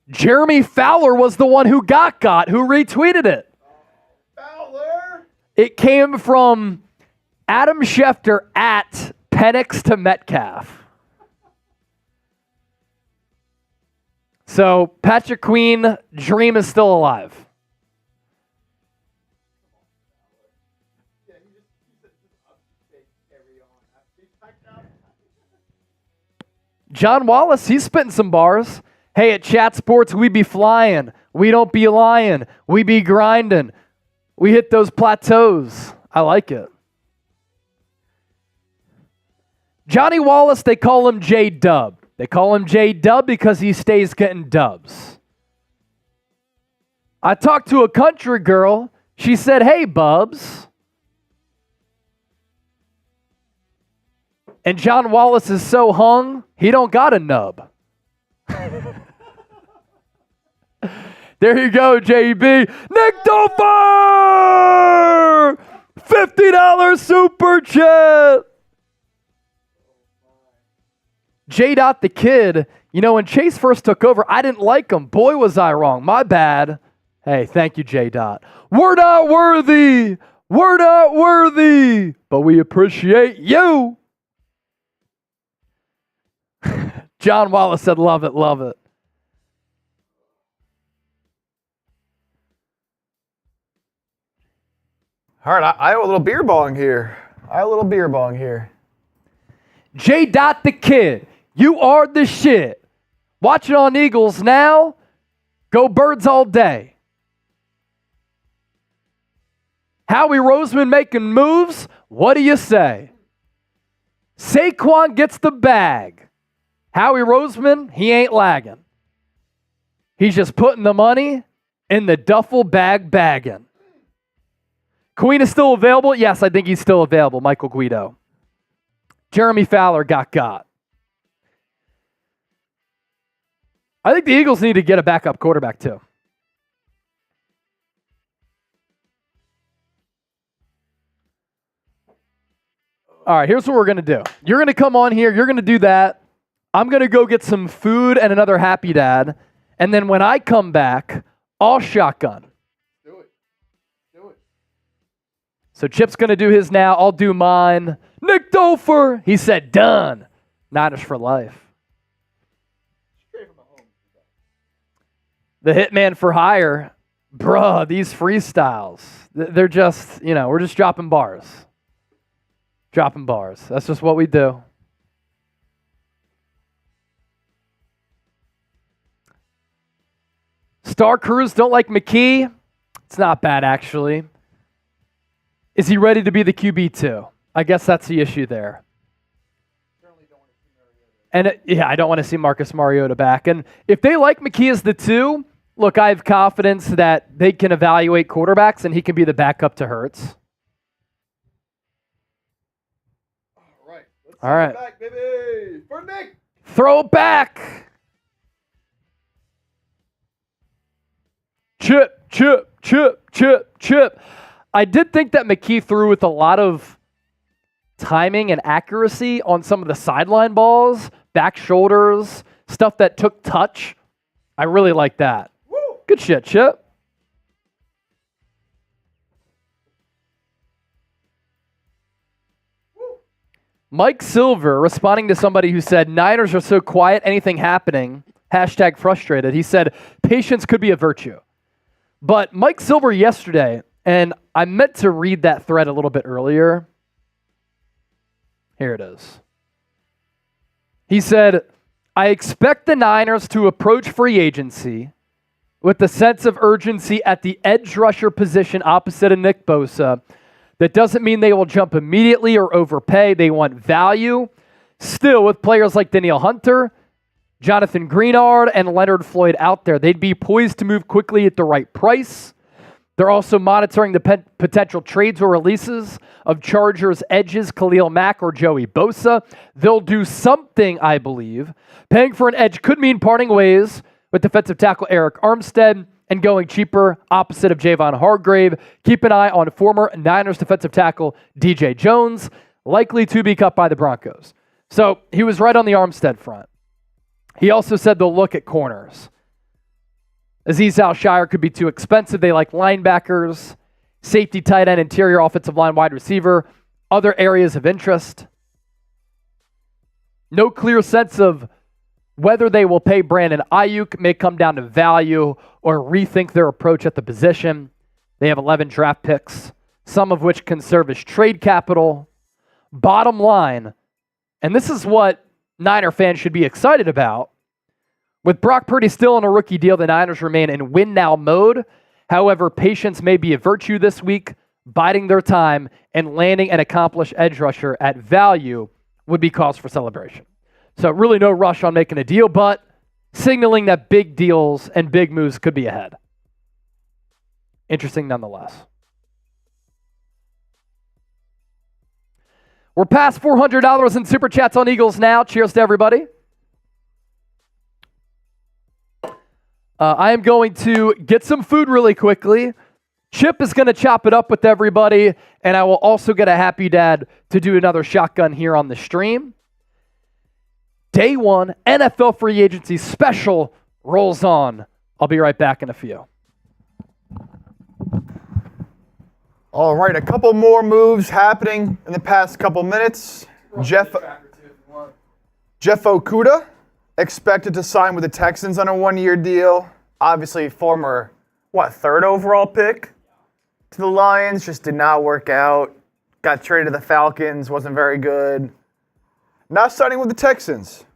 Jeremy Fowler was the one who who retweeted it. Fowler! It came from Adam Schefter at Penix to Metcalf. So Patrick Queen, dream is still alive. John Wallace, he's spitting some bars. Hey, at Chat Sports, we be flying. We don't be lying. We be grinding. We hit those plateaus. I like it. Johnny Wallace, they call him J-Dub. They call him J-Dub because he stays getting dubs. I talked to a country girl. She said, hey, Bubs. And John Wallace is so hung, he don't got a nub. There you go, JB. Nick Dofer! $50 super chat. J-Dot the Kid, you know, when Chase first took over, I didn't like him. Boy, was I wrong. My bad. Hey, thank you, J-Dot. We're not worthy. We're not worthy. But we appreciate you. John Wallace said, love it, love it. All right, I have a little beer bong here. J-Dot the Kid, you are the shit. Watch it on Eagles now. Go Birds all day. Howie Roseman making moves. What do you say? Saquon gets the bag. Howie Roseman, he ain't lagging. He's just putting the money in the duffel bag bagging. Queen is still available? Yes, I think he's still available, Michael Guido. Jeremy Fowler got. I think the Eagles need to get a backup quarterback too. All right, here's what we're going to do. You're going to come on here. You're going to do that. I'm going to go get some food and another Happy Dad. And then when I come back, I'll shotgun. Do it. So Chip's going to do his now. I'll do mine. Nick Dofer, he said, done. Niners for life. The Hitman for Hire. Bruh, these freestyles. They're just, we're just dropping bars. That's just what we do. Star Crews don't like McKee. It's not bad, actually. Is he ready to be the QB2? I guess that's the issue there. And I don't want to see Marcus Mariota back. And if they like McKee as the 2, look, I have confidence that they can evaluate quarterbacks and he can be the backup to Hurts. All right. Back, baby. For Nick. Throw it back. Chip. I did think that McKee threw with a lot of timing and accuracy on some of the sideline balls, back shoulders, stuff that took touch. I really like that. Good shit, Chip. Mike Silver, responding to somebody who said, Niners are so quiet, anything happening, hashtag frustrated. He said, patience could be a virtue. But Mike Silver yesterday, and I meant to read that thread a little bit earlier. Here it is. He said, I expect the Niners to approach free agency with the sense of urgency at the edge rusher position opposite of Nick Bosa. That doesn't mean they will jump immediately or overpay. They want value. Still, with players like Danielle Hunter, Jonathan Greenard, and Leonard Floyd out there, they'd be poised to move quickly at the right price. They're also monitoring the potential trades or releases of Chargers edges Khalil Mack or Joey Bosa. They'll do something, I believe. Paying for an edge could mean parting ways with defensive tackle Eric Armstead and going cheaper opposite of Javon Hargrave. Keep an eye on former Niners defensive tackle DJ Jones, likely to be cut by the Broncos. So he was right on the Armstead front. He also said they'll look at corners. Azeez Al-Shire could be too expensive. They like linebackers, safety, tight end, interior offensive line, wide receiver, other areas of interest. No clear sense of whether they will pay Brandon Ayuk may come down to value or rethink their approach at the position. They have 11 draft picks, some of which can serve as trade capital. Bottom line, and this is what Niner fans should be excited about, with Brock Purdy still on a rookie deal, the Niners remain in win-now mode. However, patience may be a virtue this week. Biding their time and landing an accomplished edge rusher at value would be cause for celebration. So really no rush on making a deal, but signaling that big deals and big moves could be ahead. Interesting nonetheless. We're past $400 in Super Chats on Eagles now. Cheers to everybody. I am going to get some food really quickly. Chip is going to chop it up with everybody, and I will also get a Happy Dad to do another shotgun here on the stream. Day one, NFL free agency special rolls on. I'll be right back in a few. All right, a couple more moves happening in the past couple minutes. Jeff Okudah expected to sign with the Texans on a one-year deal. Obviously, former, third overall pick to the Lions. Just did not work out. Got traded to the Falcons. Wasn't very good. Now signing with the Texans.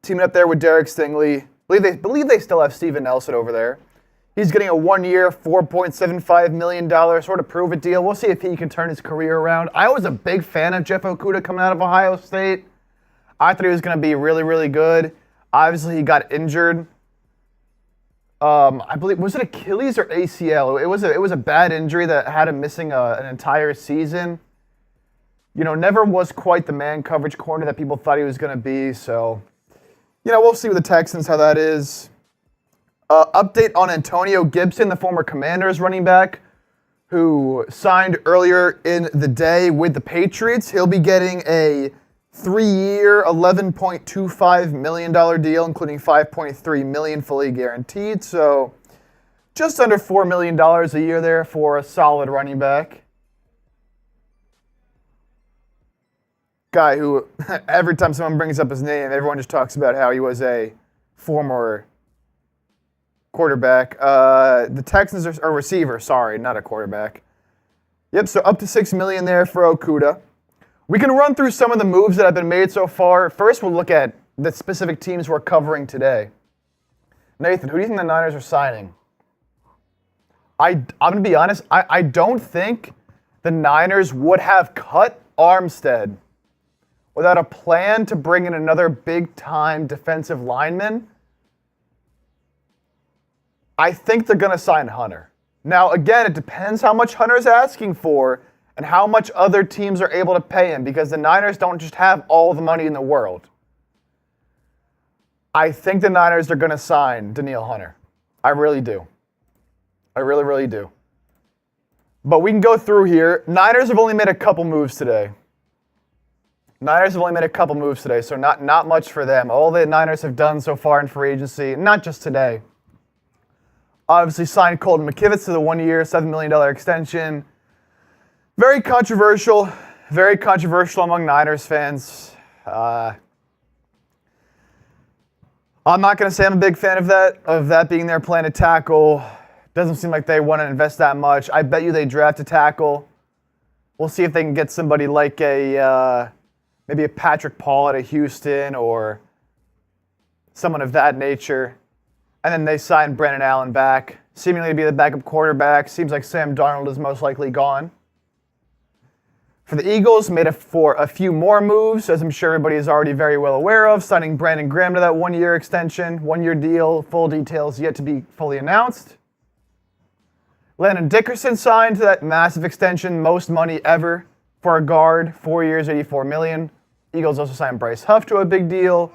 Teaming up there with Derek Stingley. Believe they still have Steven Nelson over there. He's getting a one-year, $4.75 million sort of prove-it deal. We'll see if he can turn his career around. I was a big fan of Jeff Okudah coming out of Ohio State. I thought he was going to be really, really good. Obviously, he got injured. I believe, was it Achilles or ACL? It was a bad injury that had him missing an entire season. Never was quite the man coverage corner that people thought he was going to be. So, we'll see with the Texans how that is. Update on Antonio Gibson, the former Commanders running back, who signed earlier in the day with the Patriots. He'll be getting a 3-year, $11.25 million deal, including $5.3 million fully guaranteed. So just under $4 million a year there for a solid running back. Guy who, every time someone brings up his name, everyone just talks about how he was a former quarterback. The Texans are a receiver, sorry, not a quarterback. Yep, so up to $6 million there for Okudah. We can run through some of the moves that have been made so far. First, we'll look at the specific teams we're covering today. Nathan, who do you think the Niners are signing? I'm going to be honest, I don't think the Niners would have cut Armstead without a plan to bring in another big-time defensive lineman. I think they're going to sign Hunter. Now, again, it depends how much Hunter's asking for and how much other teams are able to pay him, because the Niners don't just have all the money in the world. I think the Niners are going to sign Danielle Hunter. I really do. I really, really do. But we can go through here. Niners have only made a couple moves today. So not much for them. All the Niners have done so far in free agency, not just today. Obviously signed Colton McKivitz to the 1-year, $7 million extension. Very controversial among Niners fans. I'm not going to say I'm a big fan of that being their plan to tackle. Doesn't seem like they want to invest that much. I bet you they draft a tackle. We'll see if they can get somebody like maybe a Patrick Paul out of Houston or someone of that nature. And then they signed Brandon Allen back, seemingly to be the backup quarterback. Seems like Sam Darnold is most likely gone. For the Eagles, made for a few more moves, as I'm sure everybody is already very well aware of, signing Brandon Graham to that 1-year extension, 1-year deal, full details yet to be fully announced. Landon Dickerson signed to that massive extension, most money ever for a guard, 4 years, $84 million. Eagles also signed Bryce Huff to a big deal,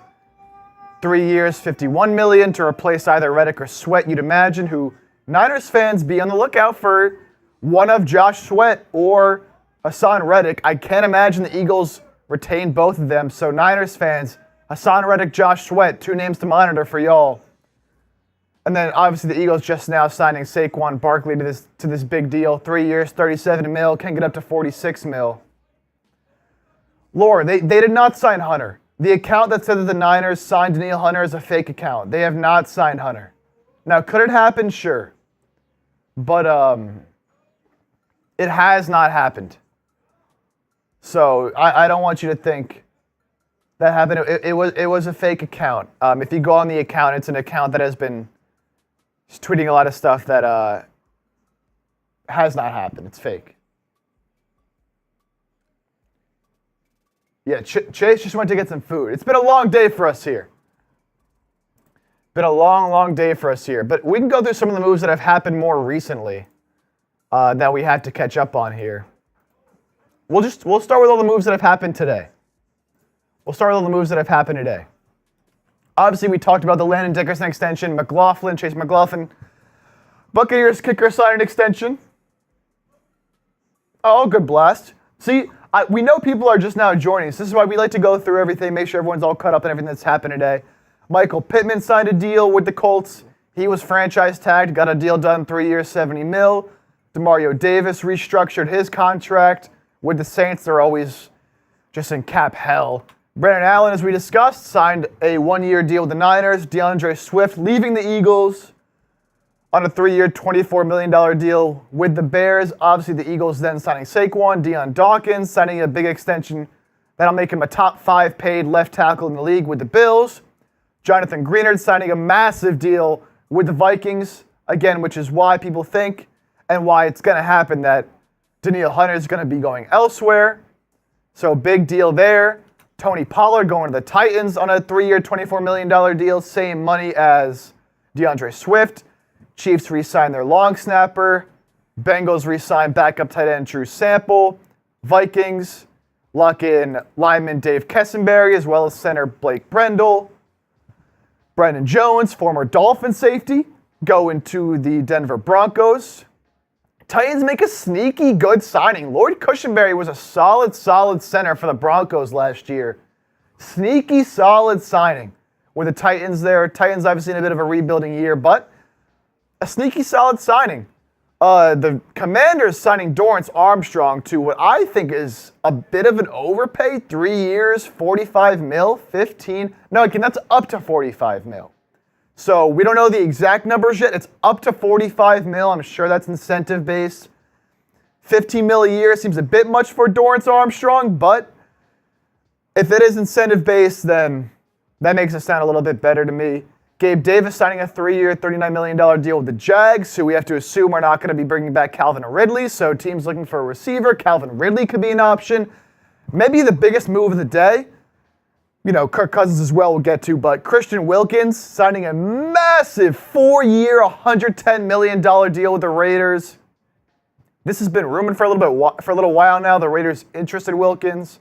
3 years, $51 million to replace either Reddick or Sweat, you'd imagine, who Niners fans be on the lookout for one of Josh Sweat or Hassan Reddick. I can't imagine the Eagles retain both of them. So Niners fans, Hassan Reddick, Josh Sweat, 2 names to monitor for y'all. And then obviously the Eagles just now signing Saquon Barkley to this big deal. 3 years, $37 million, can get up to $46 million. Lore, they did not sign Hunter. The account that said that the Niners signed Danielle Hunter is a fake account. They have not signed Hunter. Now, could it happen? Sure. But it has not happened. So I don't want you to think that happened. It was a fake account. If you go on the account, it's an account that has been tweeting a lot of stuff that has not happened. It's fake. Yeah, Chase just went to get some food. It's been a long day for us here. Been a long day for us here. But we can go through some of the moves that have happened more recently that we have to catch up on here. We'll start with all the moves that have happened today. Obviously, we talked about the Landon Dickerson extension, Chase McLaughlin. Buccaneers kicker signed an extension. Oh, good blast. See, we know people are just now joining us. This is why we like to go through everything, make sure everyone's all caught up on everything that's happened today. Michael Pittman signed a deal with the Colts. He was franchise tagged, got a deal done, 3 years, $70 million. Demario Davis restructured his contract with the Saints. They're always just in cap hell. Brandon Allen, as we discussed, signed a 1-year deal with the Niners. DeAndre Swift leaving the Eagles on a 3-year, $24 million deal with the Bears. Obviously, the Eagles then signing Saquon. Deion Dawkins signing a big extension that'll make him a top 5 paid left tackle in the league with the Bills. Jonathan Greenard signing a massive deal with the Vikings, again, which is why people think and why it's going to happen that Danielle Hunter is going to be going elsewhere. So big deal there. Tony Pollard going to the Titans on a 3-year, $24 million deal. Same money as DeAndre Swift. Chiefs re-sign their long snapper. Bengals re-sign backup tight end Drew Sample. Vikings lock in lineman Dave Kessenberry as well as center Blake Brendel. Brandon Jones, former Dolphin safety, going to the Denver Broncos. Titans make a sneaky good signing. Lloyd Cushenberry was a solid center for the Broncos last year. Sneaky solid signing with the Titans there. Titans obviously in a bit of a rebuilding year, but a sneaky solid signing. The Commanders signing Dorrance Armstrong to what I think is a bit of an overpay. 3 years, $45 million, 15. No, again, that's up to $45 million. So we don't know the exact numbers yet. It's up to $45 million. I'm sure that's incentive based. $15 million a year seems a bit much for Dorrance Armstrong, but if it is incentive based, then that makes it sound a little bit better to me. Gabe Davis signing a 3-year, $39 million deal with the Jags, who we have to assume are not going to be bringing back Calvin Ridley. So teams looking for a receiver. Calvin Ridley could be an option. Maybe the biggest move of the day. You know, Kirk Cousins as well we'll get to, but Christian Wilkins signing a massive 4-year, $110 million deal with the Raiders. This has been rumored for a little while now. The Raiders interested in Wilkins.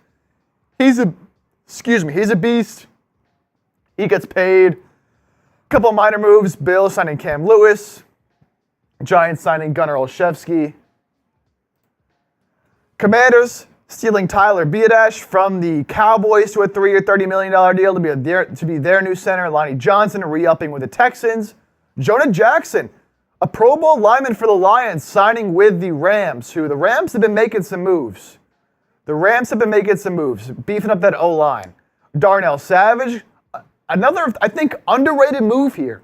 He's a beast. He gets paid. Couple of minor moves. Bills signing Cam Lewis. Giants signing Gunnar Olszewski. Commanders stealing Tyler Biadasz from the Cowboys to a 3-year, $30 million deal to be their new center. Lonnie Johnson re-upping with the Texans. Jonah Jackson, a Pro Bowl lineman for the Lions, signing with the Rams, who the Rams have been making some moves. Beefing up that O-line. Darnell Savage, another, I think, underrated move here.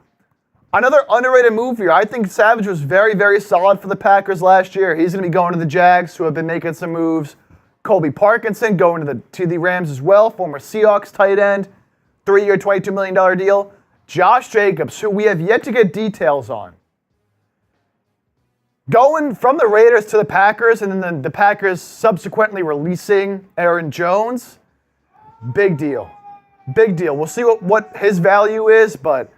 I think Savage was very, very solid for the Packers last year. He's going to be going to the Jags, who have been making some moves. Colby Parkinson going to the Rams as well, former Seahawks tight end, 3-year, $22 million deal. Josh Jacobs, who we have yet to get details on, going from the Raiders to the Packers, and then the Packers subsequently releasing Aaron Jones. Big deal. We'll see what his value is, but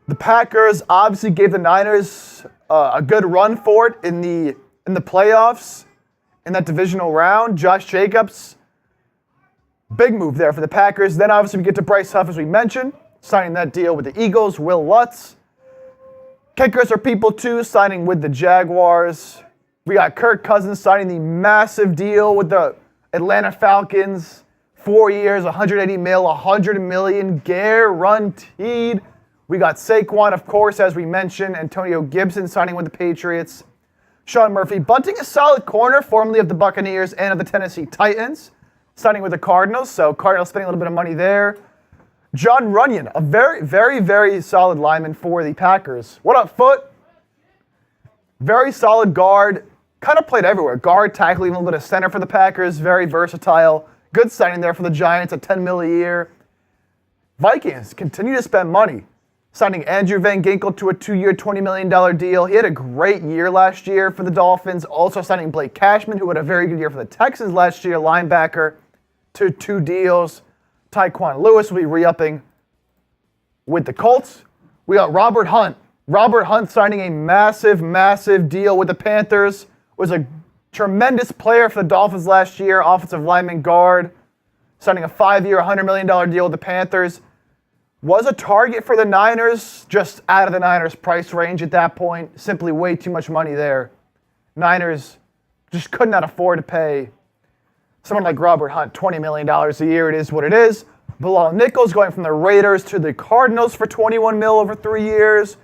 the Packers obviously gave the Niners a good run for it in the playoffs in that divisional round. Josh Jacobs, big move there for the Packers. Then obviously we get to Bryce Huff, as we mentioned, signing that deal with the Eagles. Will Lutz. Kickers are people too, signing with the Jaguars. We got Kirk Cousins signing the massive deal with the Atlanta Falcons. 4 years, $180 million guaranteed. We got Saquon, of course, as we mentioned. Antonio Gibson signing with the Patriots. Sean Murphy Bunting, a solid corner, formerly of the Buccaneers and of the Tennessee Titans, signing with the Cardinals. So Cardinals spending a little bit of money there. John Runyon, a very, very, very solid lineman for the Packers. What up, Foot? Very solid guard. Kind of played everywhere. Guard, tackle, even a little bit of center for the Packers. Very versatile. Good signing there for the Giants at $10 million a year. Vikings continue to spend money, signing Andrew Van Ginkel to a 2-year, $20 million deal. He had a great year last year for the Dolphins. Also signing Blake Cashman, who had a very good year for the Texans last year, linebacker, to 2 deals. Tyquan Lewis will be re-upping with the Colts. We got Robert Hunt. Robert Hunt signing a massive, massive deal with the Panthers. Was a tremendous player for the Dolphins last year, offensive lineman guard, signing a 5-year, $100 million deal with the Panthers. Was a target for the Niners, just out of the Niners' price range at that point. Simply way too much money there. Niners just could not afford to pay someone like Robert Hunt $20 million a year. It is what it is. Bilal Nichols going from the Raiders to the Cardinals for $21 million over 3 years.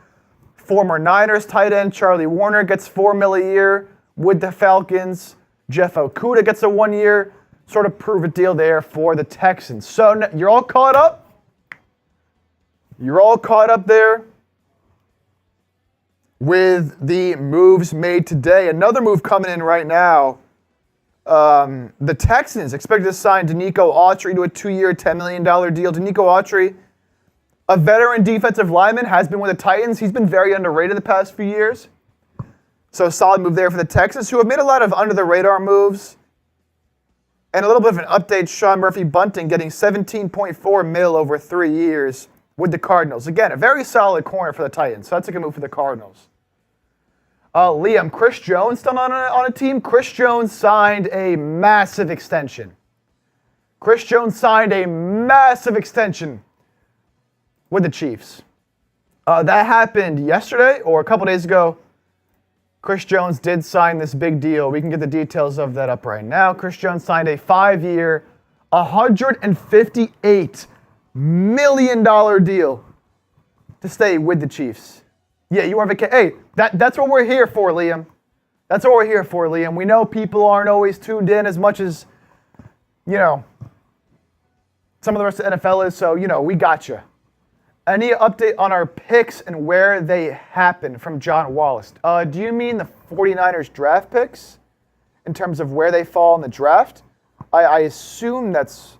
Former Niners tight end Charlie Warner gets $4 million a year with the Falcons. Jeff Okudah gets a 1-year sort of prove-it deal there for the Texans. So you're all caught up? You're all caught up there with the moves made today. Another move coming in right now. The Texans expected to sign Danico Autry to a 2-year, $10 million deal. Danico Autry, a veteran defensive lineman, has been with the Titans. He's been very underrated the past few years. So a solid move there for the Texans, who have made a lot of under-the-radar moves. And a little bit of an update, Sean Murphy Bunting getting $17.4 million over 3 years with the Cardinals. Again, a very solid corner for the Titans. So that's a good move for the Cardinals. Liam, Chris Jones still on a team. Chris Jones signed a massive extension. with the Chiefs. That happened yesterday or a couple days ago. Chris Jones did sign this big deal. We can get the details of that up right now. Chris Jones signed a 5-year, $158 million deal to stay with the Chiefs. Yeah, you are Hey, that's what we're here for, Liam. That's what we're here for, Liam. We know people aren't always tuned in as much as, some of the rest of the NFL is, so, we got you. Any update on our picks and where they happen from John Wallace? Do you mean the 49ers draft picks in terms of where they fall in the draft? I assume that's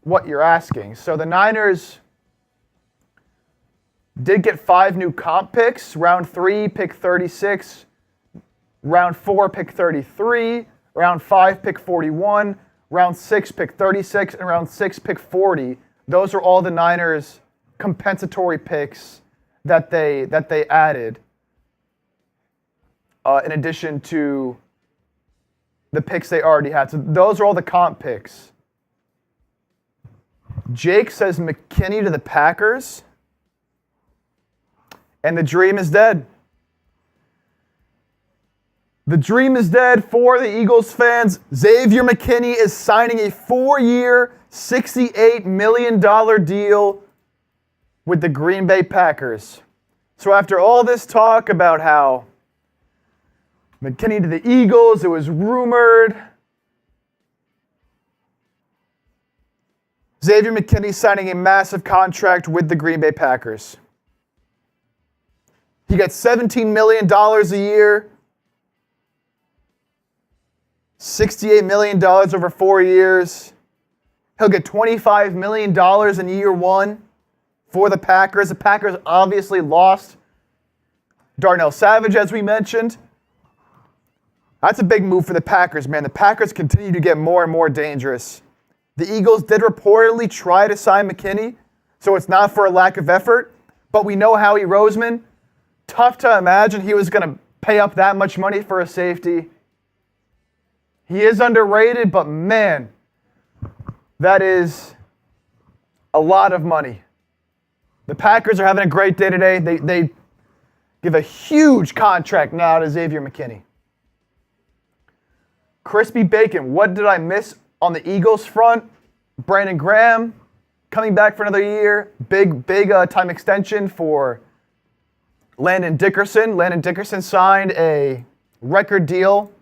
what you're asking. So the Niners did get 5 new comp picks. Round 3, pick 36. Round 4, pick 33. Round 5, pick 41. Round 6, pick 36. And round 6, pick 40. Those are all the Niners' compensatory picks that they added in addition to the picks they already had. So those are all the comp picks. Jake says McKinney to the Packers. And the dream is dead. The dream is dead for the Eagles fans. Xavier McKinney is signing a 4-year, $68 million deal with the Green Bay Packers. So after all this talk about how McKinney to the Eagles, it was rumored. Xavier McKinney signing a massive contract with the Green Bay Packers. He gets $17 million a year. $68 million over 4 years. He'll get $25 million in year one for the Packers. The Packers obviously lost Darnell Savage, as we mentioned. That's a big move for the Packers, man. The Packers continue to get more and more dangerous. The Eagles did reportedly try to sign McKinney, so it's not for a lack of effort. But we know Howie Roseman. Tough to imagine he was going to pay up that much money for a safety. He is underrated, but man, that is a lot of money. The Packers are having a great day today. They give a huge contract now to Xavier McKinney. Crispy Bacon, what did I miss on the Eagles front? Brandon Graham coming back for another year. Big time extension for Landon Dickerson. Landon Dickerson signed a record deal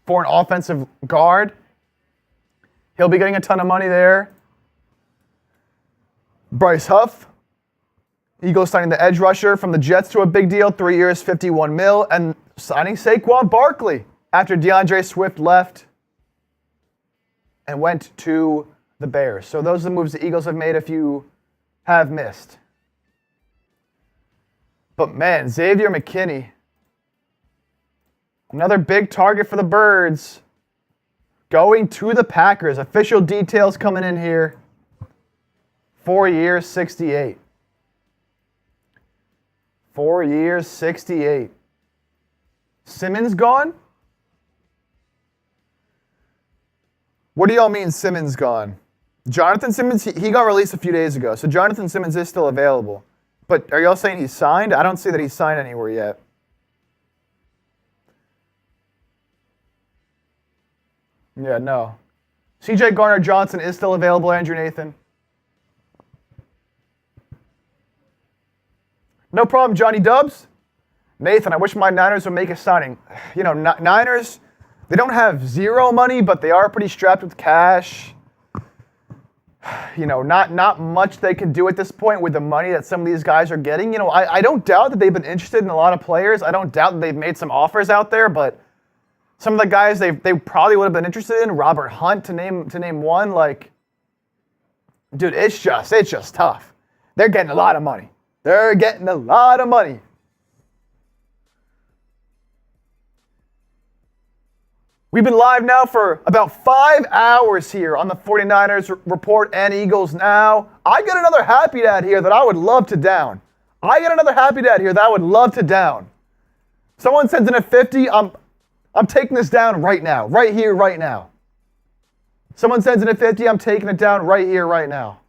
for an offensive guard. He'll be getting a ton of money there. Bryce Huff, Eagles signing the edge rusher from the Jets to a big deal, 3 years, $51 million, and signing Saquon Barkley after DeAndre Swift left and went to the Bears. So those are the moves the Eagles have made if you have missed. But man, Xavier McKinney, another big target for the Birds, going to the Packers. Official details coming in here. 4 years, 68. 4 years, 68. Simmons gone? What do y'all mean Simmons gone? Jonathan Simmons, he got released a few days ago, so Jonathan Simmons is still available. But are y'all saying he's signed? I don't see that he's signed anywhere yet. Yeah, no. CJ Garner-Johnson is still available, Andrew Nathan. No problem, Johnny Dubs. Nathan, I wish my Niners would make a signing. You know, Niners, they don't have zero money, but they are pretty strapped with cash. You know, not much they can do at this point with the money that some of these guys are getting. You know, I don't doubt that they've been interested in a lot of players. I don't doubt that they've made some offers out there, but some of the guys they probably would have been interested in, Robert Hunt to name one, like, dude, it's just tough. They're getting a lot of money. They're getting a lot of money. We've been live now for about 5 hours here on the 49ers Report and Eagles Now. I got another happy dad here that I would love to down. Someone sends in a 50, I'm taking this down right now. Right here, right now. Someone sends in a 50, I'm taking it down right here, right now.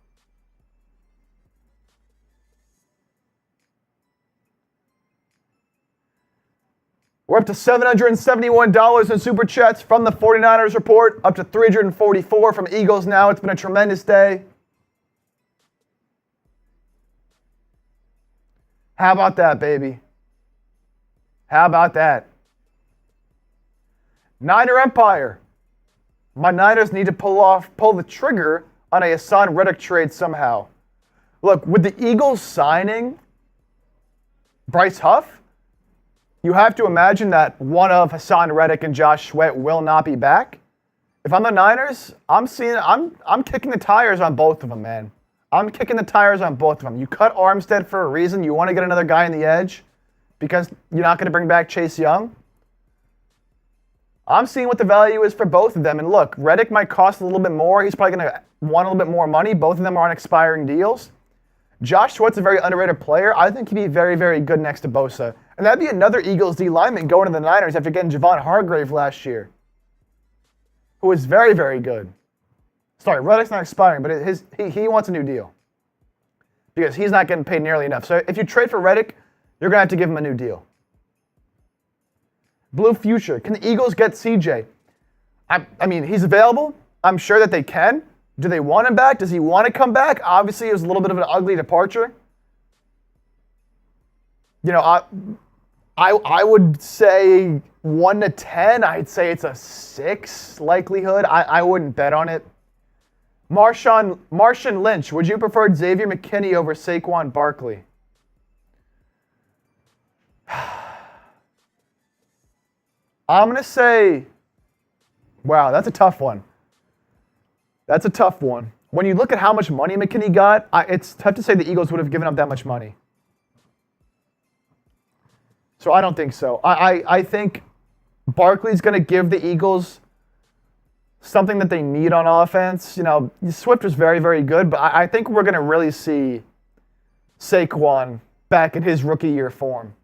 We're up to $771 in Super Chats from the 49ers Report, up to $344 from Eagles Now. It's been a tremendous day. How about that, baby? How about that? Niner Empire. My Niners need to pull the trigger on a Hassan Reddick trade somehow. Look, with the Eagles signing Bryce Huff, you have to imagine that one of Hassan Reddick and Josh Sweat will not be back. If I'm the Niners, I'm kicking the tires on both of them, man. I'm kicking the tires on both of them. You cut Armstead for a reason. You want to get another guy in the edge because you're not going to bring back Chase Young. I'm seeing what the value is for both of them. And look, Reddick might cost a little bit more. He's probably going to want a little bit more money. Both of them are on expiring deals. Josh Sweat's a very underrated player. I think he'd be very, very good next to Bosa. And that'd be another Eagles D lineman going to the Niners after getting Javon Hargrave last year, who was very, very good. Sorry, Reddick's not expiring, but he wants a new deal because he's not getting paid nearly enough. So if you trade for Reddick, you're going to have to give him a new deal. Blue future. Can the Eagles get CJ? I mean, he's available. I'm sure that they can. Do they want him back? Does he want to come back? Obviously, it was a little bit of an ugly departure. You know, I would say 1 to 10. I'd say it's a 6 likelihood. I wouldn't bet on it. Martian Lynch, would you prefer Xavier McKinney over Saquon Barkley? I'm going to say, wow, that's a tough one. That's a tough one. When you look at how much money McKinney got, it's tough to say the Eagles would have given up that much money. So I don't think so. I think Barkley's going to give the Eagles something that they need on offense. You know, Swift was very, very good, but I think we're going to really see Saquon back in his rookie year form.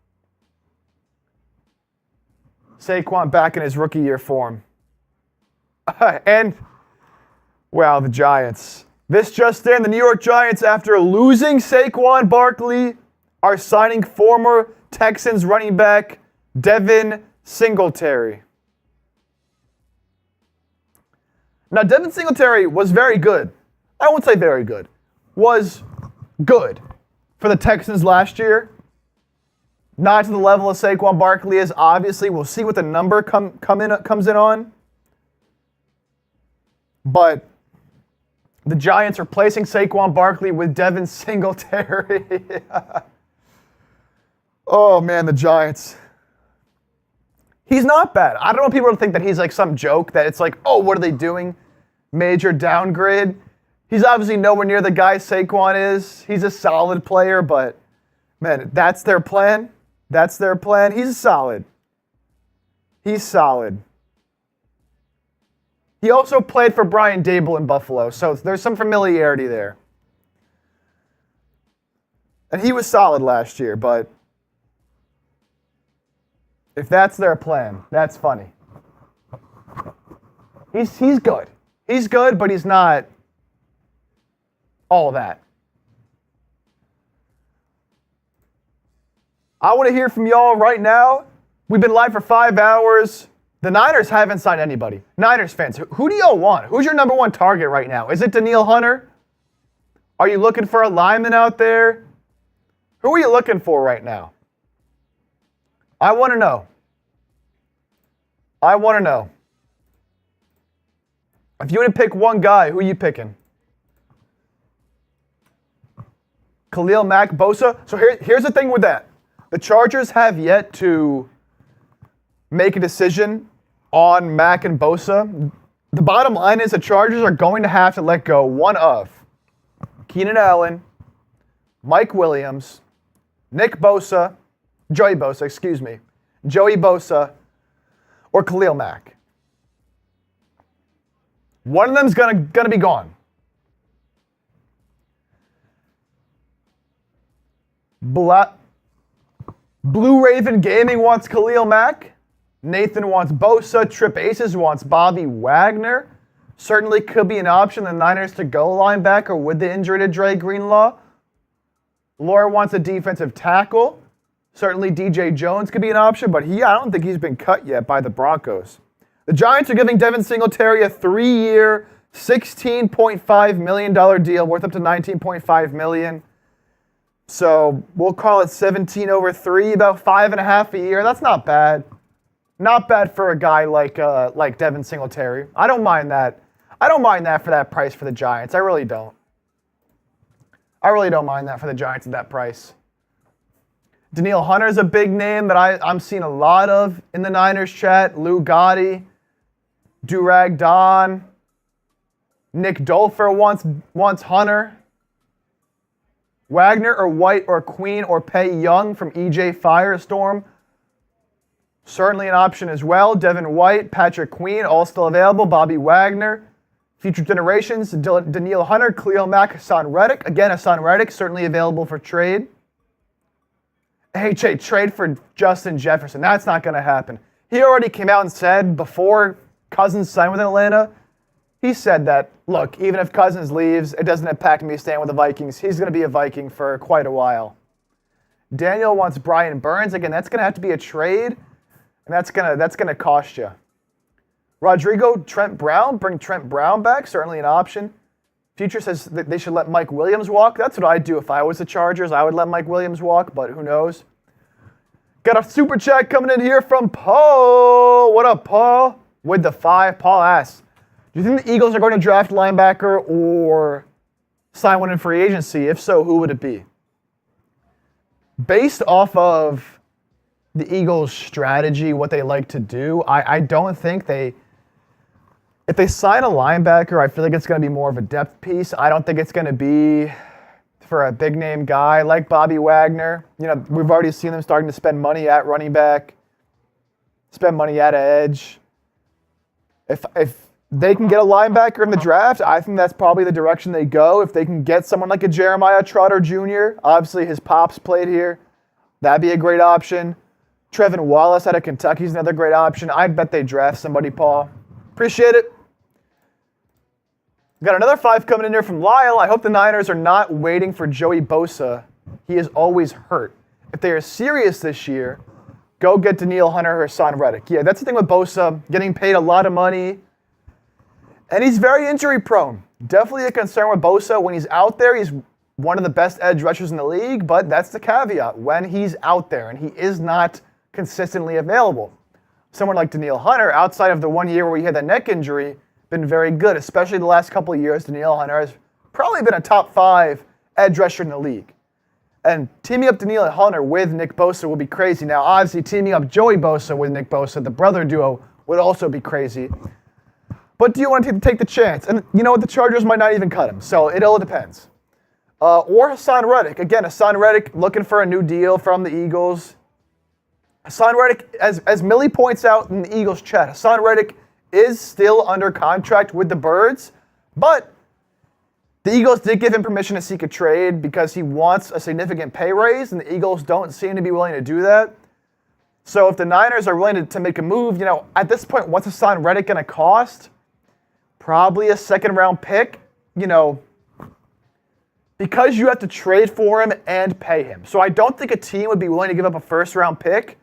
Saquon back in his rookie year form. And, wow, the Giants. This just in, the New York Giants, after losing Saquon Barkley, are signing former Texans running back Devin Singletary. Now, Devin Singletary was very good. I won't say very good. Was good for the Texans last year. Not to the level of Saquon Barkley is, obviously. We'll see what the number comes in on. But the Giants replacing Saquon Barkley with Devin Singletary. Oh, man, the Giants. He's not bad. I don't want people to think that he's like some joke, that it's like, oh, what are they doing? Major downgrade. He's obviously nowhere near the guy Saquon is. He's a solid player, but, man, that's their plan. That's their plan. He's solid. He's solid. He also played for Brian Dable in Buffalo, so there's some familiarity there. And he was solid last year, but if that's their plan, that's funny. He's good. He's good, but he's not all that. I want to hear from y'all right now. We've been live for 5 hours. The Niners haven't signed anybody. Niners fans, who do y'all want? Who's your number one target right now? Is it Danielle Hunter? Are you looking for a lineman out there? Who are you looking for right now? I want to know. I want to know. If you were to pick one guy, who are you picking? Khalil Mack, Bosa? So here's the thing with that. The Chargers have yet to make a decision on Mack and Bosa. The bottom line is the Chargers are going to have to let go one of Keenan Allen, Mike Williams, Joey Bosa, or Khalil Mack. One of them's gonna be gone. Blue Raven Gaming wants Khalil Mack. Nathan wants Bosa. Trip Aces wants Bobby Wagner. Certainly could be an option, the Niners to go linebacker with the injury to Dre Greenlaw. Laura wants a defensive tackle. Certainly DJ Jones could be an option, but I don't think he's been cut yet by the Broncos. The Giants are giving Devin Singletary a 3-year, $16.5 million deal worth up to $19.5 million. So we'll call it 17 over 3, about 5.5 a year. That's not bad. Not bad for a guy like Devin Singletary. I don't mind that. I don't mind that for that price for the Giants. I really don't. I really don't mind that for the Giants at that price. Danielle Hunter's a big name that I'm seeing a lot of in the Niners chat. Lou Gotti, Durag Don, Nick Dolfer wants Hunter. Wagner or White or Queen or Pei Young from EJ Firestorm. Certainly an option as well. Devin White, Patrick Queen, all still available. Bobby Wagner. Future generations, Danielle Hunter, Khalil Mack, Hassan Reddick. Again, Hassan Reddick, certainly available for trade. Trade for Justin Jefferson. That's not going to happen. He already came out and said before Cousins signed with Atlanta, he said that, look, even if Cousins leaves, it doesn't impact me staying with the Vikings. He's going to be a Viking for quite a while. Daniel wants Brian Burns. Again, that's going to have to be a trade. and that's gonna cost you. Rodrigo, Trent Brown, bring Trent Brown back, certainly an option. Future says that they should let Mike Williams walk. That's what I'd do if I was the Chargers. I would let Mike Williams walk, but who knows? Got a super chat coming in here from Paul. What up, Paul? With the 5, Paul asks, do you think the Eagles are going to draft linebacker or sign one in free agency? If so, who would it be? Based off of the Eagles' strategy, what they like to do, I don't think if they sign a linebacker, I feel like it's going to be more of a depth piece. I don't think it's going to be for a big-name guy like Bobby Wagner. You know, we've already seen them starting to spend money at running back, spend money at edge. If they can get a linebacker in the draft, I think that's probably the direction they go. If they can get someone like a Jeremiah Trotter Jr., obviously his pops played here, that'd be a great option. Trevin Wallace out of Kentucky is another great option. I bet they draft somebody, Paul. Appreciate it. Got another 5 coming in here from Lyle. I hope the Niners are not waiting for Joey Bosa. He is always hurt. If they are serious this year, go get Danielle Hunter or Hassan Reddick. Yeah, that's the thing with Bosa, getting paid a lot of money. And he's very injury prone. Definitely a concern with Bosa. When he's out there, he's one of the best edge rushers in the league, but that's the caveat. When he's out there and he is not consistently available. Someone like Danielle Hunter, outside of the 1 year where he had that neck injury, been very good, especially the last couple of years. Danielle Hunter has probably been a top 5 edge rusher in the league. And teaming up Danielle Hunter with Nick Bosa will be crazy. Now, obviously, teaming up Joey Bosa with Nick Bosa, the brother duo, would also be crazy. But do you want to take the chance? And you know what? The Chargers might not even cut him, so it all depends. Or Hassan Reddick. Again, Hassan Reddick looking for a new deal from the Eagles. Hassan Reddick, as Millie points out in the Eagles chat, Hassan Reddick is still under contract with the Birds, but the Eagles did give him permission to seek a trade because he wants a significant pay raise, and the Eagles don't seem to be willing to do that. So if the Niners are willing to make a move, you know, at this point, what's Hassan Reddick going to cost? Probably a second-round pick, you know, because you have to trade for him and pay him. So I don't think a team would be willing to give up a first-round pick,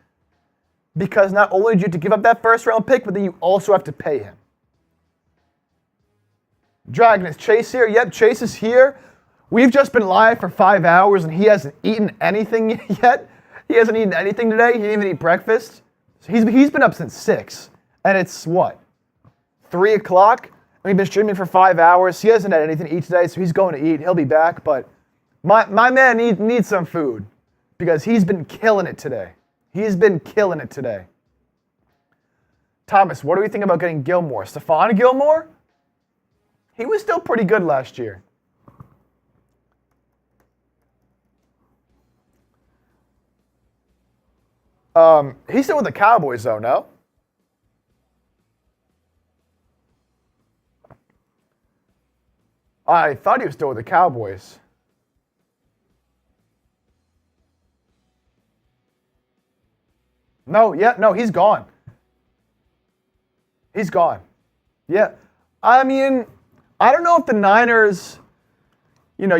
because not only do you have to give up that first-round pick, but then you also have to pay him. Dragon, is Chase here? Yep, Chase is here. We've just been live for 5 hours, and he hasn't eaten anything yet. He hasn't eaten anything today. He didn't even eat breakfast. So he's been up since 6, and it's, what, 3 o'clock? We've been streaming for 5 hours. He hasn't had anything to eat today, so he's going to eat. He'll be back, but my man needs some food because he's been killing it today. He's been killing it today. Thomas, what do we think about getting Gilmore? Stephon Gilmore? He was still pretty good last year. He's still with the Cowboys, though, no? I thought he was still with the Cowboys. No, he's gone. He's gone. Yeah. I mean, I don't know if the Niners, you know,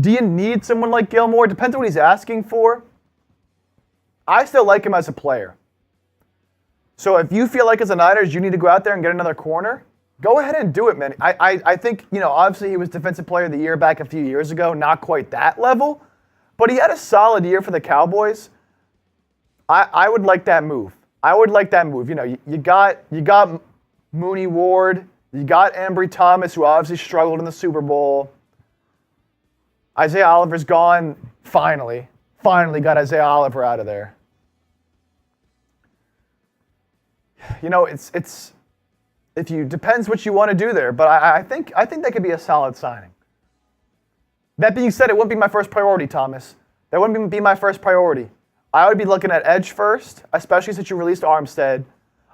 do you need someone like Gilmore? Depends on what he's asking for. I still like him as a player. So if you feel like as a Niners you need to go out there and get another corner, go ahead and do it, man. I think, you know, obviously he was Defensive Player of the Year back a few years ago, not quite that level, but he had a solid year for the Cowboys. I would like that move. I would like that move. You know, you got Mooney Ward, you got Ambry Thomas, who obviously struggled in the Super Bowl. Isaiah Oliver's gone, finally. Finally got Isaiah Oliver out of there. You know, depends what you want to do there, but I think that could be a solid signing. That being said, it wouldn't be my first priority, Thomas. That wouldn't be my first priority. I would be looking at edge first, especially since you released Armstead.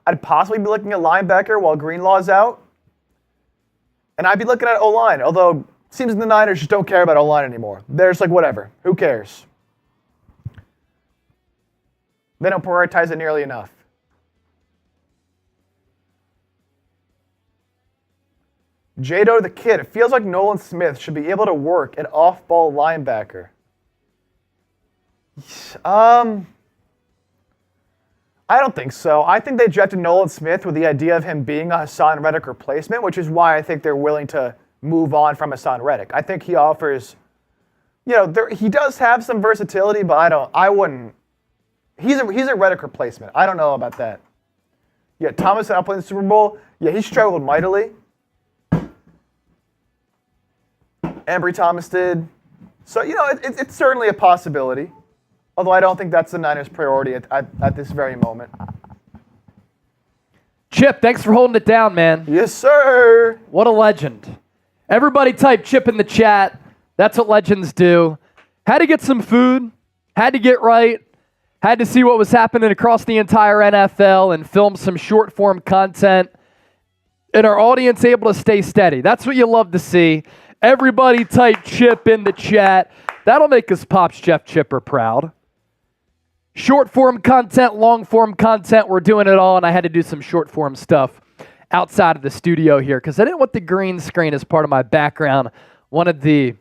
I'd possibly be looking at linebacker while Greenlaw's out. And I'd be looking at O-line, although it seems the Niners just don't care about O-line anymore. They're just like, whatever. Who cares? They don't prioritize it nearly enough. Jado the Kid. It feels like Nolan Smith should be able to work at off-ball linebacker. I don't think so. I think they drafted Nolan Smith with the idea of him being a Hassan Reddick replacement, which is why I think they're willing to move on from Hassan Reddick. I think he offers, he does have some versatility, but I wouldn't. He's a Reddick replacement. I don't know about that. Yeah, Thomas not playing the Super Bowl. Yeah, he struggled mightily. Ambry Thomas did. So, it's certainly a possibility. Although I don't think that's the Niners' priority at this very moment. Chip, thanks for holding it down, man. Yes, sir. What a legend. Everybody type Chip in the chat. That's what legends do. Had to get some food. Had to get right. Had to see what was happening across the entire NFL and film some short-form content. And our audience able to stay steady. That's what you love to see. Everybody type Chip in the chat. That'll make us Pops Jeff Chipper proud. Short-form content, long-form content, we're doing it all, and I had to do some short-form stuff outside of the studio here because I didn't want the green screen as part of my background. Wanted the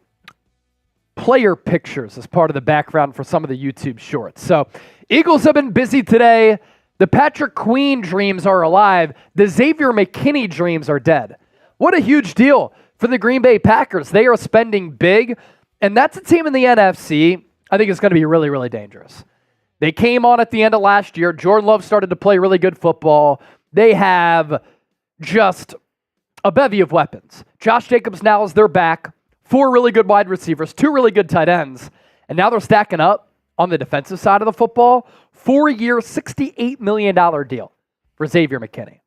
player pictures as part of the background for some of the YouTube shorts. So, Eagles have been busy today. The Patrick Queen dreams are alive. The Xavier McKinney dreams are dead. What a huge deal for the Green Bay Packers. They are spending big, and that's a team in the NFC I think is going to be really, really dangerous. They came on at the end of last year. Jordan Love started to play really good football. They have just a bevy of weapons. Josh Jacobs now is their back. 4 really good wide receivers, 2 really good tight ends. And now they're stacking up on the defensive side of the football. 4-year, $68 million deal for Xavier McKinney.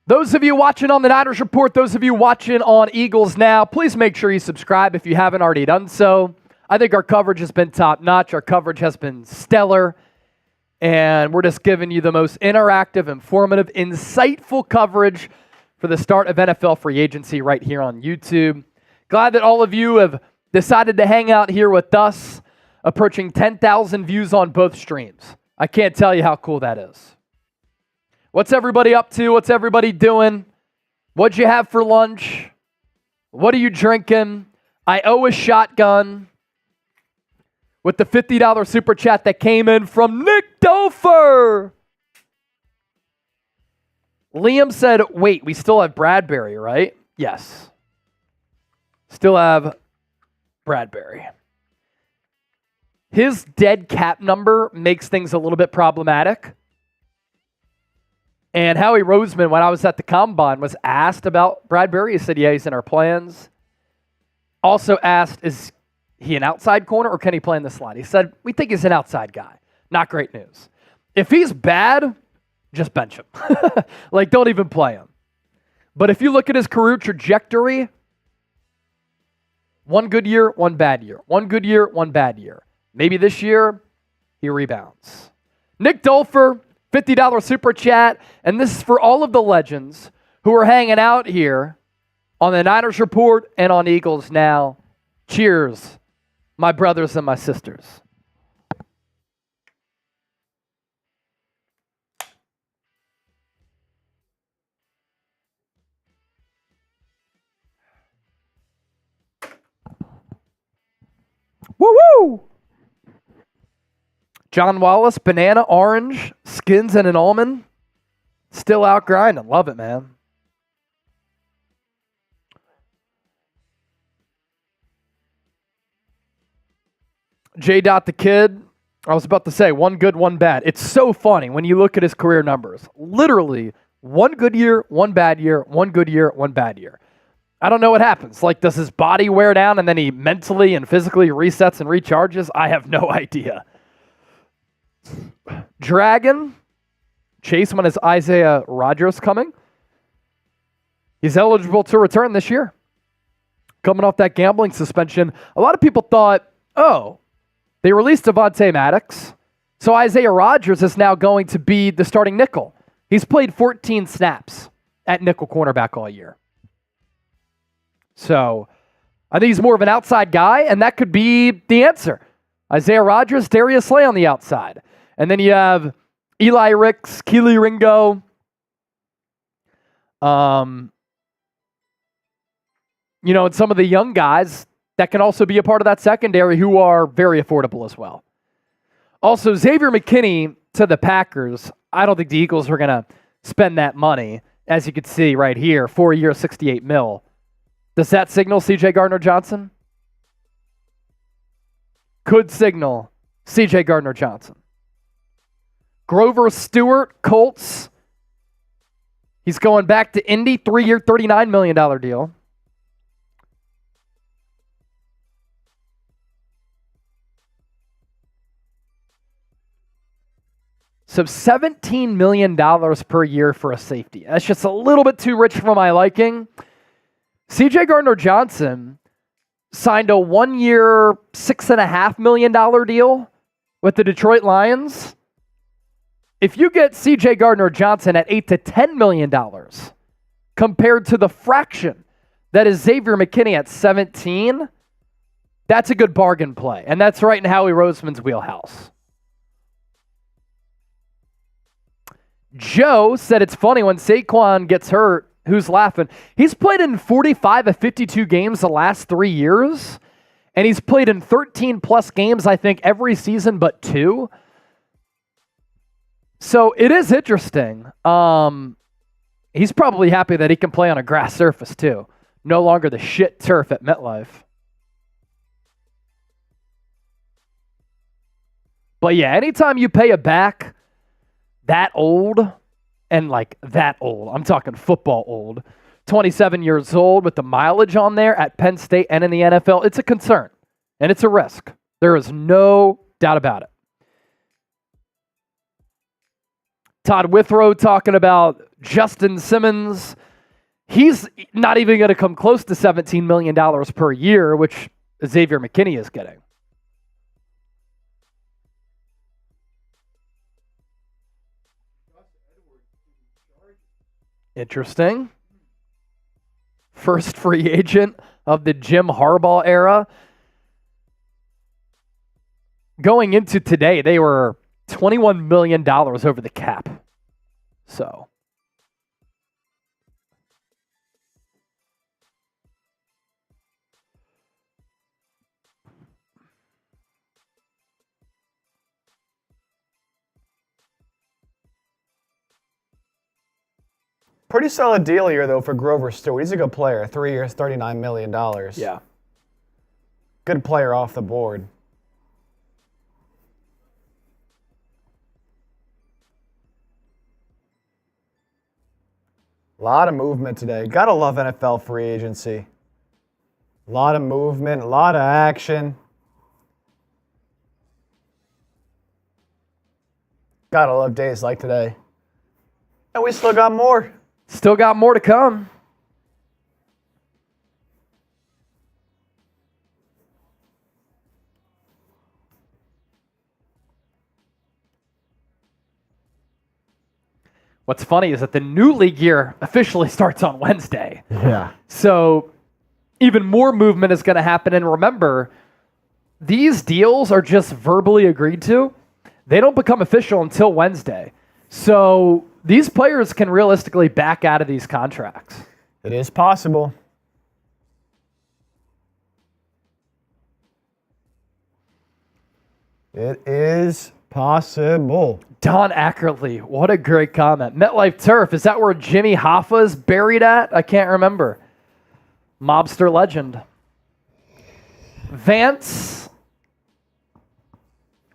Those of you watching on the Niners Report, those of you watching on Eagles Now, please make sure you subscribe if you haven't already done so. I think our coverage has been top-notch. Our coverage has been stellar. And we're just giving you the most interactive, informative, insightful coverage for the start of NFL free agency right here on YouTube. Glad that all of you have decided to hang out here with us, approaching 10,000 views on both streams. I can't tell you how cool that is. What's everybody up to? What's everybody doing? What'd you have for lunch? What are you drinking? I owe a shotgun with the $50 super chat that came in from Nick Dofer. Liam said, wait, we still have Bradbury, right? Yes. Still have Bradbury. His dead cap number makes things a little bit problematic. And Howie Roseman, when I was at the Combine, was asked about Bradbury. He said, yeah, he's in our plans. Also asked, is he an outside corner or can he play in the slot? He said, we think he's an outside guy. Not great news. If he's bad, just bench him. Don't even play him. But if you look at his career trajectory, 1 good year, 1 bad year. 1 good year, 1 bad year. Maybe this year, he rebounds. Nick Dolfer, $50 super chat. And this is for all of the legends who are hanging out here on the Niners Report and on Eagles Now. Cheers, my brothers and my sisters. Woo-woo! John Wallace, banana, orange, skins, and an almond. Still out grinding. Love it, man. J. Dot the Kid. I was about to say, 1 good, 1 bad. It's so funny when you look at his career numbers. Literally, 1 good year, 1 bad year, 1 good year, 1 bad year. I don't know what happens. Does his body wear down and then he mentally and physically resets and recharges? I have no idea. Dragon. Chase, when is Isaiah Rodgers coming? He's eligible to return this year. Coming off that gambling suspension. A lot of people thought, they released Devontae Maddox, so Isaiah Rodgers is now going to be the starting nickel. He's played 14 snaps at nickel cornerback all year. So I think he's more of an outside guy, and that could be the answer. Isaiah Rodgers, Darius Slay on the outside. And then you have Eli Ricks, Keely Ringo. And some of the young guys that can also be a part of that secondary who are very affordable as well. Also, Xavier McKinney to the Packers. I don't think the Eagles are going to spend that money. As you can see right here, 4 year, $68 million. Does that signal C.J. Gardner-Johnson? Could signal C.J. Gardner-Johnson. Grover Stewart, Colts. He's going back to Indy, 3 year, $39 million deal. So $17 million per year for a safety. That's just a little bit too rich for my liking. C.J. Gardner-Johnson signed a 1 year, $6.5 million deal with the Detroit Lions. If you get C.J. Gardner-Johnson at $8 to $10 million compared to the fraction that is Xavier McKinney at 17, that's a good bargain play. And that's right in Howie Roseman's wheelhouse. Joe said it's funny when Saquon gets hurt, who's laughing? He's played in 45 of 52 games the last 3 years, and he's played in 13 plus games, I think, every season but 2. So it is interesting. He's probably happy that he can play on a grass surface too. No longer the shit turf at MetLife. But yeah, anytime you pay a back that old, and like that old, I'm talking football old, 27 years old with the mileage on there at Penn State and in the NFL, it's a concern and it's a risk. There is no doubt about it. Todd Withrow talking about Justin Simmons. He's not even going to come close to $17 million per year, which Xavier McKinney is getting. Interesting. First free agent of the Jim Harbaugh era. Going into today, they were $21 million over the cap. So. Pretty solid deal here, though, for Grover Stewart. He's a good player. 3 years, $39 million. Yeah. Good player off the board. A lot of movement today. Gotta love NFL free agency. A lot of movement, a lot of action. Gotta love days like today. And we still got more. Still got more to come. What's funny is that the new league year officially starts on Wednesday. Yeah. So even more movement is going to happen. And remember, these deals are just verbally agreed to. They don't become official until Wednesday. So these players can realistically back out of these contracts. It is possible. It is possible. Don Ackerley, what a great comment. MetLife Turf, is that where Jimmy Hoffa's buried at? I can't remember. Mobster legend. Vance.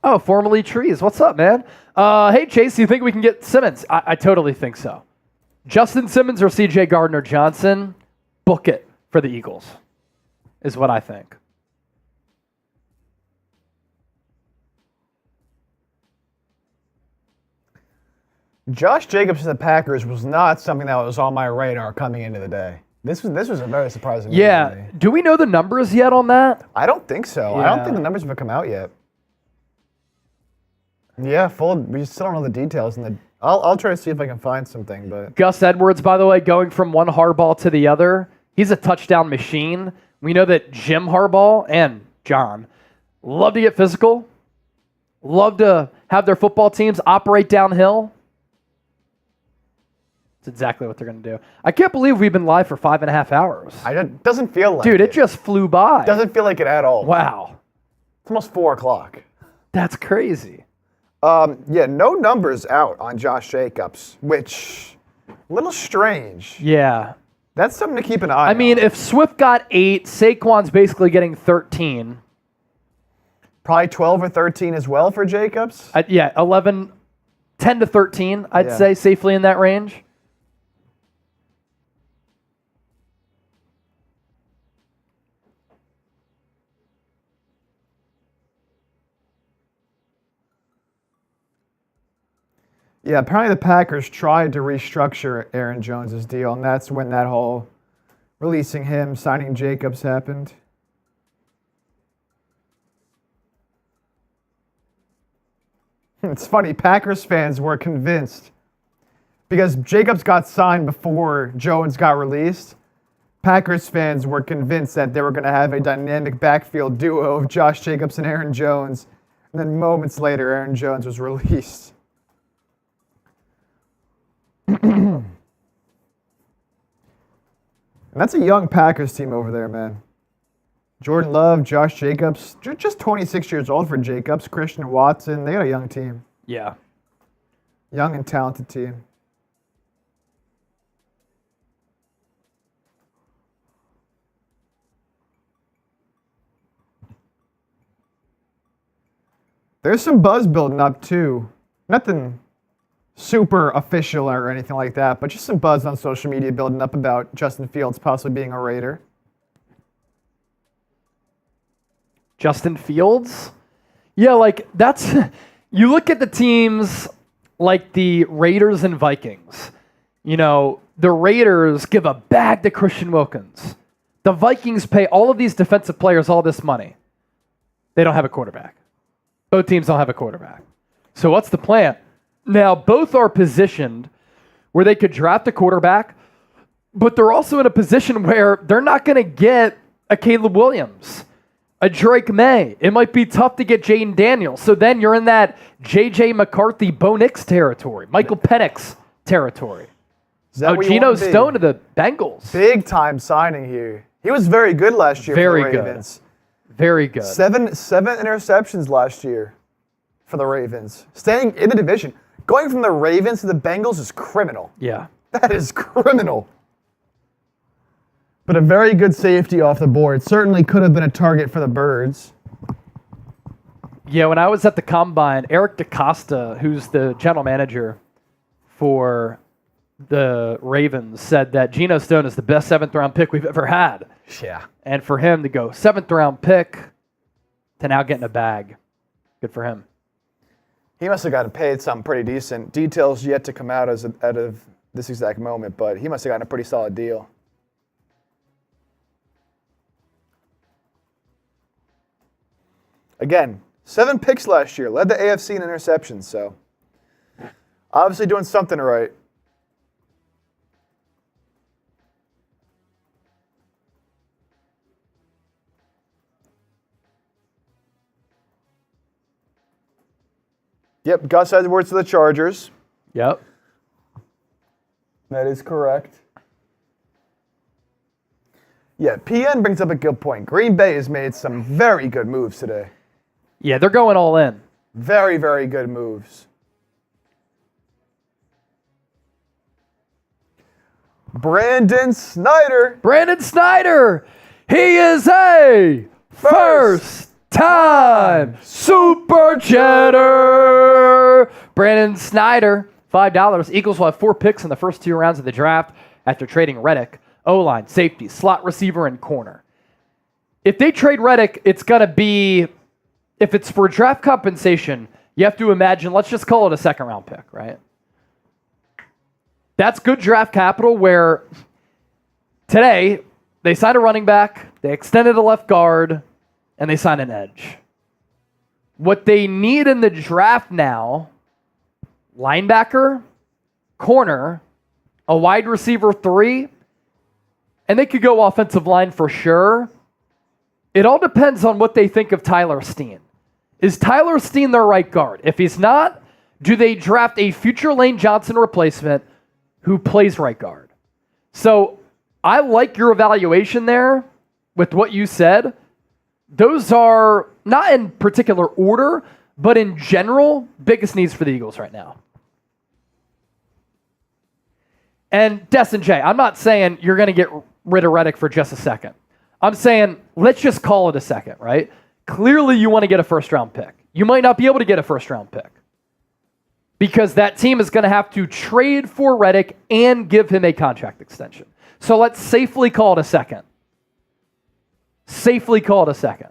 Oh, formerly Trees. What's up, man? Hey, Chase, do you think we can get Simmons? I totally think so. Justin Simmons or C.J. Gardner-Johnson, book it for the Eagles, is what I think. Josh Jacobs to the Packers was not something that was on my radar coming into the day. This was a very surprising move to me. Do we know the numbers yet on that? I don't think so. I don't think the numbers have come out yet. Yeah, we still don't know the details. I'll try to see if I can find something. But Gus Edwards, by the way, going from one Harbaugh to the other, he's a touchdown machine. We know that Jim Harbaugh and John love to get physical, love to have their football teams operate downhill. That's exactly what they're going to do. I can't believe we've been live for 5.5 hours. It doesn't feel like Dude, it just flew by. Doesn't feel like it at all. Wow. It's almost 4 o'clock. That's crazy. Yeah, no numbers out on Josh Jacobs, which a little strange. Yeah. That's something to keep an eye on. I mean, if Swift got 8, Saquon's basically getting 13. Probably 12 or 13 as well for Jacobs. 10 to 13, I'd Yeah. say, safely in that range. Yeah, apparently the Packers tried to restructure Aaron Jones' deal, and that's when that whole releasing him, signing Jacobs happened. It's funny, Packers fans were convinced because Jacobs got signed before Jones got released. Packers fans were convinced that they were going to have a dynamic backfield duo of Josh Jacobs and Aaron Jones. And then moments later, Aaron Jones was released. And that's a young Packers team over there, man. Jordan Love, Josh Jacobs, just 26 years old for Jacobs. Christian Watson, they got a young team. Yeah. Young and talented team. There's some buzz building up too. Nothing super official or anything like that, but just some buzz on social media building up about Justin Fields possibly being a Raider. Justin Fields? Yeah, like that's you look at the teams like the Raiders and Vikings. You know, the Raiders give a bag to Christian Wilkins. The Vikings pay all of these defensive players all this money. They don't have a quarterback. Both teams don't have a quarterback. So what's the plan? Now, both are positioned where they could draft a quarterback, but they're also in a position where they're not going to get a Caleb Williams, a Drake May. It might be tough to get Jaden Daniels. So then you're in that J.J. McCarthy, Bo Nix territory, Michael Penix territory. Is that what you Geno want to be? Stone to the Bengals. Big time signing here. He was very good last year Very for the good. Ravens. Very good. Seven interceptions last year for the Ravens. Staying in the division. Going from the Ravens to the Bengals is criminal. Yeah. That is criminal. But a very good safety off the board. Certainly could have been a target for the Birds. Yeah, when I was at the Combine, Eric DaCosta, who's the general manager for the Ravens, said that Geno Stone is the best 7th-round pick we've ever had. Yeah. And for him to go 7th-round pick to now get in a bag, good for him. He must have gotten paid something pretty decent. Details yet to come out out of this exact moment, but he must have gotten a pretty solid deal. Again, 7 picks last year. Led the AFC in interceptions, so obviously doing something right. Yep, Gus Edwards to the Chargers. Yep. That is correct. Yeah, PN brings up a good point. Green Bay has made some very good moves today. Yeah, they're going all in. Very, very good moves. Brandon Snyder. Brandon Snyder, he is a first-time Super Cheddar. Brandon Snyder, $5. Eagles will have 4 picks in the first 2 rounds of the draft after trading Reddick, O-line, safety, slot receiver, and corner. If they trade Reddick, it's going to be, if it's for draft compensation, you have to imagine, let's just call it a 2nd-round pick, right? That's good draft capital where today they signed a running back, they extended a left guard, and they signed an edge. What they need in the draft now, linebacker, corner, a wide receiver 3, and they could go offensive line for sure. It all depends on what they think of Tyler Steen. Is Tyler Steen their right guard? If he's not, do they draft a future Lane Johnson replacement who plays right guard? So I like your evaluation there with what you said. Those are not in particular order, But in general, biggest needs for the Eagles right now. And Des and Jay, I'm not saying you're going to get rid of Reddick for just a second. I'm saying let's just call it a second, right? Clearly you want to get a first-round pick. You might not be able to get a first-round pick because that team is going to have to trade for Reddick and give him a contract extension. So let's safely call it a second. Safely call it a second.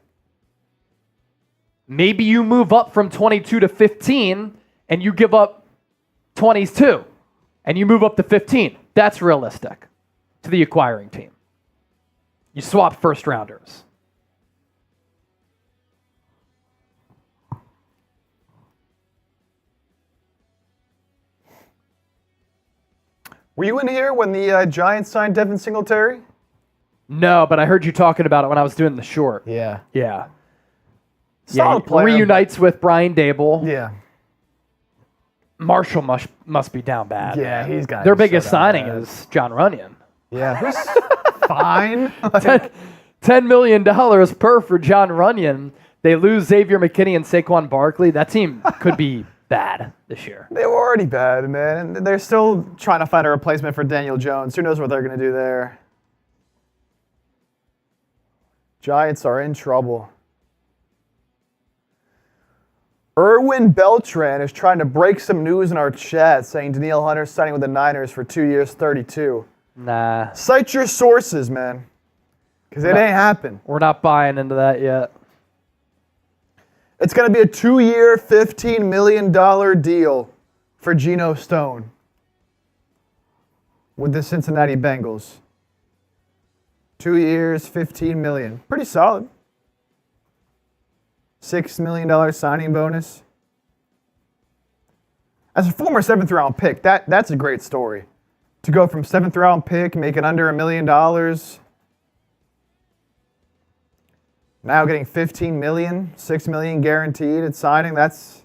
Maybe you move up from 22 to 15 and you give up 22 and you move up to 15. That's realistic to the acquiring team. You swap first rounders. Were you in here when the Giants signed Devin Singletary? No, but I heard you talking about it when I was doing the short. Yeah. Yeah. Solid he player, reunites with Brian Dable. Yeah. Marshall must be down bad. Yeah, man. he's got Their to be biggest so down signing bad. is John Runyon. Yeah. Who's fine? $10 million per for John Runyon. They lose Xavier McKinney and Saquon Barkley. That team could be bad this year. They were already bad, man. And they're still trying to find a replacement for Daniel Jones. Who knows what they're going to do there? Giants are in trouble. Erwin Beltran is trying to break some news in our chat, saying Danielle Hunter's signing with the Niners for 2 years, 32. Nah, Cite your sources, man, because it ain't happen. we're not buying into that yet. It's going to be a 2-year, $15 million deal for Geno Stone with the Cincinnati Bengals. 2 years, $15 million. Pretty solid. $6 million signing bonus. As a former 7th-round pick, that's a great story. To go from 7th-round pick, making under $1 million, now getting $15 million, $6 million guaranteed at signing, it's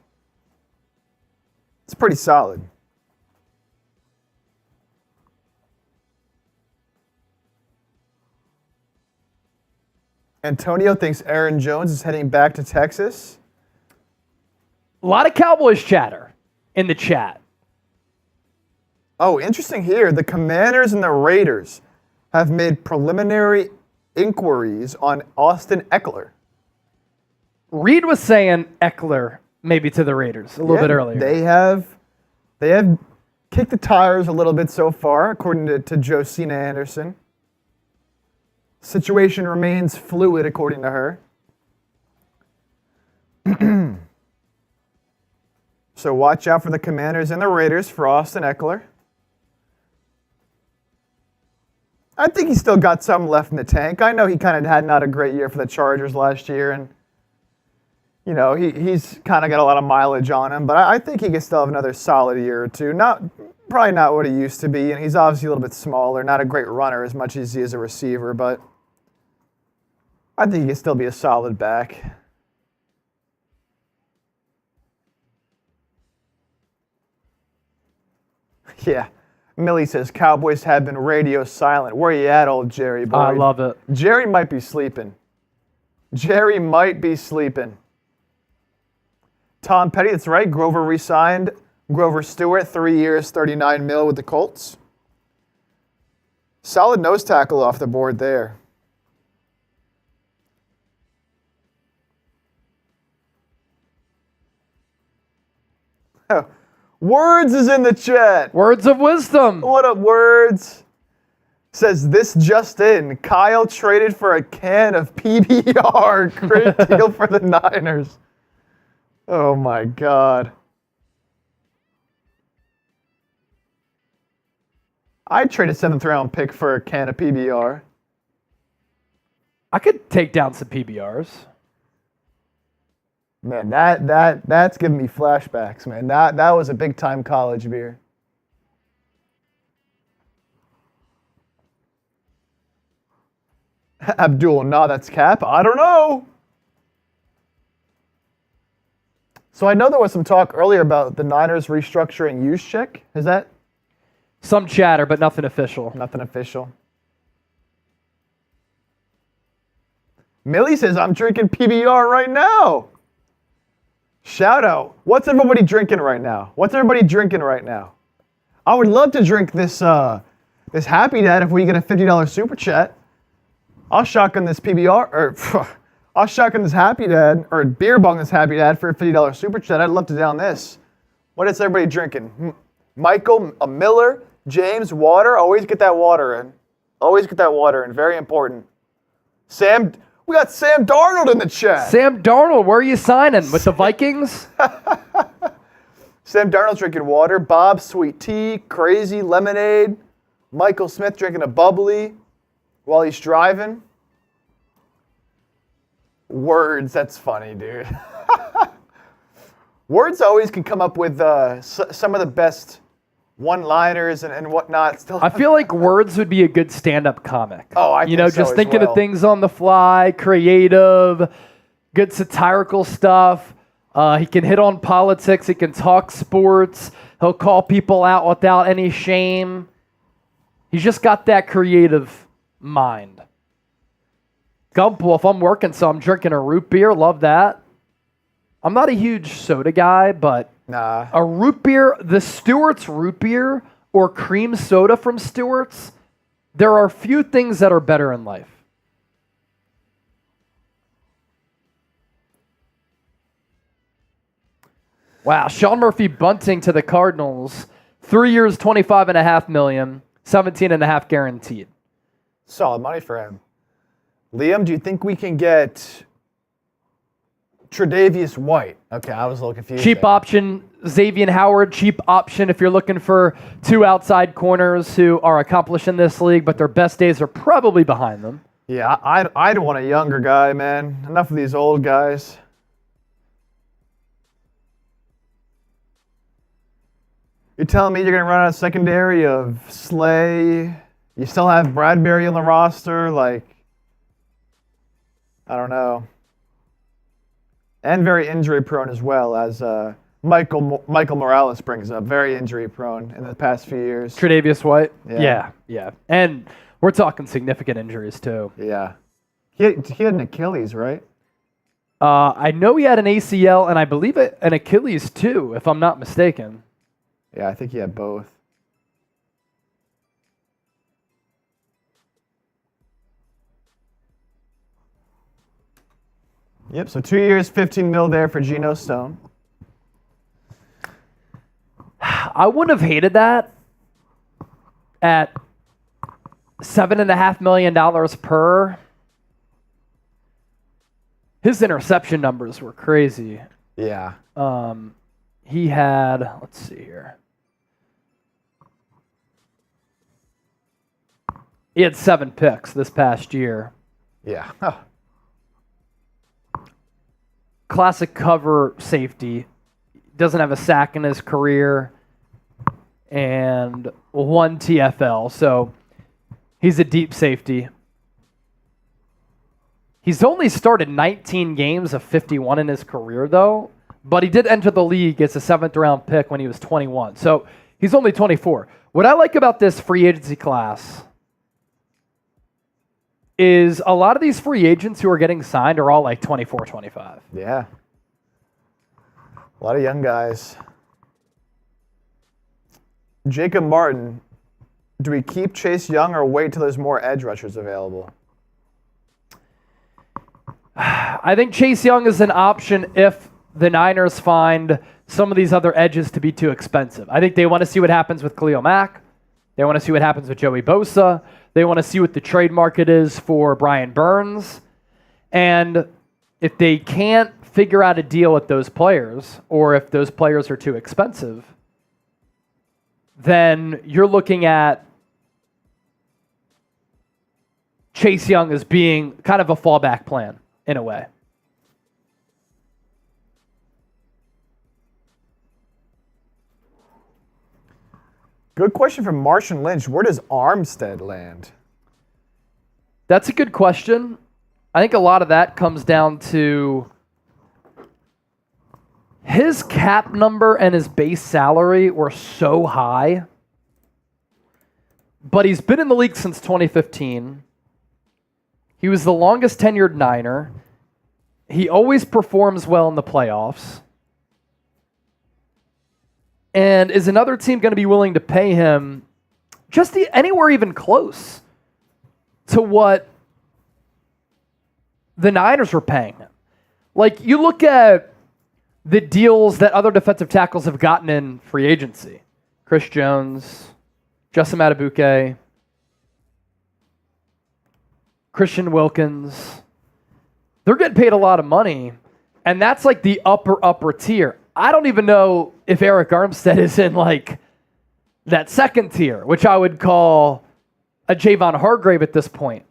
pretty solid. Antonio thinks Aaron Jones is heading back to Texas. A lot of Cowboys chatter in the chat. Oh, interesting here. The Commanders and the Raiders have made preliminary inquiries on Austin Eckler. Reed was saying Eckler maybe to the Raiders a little bit earlier. They have kicked the tires a little bit so far, according to Josina Anderson. Situation remains fluid, according to her. So watch out for the Commanders and the Raiders for Austin Eckler. I think he's still got some left in the tank. I know he kind of had not a great year for the Chargers last year, and you know he's kind of got a lot of mileage on him. But I think he can still have another solid year or two. Probably not what he used to be, and he's obviously a little bit smaller, not a great runner as much as he is a receiver, but I think he can still be a solid back. Yeah. Millie says, Cowboys have been radio silent. Where you at, old Jerry boy? I love it. Jerry might be sleeping. Jerry might be sleeping. Tom Petty, that's right. Grover re-signed. Grover Stewart, 3 years, $39 million with the Colts. Solid nose tackle off the board there. Oh, Words is in the chat. Words of wisdom. What up, Words? Says this just in. Kyle traded for a can of PBR. Great deal for the Niners. Oh my God. I'd trade a 7th-round pick for a can of PBR. I could take down some PBRs. Man, that's giving me flashbacks, man. That was a big-time college beer. Abdul, nah, that's cap. I don't know. So I know there was some talk earlier about the Niners restructuring Juszczyk. Is that Some chatter, but nothing official. nothing official? Millie says, I'm drinking PBR right now. Shout out. What's everybody drinking right now? I would love to drink this this Happy Dad if we get a $50 super chat. I'll shotgun this PBR, or I'll shotgun this Happy Dad, or beer bong this Happy Dad for a $50 super chat. I'd love to down this. What is everybody drinking? Michael, a Miller, James, water. Always get that water in. Very important. Sam, we got Sam Darnold in the chat. Sam Darnold, where are you signing? With the Vikings? Sam Darnold's drinking water. Bob, sweet tea. Crazy, lemonade. Michael Smith drinking a bubbly while he's driving. Words, that's funny, dude. Words always can come up with some of the best one-liners and whatnot. Still, I feel like Words would be a good stand-up comic. Oh, I think so just as thinking well. of things on the fly, creative, good satirical stuff. He can hit on politics. He can talk sports. He'll call people out without any shame. He's just got that creative mind. Gumpool, if I'm working, so I'm drinking a root beer. Love that. I'm not a huge soda guy, but Nah. a root beer, the Stewart's root beer or cream soda from Stewart's, there are few things that are better in life. Wow, Sean Murphy Bunting to the Cardinals. 3 years, $25.5 million, $17.5 guaranteed. Solid money for him. Liam, do you think we can get Tre'Davious White? Okay, I was a little confused. Cheap there. option, Xavier Howard, cheap option if you're looking for two outside accomplished who are accomplished in this league, but their best days are probably behind them. Yeah, I'd want a younger guy, man. Enough of these old guys. You're telling me you're going to run out a secondary of Slay? You still have Bradbury on the roster? Like, I don't know. And very injury prone as well, as Michael Morales brings up. Very injury prone in the past few years. Tre'Davious White? Yeah. Yeah. And we're talking significant injuries too. Yeah. He had an Achilles, right? I know he had an ACL and I believe an Achilles too, if I'm not mistaken. Yeah, I think he had both. Yep, so 2 years, 15 mil there for Geno Stone. I wouldn't have hated that at $7.5 million per. His interception numbers were crazy. Yeah. He had, let's see here. He had 7 picks this past year. Yeah. Classic cover safety. Doesn't have a sack in his career. And 1 TFL. So he's a deep safety. He's only started 19 games of 51 in his career, though. But he did enter the league as a 7th-round pick when he was 21. So he's only 24. What I like about this free agency class is a lot of these free agents who are getting signed are all like 24, 25. Yeah. A lot of young guys. Jacob Martin, do we keep Chase Young or wait till there's more edge rushers available? I think Chase Young is an option if the Niners find some of these other edges to be too expensive. I think they want to see what happens with Khalil Mack. They want to see what happens with Joey Bosa. They want to see what the trade market is for Brian Burns. And if they can't figure out a deal with those players, or if those players are too expensive, then you're looking at Chase Young as being kind of a fallback plan in a way. Good question from Martian Lynch. Where does Armstead land? That's a good question. I think a lot of that comes down to his cap number and his base salary were so high, but he's been in the league since 2015. He was the longest tenured Niner. He always performs well in the playoffs. And is another team going to be willing to pay him just anywhere even close to what the Niners were paying him? Like, you look at the deals that other defensive tackles have gotten in free agency. Chris Jones, Justin Matabuke, Christian Wilkins. They're getting paid a lot of money, and that's like the upper tier. I don't even know if Eric Armstead is in like that second tier, which I would call a Javon Hargrave at this point.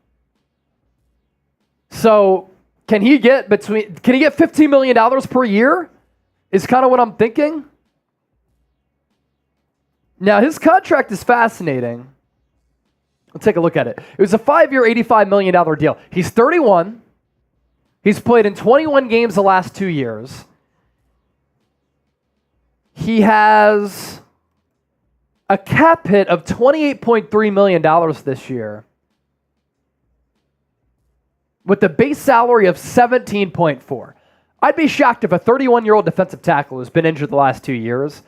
So can he get $15 million per year? Is kind of what I'm thinking. Now, his contract is fascinating. Let's take a look at it. It was a 5-year, $85 million deal. He's 31. He's played in 21 games the last 2 years. He has a cap hit of $28.3 million this year with a base salary of $17.4. I'd be shocked if a 31-year-old defensive tackle who's been injured the last 2 years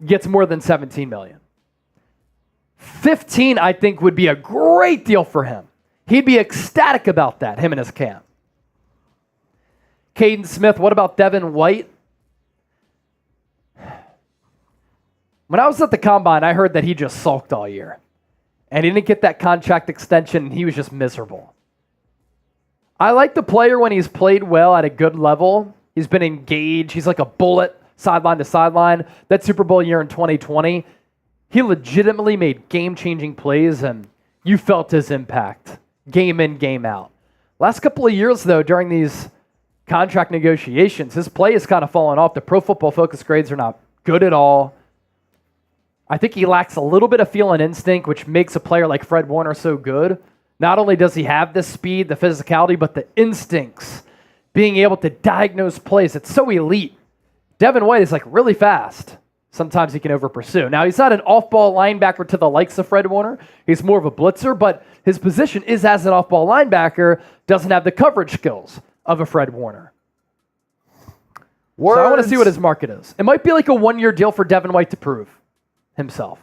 gets more than $17 million. 15, I think, would be a great deal for him. He'd be ecstatic about that, him and his camp. Caden Smith, what about Devin White? When I was at the Combine, I heard that he just sulked all year. And he didn't get that contract extension, and he was just miserable. I like the player when he's played well at a good level. He's been engaged. He's like a bullet, sideline to sideline. That Super Bowl year in 2020, he legitimately made game-changing plays, and you felt his impact, game in, game out. Last couple of years, though, during these contract negotiations, his play has kind of fallen off. The Pro Football Focus grades are not good at all. I think he lacks a little bit of feel and instinct, which makes a player like Fred Warner so good. Not only does he have the speed, the physicality, but the instincts, being able to diagnose plays. It's so elite. Devin White is like really fast. Sometimes he can over-pursue. Now, he's not an off-ball linebacker to the likes of Fred Warner. He's more of a blitzer, but his position is as an off-ball linebacker, doesn't have the coverage skills of a Fred Warner. So I want to see what his market is. It might be like a 1-year deal for Devin White to prove himself.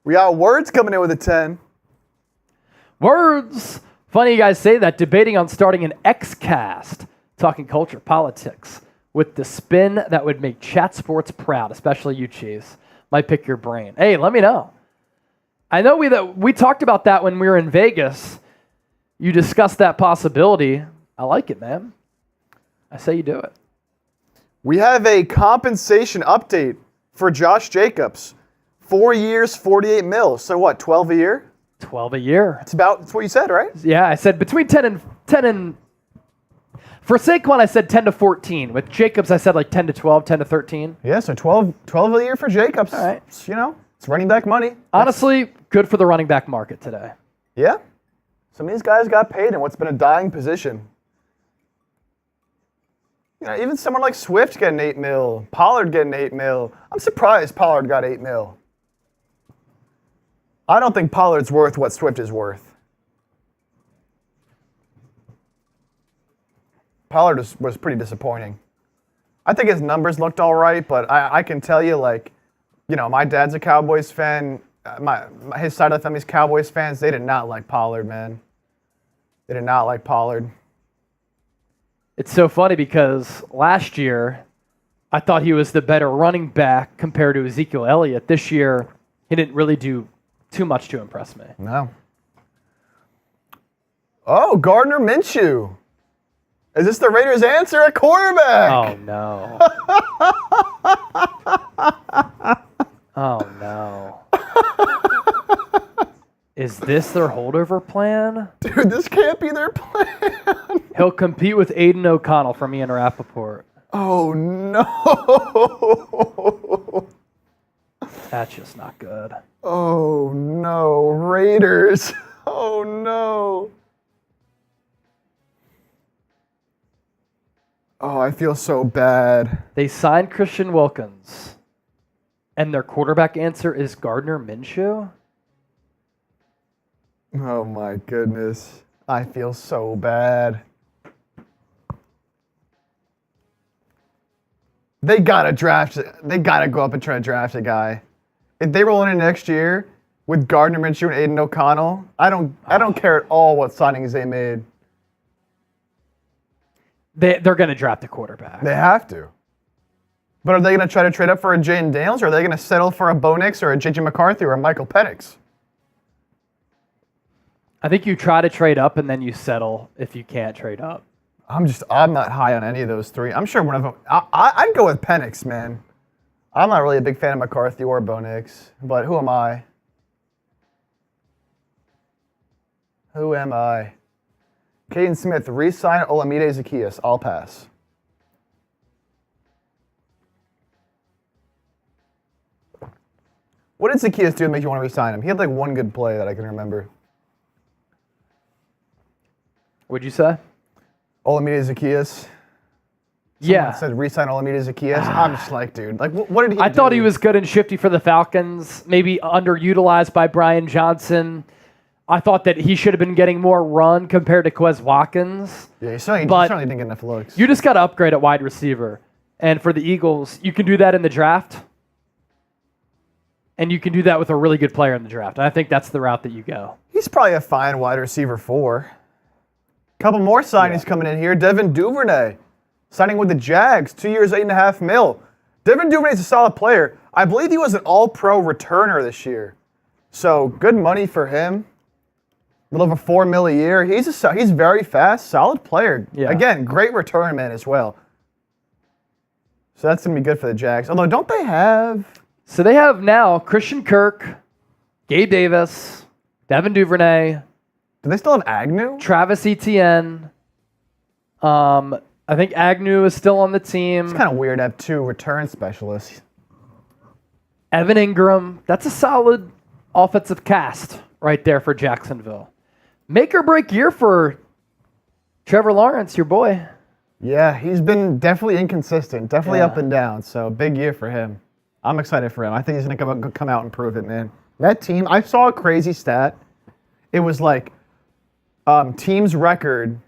We got Words coming in with a 10. Words. Funny you guys say that. Debating on starting an X-Cast, talking culture, politics, with the spin that would make chat sports proud, especially you, Cheese. Might pick your brain. Hey, let me know. I know we talked about that when we were in Vegas. You discussed that possibility. I like it, man. I say you do it. We have a compensation update for Josh Jacobs. 4 years, 48 mil. So what, 12 a year? 12 a year. That's what you said, right? Yeah, I said between 10 and for Saquon, I said 10 to 14. With Jacobs, I said like 10 to 12, 10 to 13. Yeah, so 12 a year for Jacobs. All right. It's running back money. Honestly, good for the running back market today. Yeah. Some of these guys got paid in what's been a dying position. Even someone like Swift getting 8 mil, Pollard getting 8 mil. I'm surprised Pollard got 8 mil. I don't think Pollard's worth what Swift is worth. Pollard was pretty disappointing. I think his numbers looked all right, but I can tell you, my dad's a Cowboys fan. His side of the family's Cowboys fans. They did not like Pollard, man. They did not like Pollard. It's so funny because last year, I thought he was the better running back compared to Ezekiel Elliott. This year, he didn't really do too much to impress me. No. Oh, Gardner Minshew. Is this the Raiders' answer at quarterback? Oh, no. Oh, no. Is this their holdover plan? Dude, this can't be their plan. He'll compete with Aiden O'Connell from Ian Rappaport. Oh, no. That's just not good. Oh, no. Raiders. Oh, no. Oh, I feel so bad. They signed Christian Wilkins, and their quarterback answer is Gardner Minshew? Oh, my goodness. I feel so bad. They gotta draft. They gotta go up and try to draft a guy. If they roll in next year with Gardner Minshew and Aiden O'Connell, I don't care at all what signings they made. They're going to draft a quarterback. They have to. But are they going to try to trade up for a Jaden Daniels, or are they going to settle for a Bo Nix or a J.J. McCarthy or a Michael Penix? I think you try to trade up and then you settle if you can't trade up. I'm not high on any of those three. I'm sure one of them. I'd go with Penix, man. I'm not really a big fan of McCarthy or Bo Nix, but who am I? Who am I? Caden Smith, re-sign Olamide Zaccheaus. I'll pass. What did Zaccheaus do to make you want to re-sign him? He had like one good play that I can remember. What'd you say? Olamide Zaccheaus. Yeah. Someone said re-sign Olamide Zaccheaus. I'm just like, dude. Like, what did he do? I thought he was good and shifty for the Falcons, maybe underutilized by Brian Johnson. I thought that he should have been getting more run compared to Quez Watkins. Yeah, he certainly didn't get enough looks. You just got to upgrade at wide receiver. And for the Eagles, you can do that in the draft. And you can do that with a really good player in the draft. I think that's the route that you go. He's probably a fine wide receiver 4. Couple more signings coming in here. Devin Duvernay signing with the Jags, 2 years, $8.5 million. Devin Duvernay's a solid player. I believe he was an all-pro returner this year. So good money for him. A little over $4 million a year. He's very fast, solid player. Yeah. Again, great return man as well. So that's gonna be good for the Jags. Although, don't they have? So they have now Christian Kirk, Gabe Davis, Devin Duvernay, Do they still have Agnew? Travis Etienne. I think Agnew is still on the team. It's kind of weird to have 2 return specialists. Evan Ingram. That's a solid offensive cast right there for Jacksonville. Make or break year for Trevor Lawrence, your boy. Yeah, he's been definitely inconsistent, definitely Yeah. up and down. So big year for him. I'm excited for him. I think he's gonna come out and prove it, man. That team, I saw a crazy stat. It was like team's record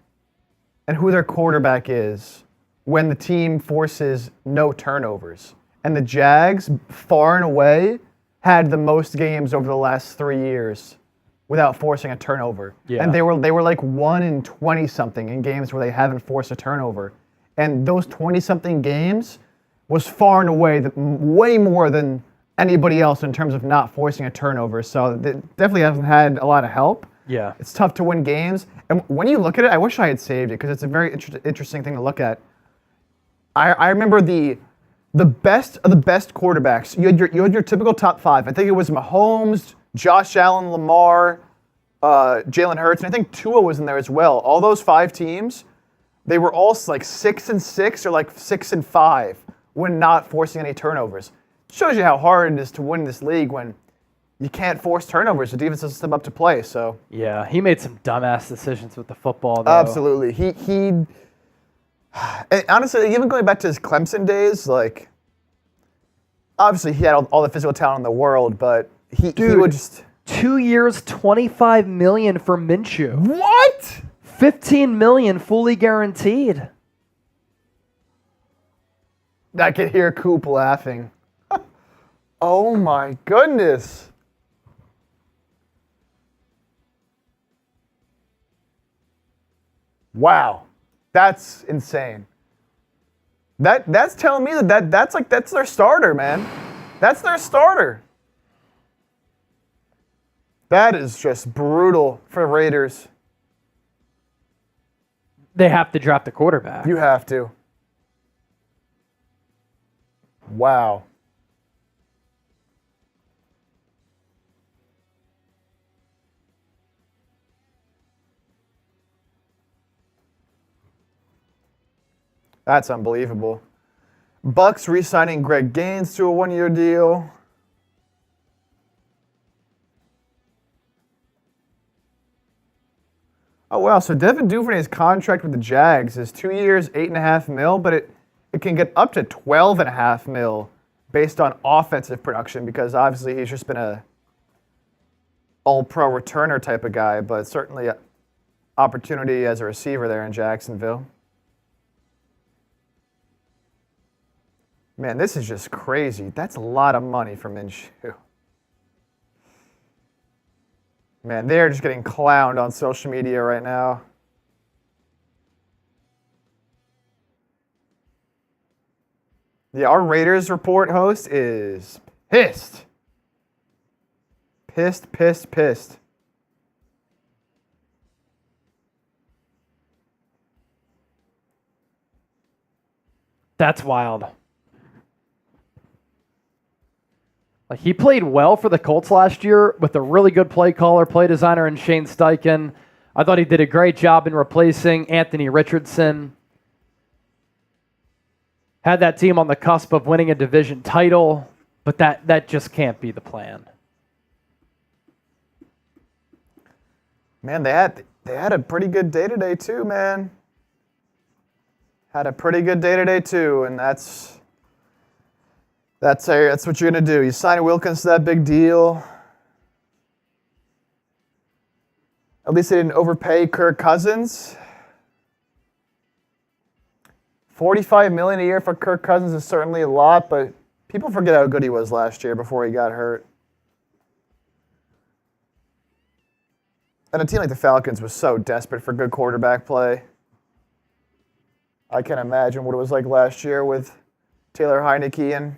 and who their quarterback is when the team forces no turnovers. And the Jags, far and away, had the most games over the last 3 years without forcing a turnover. Yeah. And they were like 1 in 20 something in games where they haven't forced a turnover. And those 20 something games was far and away way more than anybody else in terms of not forcing a turnover. So it definitely hasn't had a lot of help. Yeah. It's tough to win games. And when you look at it, I wish I had saved it because it's a very interesting thing to look at. I remember the best of the best quarterbacks. You had your typical top 5. I think it was Mahomes, Josh Allen, Lamar, Jalen Hurts, and I think Tua was in there as well. All those 5 teams, they were all like 6-6 or like 6-5 when not forcing any turnovers. Shows you how hard it is to win this league when you can't force turnovers. The defense doesn't step up to play. So Yeah, he made some dumbass decisions with the football, though. absolutely, he and honestly, even going back to his Clemson days, like obviously he had all the physical talent in the world, but he would just 2 years, $25 million for Minshew. what? $15 million fully guaranteed. I could hear Coop laughing. Oh my goodness. Wow. That's insane. That's telling me that's their starter, man. That's their starter. That is just brutal for the Raiders. They have to draft the quarterback. You have to. Wow. That's unbelievable. Bucks re-signing Greg Gaines to a 1-year deal. Oh wow, so Devin Duvernay's contract with the Jags is 2 years, $8.5 million, but it can get up to $12.5 million based on offensive production because obviously he's just been a all-pro returner type of guy, but certainly an opportunity as a receiver there in Jacksonville. Man, this is just crazy. That's a lot of money for Minshew. Man, they're just getting clowned on social media right now. Yeah, our Raiders report host is pissed. Pissed. That's wild. Like, he played well for the Colts last year with a really good play caller, play designer, and Shane Steichen. I thought he did a great job in replacing Anthony Richardson. Had that team on the cusp of winning a division title, but that just can't be the plan. Man, they had a pretty good day today too, man. Had a pretty good day today too, and that's what you're gonna do. You sign Wilkins to that big deal. At least they didn't overpay Kirk Cousins. $45 million a year for Kirk Cousins is certainly a lot, but people forget how good he was last year before he got hurt. And a team like the Falcons was so desperate for good quarterback play. I can't imagine what it was like last year with Taylor Heineke and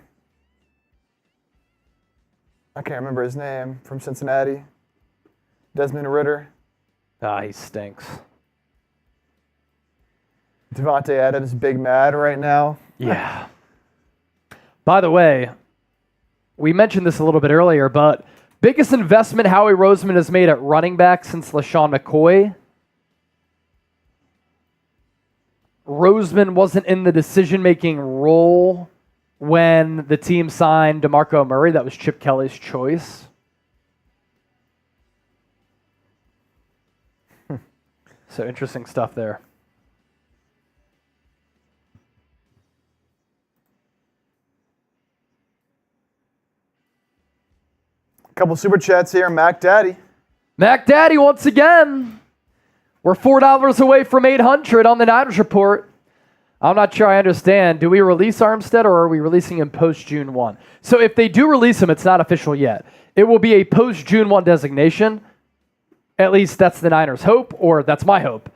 I can't remember his name, from Cincinnati. Desmond Ridder. Ah, he stinks. Devontae Adams, big mad right now. Yeah. By the way, we mentioned this a little bit earlier, but biggest investment Howie Roseman has made at running back since LaShawn McCoy. Roseman wasn't in the decision-making role when the team signed DeMarco Murray. That was Chip Kelly's choice. So interesting stuff there. Couple super chats here. Mac Daddy. Mac Daddy once again. We're $4 away from 800 on the Niners report. I'm not sure I understand. Do we release Armstead or are we releasing him post-June 1? So if they do release him, it's not official yet. It will be a post-June 1 designation. At least that's the Niners' hope, or that's my hope.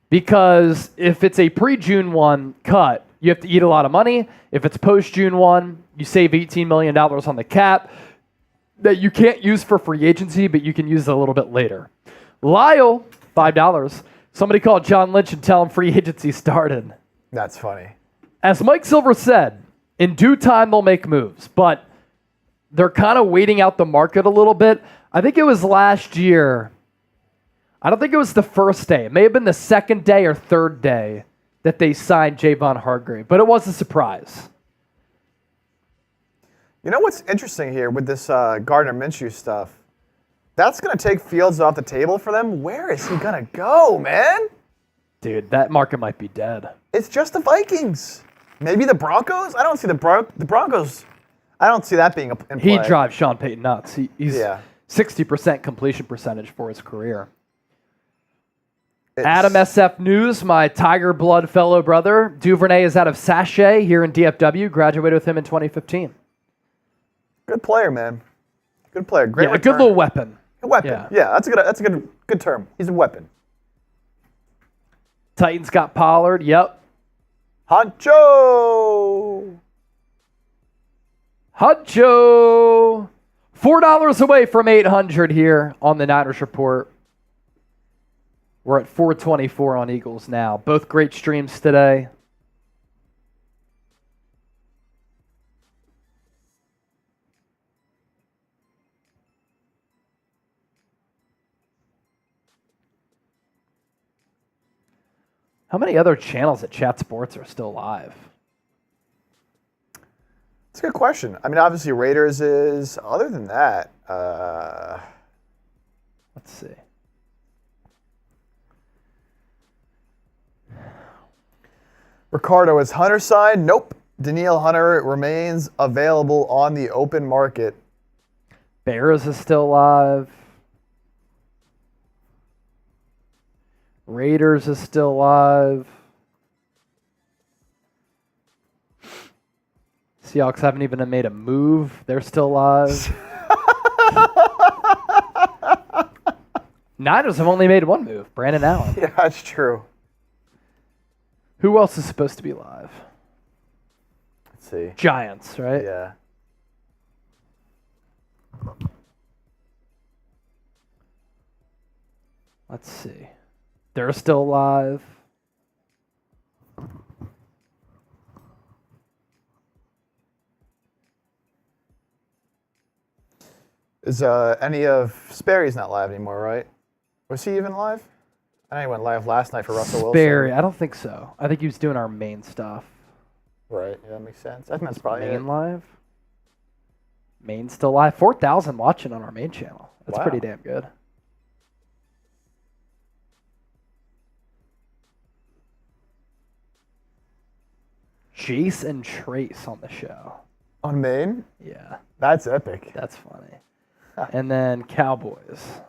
Because if it's a pre-June 1 cut, you have to eat a lot of money. If it's post-June 1, you save $18 million on the cap that you can't use for free agency, but you can use a little bit later. Lyle, $5. Somebody call John Lynch and tell him free agency started. That's funny. As Mike Silver said, in due time they'll make moves, but they're kind of waiting out the market a little bit. I think it was last year. I don't think it was the first day. It may have been the second day or third day that they signed Javon Hargrave, but it was a surprise. You know what's interesting here with this Gardner Minshew stuff? That's going to take Fields off the table for them. Where is he going to go, man? Dude, that market might be dead. It's just the Vikings. Maybe the Broncos? I don't see the Broncos. I don't see that being in play. He drives Sean Payton nuts. He's Yeah. 60% completion percentage for his career. Adam SF News, my Tiger Blood fellow brother. Duvernay is out of Sachet here in DFW. Graduated with him in 2015. Good player, man. Good player. Great Yeah, a good returner. little weapon. A weapon. Yeah. Yeah, that's a good term. He's a weapon. Titans got Pollard. Yep. Honcho. $4 away from 800 here on the Niners report. We're at 424 on Eagles now. Both great streams today. How many other channels at Chat Sports are still live? It's a good question. I mean, obviously Raiders is. Other than that, Let's see. Ricardo, is Hunter signed? Nope. Danielle Hunter remains available on the open market. Bears is still live. Raiders is still live. Seahawks haven't even made a move. They're still alive. Niners have only made one move. Brandon Allen. Yeah, that's true. Who else is supposed to be live? Let's see. Giants, right? Yeah. Let's see. They're still alive. Is any of Sperry's not live anymore, right? Was he even live? I know he went live last night for Russell Wilson. Sperry, I don't think so. I think he was doing our main stuff. Right, yeah, that makes sense. I think that's probably Main it. live? Main still live. 4,000 watching on our main channel. That's Wow. pretty damn good. Jace and Trace on the show. On main? Yeah, That's epic. that's funny. And then Cowboys.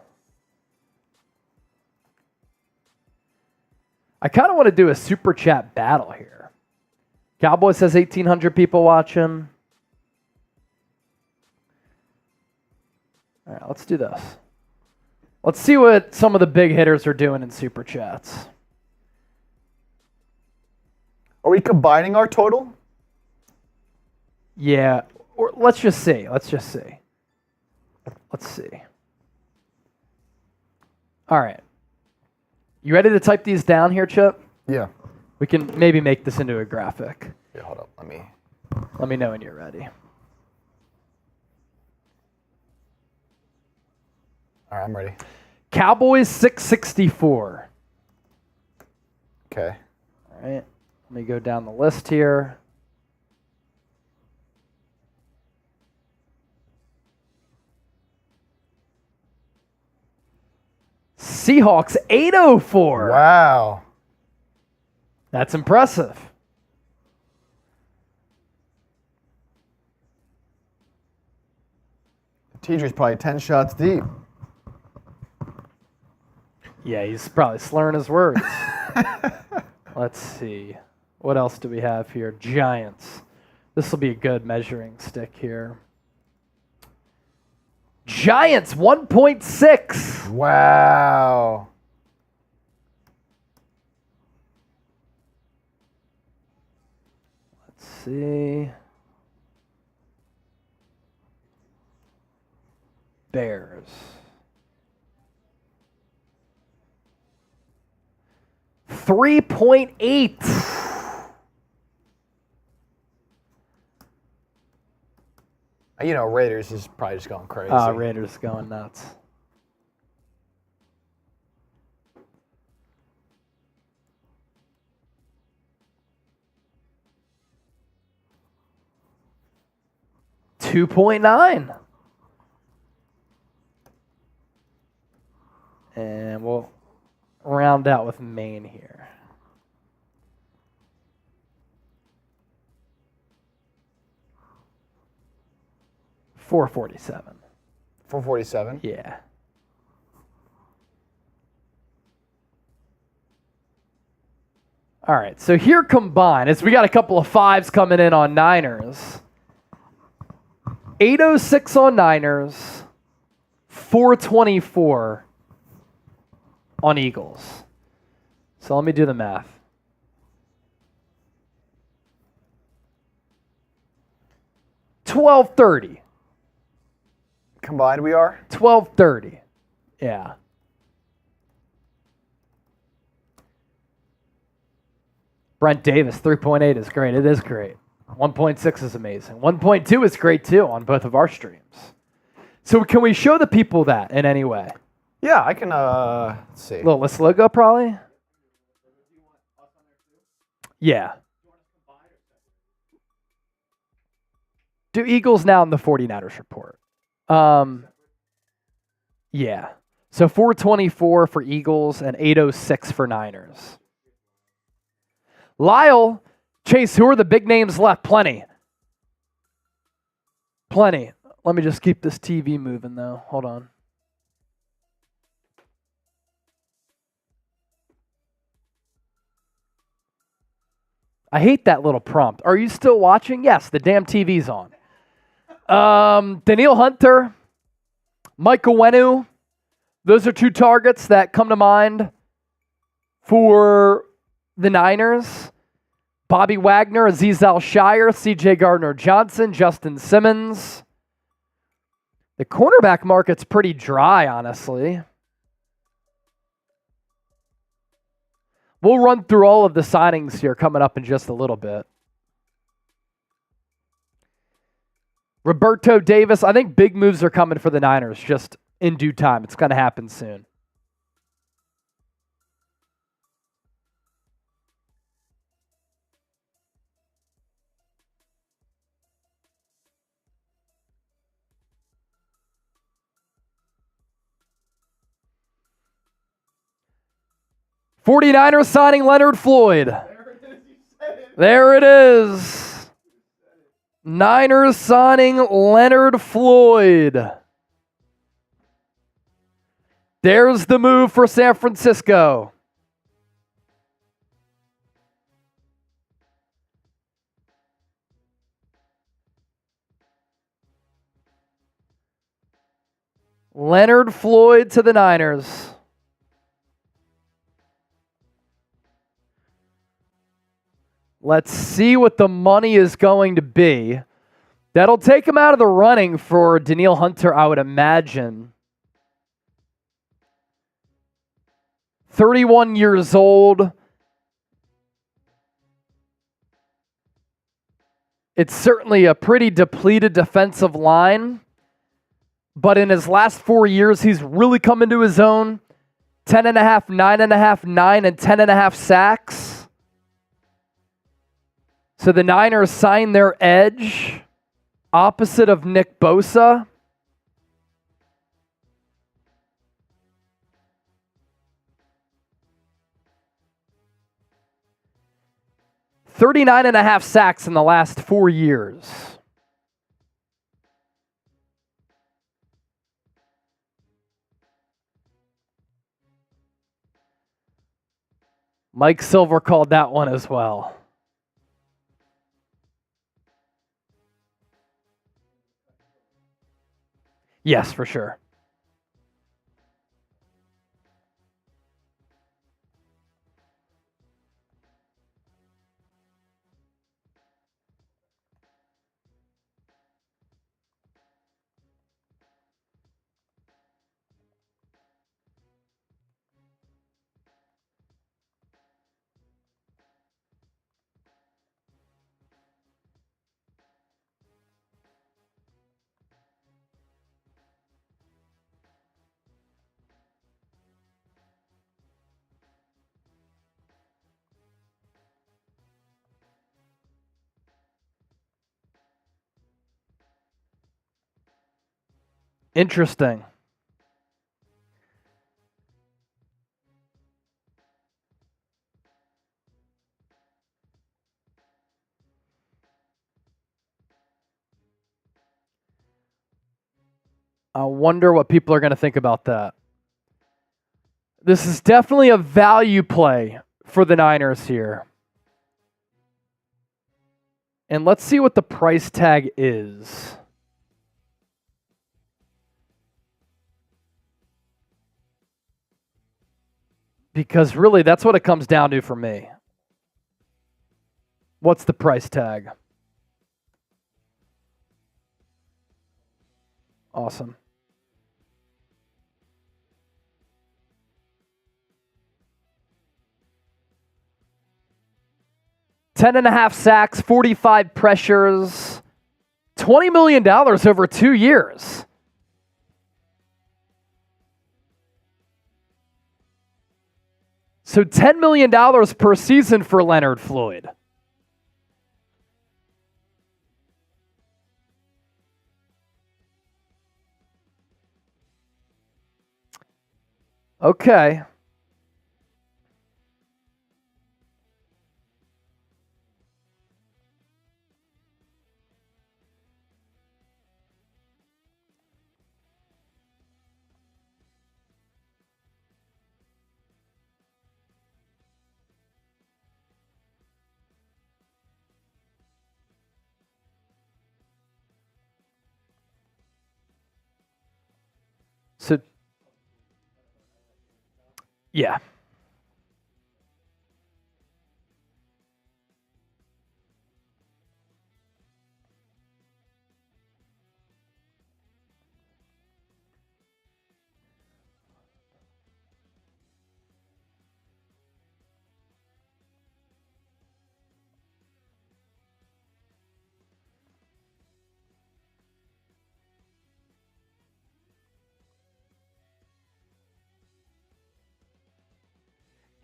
I kind of want to do a super chat battle here. Cowboys has 1,800 people watching. All right, let's do this. Let's see what some of the big hitters are doing in super chats. Are we combining our total? Yeah, or let's just see. Let's see. All right. You ready to type these down here, Chip? Yeah. We can maybe make this into a graphic. Yeah, hold up. Let me know when you're ready. All right, I'm ready. Cowboys 664. Okay. All right. Let me go down the list here. Seahawks 804. Wow. That's impressive. TJ's probably 10 shots deep. Yeah, he's probably slurring his words. Let's see. What else do we have here? Giants. This will be a good measuring stick here. Giants 1.6. Wow. Let's see. Bears. 3.8. You know, Raiders is probably just going crazy. Raiders going nuts. $2.9. And we'll round out with Maine here. $447. 447. Yeah. All right, so here combined, as we got a couple of fives coming in on Niners. 806 on Niners, 424 on Eagles. So let me do the math. $12.30. Combined we are? $12.30. Yeah. Brent Davis, 3.8 is great. It is great. 1.6 is amazing. 1.2 is great too on both of our streams. So can we show the people that in any way? Yeah, I can, let's see. Little list logo probably? Yeah. Do Eagles now in the 49ers report? Yeah. So 424 for Eagles and 806 for Niners. Lyle, Chase, who are the big names left? Plenty. Plenty. Let me just keep this TV moving though. Hold on. I hate that little prompt. Are you still watching? Yes, the damn TV's on. Daniil Hunter, Michael Wenu. Those are two targets that come to mind for the Niners. Bobby Wagner, Azeez Al-Shire, CJ Gardner-Johnson, Justin Simmons. The cornerback market's pretty dry, honestly. We'll run through all of the signings here coming up in just a little bit. Roberto Davis, I think big moves are coming for the Niners just in due time. It's going to happen soon. '49ers signing Leonard Floyd. There it is. Niners signing Leonard Floyd. There's the move for San Francisco. Leonard Floyd to the Niners. Let's see what the money is going to be. That'll take him out of the running for Daniil Hunter, I would imagine. 31 years old. It's certainly a pretty depleted defensive line. But in his last 4 years, he's really come into his own. 10.5, 9.5, 9, and 10.5 sacks. So the Niners signed their edge opposite of Nick Bosa. $39.5 sacks in the last 4 years. Mike Silver called that one as well. Yes, for sure. Interesting. I wonder what people are going to think about that. This is definitely a value play for the Niners here. And let's see what the price tag is. Because really, that's what it comes down to for me. What's the price tag? Awesome. $10.5 sacks, 45 pressures, $20 million over 2 years. So $10 million per season for Leonard Floyd. Okay. Yeah.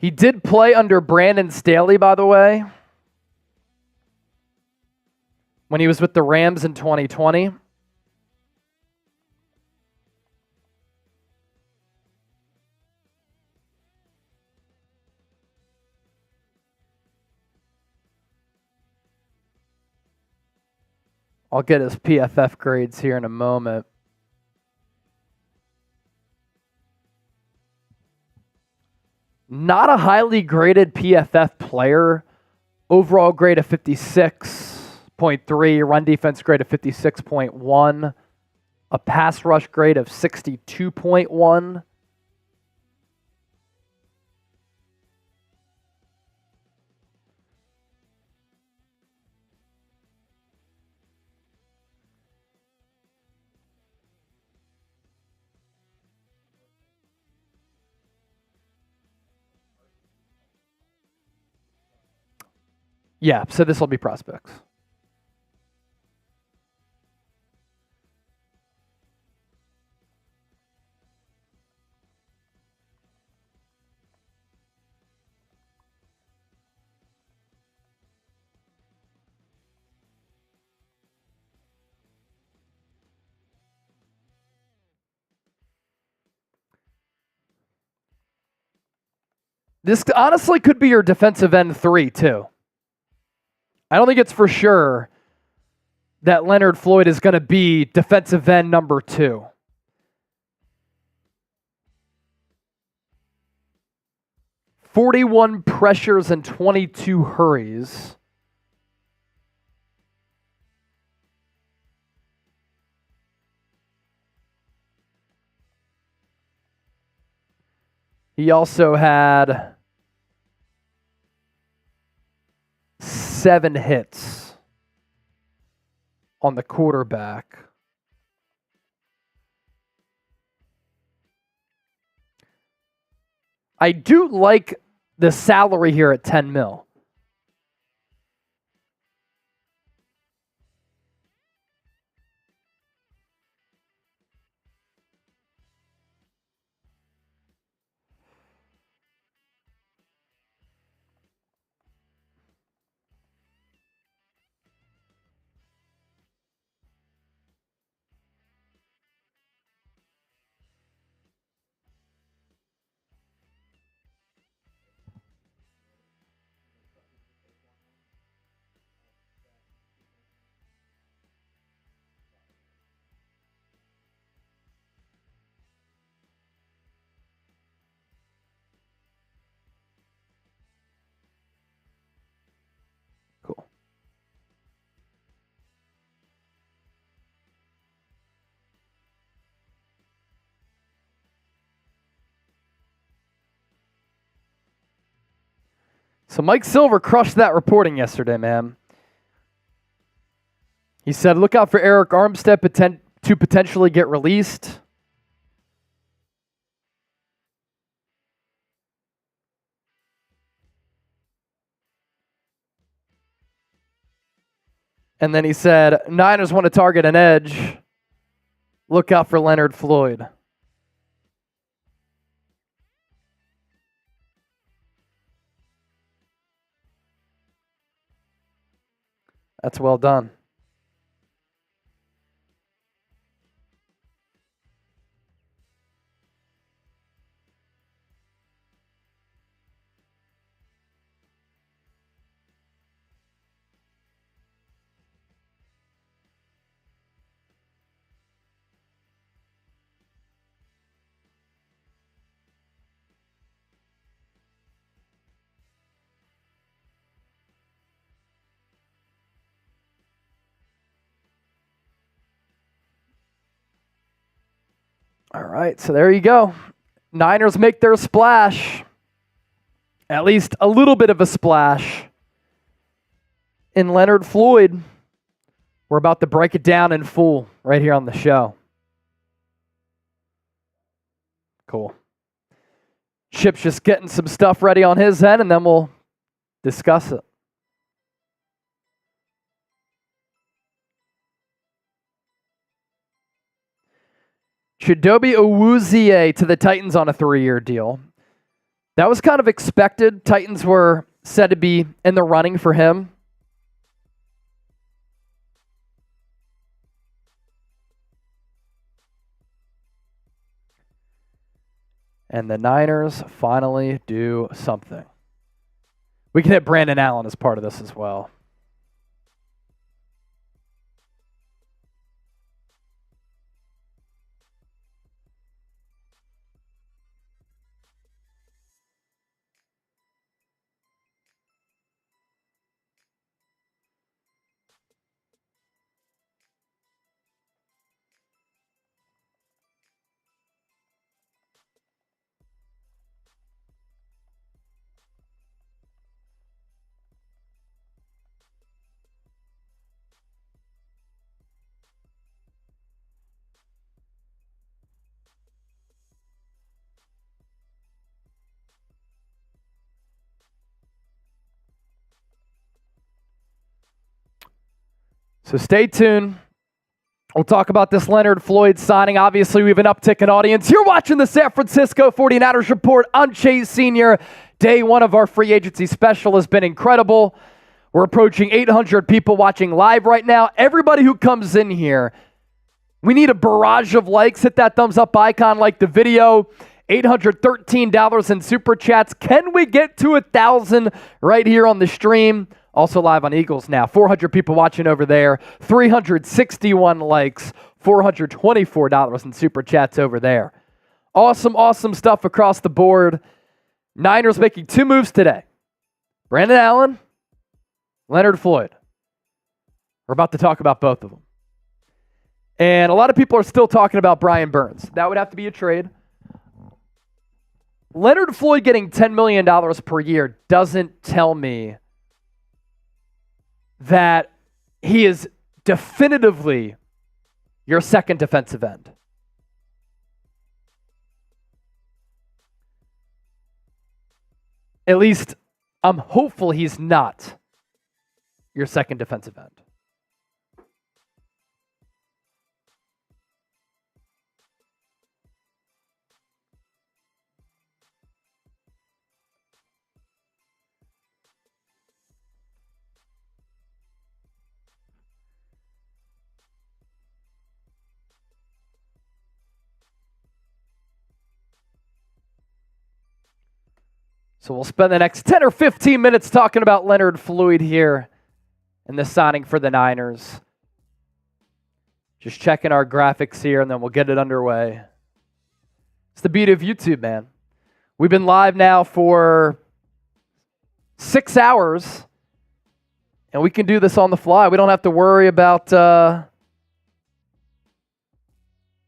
He did play under Brandon Staley, by the way, when he was with the Rams in 2020. I'll get his PFF grades here in a moment. Not a highly graded PFF player. Overall grade of 56.3, run defense grade of 56.1, a pass rush grade of 62.1. Yeah, so this will be prospects. This honestly could be your defensive end 3, too. I don't think it's for sure that Leonard Floyd is going to be defensive end number 2. "41 pressures and 22 hurries." He also had 7 hits on the quarterback. I do like the salary here at 10 mil. Cool. So Mike Silver crushed that reporting yesterday, man. He said, look out for Eric Armstead to potentially get released. And then he said, Niners want to target an edge. Look out for Leonard Floyd. That's well done. All right, so there you go. Niners make their splash. At least a little bit of a splash in Leonard Floyd. We're about to break it down in full right here on the show. Cool. Chip's just getting some stuff ready on his end, and then we'll discuss it. Chidobe Awuzie to the Titans on a 3-year deal. That was kind of expected. Titans were said to be in the running for him. And the Niners finally do something. We can hit Brandon Allen as part of this as well. So stay tuned. We'll talk about this Leonard Floyd signing. Obviously, we have an uptick in audience. You're watching the San Francisco 49ers Report. I'm Chase Sr. Day one of our free agency special has been incredible. We're approaching 800 people watching live right now. Everybody who comes in here, we need a barrage of likes. Hit that thumbs up icon, like the video. $813 in super chats. Can we get to 1,000 right here on the stream? Also live on Eagles now. 400 people watching over there. 361 likes. $424 in super chats over there. Awesome, awesome stuff across the board. Niners making 2 moves today. Brandon Allen, Leonard Floyd. We're about to talk about both of them. And a lot of people are still talking about Brian Burns. That would have to be a trade. Leonard Floyd getting $10 million per year doesn't tell me that he is definitively your second defensive end. At least I'm hopeful he's not your second defensive end. So we'll spend the next 10 or 15 minutes talking about Leonard Floyd here and the signing for the Niners. Just checking our graphics here, and then we'll get it underway. It's the beauty of YouTube, man. We've been live now for 6 hours, and we can do this on the fly. We don't have to worry about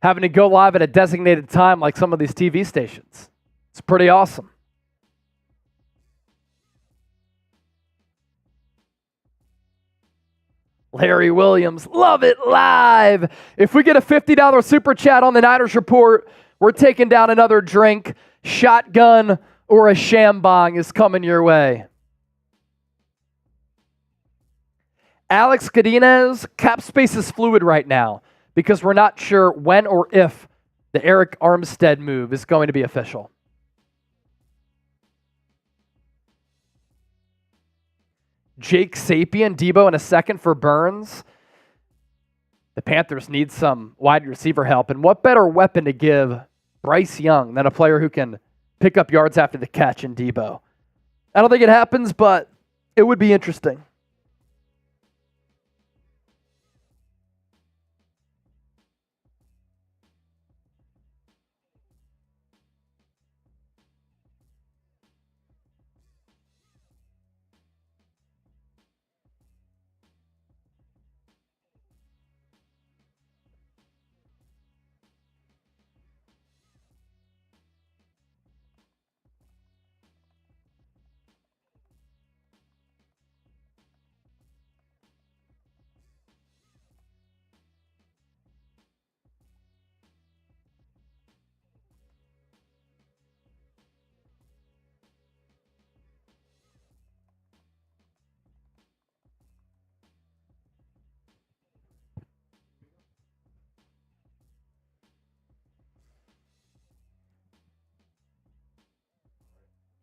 having to go live at a designated time like some of these TV stations. It's pretty awesome. Larry Williams, love it live. If we get a $50 super chat on the Niners Report, we're taking down another drink. Shotgun or a shambong is coming your way. Alex Godinez, cap space is fluid right now because we're not sure when or if the Eric Armstead move is going to be official. Jake Sapien, Debo in a second for Burns. The Panthers need some wide receiver help. And what better weapon to give Bryce Young than a player who can pick up yards after the catch in Debo? I don't think it happens, but it would be interesting.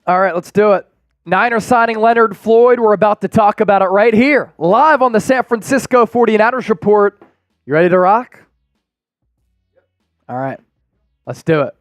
All right, let's do it. Niners signing Leonard Floyd. We're about to talk about it right here, live on the San Francisco 49ers Report. You ready to rock? All right, let's do it.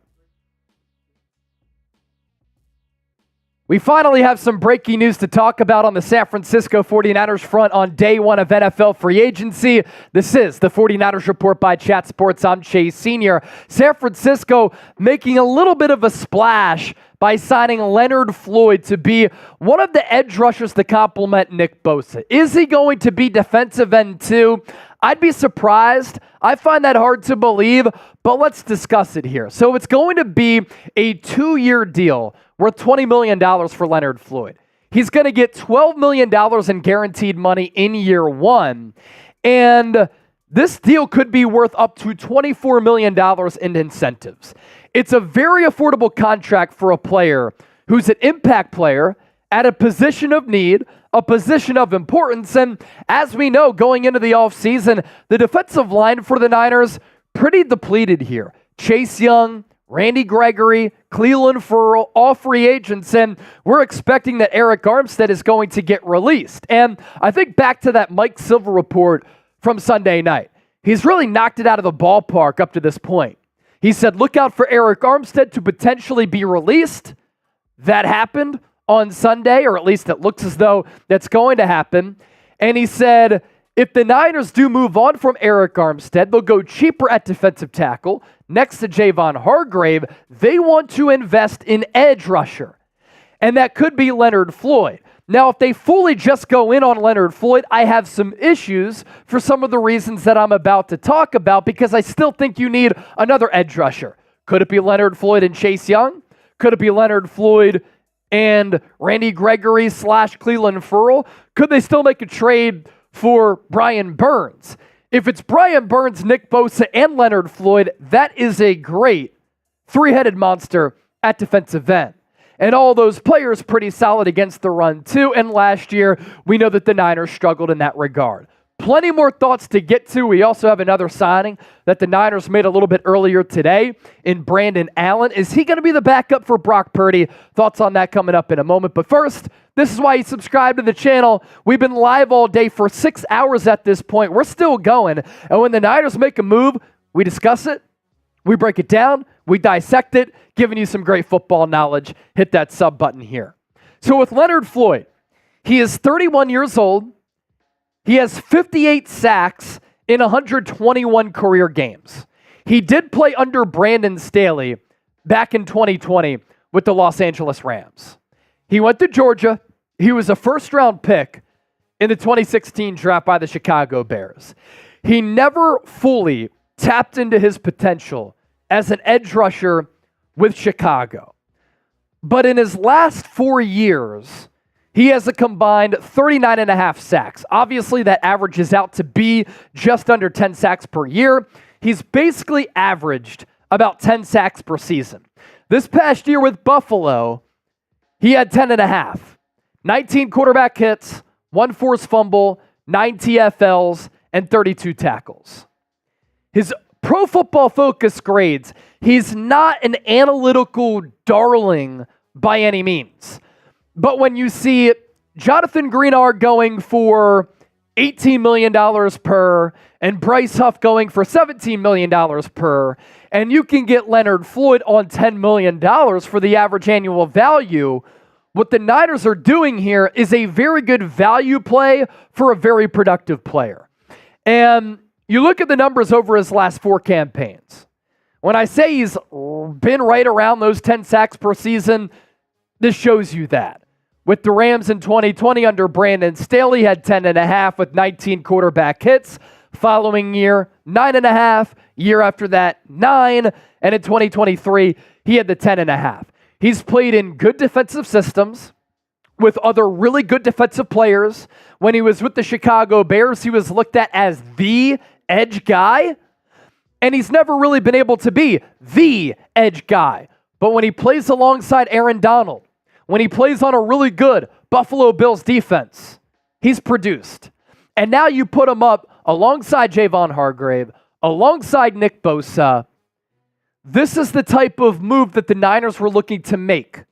We finally have some breaking news to talk about on the San Francisco 49ers front on day one of NFL free agency. This is the 49ers Report by Chat Sports. I'm Chase Sr. San Francisco making a little bit of a splash by signing Leonard Floyd to be one of the edge rushers to complement Nick Bosa. Is he going to be defensive end too? I'd be surprised. I find that hard to believe, but let's discuss it here. So it's going to be a 2-year deal worth $20 million for Leonard Floyd. He's going to get $12 million in guaranteed money in year one, and this deal could be worth up to $24 million in incentives. It's a very affordable contract for a player who's an impact player at a position of need, a position of importance, and as we know, going into the offseason, the defensive line for the Niners, pretty depleted here. Chase Young, Randy Gregory, Cleveland Ferrell, all free agents, and we're expecting that Eric Armstead is going to get released. And I think back to that Mike Silver report from Sunday night. He's really knocked it out of the ballpark up to this point. He said, look out for Eric Armstead to potentially be released. That happened on Sunday, or at least it looks as though that's going to happen. And he said, if the Niners do move on from Eric Armstead, they'll go cheaper at defensive tackle. Next to Javon Hargrave, they want to invest in edge rusher. And that could be Leonard Floyd. Now, if they fully just go in on Leonard Floyd, I have some issues for some of the reasons that I'm about to talk about because I still think you need another edge rusher. Could it be Leonard Floyd and Chase Young? Could it be Leonard Floyd and Randy Gregory / Cleveland Ferrell? Could they still make a trade for Brian Burns? If it's Brian Burns, Nick Bosa, and Leonard Floyd, that is a great three-headed monster at defensive end. And all those players pretty solid against the run too. And last year, we know that the Niners struggled in that regard. Plenty more thoughts to get to. We also have another signing that the Niners made a little bit earlier today in Brandon Allen. Is he going to be the backup for Brock Purdy? Thoughts on that coming up in a moment. But first, this is why you subscribe to the channel. We've been live all day for 6 hours at this point. We're still going. And when the Niners make a move, we discuss it. We break it down, we dissect it, giving you some great football knowledge. Hit that sub button here. So with Leonard Floyd, he is 31 years old. He has 58 sacks in 121 career games. He did play under Brandon Staley back in 2020 with the Los Angeles Rams. He went to Georgia. He was a first-round pick in the 2016 draft by the Chicago Bears. He never fully tapped into his potential as an edge rusher with Chicago. But in his last 4 years, he has a combined 39.5 sacks. Obviously, that averages out to be just under 10 sacks per year. He's basically averaged about 10 sacks per season. This past year with Buffalo, he had 10.5. 19 quarterback hits, 1 forced fumble, 9 TFLs, and 32 tackles. His Pro Football Focus grades, he's not an analytical darling by any means. But when you see Jonathan Greenard going for $18 million per and Bryce Huff going for $17 million per, and you can get Leonard Floyd on $10 million for the average annual value, what the Niners are doing here is a very good value play for a very productive player. And you look at the numbers over his last 4 campaigns. When I say he's been right around those 10 sacks per season, this shows you that. With the Rams in 2020 under Brandon Staley, had 10.5 with 19 quarterback hits. Following year, 9.5. Year after that, 9. And in 2023, he had the 10.5. He's played in good defensive systems with other really good defensive players. When he was with the Chicago Bears, he was looked at as the edge guy, and he's never really been able to be the edge guy. But when he plays alongside Aaron Donald, when he plays on a really good Buffalo Bills defense, he's produced. And now you put him up alongside Javon Hargrave, alongside Nick Bosa. This is the type of move that the Niners were looking to make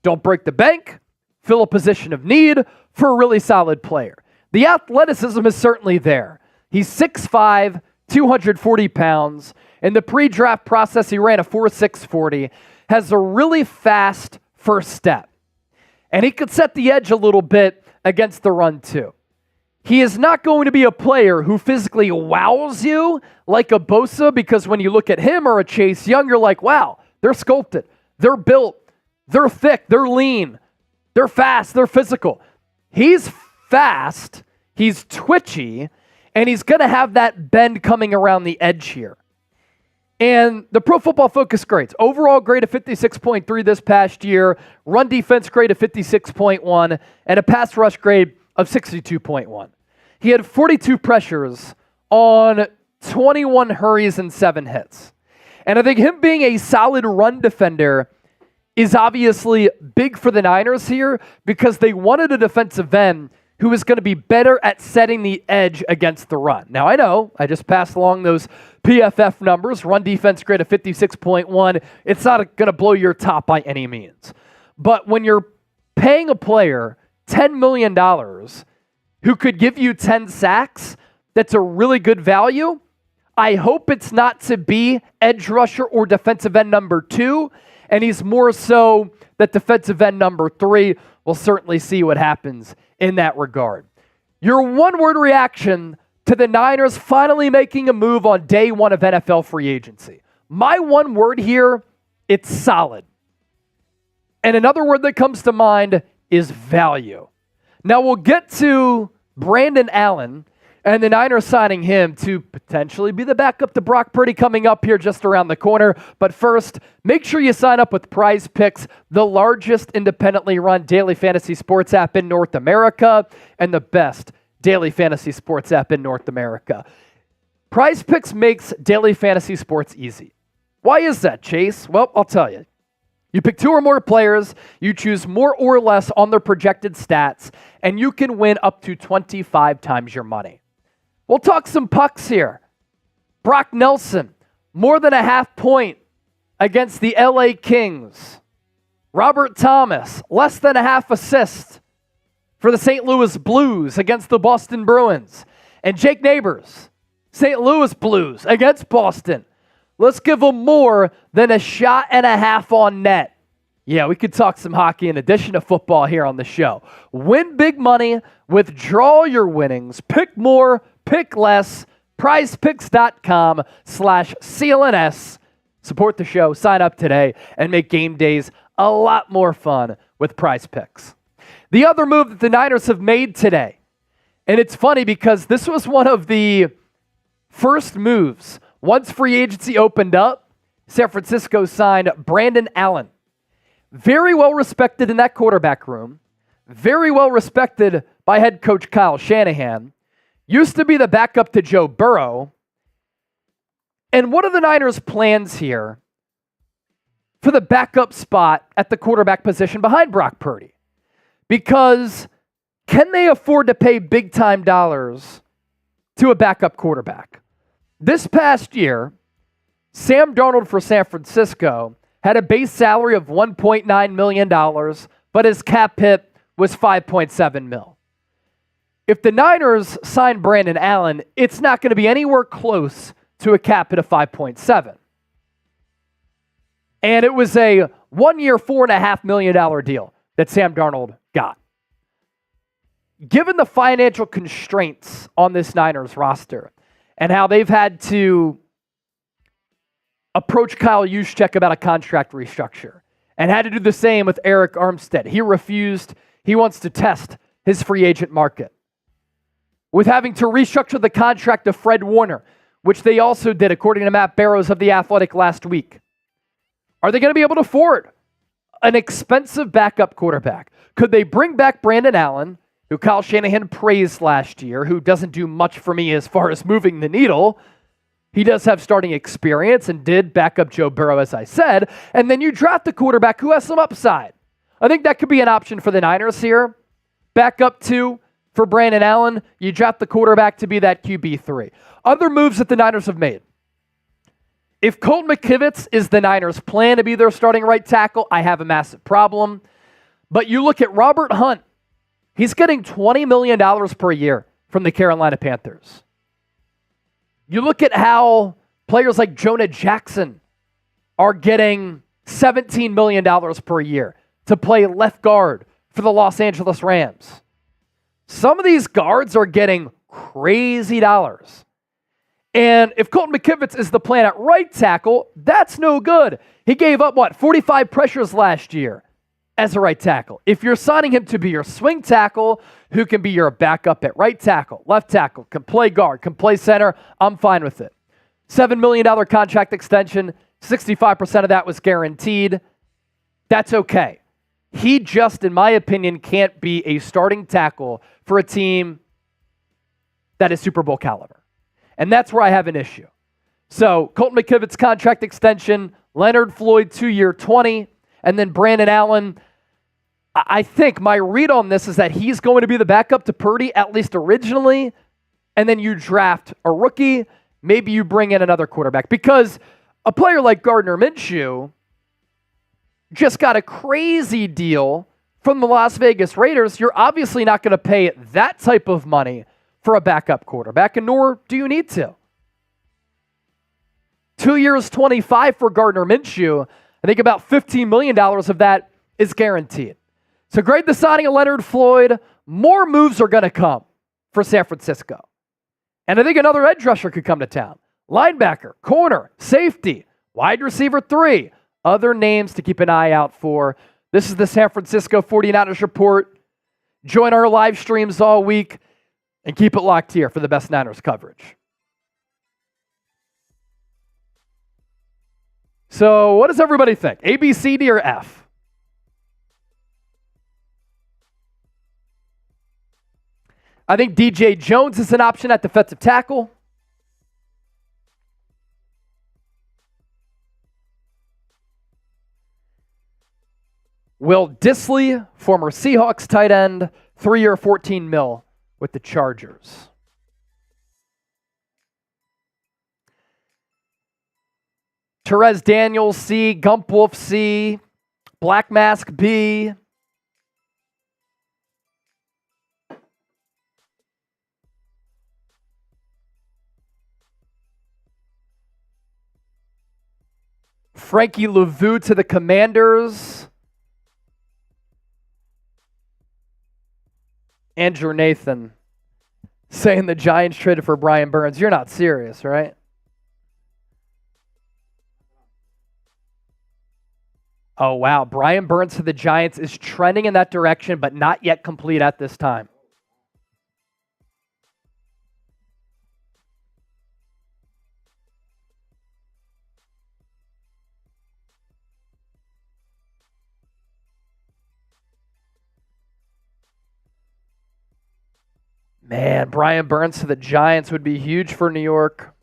Don't break the bank. Fill a position of need for a really solid player. The athleticism is certainly there. He's 6'5", 240 pounds. In the pre-draft process, he ran a 4.6 40, has a really fast first step. And he could set the edge a little bit against the run too. He is not going to be a player who physically wows you like a Bosa, because when you look at him or a Chase Young, you're like, wow, they're sculpted, they're built, they're thick, they're lean, they're fast, they're physical. He's fast, he's twitchy, and he's going to have that bend coming around the edge here. And the Pro Football Focus grades, overall grade of 56.3 this past year, run defense grade of 56.1, and a pass rush grade of 62.1. He had 42 pressures on 21 hurries and 7 hits. And I think him being a solid run defender is obviously big for the Niners here, because they wanted a defensive end who is going to be better at setting the edge against the run. Now, I know I just passed along those PFF numbers, run defense grade of 56.1. It's not going to blow your top by any means. But when you're paying a player $10 million who could give you 10 sacks, that's a really good value. I hope it's not to be edge rusher or defensive end number 2, and he's more so that defensive end number 3. We'll certainly see what happens in that regard. Your one-word reaction to the Niners finally making a move on day 1 of NFL free agency. My one word here, it's solid. And another word that comes to mind is value. Now we'll get to Brandon Allen and the Niners signing him to potentially be the backup to Brock Purdy coming up here just around the corner. But first, make sure you sign up with Prize Picks, the largest independently run daily fantasy sports app in North America and the best daily fantasy sports app in North America. Prize Picks makes daily fantasy sports easy. Why is that, Chase? Well, I'll tell you. You pick 2 or more players, you choose more or less on their projected stats, and you can win up to 25 times your money. We'll talk some pucks here. Brock Nelson, more than a half point against the LA Kings. Robert Thomas, less than a half assist for the St. Louis Blues against the Boston Bruins. And Jake Neighbors, St. Louis Blues against Boston. Let's give them more than a shot and a half on net. Yeah, we could talk some hockey in addition to football here on the show. Win big money, withdraw your winnings, pick more, pick less, prizepicks.com/CLNS. Support the show, sign up today, and make game days a lot more fun with Prize Picks. The other move that the Niners have made today, and it's funny because this was one of the first moves. Once free agency opened up, San Francisco signed Brandon Allen. Very well respected in that quarterback room. Very well respected by head coach Kyle Shanahan. Used to be the backup to Joe Burrow. And what are the Niners' plans here for the backup spot at the quarterback position behind Brock Purdy? Because can they afford to pay big-time dollars to a backup quarterback? This past year, Sam Darnold for San Francisco had a base salary of $1.9 million, but his cap hit was $5.7 million. If the Niners sign Brandon Allen, it's not going to be anywhere close to a cap hit of 5.7. And it was a 1-year, $4.5 million deal that Sam Darnold got. Given the financial constraints on this Niners roster and how they've had to approach Kyle Juszczyk about a contract restructure and had to do the same with Eric Armstead. He refused. He wants to test his free agent market. With having to restructure the contract of Fred Warner, which they also did, according to Matt Barrows of The Athletic last week. Are they going to be able to afford an expensive backup quarterback? Could they bring back Brandon Allen, who Kyle Shanahan praised last year, who doesn't do much for me as far as moving the needle? He does have starting experience and did back up Joe Burrow, as I said. And then you draft a quarterback who has some upside. I think that could be an option for the Niners here. Back up 2 for Brandon Allen. You draft the quarterback to be that QB3. Other moves that the Niners have made. If Colt McKivitz is the Niners' plan to be their starting right tackle, I have a massive problem. But you look at Robert Hunt, he's getting $20 million per year from the Carolina Panthers. You look at how players like Jonah Jackson are getting $17 million per year to play left guard for the Los Angeles Rams. Some of these guards are getting crazy dollars. And if Colton McKivitz is the plan at right tackle, that's no good. He gave up, 45 pressures last year as a right tackle. If you're signing him to be your swing tackle, who can be your backup at right tackle, left tackle, can play guard, can play center, I'm fine with it. $7 million contract extension, 65% of that was guaranteed. That's okay. He just, in my opinion, can't be a starting tackle for a team that is Super Bowl caliber. And that's where I have an issue. So Colton McKivitz's contract extension, Leonard Floyd 2-year $20, and then Brandon Allen. I think my read on this is that he's going to be the backup to Purdy, at least originally, and then you draft a rookie, maybe you bring in another quarterback. Because a player like Gardner Minshew just got a crazy deal from the Las Vegas Raiders. You're obviously not going to pay that type of money for a backup quarterback, and nor do you need to. 2 years, $25 for Gardner Minshew. I think about $15 million of that is guaranteed. So grade the signing of Leonard Floyd. More moves are going to come for San Francisco. And I think another edge rusher could come to town. Linebacker, corner, safety, wide receiver 3. Other names to keep an eye out for. This is the San Francisco 49ers Report. Join our live streams all week and keep it locked here for the best Niners coverage. So what does everybody think? A, B, C, D, or F? I think DJ Jones is an option at defensive tackle. Will Dissly, former Seahawks tight end, 3-year $14 million with the Chargers. Terez Daniels, C. Gump Wolf, C. Black Mask, B. Frankie Lavu to the Commanders. Andrew Nathan saying the Giants traded for Brian Burns. You're not serious, right? Oh, wow. Brian Burns to the Giants is trending in that direction, but not yet complete at this time. Man, Brian Burns to the Giants would be huge for New York.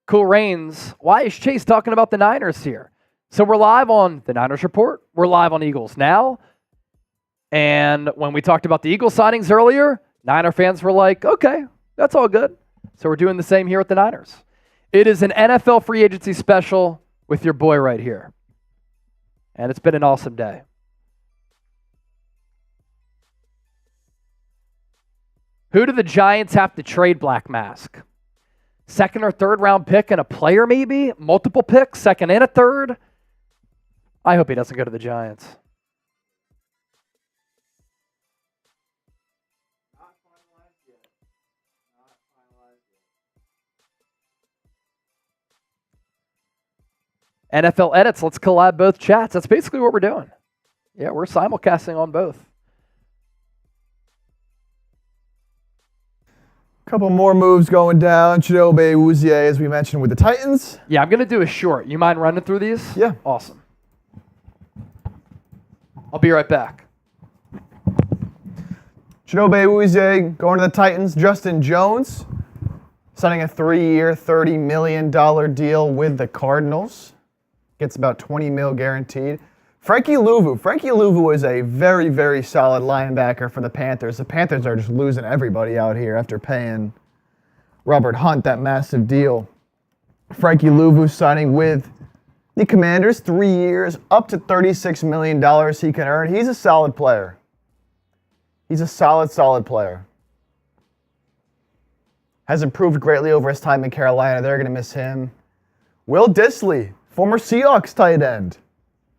Cool Reigns, why is Chase talking about the Niners here? So we're live on the Niners Report. We're live on Eagles Now. And when we talked about the Eagles signings earlier, Niner fans were like, okay, that's all good. So we're doing the same here with the Niners. It is an NFL free agency special with your boy right here. And it's been an awesome day. Who do the Giants have to trade, Black Mask? Second or third round pick and a player maybe? Multiple picks, second and a third? I hope he doesn't go to the Giants. NFL edits, let's collab both chats. That's basically what we're doing. Yeah, we're simulcasting on both. Couple more moves going down. Chidobe Awuzie, as we mentioned, with the Titans. Yeah, I'm going to do a short. You mind running through these? Yeah. Awesome. I'll be right back. Chidobe Awuzie going to the Titans. Justin Jones signing a 3-year, $30 million deal with the Cardinals. Gets about $20 million guaranteed. Frankie Luvu is a very, very solid linebacker for the Panthers. The Panthers are just losing everybody out here after paying Robert Hunt, that massive deal. Frankie Louvu signing with the Commanders, 3 years, up to $36 million he can earn. He's a solid player. He's a solid player. Has improved greatly over his time in Carolina. They're going to miss him. Will Dissly, former Seahawks tight end.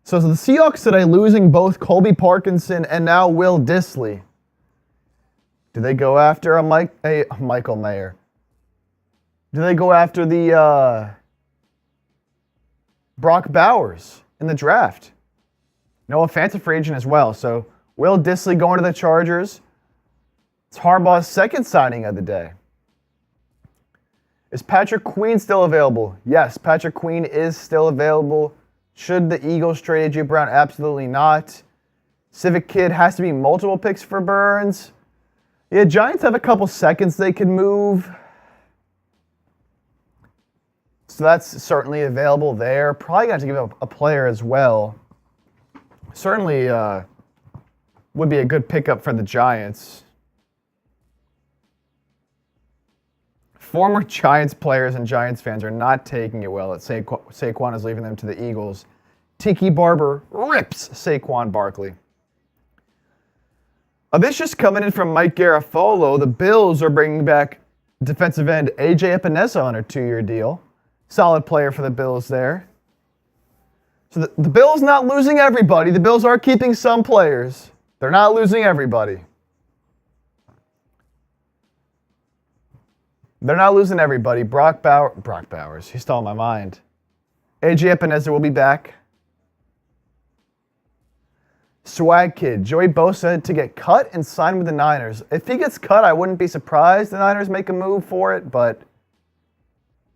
So the Seahawks today losing both Colby Parkinson and now Will Dissly. Do they go after Michael Mayer? Do they go after the Brock Bowers in the draft? Noah Fant's a free agent as well. So Will Dissly going to the Chargers. It's Harbaugh's second signing of the day. Is Patrick Queen still available? Yes, Patrick Queen is still available. Should the Eagles trade A.J. Brown? Absolutely not. Civic Kid has to be multiple picks for Burns. Yeah, Giants have a couple seconds they can move. So that's certainly available there. Probably got to give up a player as well. Certainly would be a good pickup for the Giants. Former Giants players and Giants fans are not taking it well that Saquon is leaving them to the Eagles. Tiki Barber rips Saquon Barkley. This just coming in from Mike Garafolo. The Bills are bringing back defensive end A.J. Epinesa on a 2-year deal. Solid player for the Bills there. So the Bills not losing everybody. The Bills are keeping some players. They're not losing everybody. They're not losing everybody. Brock Bowers. He's still on my mind. A.J. Epinesa will be back. Swag Kid. Joey Bosa to get cut and sign with the Niners. If he gets cut, I wouldn't be surprised the Niners make a move for it, but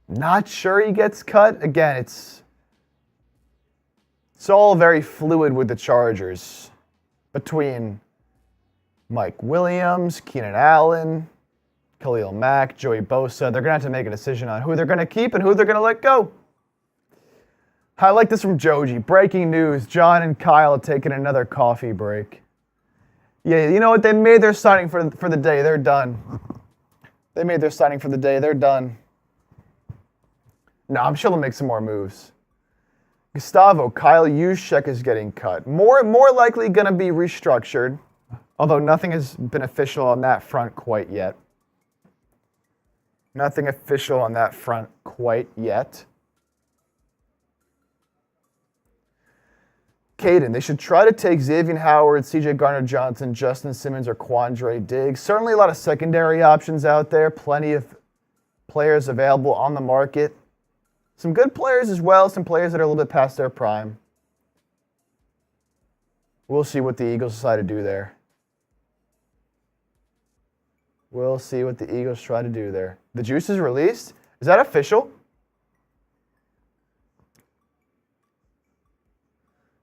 not sure he gets cut. Again, it's all very fluid with the Chargers. Between Mike Williams, Keenan Allen, Khalil Mack, Joey Bosa, they're going to have to make a decision on who they're going to keep and who they're going to let go. I like this from Joji. Breaking news, John and Kyle have taken another coffee break. Yeah, you know what? They made their signing for the day. They're done. They made their signing for the day. They're done. No, I'm sure they'll make some more moves. Gustavo, Kyle Juszczyk is getting cut. More likely going to be restructured, although nothing has been official on that front quite yet. Nothing official on that front quite yet. Caden, they should try to take Xavier Howard, C.J. Gardner-Johnson, Justin Simmons, or Quandre Diggs. Certainly a lot of secondary options out there. Plenty of players available on the market. Some good players as well. Some players that are a little bit past their prime. We'll see what the Eagles decide to do there. We'll see what the Eagles try to do there. The juice is released. Is that official?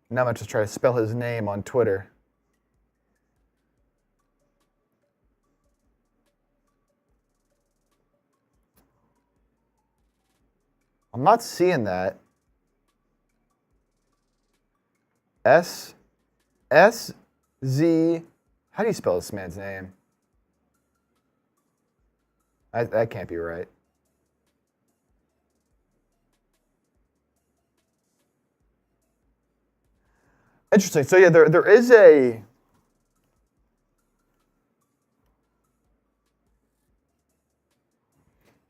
Now I'm going to try to spell his name on Twitter. I'm not seeing that. S Z. How do you spell this man's name? That can't be right. Interesting. So yeah, there is a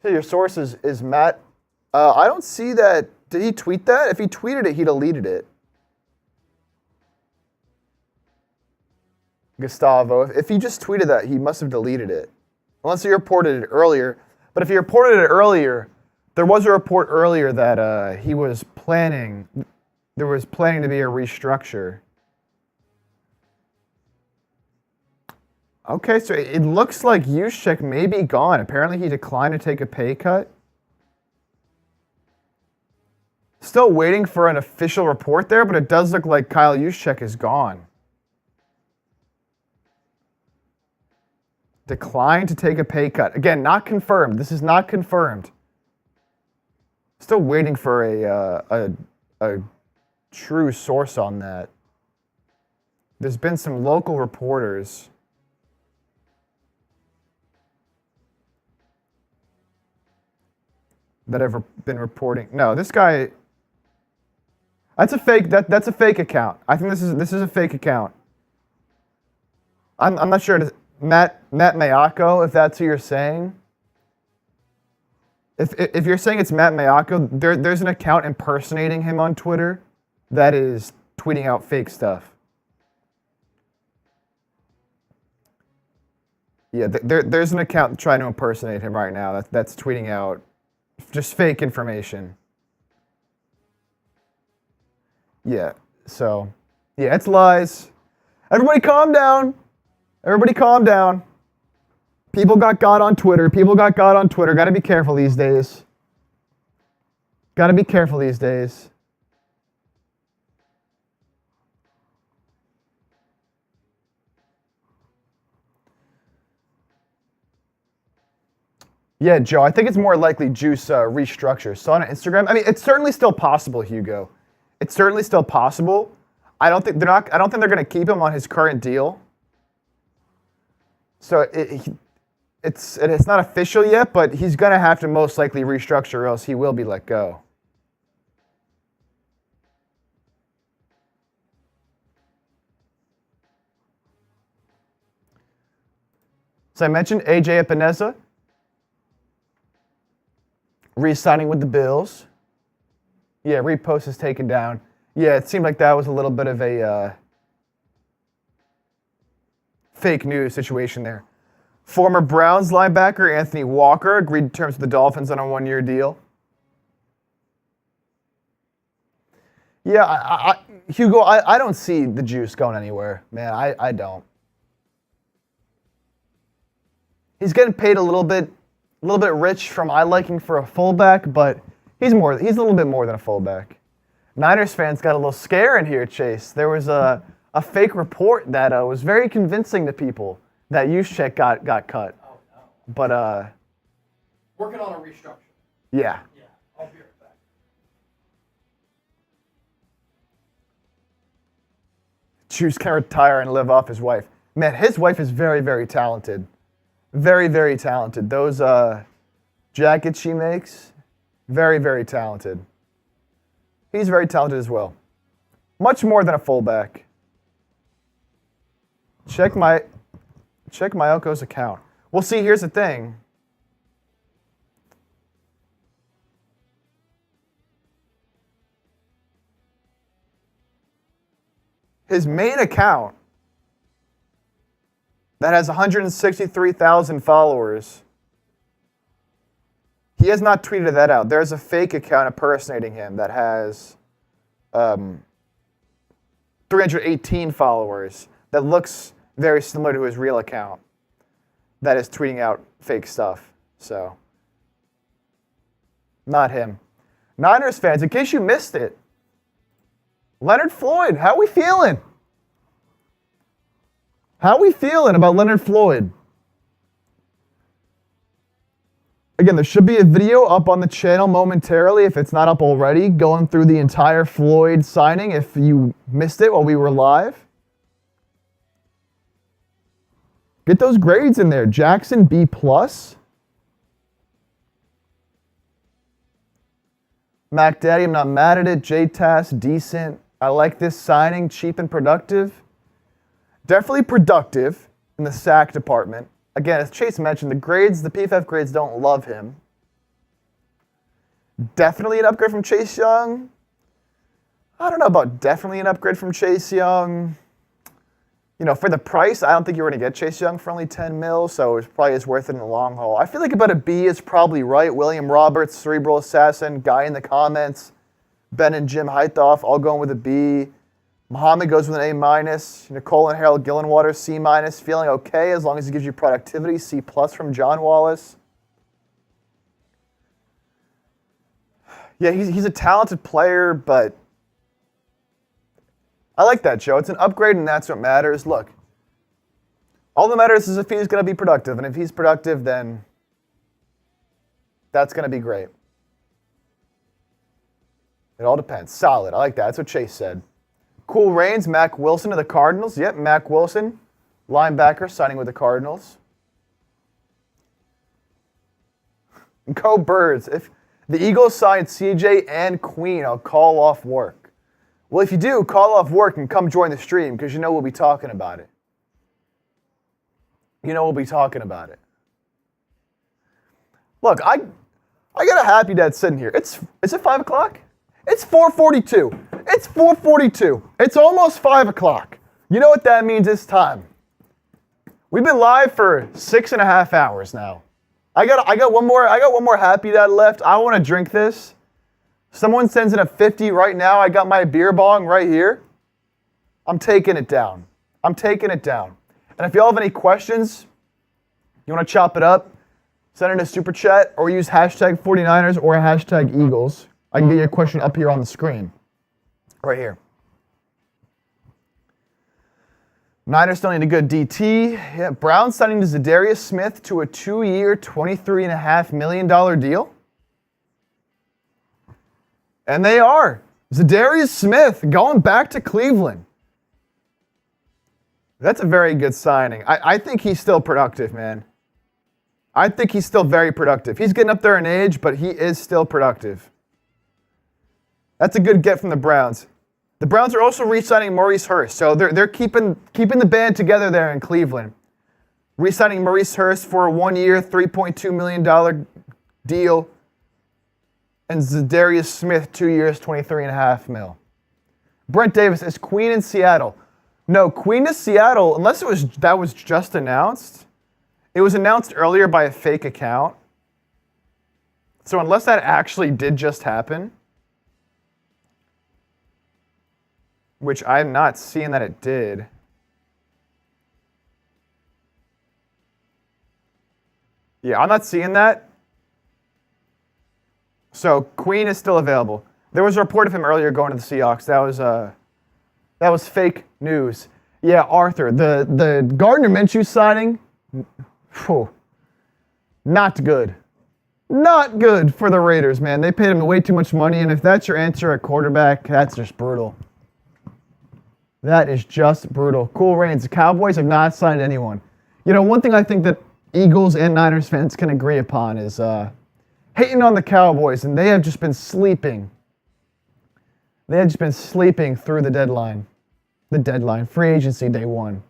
so your source is Matt. I don't see that. Did he tweet that? If he tweeted it, he deleted it. Gustavo. If he just tweeted that, he must have deleted it. Unless he reported it earlier. But if he reported it earlier, there was a report earlier that he was planning. There was planning to be a restructure. Okay, so it looks like Juszczyk may be gone. Apparently he declined to take a pay cut. Still waiting for an official report there, but it does look like Kyle Juszczyk is gone. Declined to take a pay cut. Again, not confirmed. This is not confirmed. Still waiting for a true source on that. There's been some local reporters. that have been reporting. No, this guy. That's a fake. That's a fake account. I think this is a fake account. I'm not sure. Matt Mayako, if that's who you're saying. If you're saying it's Matt Mayako, there's an account impersonating him on Twitter that is tweeting out fake stuff. Yeah, there's an account trying to impersonate him right now that's tweeting out just fake information. Yeah, so, yeah, it's lies. Everybody calm down. Everybody calm down. People got got on Twitter. Got to be careful these days. Got to be careful these days. Yeah, Joe, I think it's more likely Juice restructures. So on Instagram, I mean, it's certainly still possible, Hugo. It's certainly still possible. I don't think they're going to keep him on his current deal. So it's not official yet, but he's going to have to most likely restructure, or else he will be let go. So I mentioned AJ Epineza re-signing with the Bills. Yeah, repost is taken down. Yeah, it seemed like that was a little bit of a fake news situation there. Former Browns linebacker Anthony Walker agreed to terms with the Dolphins on a one-year deal. Yeah, Hugo, I don't see the Juice going anywhere, man. I don't. He's getting paid a little bit rich from my liking for a fullback, but he's a little bit more than a fullback. Niners fans got a little scare in here, Chase. There was a fake report that was very convincing to people that Juszczyk got cut. Oh, no. But Working on a restructure. yeah. Yeah, I'll be right back. Juice can retire and live off his wife. Man, his wife is very, very talented. Very, very talented. Those jackets she makes, very, very talented. He's very talented as well. Much more than a fullback. Check Mayoko's account. Well, see, here's the thing. His main account that has 163,000 followers, he has not tweeted that out. There's a fake account impersonating him that has 318 followers that looks very similar to his real account that is tweeting out fake stuff. So, not him. Niners fans, in case you missed it, Leonard Floyd, how we feeling? How we feeling about Leonard Floyd? Again, there should be a video up on the channel momentarily if it's not up already, going through the entire Floyd signing if you missed it while we were live. Get those grades in there. Jackson, B+. Mac Daddy, I'm not mad at it. J-Tass, decent. I like this signing, cheap and productive. Definitely productive in the sack department. Again, as Chase mentioned, the PFF grades don't love him. Definitely an upgrade from Chase Young. I don't know about definitely an upgrade from Chase Young. You know, for the price, I don't think you're going to get Chase Young for only 10 mil, so it probably is worth it in the long haul. I feel like about a B is probably right. William Roberts, Cerebral Assassin, guy in the comments. Ben and Jim Heithoff all going with a B. Muhammad goes with an A-. Nicole and Harold Gillenwater, C-. Feeling okay as long as he gives you productivity. C+ from John Wallace. Yeah, he's a talented player, but I like that, Joe. It's an upgrade, and that's what matters. Look, all that matters is if he's going to be productive, and if he's productive, then that's going to be great. It all depends. Solid. I like that. That's what Chase said. Cool Reigns, Mac Wilson of the Cardinals. Yep, Mac Wilson, linebacker, signing with the Cardinals. Go Birds. The Eagles signed CJ and Queen. I'll call off work. Well, if you do, call off work and come join the stream because you know we'll be talking about it. You know we'll be talking about it. Look, I got a happy dad sitting here. Is it 5 o'clock? It's 4:42. It's 4:42. It's almost 5 o'clock. You know what that means? It's time. We've been live for 6.5 hours now. I got one more happy dad left. I want to drink this. Someone sends in a 50 right now. I got my beer bong right here. I'm taking it down. I'm taking it down. And if y'all have any questions, you want to chop it up, send in a super chat or use hashtag 49ers or hashtag Eagles. I can get your question up here on the screen. Right here. Niners still need a good DT. Yeah, Browns signing Zadarius Smith to a 2-year, $23.5 million deal. And they are. Zadarius Smith going back to Cleveland. That's a very good signing. I think he's still productive, man. I think he's still very productive. He's getting up there in age, but he is still productive. That's a good get from the Browns. The Browns are also re-signing Maurice Hurst, so they're keeping the band together there in Cleveland. Re-signing Maurice Hurst for a 1-year, $3.2 million deal, and Zadarius Smith 2 years, $23.5 million. Brent Davis is Queen in Seattle. No, Queen to Seattle, unless that was just announced. It was announced earlier by a fake account. So unless that actually did just happen, which I'm not seeing that it did. Yeah, I'm not seeing that. So Queen is still available. There was a report of him earlier going to the Seahawks. That was fake news. Yeah, Arthur, the Gardner Minshew signing, not good. Not good for the Raiders, man. They paid him way too much money, and if that's your answer at quarterback, that's just brutal. That is just brutal. Cool Reigns, the Cowboys have not signed anyone. You know, one thing I think that Eagles and Niners fans can agree upon is hating on the Cowboys, and they have just been sleeping. They have just been sleeping through the deadline. The deadline, free agency day one.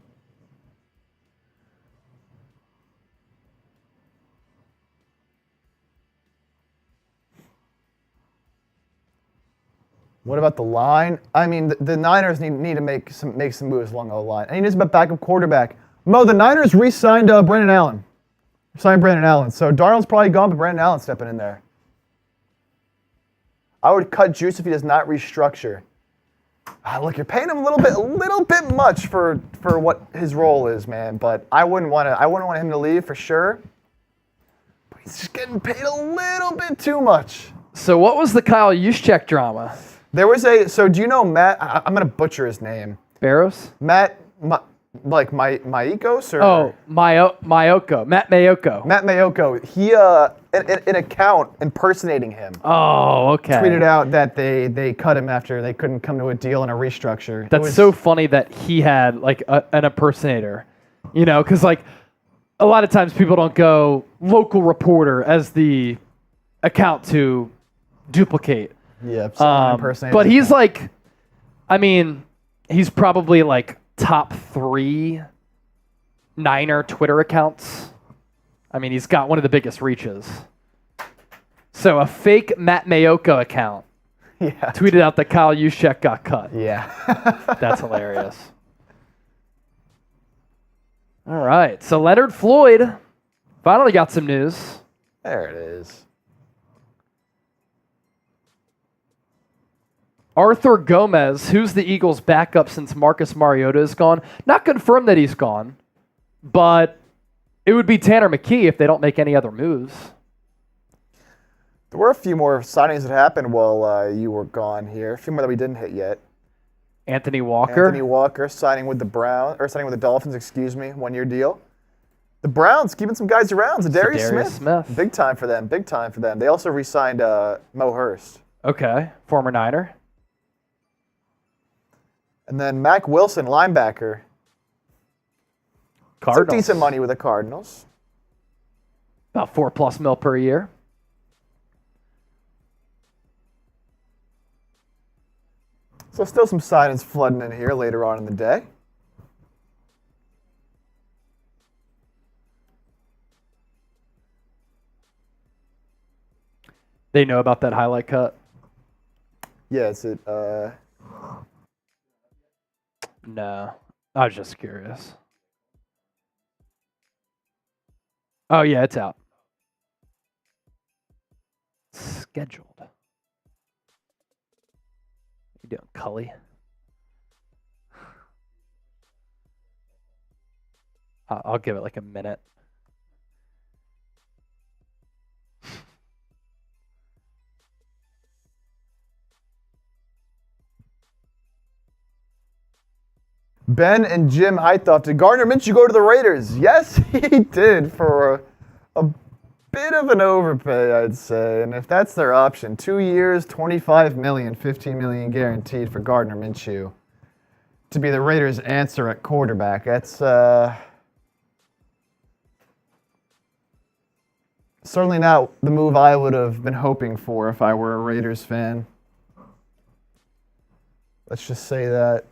What about the line? I mean, the Niners need to make some moves along the line. And he needs a backup quarterback. Mo, the Niners re-signed Brandon Allen. Signed Brandon Allen. So Darnold's probably gone, but Brandon Allen's stepping in there. I would cut Juice if he does not restructure. Look, you're paying him a little bit much for what his role is, man. But I wouldn't want him to leave for sure. But he's just getting paid a little bit too much. So what was the Kyle Juszczyk drama? There was so do you know Matt? I'm going to butcher his name. Barros? Matt, Maikos or? Oh, Mayoko. Matt Mayoko. Matt Mayoko. He, an account impersonating him. Oh, okay. Tweeted out that they cut him after they couldn't come to a deal and a restructure. That's so funny that he had like an impersonator, you know, because like a lot of times people don't go local reporter as the account to duplicate. Yeah, someone impersonating. But he's like, I mean, he's probably like top 3 Niner Twitter accounts. I mean, he's got one of the biggest reaches. So a fake Matt Mayoko account tweeted out that Kyle Juszczyk got cut. Yeah. That's hilarious. All right. So Leonard Floyd finally got some news. There it is. Arthur Gomez, who's the Eagles' backup since Marcus Mariota is gone, not confirmed that he's gone, but it would be Tanner McKee if they don't make any other moves. There were a few more signings that happened while you were gone here. A few more that we didn't hit yet. Anthony Walker. Anthony Walker signing with the Dolphins, 1-year deal. The Browns keeping some guys around. Zadarius Smith. Big time for them. They also re-signed Mo Hurst. Okay, former Niner. And then Mac Wilson, linebacker. Cardinals. Some decent money with the Cardinals. About $4+ million per year. So still some signings flooding in here later on in the day. They know about that highlight cut? Yeah, it's it. No. I was just curious. Oh, yeah, it's out. Scheduled. You doing, Cully? I'll give it like a minute. Ben and Jim Heithoff. Did Gardner Minshew go to the Raiders? Yes, he did for a bit of an overpay, I'd say. And if that's their option, 2 years, $25 million, $15 million guaranteed for Gardner Minshew to be the Raiders' answer at quarterback. That's certainly not the move I would have been hoping for if I were a Raiders fan. Let's just say that.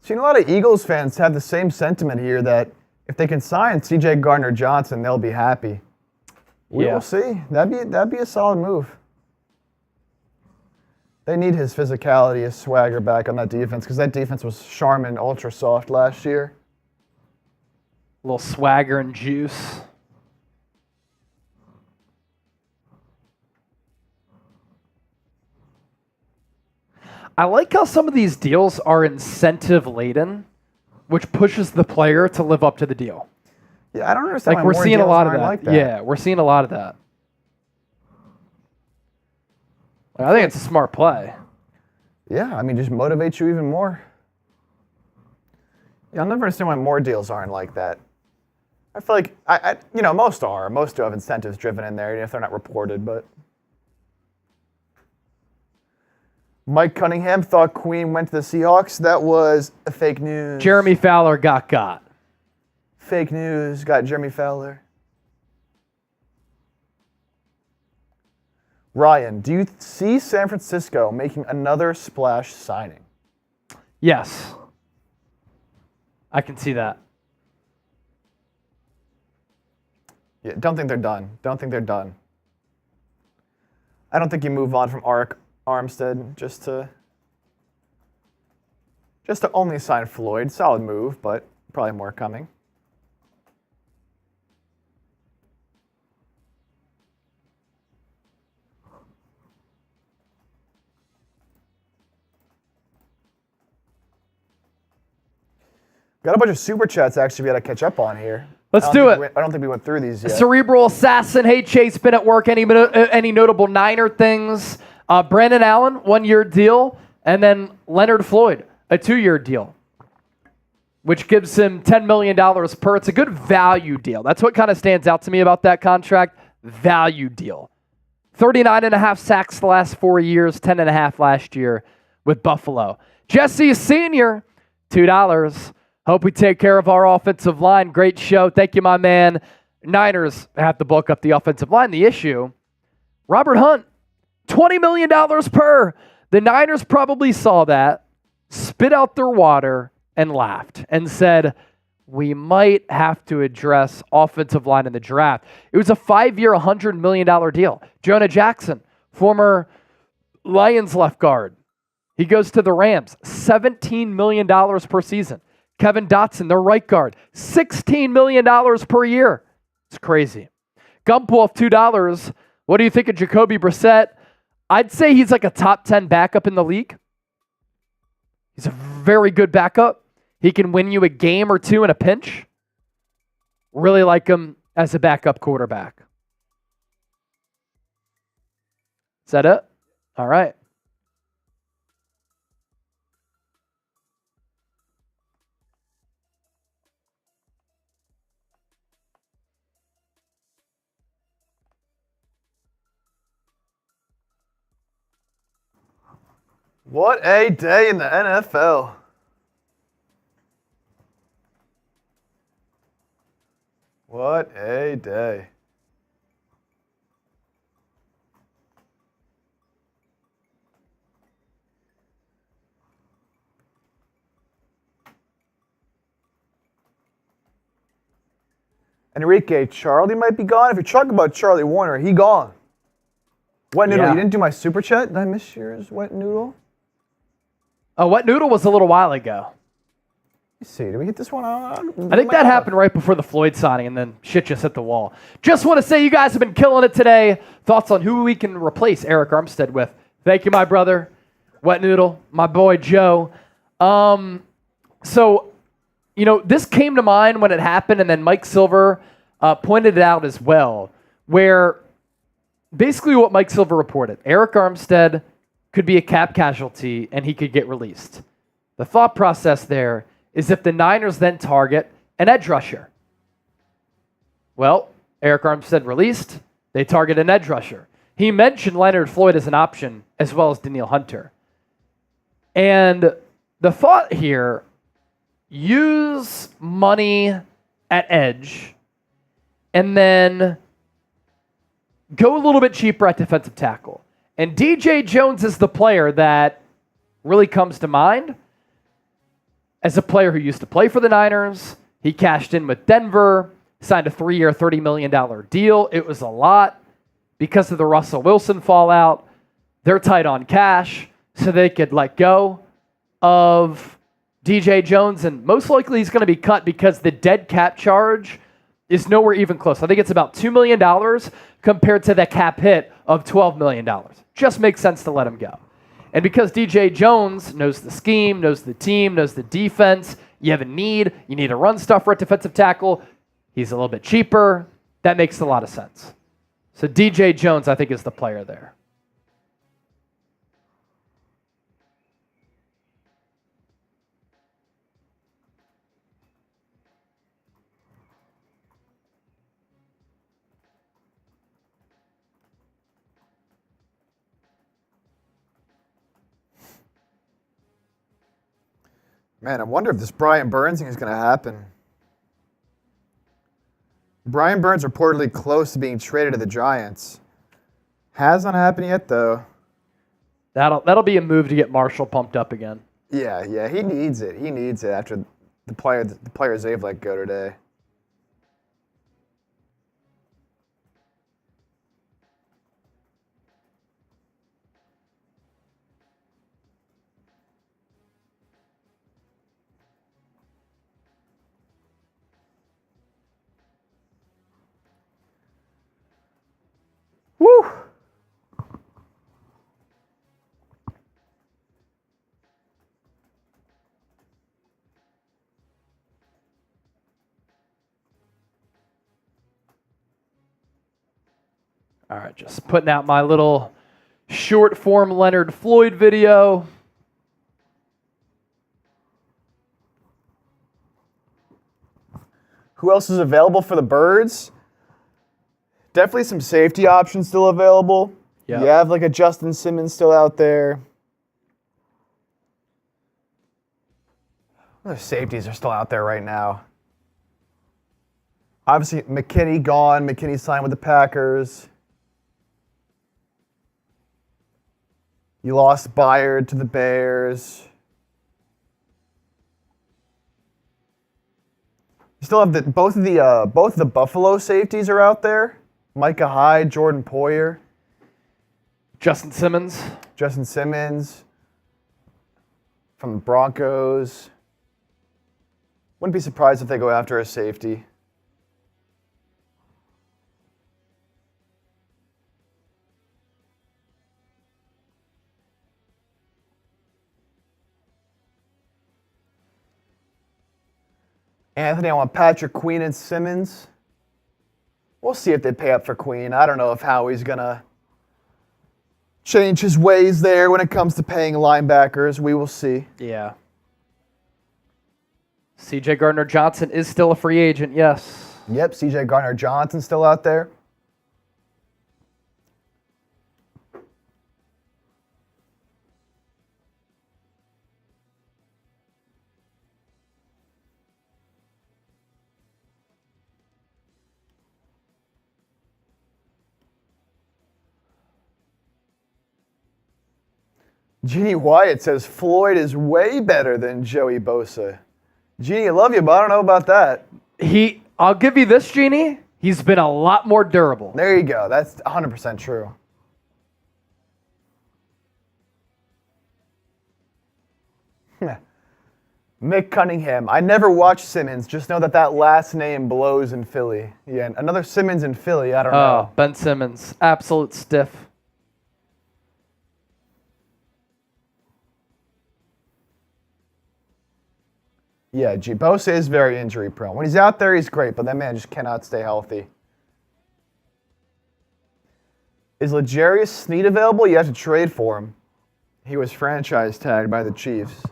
Seen a lot of Eagles fans have the same sentiment here that if they can sign C.J. Gardner-Johnson, they'll be happy. We will see. That'd be a solid move. They need his physicality, his swagger back on that defense because that defense was Charmin ultra soft last year. A little swagger and juice. I like how some of these deals are incentive laden, which pushes the player to live up to the deal. Yeah, I don't understand Like why we're more seeing a deals lot of aren't that. like that. Yeah, we're seeing a lot of that. I think it's a smart play. Yeah, I mean, just motivates you even more. Yeah, I'll never understand why more deals aren't like that. I feel like, most are. Most do have incentives driven in there, even if they're not reported, but. Mike Cunningham thought Queen went to the Seahawks. That was a fake news. Jeremy Fowler got. Fake news. Got Jeremy Fowler. Ryan, do you see San Francisco making another splash signing? Yes. I can see that. Yeah, don't think they're done. I don't think you move on from Armstead just to only sign Floyd. Solid move, but probably more coming. Got a bunch of super chats actually we got to catch up on here. Let's do it. I don't think we went through these yet. Cerebral Assassin. Hey, Chase, been at work. Any notable Niner things? Brandon Allen, 1-year deal. And then Leonard Floyd, a 2-year deal, which gives him $10 million per. It's a good value deal. That's what kind of stands out to me about that contract. Value deal. 39.5 sacks the last 4 years, 10.5 last year with Buffalo. Jesse Sr., $2. Hope we take care of our offensive line. Great show. Thank you, my man. Niners have to bulk up the offensive line. The issue, Robert Hunt, $20 million per. The Niners probably saw that, spit out their water, and laughed and said, we might have to address offensive line in the draft. It was a 5-year, $100 million deal. Jonah Jackson, former Lions left guard. He goes to the Rams, $17 million per season. Kevin Dotson, their right guard, $16 million per year. It's crazy. Gumpwolf, $2. What do you think of Jacoby Brissett? I'd say he's like a top 10 backup in the league. He's a very good backup. He can win you a game or two in a pinch. Really like him as a backup quarterback. Is that it? All right. What a day in the NFL. What a day. Enrique, Charlie might be gone. If you're talking about Charlie Warner, he gone. Wet Noodle, Yeah. you didn't do my super chat? Did I miss yours, Wet Noodle? Wet Noodle was a little while ago. Let's see, did we hit this one? I think that happened right before the Floyd signing, and then shit just hit the wall. Just want to say you guys have been killing it today. Thoughts on who we can replace Eric Armstead with? Thank you, my brother. Wet Noodle, my boy Joe. So, this came to mind when it happened, and then Mike Silver pointed it out as well, where basically what Mike Silver reported, Eric Armstead could be a cap casualty, and he could get released. The thought process there is if the Niners then target an edge rusher. Well, Eric Armstead released, they target an edge rusher. He mentioned Leonard Floyd as an option, as well as Danielle Hunter. And the thought here, use money at edge, and then go a little bit cheaper at defensive tackle. And DJ Jones is the player that really comes to mind as a player who used to play for the Niners. He cashed in with Denver, signed a 3-year, $30 million deal. It was a lot because of the Russell Wilson fallout. They're tight on cash, so they could let go of DJ Jones, and most likely he's going to be cut because the dead cap charge is nowhere even close. I think it's about $2 million compared to the cap hit of $12 million. Just makes sense to let him go. And because DJ Jones knows the scheme, knows the team, knows the defense, you have a need, you need a run stuffer at defensive tackle, he's a little bit cheaper, that makes a lot of sense. So DJ Jones, I think, is the player there. Man, I wonder if this Brian Burns thing is going to happen. Brian Burns reportedly close to being traded to the Giants. Has not happened yet, though. That'll be a move to get Marshall pumped up again. Yeah, he needs it. He needs it after the players they've let go today. Woo! All right, just putting out my little short form Leonard Floyd video. Who else is available for the Birds? Definitely some safety options still available. Yep. You have like a Justin Simmons still out there. Other safeties are still out there right now. Obviously, McKinney gone. McKinney signed with the Packers. You lost Byard to the Bears. You still have both of the Buffalo safeties are out there. Micah Hyde, Jordan Poyer, Justin Simmons. Justin Simmons from the Broncos. Wouldn't be surprised if they go after a safety. Anthony, I want Patrick Queen and Simmons. We'll see if they pay up for Queen. I don't know if Howie's going to change his ways there when it comes to paying linebackers. We will see. Yeah. C.J. Gardner-Johnson is still a free agent, yes. Yep, C.J. Gardner-Johnson still out there. Jeannie Wyatt says Floyd is way better than Joey Bosa. Jeannie, I love you, but I don't know about that. I'll give you this, Genie. He's been a lot more durable. There you go. That's 100% true. Mick Cunningham. I never watched Simmons. Just know that last name blows in Philly. Yeah, another Simmons in Philly. I don't know. Oh, Ben Simmons. Absolute stiff. Yeah, Bosa is very injury prone. When he's out there, he's great, but that man just cannot stay healthy. Is L'Jarius Sneed available? You have to trade for him. He was franchise tagged by the Chiefs.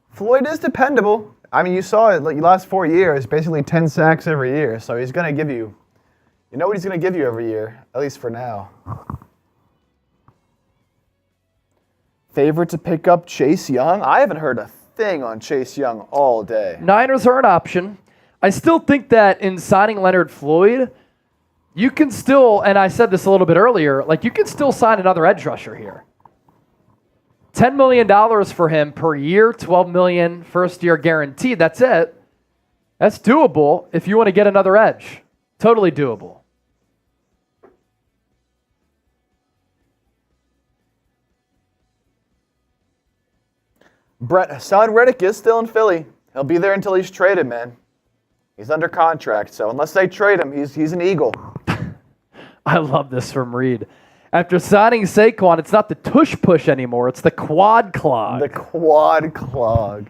Floyd is dependable. I mean, you saw it like the last 4 years, basically 10 sacks every year. So he's going to give you, you know what he's going to give you every year, at least for now. Favorite to pick up Chase Young? I haven't heard a thing on Chase Young all day. Niners are an option. I still think that in signing Leonard Floyd, you can still, and I said this a little bit earlier, like you can still sign another edge rusher here. $10 million for him per year, $12 million first year guaranteed. That's it. That's doable if you want to get another edge. Totally doable. Brett, Hassan Reddick is still in Philly. He'll be there until he's traded, man. He's under contract, so unless they trade him, he's an Eagle. I love this from Reed. After signing Saquon, it's not the tush push anymore. It's the quad clog. The quad clog.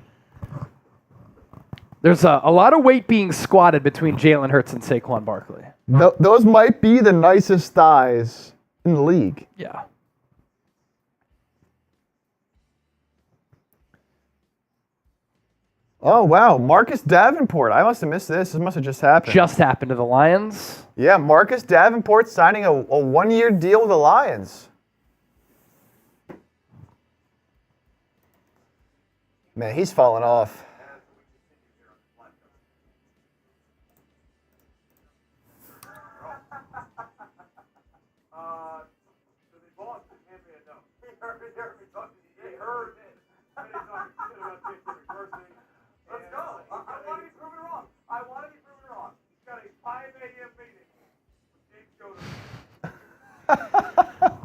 There's a lot of weight being squatted between Jalen Hurts and Saquon Barkley. Those might be the nicest thighs in the league. Yeah. Oh, wow. Marcus Davenport. I must have missed this. This must have just happened. Just happened to the Lions. Yeah, Marcus Davenport signing a one-year deal with the Lions. Man, he's falling off.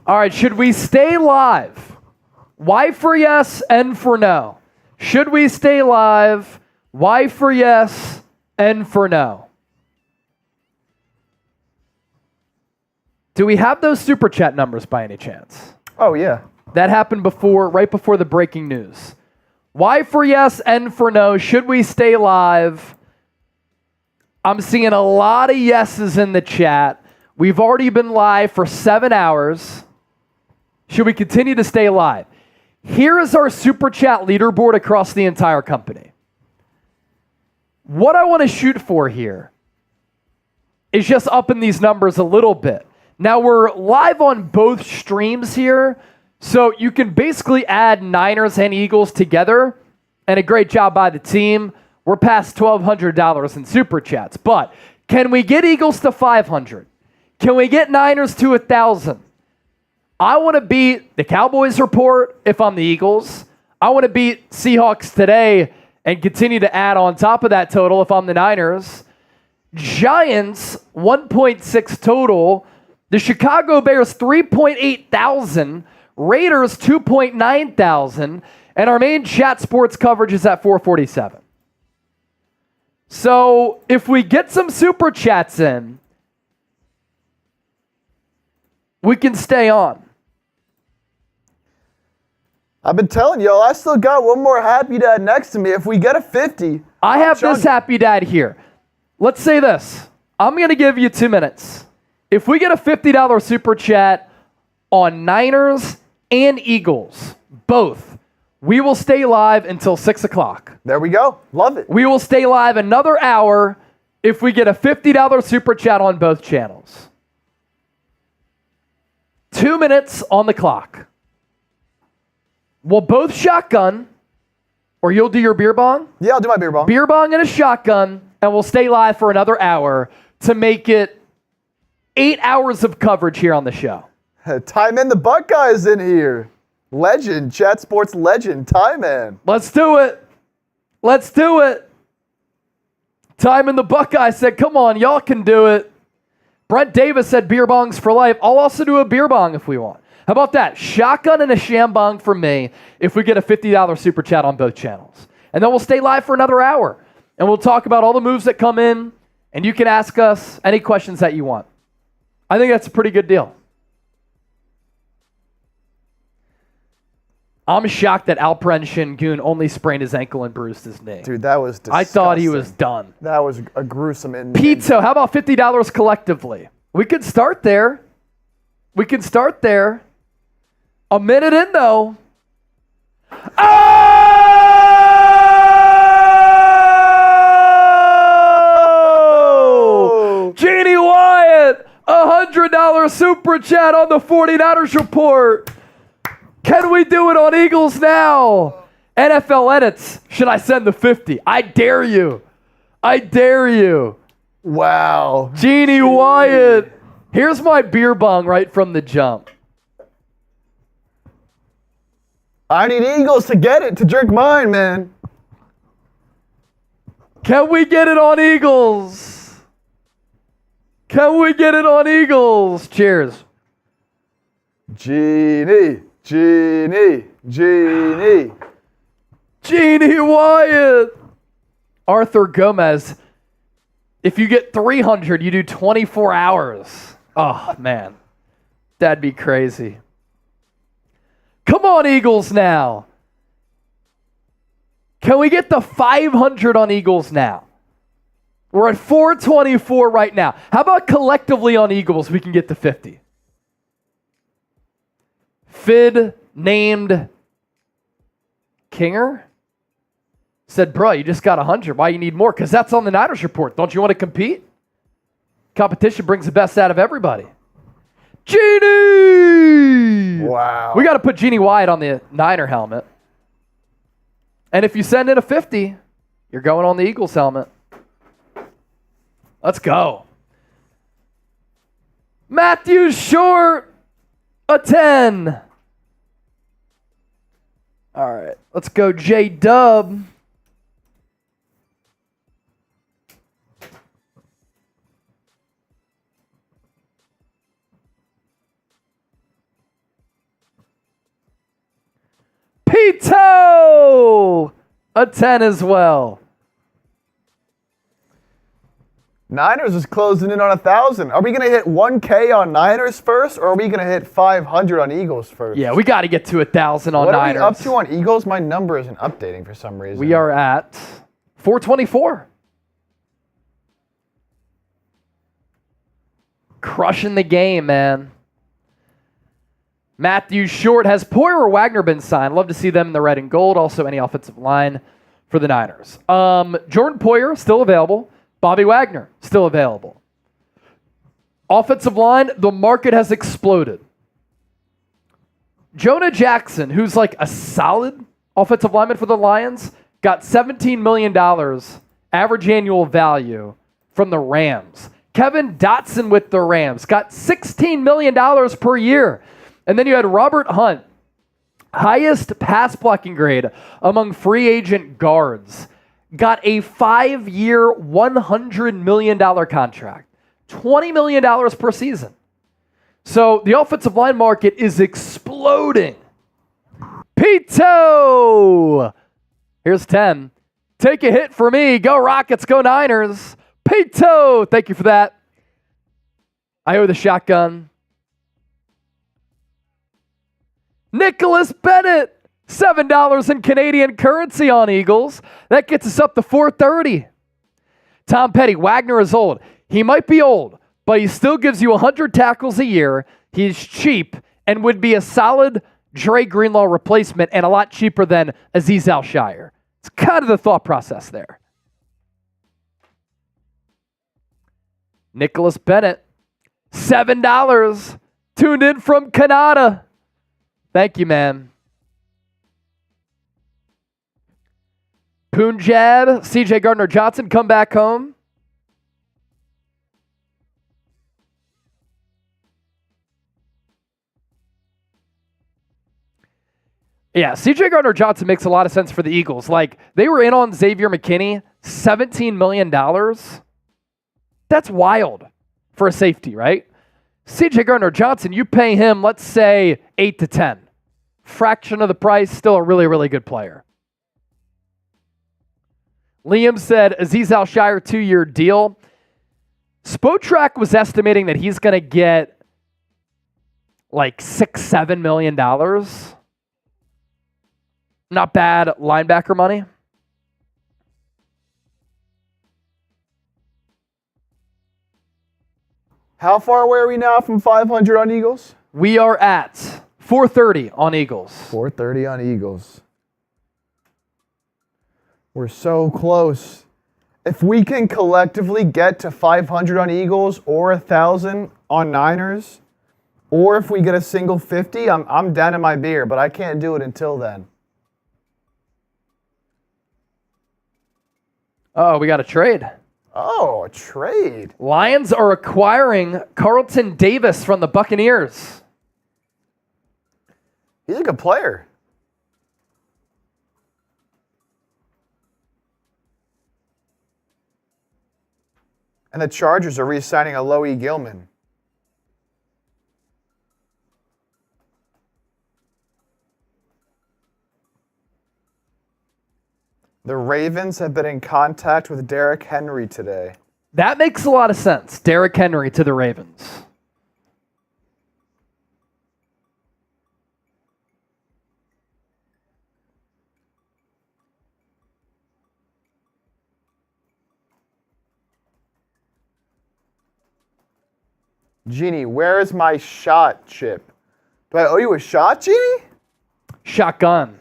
All right, should we stay live? Y for yes, N for no. Should we stay live? Y for yes, N for no. Do we have those super chat numbers by any chance? Oh, yeah. That happened right before the breaking news. Y for yes, N for no. Should we stay live? I'm seeing a lot of yeses in the chat. We've already been live for 7 hours. Should we continue to stay live? Here is our super chat leaderboard across the entire company. What I want to shoot for here is just upping these numbers a little bit. Now we're live on both streams here, so you can basically add Niners and Eagles together, and a great job by the team. We're past $1,200 in super chats, but can we get Eagles to 500? Can we get Niners to 1,000? I want to beat the Cowboys report if I'm the Eagles. I want to beat Seahawks today and continue to add on top of that total if I'm the Niners. Giants, 1.6 total. The Chicago Bears, 3.8 thousand. Raiders, 2.9 thousand. And our main chat sports coverage is at 447. So if we get some super chats in, we can stay on. I've been telling y'all, I still got one more happy dad next to me. If we get a 50, I have this happy dad here. Let's say this. I'm going to give you 2 minutes. If we get a $50 super chat on Niners and Eagles, both, we will stay live until 6 o'clock. There we go. Love it. We will stay live another hour if we get a $50 super chat on both channels. 2 minutes on the clock. We'll both shotgun, or you'll do your beer bong? Yeah, I'll do my beer bong. Beer bong and a shotgun, and we'll stay live for another hour to make it 8 hours of coverage here on the show. Time in the Buckeyes in here. Legend, Chat Sports legend, Ty Man. Let's do it. Let's do it. Time in the Buckeye said, come on, y'all can do it. Brent Davis said beer bongs for life. I'll also do a beer bong if we want. How about that? Shotgun and a shambong for me if we get a $50 super chat on both channels. And then we'll stay live for another hour. And we'll talk about all the moves that come in. And you can ask us any questions that you want. I think that's a pretty good deal. I'm shocked that Alperen Şengün only sprained his ankle and bruised his knee. Dude, that was disgusting. I thought he was done. That was a gruesome injury. Pizza, how about $50 collectively? We could start there. We can start there. A minute in, though. Oh! Jeannie Wyatt, $100 super chat on the 49ers report. Can we do it on Eagles now? NFL edits. Should I send the 50? I dare you. I dare you. Wow. Jeannie Wyatt. Here's my beer bong right from the jump. I need Eagles to get it, to drink mine, man. Can we get it on Eagles? Can we get it on Eagles? Cheers. Jeannie. Jeannie Wyatt. Arthur Gomez. If you get 300, you do 24 hours. Oh, man. That'd be crazy. Come on, Eagles now. Can we get the 500 on Eagles now? We're at 424 right now. How about collectively on Eagles, we can get to 50? Fid named Kinger said, bro, you just got 100. Why you need more? Because that's on the Niners report. Don't you want to compete? Competition brings the best out of everybody. Jeannie! Wow. We got to put Jeannie Wyatt on the Niner helmet. And if you send in a 50, you're going on the Eagles helmet. Let's go. Matthew Short, a 10. All right, let's go J-Dub. Pito, a 10 as well. Niners is closing in on 1,000. Are we going to hit 1K on Niners first, or are we going to hit 500 on Eagles first? Yeah, we got to get to 1,000 on what Niners. What are we up to on Eagles? My number isn't updating for some reason. We are at 424. Crushing the game, man. Matthew Short. Has Poyer or Wagner been signed? Love to see them in the red and gold. Also, any offensive line for the Niners. Jordan Poyer, still available. Bobby Wagner, still available. Offensive line, the market has exploded. Jonah Jackson, who's like a solid offensive lineman for the Lions, got $17 million average annual value from the Rams. Kevin Dotson with the Rams got $16 million per year. And then you had Robert Hunt, highest pass blocking grade among free agent guards. Got a 5-year, $100 million contract. $20 million per season. So the offensive line market is exploding. Pito! Here's 10. Take a hit for me. Go Rockets, go Niners. Pito! Thank you for that. I owe the shotgun. Nicholas Bennett. $7 in Canadian currency on Eagles. That gets us up to 430. Tom Petty, Wagner is old. He might be old, but he still gives you 100 tackles a year. He's cheap and would be a solid Dre Greenlaw replacement and a lot cheaper than Azeez Al-Shire. It's kind of the thought process there. Nicholas Bennett, $7. Tuned in from Canada. Thank you, man. Punjab, CJ Gardner-Johnson, come back home. Yeah, CJ Gardner-Johnson makes a lot of sense for the Eagles. Like, they were in on Xavier McKinney, $17 million. That's wild for a safety, right? CJ Gardner-Johnson, you pay him, let's say, 8 to 10. Fraction of the price, still a really, really good player. Liam said Azeez Al-Shire 2-year deal. Spotrac was estimating that he's going to get like $6-7 million. Not bad linebacker money. How far away are we now from 500 on Eagles? We are at 430 on Eagles. 430 on Eagles. We're so close. If we can collectively get to 500 on Eagles or 1,000 on Niners, or if we get a single 50, I'm down in my beer, but I can't do it until then. Oh, we got a trade. Oh, a trade. Lions are acquiring Carlton Davis from the Buccaneers. He's a good player. And the Chargers are re-signing Alohi Gilman. The Ravens have been in contact with Derrick Henry today. That makes a lot of sense. Derrick Henry to the Ravens. Jeannie, where is my shot chip? Do I owe you a shot, Jeannie? Shotgun.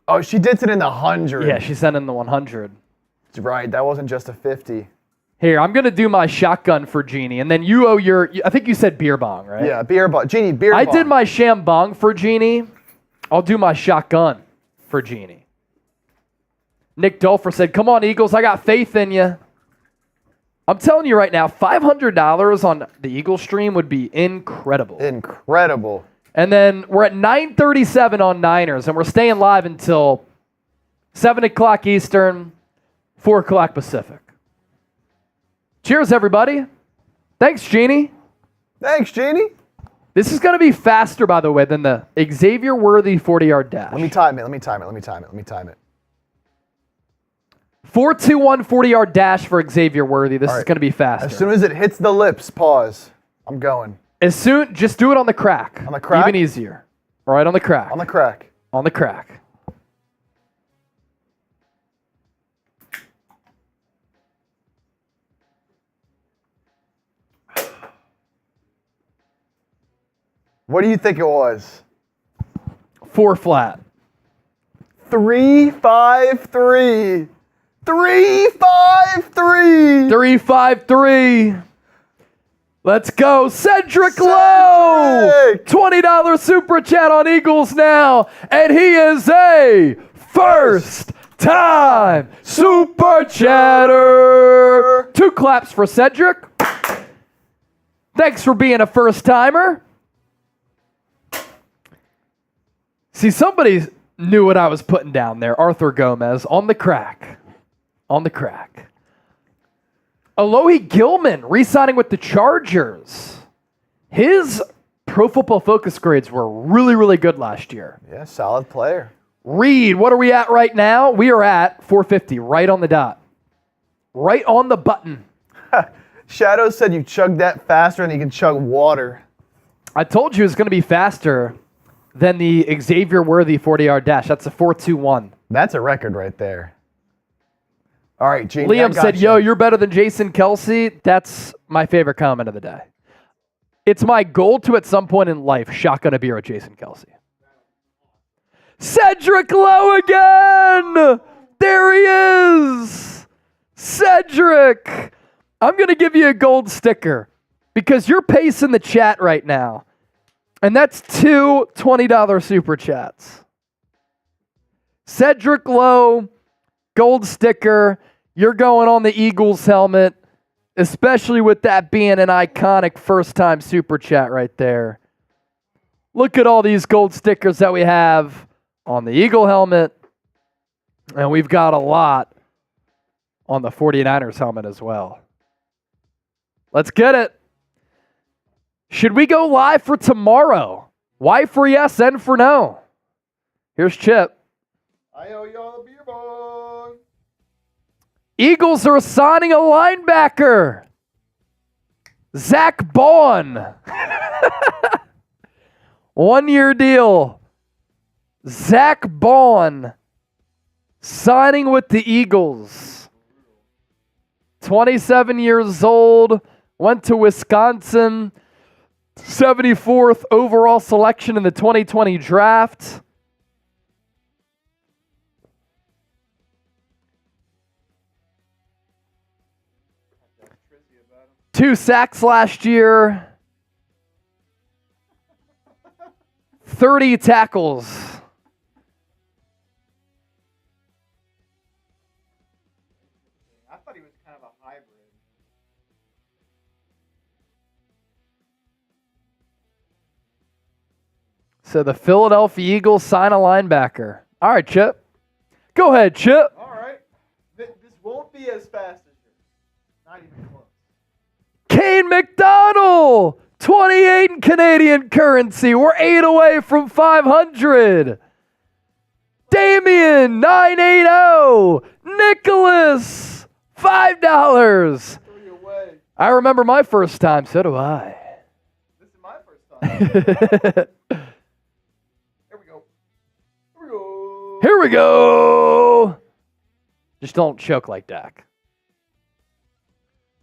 Oh, she did it in the 100. Yeah, she sent in the 100. That's right. That wasn't just a 50. Here, I'm going to do my shotgun for Jeannie, and then you owe your, I think you said beer bong, right? Yeah, beer bong. Jeannie, beer bong. I did my sham bong for Jeannie. I'll do my shotgun for Jeannie. Nick Dolfer said, come on, Eagles, I got faith in you. I'm telling you right now, $500 on the Eagles stream would be incredible. Incredible. And then we're at 9:37 on Niners, and we're staying live until 7 o'clock Eastern, 4 o'clock Pacific. Cheers, everybody. Thanks, Jeannie. Thanks, Jeannie. This is going to be faster, by the way, than the Xavier Worthy 40-yard dash. Let me time it. 4-2-1 40-yard dash for Xavier Worthy. This is going to be faster. As soon as it hits the lips, pause. I'm going. Just do it on the crack. On the crack? Even easier. All right, on the crack. On the crack. On the crack. What do you think it was? 4 flat. 3-5-3. 3-5-3. 3-5-3. Let's go. Cedric Lowe. $20 super chat on Eagles now. And he is a first-time super chatter. 2 claps for Cedric. Thanks for being a first-timer. See, somebody knew what I was putting down there. Arthur Gomez on the crack. On the crack. Alohi Gilman re-signing with the Chargers. His Pro Football Focus grades were really, really good last year. Yeah, solid player. Reed, what are we at right now? We are at 450, right on the dot. Right on the button. Shadow said you chugged that faster than you can chug water. I told you it's going to be faster than the Xavier Worthy 40-yard dash. That's a 4.21. That's a record right there. All right, Gene. Liam said, yo, you're better than Jason Kelsey. That's my favorite comment of the day. It's my goal to, at some point in life, shotgun a beer with Jason Kelsey. Cedric Lowe again! There he is! Cedric! I'm going to give you a gold sticker because you're pacing the chat right now. And that's 2 $20 super chats. Cedric Lowe, gold sticker. You're going on the Eagles helmet, especially with that being an iconic first-time super chat right there. Look at all these gold stickers that we have on the Eagle helmet. And we've got a lot on the 49ers helmet as well. Let's get it. Should we go live for tomorrow? Y for yes, N for no. Here's Chip. I owe y'all a beer bong. Eagles are signing a linebacker. Zach Baun. 1 year deal. Zach Baun signing with the Eagles. 27 years old. Went to Wisconsin. 74th overall selection in the 2020 draft. Two sacks last year. 30 tackles. I thought he was kind of a hybrid. So the Philadelphia Eagles sign a linebacker. All right, Chip. Go ahead, Chip. All right. This won't be as fast as yours. Not even close. Kane McDonald, 28 in Canadian currency. We're 8 away from 500. Damien, 980. Nicholas, $5. 3 away. I remember my first time. So do I. This is my first time. Here we go. Here we go. Here we go. Just don't choke like Dak.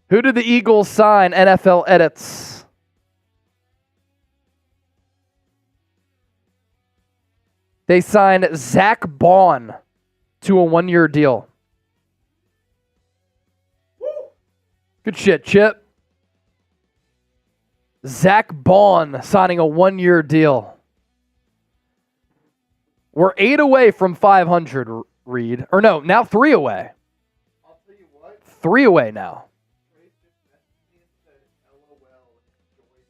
Who did the Eagles sign? NFL edits. They signed Zach Baun to a 1 year deal. Good shit, Chip. Zach Baun signing a 1 year deal. We're 8 away from 500, Reed. Or no, now 3 away. I'll tell you what. 3 away now. Trace just messaged me and said, LOL, enjoy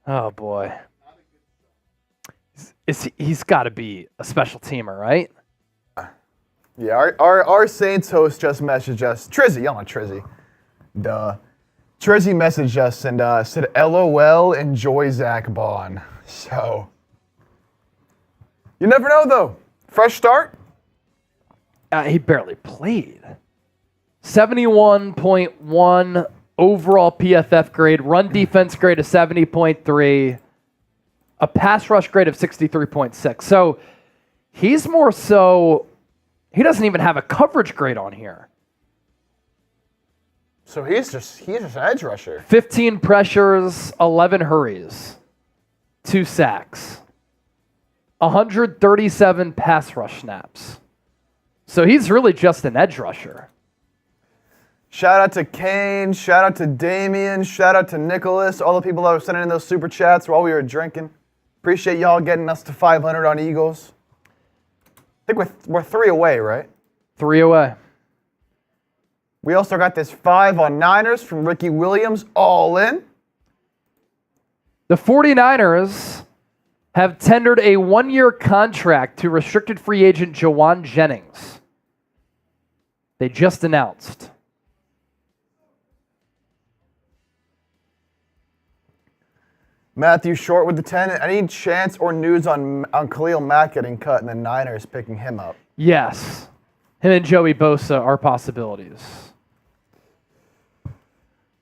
that. Oh, boy. Not a good sign. He's got to be a special teamer, right? Yeah, our Saints host just messaged us. Trizzy, y'all know Trizzy. Duh. Trizzy messaged us and said, LOL, enjoy Zach Baun. So, you never know, though. Fresh start. He barely played. 71.1 overall PFF grade, run defense grade of 70.3, a pass rush grade of 63.6. So he's more so, he doesn't even have a coverage grade on here. So he's just an edge rusher. 15 pressures, 11 hurries, 2 sacks, 137 pass rush snaps. So he's really just an edge rusher. Shout out to Kane, shout out to Damien, shout out to Nicholas, all the people that were sending in those super chats while we were drinking. Appreciate y'all getting us to 500 on Eagles. I think we're 3 away, right? 3 away. We also got this 5 on Niners from Ricky Williams, all in. The 49ers have tendered a 1 year contract to restricted free agent Jawan Jennings. They just announced. Matthew Short with the 10. Any chance or news on Khalil Mack getting cut and the Niners picking him up? Yes. Him and Joey Bosa are possibilities.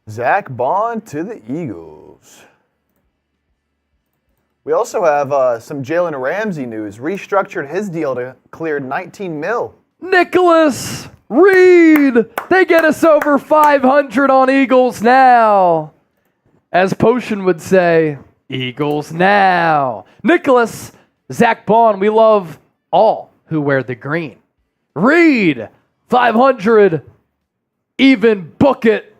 Zach Baun to the Eagles. We also have some Jalen Ramsey news. Restructured his deal to clear $19 million. Nicholas Reed. They get us over 500 on Eagles now. As Potion would say, Eagles now. Nicholas, Zach Baun, we love all who wear the green. Reed, 500, even book it.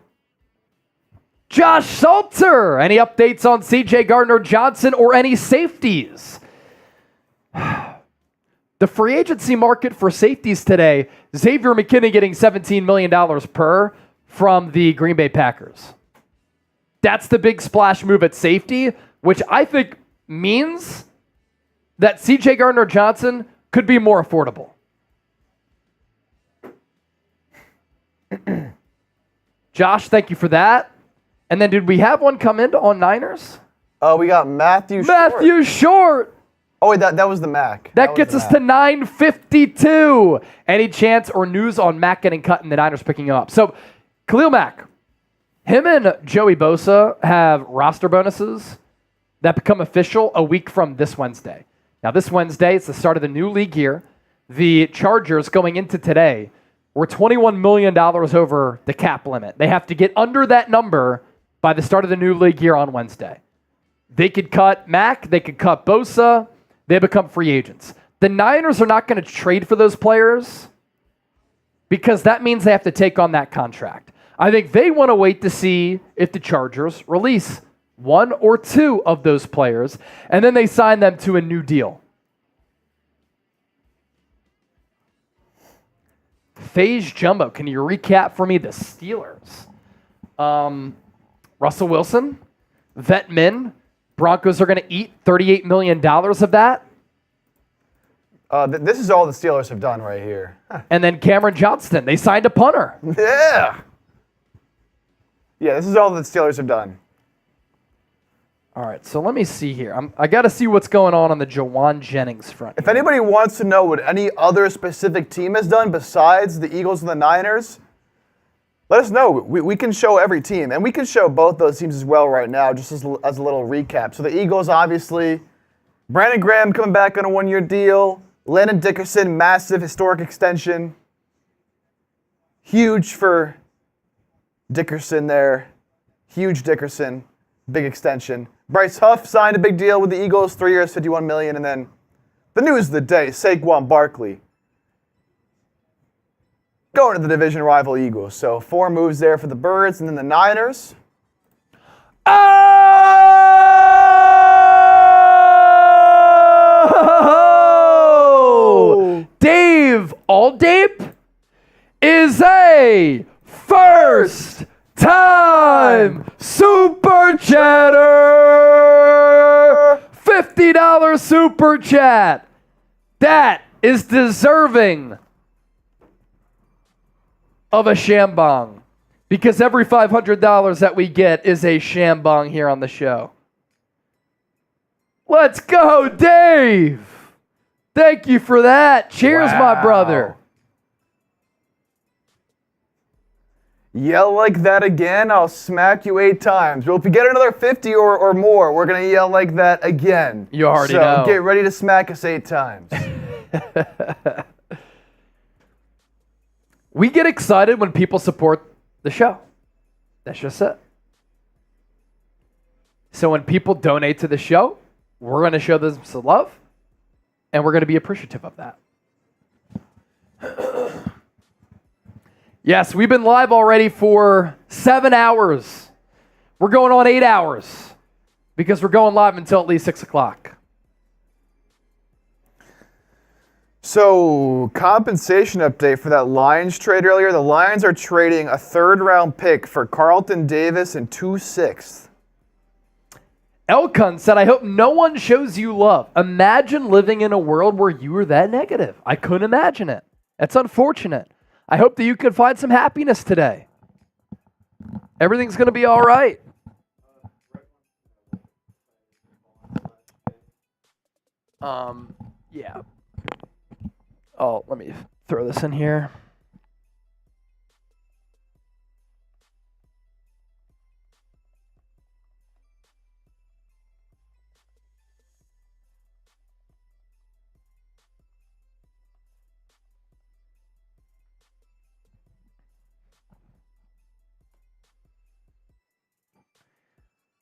Josh Salter, any updates on CJ Gardner-Johnson or any safeties? The free agency market for safeties today, Xavier McKinney getting $17 million per from the Green Bay Packers. That's the big splash move at safety, which I think means that C.J. Gardner-Johnson could be more affordable. Josh, thank you for that. And then did we have one come in on Niners? Oh, we got Matthew Short. Oh, wait, that was the Mac. That gets us to 952. Any chance or news on Mac getting cut and the Niners picking him up? So, Khalil Mack, him and Joey Bosa have roster bonuses that become official a week from this Wednesday. Now, this Wednesday, it's the start of the new league year. The Chargers going into today were $21 million over the cap limit. They have to get under that number by the start of the new league year on Wednesday. They could cut Mack, they could cut Bosa, they become free agents. The Niners are not going to trade for those players because that means they have to take on that contract. I think they want to wait to see if the Chargers release one or two of those players, and then they sign them to a new deal. Phase Jumbo, can you recap for me the Steelers? Russell Wilson, vet min. Broncos are going to eat $38 million of that. This is all the Steelers have done right here. And then Cameron Johnston, they signed a punter. Yeah. Yeah, this is all the Steelers have done. All right, so let me see here. I got to see what's going on the Jawan Jennings front. If anybody wants to know what any other specific team has done besides the Eagles and the Niners, let us know. We can show every team, and we can show both those teams as well right now, just as a little recap. So the Eagles, obviously, Brandon Graham coming back on a one-year deal. Landon Dickerson, massive historic extension. Huge for Dickerson there. Huge Dickerson, big extension. Bryce Huff signed a big deal with the Eagles, 3 years, $51 million. And then the news of the day, Saquon Barkley going to the division rival Eagles. So 4 moves there for the Birds. And then the Niners. Oh! Dave Aldape is a first time super chatter. $50 super chat. That is deserving of a shambong, because every $500 that we get is a shambong here on the show. Let's go, Dave. Thank you for that. Cheers, my brother. Yell like that again, I'll smack you 8 times. Well, if you get another 50 or more, we're going to yell like that again. You already know. So get ready to smack us 8 times. We get excited when people support the show. That's just it. So when people donate to the show, we're going to show them some love, and we're going to be appreciative of that. Yes, we've been live already for 7 hours. We're going on 8 hours because we're going live until at least 6 o'clock. So, compensation update for that Lions trade earlier. The Lions are trading a 3rd-round pick for Carlton Davis and 2 6th. Elkun said, I hope no one shows you love. Imagine living in a world where you were that negative. I couldn't imagine it. That's unfortunate. I hope that you can find some happiness today. Everything's going to be all right. Yeah. Oh, let me throw this in here.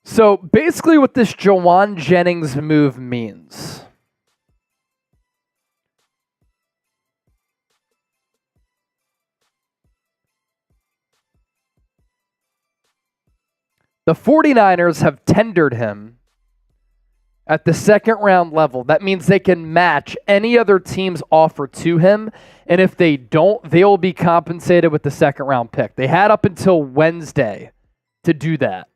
So basically what this Jawan Jennings move means. The 49ers have tendered him at the 2nd round level. That means they can match any other team's offer to him. And if they don't, they will be compensated with the 2nd round pick. They had up until Wednesday to do that.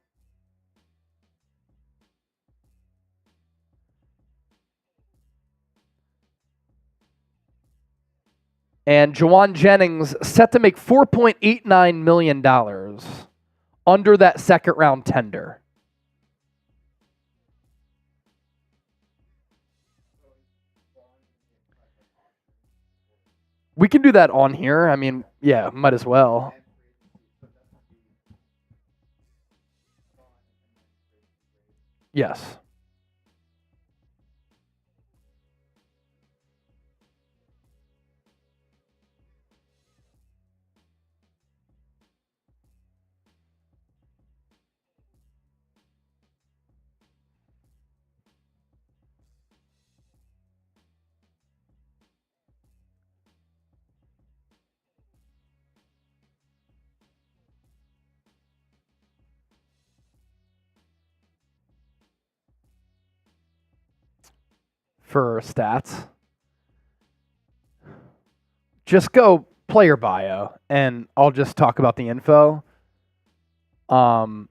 And Jawan Jennings set to make $4.89 million under that second round tender. We can do that on here. I mean, yeah, might as well. Yes. For stats. Just go player bio, and I'll just talk about the info. And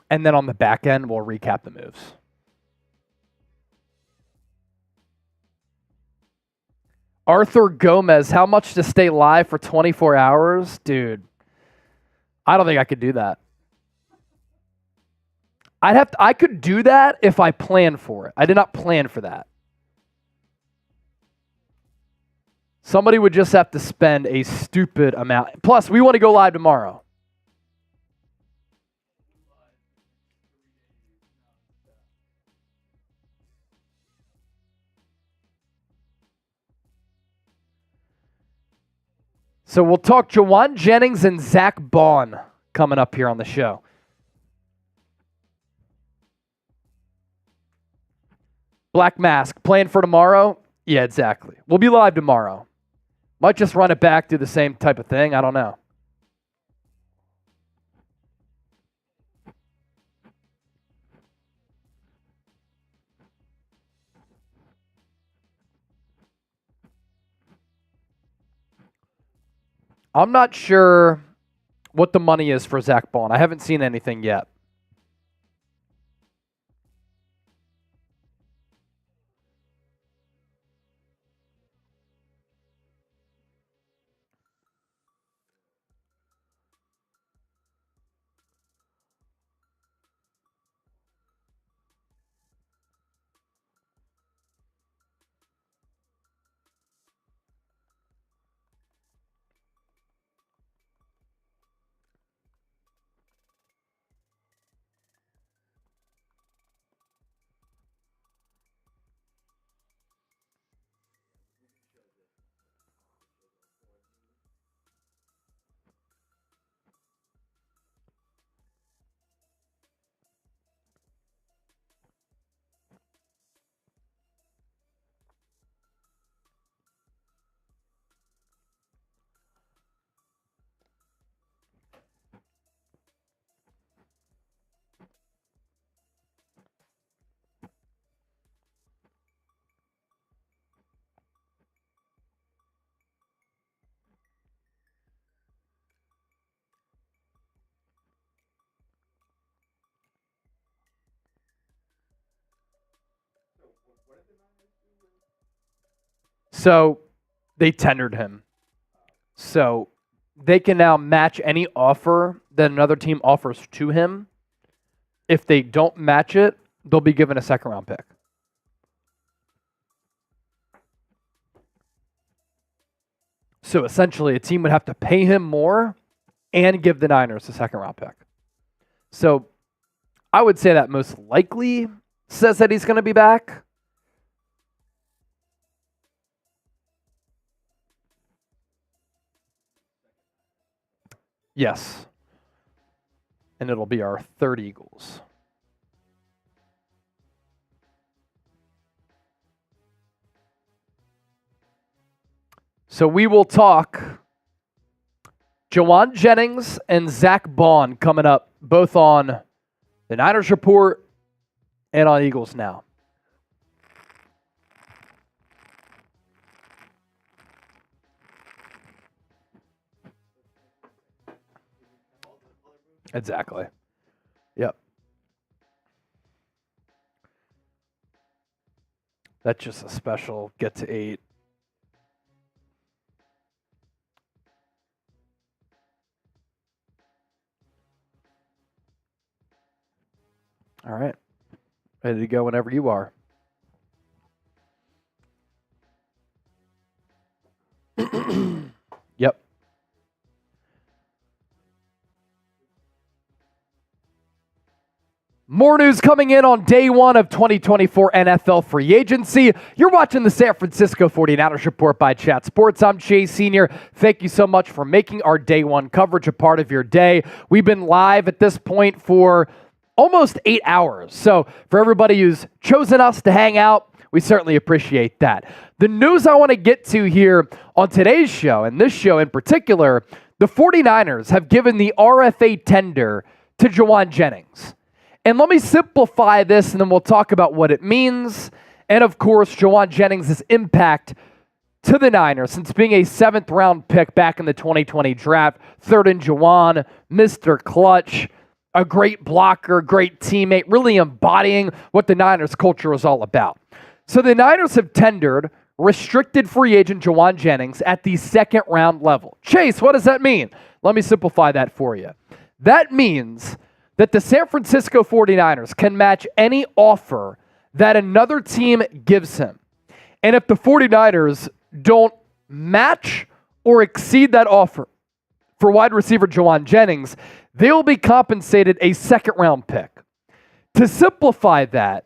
then on the back end, we'll recap the moves. Arthur Gomez, how much to stay live for 24 hours? Dude, I don't think I could do that. I could do that if I planned for it. I did not plan for that. Somebody would just have to spend a stupid amount. Plus, we want to go live tomorrow. So we'll talk Jawan Jennings and Zach Bond coming up here on the show. Black Mask, playing for tomorrow? Yeah, exactly. We'll be live tomorrow. Might just run it back, do the same type of thing. I don't know. I'm not sure what the money is for Zach Bond. I haven't seen anything yet. So they tendered him. So they can now match any offer that another team offers to him. If they don't match it, they'll be given a second round pick. So essentially, a team would have to pay him more and give the Niners a second round pick. So I would say that most likely says that he's going to be back. Yes. And it'll be our third Eagles. So we will talk Jawan Jennings and Zach Bond coming up, both on the Niners Report and on Eagles Now. Exactly. Yep. That's just a special get to 8. All right. Ready to go whenever you are. Yep. More news coming in on day one of 2024 NFL free agency. You're watching the San Francisco 49ers Report by Chat Sports. I'm Chase Sr. Thank you so much for making our day one coverage a part of your day. We've been live at this point for almost 8 hours. So for everybody who's chosen us to hang out, we certainly appreciate that. The news I want to get to here on today's show, and this show in particular, the 49ers have given the RFA tender to Jauan Jennings. And let me simplify this, and then we'll talk about what it means. And, of course, Jauan Jennings' impact to the Niners since being a 7th-round pick back in the 2020 draft. Third in Jauan, Mr. Clutch, a great blocker, great teammate, really embodying what the Niners culture is all about. So the Niners have tendered restricted free agent Jauan Jennings at the 2nd-round level. Chase, what does that mean? Let me simplify that for you. That means that the San Francisco 49ers can match any offer that another team gives him. And if the 49ers don't match or exceed that offer for wide receiver Jauan Jennings, they will be compensated a 2nd-round pick. To simplify that,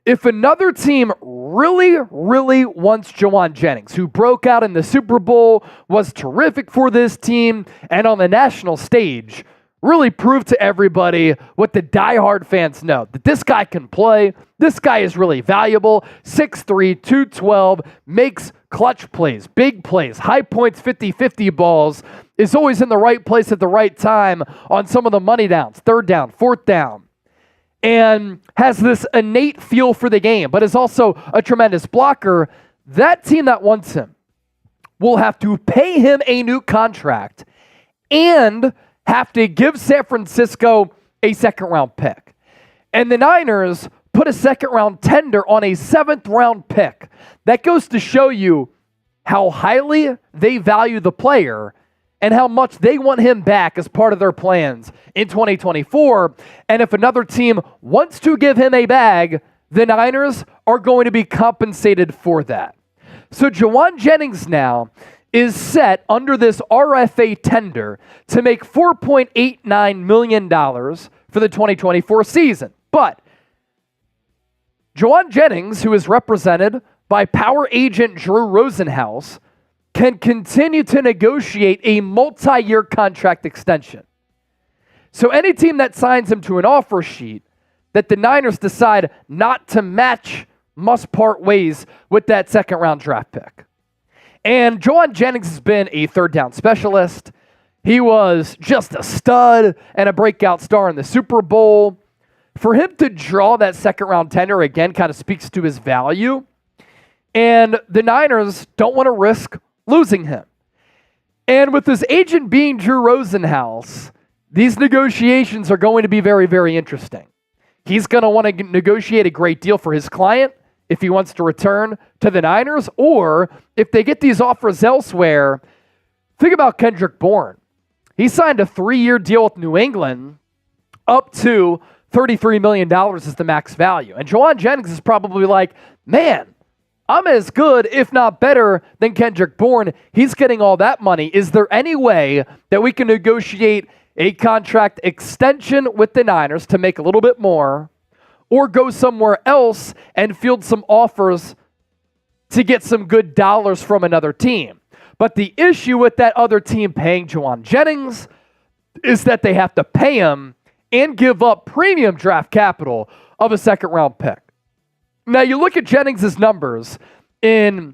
if another team really wants Jauan Jennings, who broke out in the Super Bowl, was terrific for this team, and on the national stage, really proved to everybody what the diehard fans know, that this guy can play, this guy is really valuable, 6'3", 212, makes clutch plays, big plays, high points, 50-50 balls, is always in the right place at the right time on some of the money downs, 3rd down, 4th down, and has this innate feel for the game, but is also a tremendous blocker. That team that wants him will have to pay him a new contract and have to give San Francisco a 2nd-round pick. And the Niners put a 2nd-round tender on a 7th-round pick. That goes to show you how highly they value the player and how much they want him back as part of their plans in 2024. And if another team wants to give him a bag, the Niners are going to be compensated for that. So Jauan Jennings now is set under this RFA tender to make $4.89 million for the 2024 season. But Jauan Jennings, who is represented by power agent Drew Rosenhaus, can continue to negotiate a multi-year contract extension. So any team that signs him to an offer sheet that the Niners decide not to match must part ways with that 2nd-round draft pick. And Jauan Jennings has been a 3rd down specialist. He was just a stud and a breakout star in the Super Bowl. For him to draw that 2nd-round tender again kind of speaks to his value. And the Niners don't want to risk losing him. And with his agent being Drew Rosenhaus, these negotiations are going to be very interesting. He's going to want to negotiate a great deal for his client if he wants to return to the Niners, or if they get these offers elsewhere. Think about Kendrick Bourne. He signed a 3-year deal with New England up to $33 million is the max value. And Jauan Jennings is probably like, man, I'm as good, if not better, than Kendrick Bourne. He's getting all that money. Is there any way that we can negotiate a contract extension with the Niners to make a little bit more, or go somewhere else and field some offers to get some good dollars from another team? But the issue with that other team paying Jauan Jennings is that they have to pay him and give up premium draft capital of a 2nd-round pick. Now, you look at Jennings' numbers in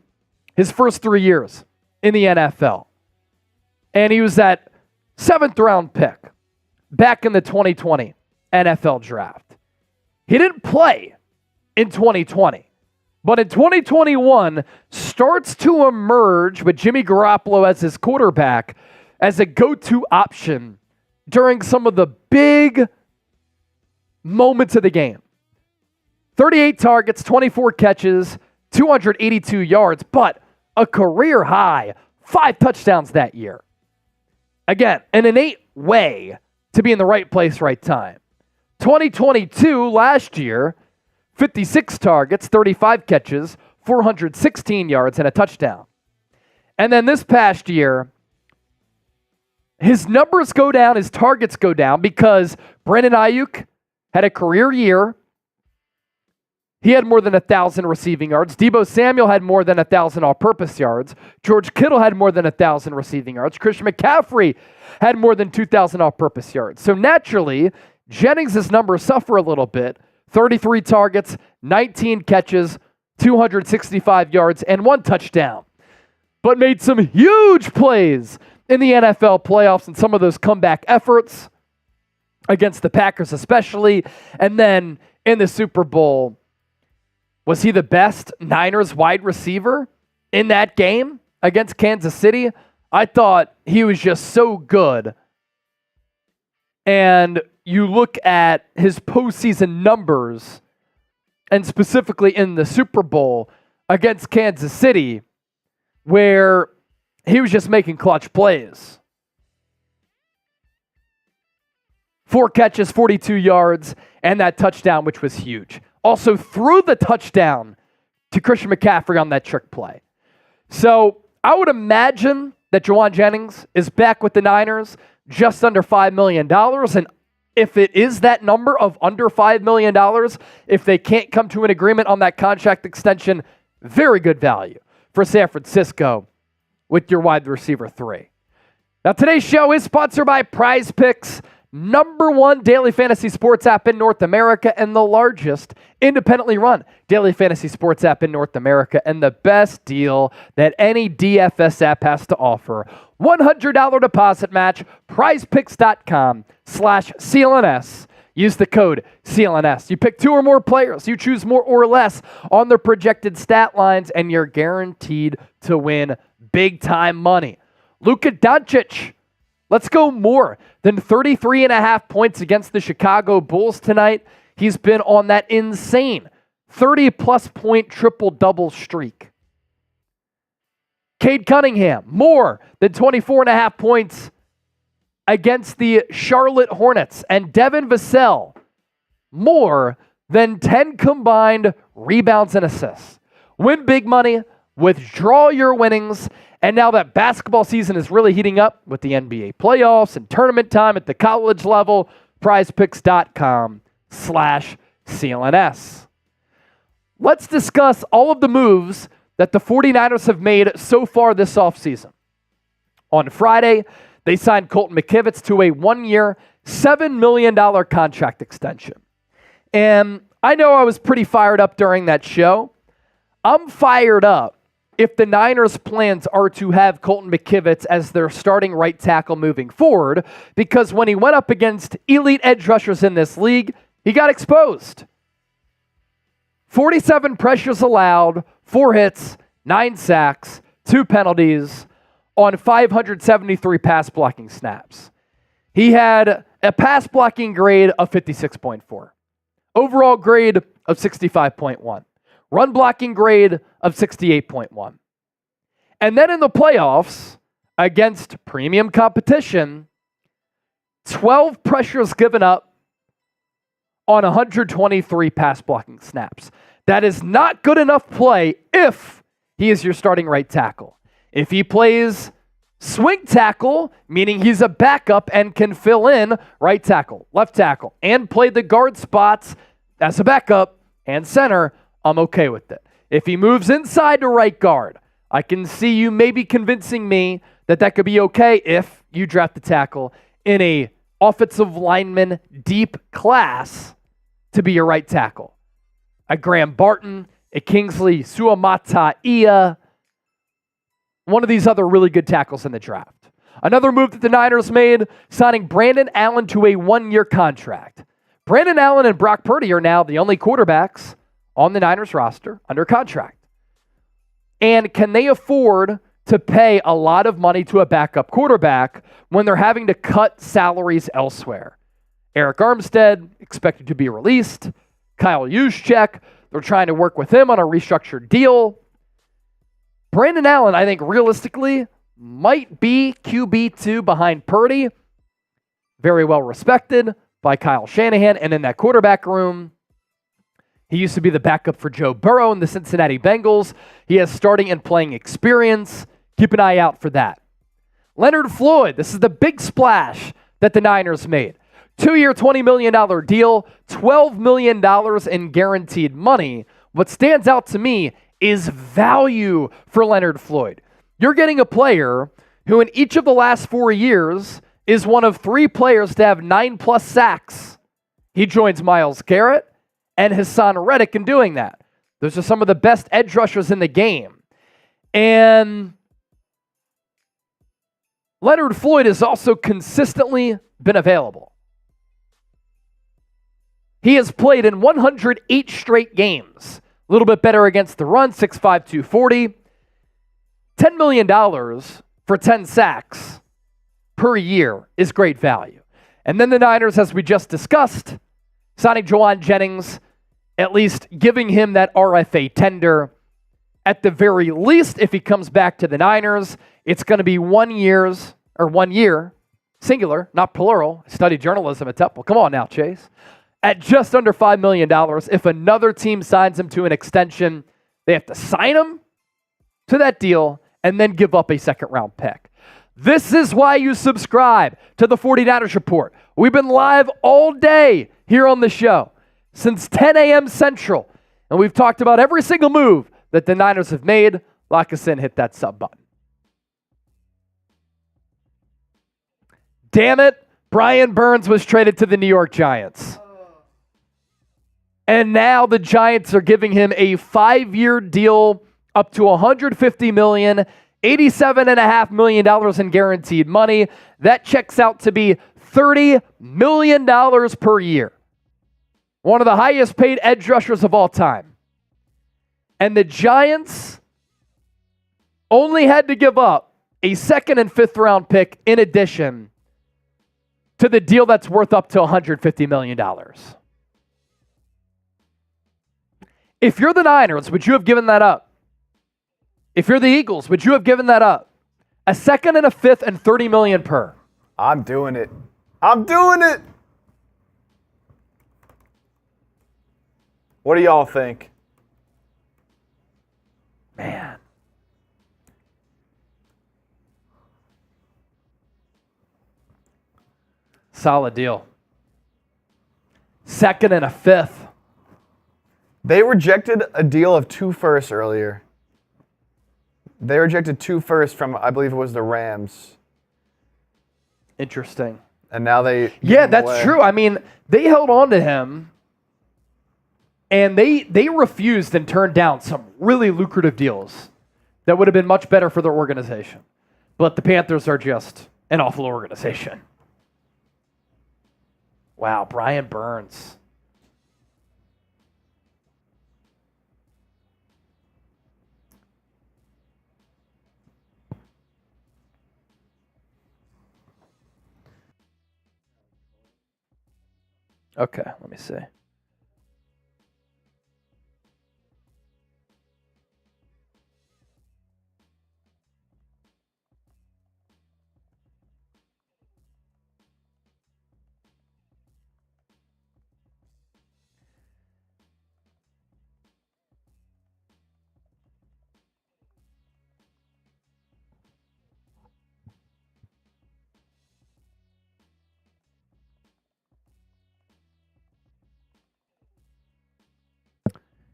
his first 3 years in the NFL, and he was that 7th-round pick back in the 2020 NFL draft. He didn't play in 2020, but in 2021 starts to emerge with Jimmy Garoppolo as his quarterback as a go-to option during some of the big moments of the game. 38 targets, 24 catches, 282 yards, but a career high 5 touchdowns that year. Again, an innate way to be in the right place, right time. 2022, last year, 56 targets, 35 catches, 416 yards, and a touchdown. And then this past year, his numbers go down, his targets go down because Brandon Ayuk had a career year. He had more than 1,000 receiving yards. Deebo Samuel had more than 1,000 all-purpose yards. George Kittle had more than 1,000 receiving yards. Christian McCaffrey had more than 2,000 all-purpose yards. So naturally, Jennings' numbers suffer a little bit. 33 targets, 19 catches, 265 yards, and 1 touchdown. But made some huge plays in the NFL playoffs and some of those comeback efforts against the Packers especially. And then in the Super Bowl, was he the best Niners wide receiver in that game against Kansas City? I thought he was just so good. And you look at his postseason numbers, and specifically in the Super Bowl against Kansas City, where he was just making clutch plays. 4 catches, 42 yards, and that touchdown, which was huge. Also threw the touchdown to Christian McCaffrey on that trick play. So I would imagine that Jauan Jennings is back with the Niners just under $5 million. And if it is that number of under $5 million, if they can't come to an agreement on that contract extension, very good value for San Francisco with your wide receiver 3. Now, today's show is sponsored by Prize Picks, #1 daily fantasy sports app in North America and the largest independently run daily fantasy sports app in North America, and the best deal that any DFS app has to offer. $100 deposit match, prizepicks.com/CLNS. Use the code CLNS. You pick 2 or more players. You choose more or less on their projected stat lines, and you're guaranteed to win big-time money. Luka Doncic, let's go more than 33.5 points against the Chicago Bulls tonight. He's been on that insane 30-plus point triple-double streak. Cade Cunningham, more than 24.5 points against the Charlotte Hornets. And Devin Vassell, more than 10 combined rebounds and assists. Win big money, withdraw your winnings, and now that basketball season is really heating up with the NBA playoffs and tournament time at the college level, prizepicks.com/CLNS. Let's discuss all of the moves that the 49ers have made so far this offseason. On Friday, they signed Colton McKivitz to a 1-year, $7 million contract extension. And I know I was pretty fired up during that show. I'm fired up if the Niners' plans are to have Colton McKivitz as their starting right tackle moving forward, because when he went up against elite edge rushers in this league, he got exposed. 47 pressures allowed, 4 hits, 9 sacks, 2 penalties on 573 pass blocking snaps. He had a pass blocking grade of 56.4, overall grade of 65.1. Run blocking grade of 68.1. And then in the playoffs, against premium competition, 12 pressures given up on 123 pass blocking snaps. That is not good enough play if he is your starting right tackle. If he plays swing tackle, meaning he's a backup and can fill in right tackle, left tackle, and play the guard spots as a backup and center, I'm okay with it. If he moves inside to right guard, I can see you maybe convincing me that that could be okay if you draft the tackle in a offensive lineman deep class to be your right tackle. A Graham Barton, a Kingsley Suamataia, one of these other really good tackles in the draft. Another move that the Niners made, signing Brandon Allen to a 1-year contract. Brandon Allen and Brock Purdy are now the only quarterbacks on the Niners roster under contract. And can they afford to pay a lot of money to a backup quarterback when they're having to cut salaries elsewhere? Eric Armstead expected to be released. Kyle Juszczyk, they're trying to work with him on a restructured deal. Brandon Allen, I think realistically, might be QB2 behind Purdy. Very well respected, by Kyle Shanahan. And in that quarterback room, he used to be the backup for Joe Burrow in the Cincinnati Bengals. He has starting and playing experience. Keep an eye out for that. Leonard Floyd, this is the big splash that the Niners made. 2-year, $20 million deal, $12 million in guaranteed money. What stands out to me is value for Leonard Floyd. You're getting a player who in each of the last 4 years is one of 3 players to have 9+ sacks. He joins Myles Garrett and Hassan Reddick in doing that. Those are some of the best edge rushers in the game. And Leonard Floyd has also consistently been available. He has played in 108 straight games. A little bit better against the run, 6'5", 240. $10 million for 10 sacks per year is great value. And then the Niners, as we just discussed, signing Jawan Jennings, at least giving him that RFA tender. At the very least, if he comes back to the Niners, it's going to be 1 year, singular, not plural. I studied journalism at Temple. Come on now, Chase. At just under $5 million. If another team signs him to an extension, they have to sign him to that deal and then give up a second-round pick. This is why you subscribe to the 49ers Report. We've been live all day here on the show since 10 a.m. Central, and we've talked about every single move that the Niners have made. Lock us in, hit that sub button. Damn it, Brian Burns was traded to the New York Giants. And now the Giants are giving him a 5-year deal up to $150 million, $87.5 million in guaranteed money. That checks out to be $30 million per year. One of the highest paid edge rushers of all time. And the Giants only had to give up a 2nd and 5th round pick in addition to the deal that's worth up to $150 million. If you're the Niners, would you have given that up? If you're the Eagles, would you have given that up? A 2nd and a 5th and $30 million per. I'm doing it. I'm doing it. What do y'all think? Man. Solid deal. 2nd and a 5th. They rejected a deal of 2 firsts earlier. They rejected 2 firsts from, I believe it was the Rams. Interesting. And now they... Yeah, that's true. I mean, they held on to him, and they refused and turned down some really lucrative deals that would have been much better for their organization. But the Panthers are just an awful organization. Wow, Brian Burns. Okay, let me see.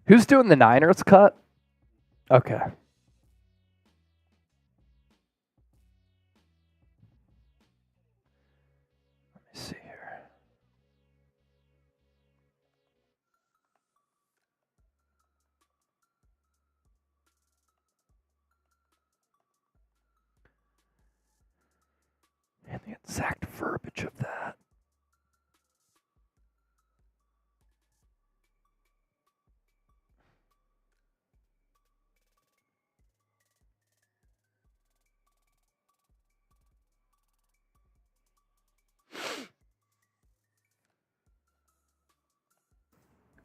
Who's doing the Niners cut? Okay. Let me see here. And the exact verbiage of that.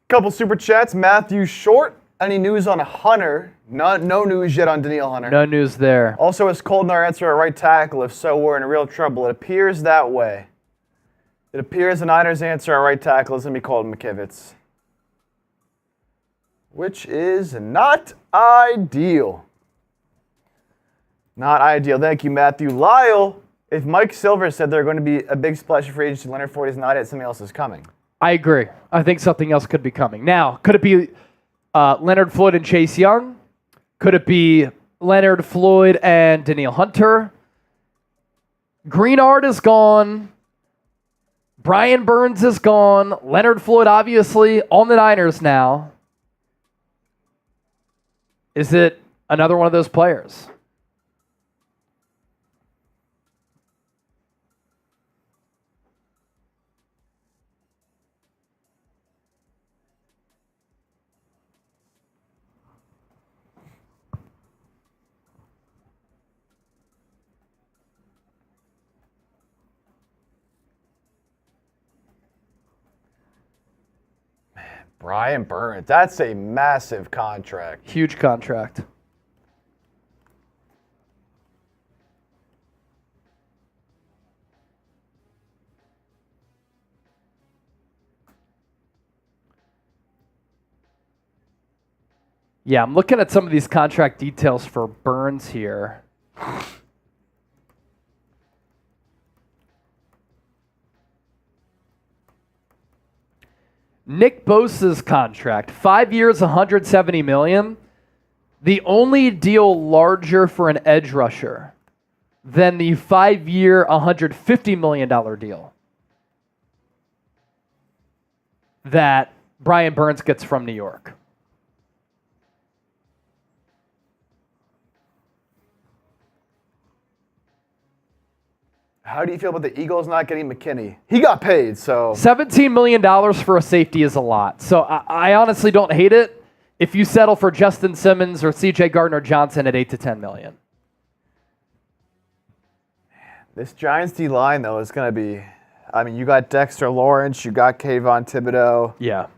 Couple super chats. Matthew Short. Any news on Hunter? No news yet on Danielle Hunter. No news there. Also, is Coldnar answer a right tackle? If so, we're in real trouble. It appears that way. It appears the Niners' answer at right tackle is going to be called McKivitz, which is not ideal. Not ideal. Thank you, Matthew. Lyle, if Mike Silver said they're going to be a big splash of free agency, Leonard Floyd is not it, something else is coming. I agree. I think something else could be coming. Now, could it be Leonard Floyd and Chase Young? Could it be Leonard Floyd and Danielle Hunter? Greenard is gone. Brian Burns is gone. Leonard Floyd, obviously, on the Niners now. Is it another one of those players? Brian Burns, that's a massive contract. Huge contract. Yeah, I'm looking at some of these contract details for Burns here. Nick Bosa's contract, 5 years, $170 million. The only deal larger for an edge rusher than the 5-year, $150 million deal that Brian Burns gets from New York. How do you feel about the Eagles not getting McKinney? He got paid, so. $17 million for a safety is a lot. So I honestly don't hate it if you settle for Justin Simmons or C.J. Gardner-Johnson at $8 to $10 million. This Giants D-line, though, is going to be, I mean, you got Dexter Lawrence, you got Kayvon Thibodeau. Yeah.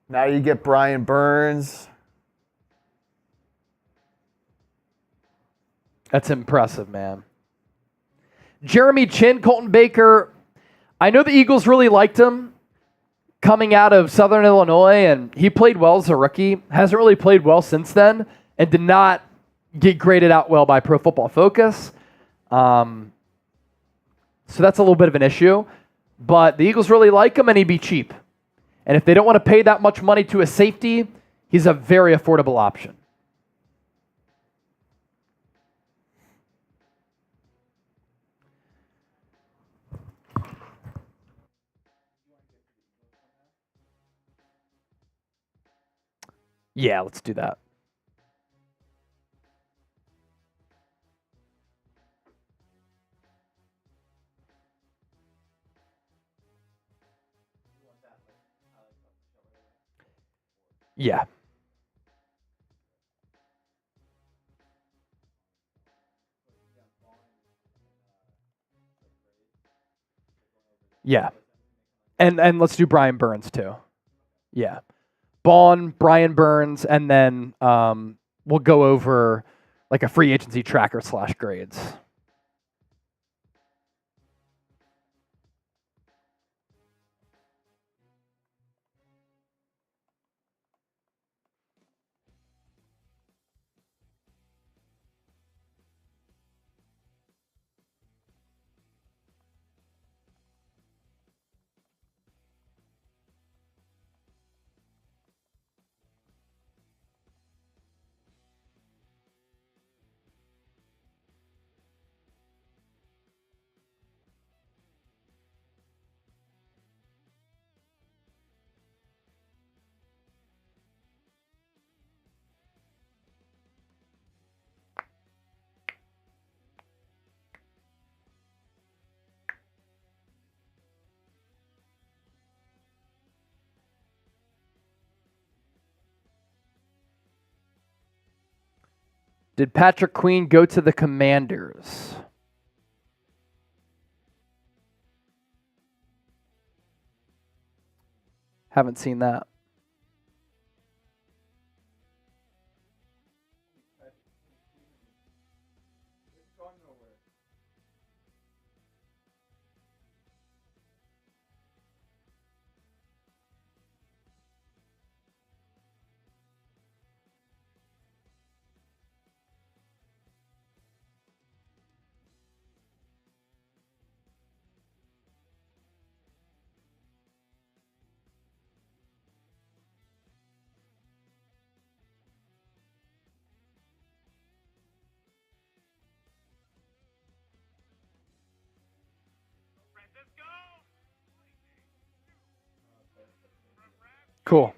Now you get Brian Burns. That's impressive, man. Jeremy Chin, Colton Baker. I know the Eagles really liked him coming out of Southern Illinois, and he played well as a rookie. Hasn't really played well since then, and did not get graded out well by Pro Football Focus. So that's a little bit of an issue. But the Eagles really like him, and he'd be cheap. And if they don't want to pay that much money to a safety, he's a very affordable option. Yeah, let's do that. Yeah. Yeah. And let's do Brian Burns too. Yeah. Bond, Brian Burns, and then we'll go over like a free agency tracker / grades. Did Patrick Queen go to the Commanders? Haven't seen that. Cool.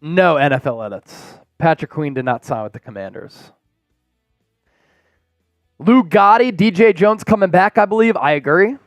No NFL edits. Patrick Queen did not sign with the Commanders. Lou Gotti, DJ Jones coming back, I believe. I agree.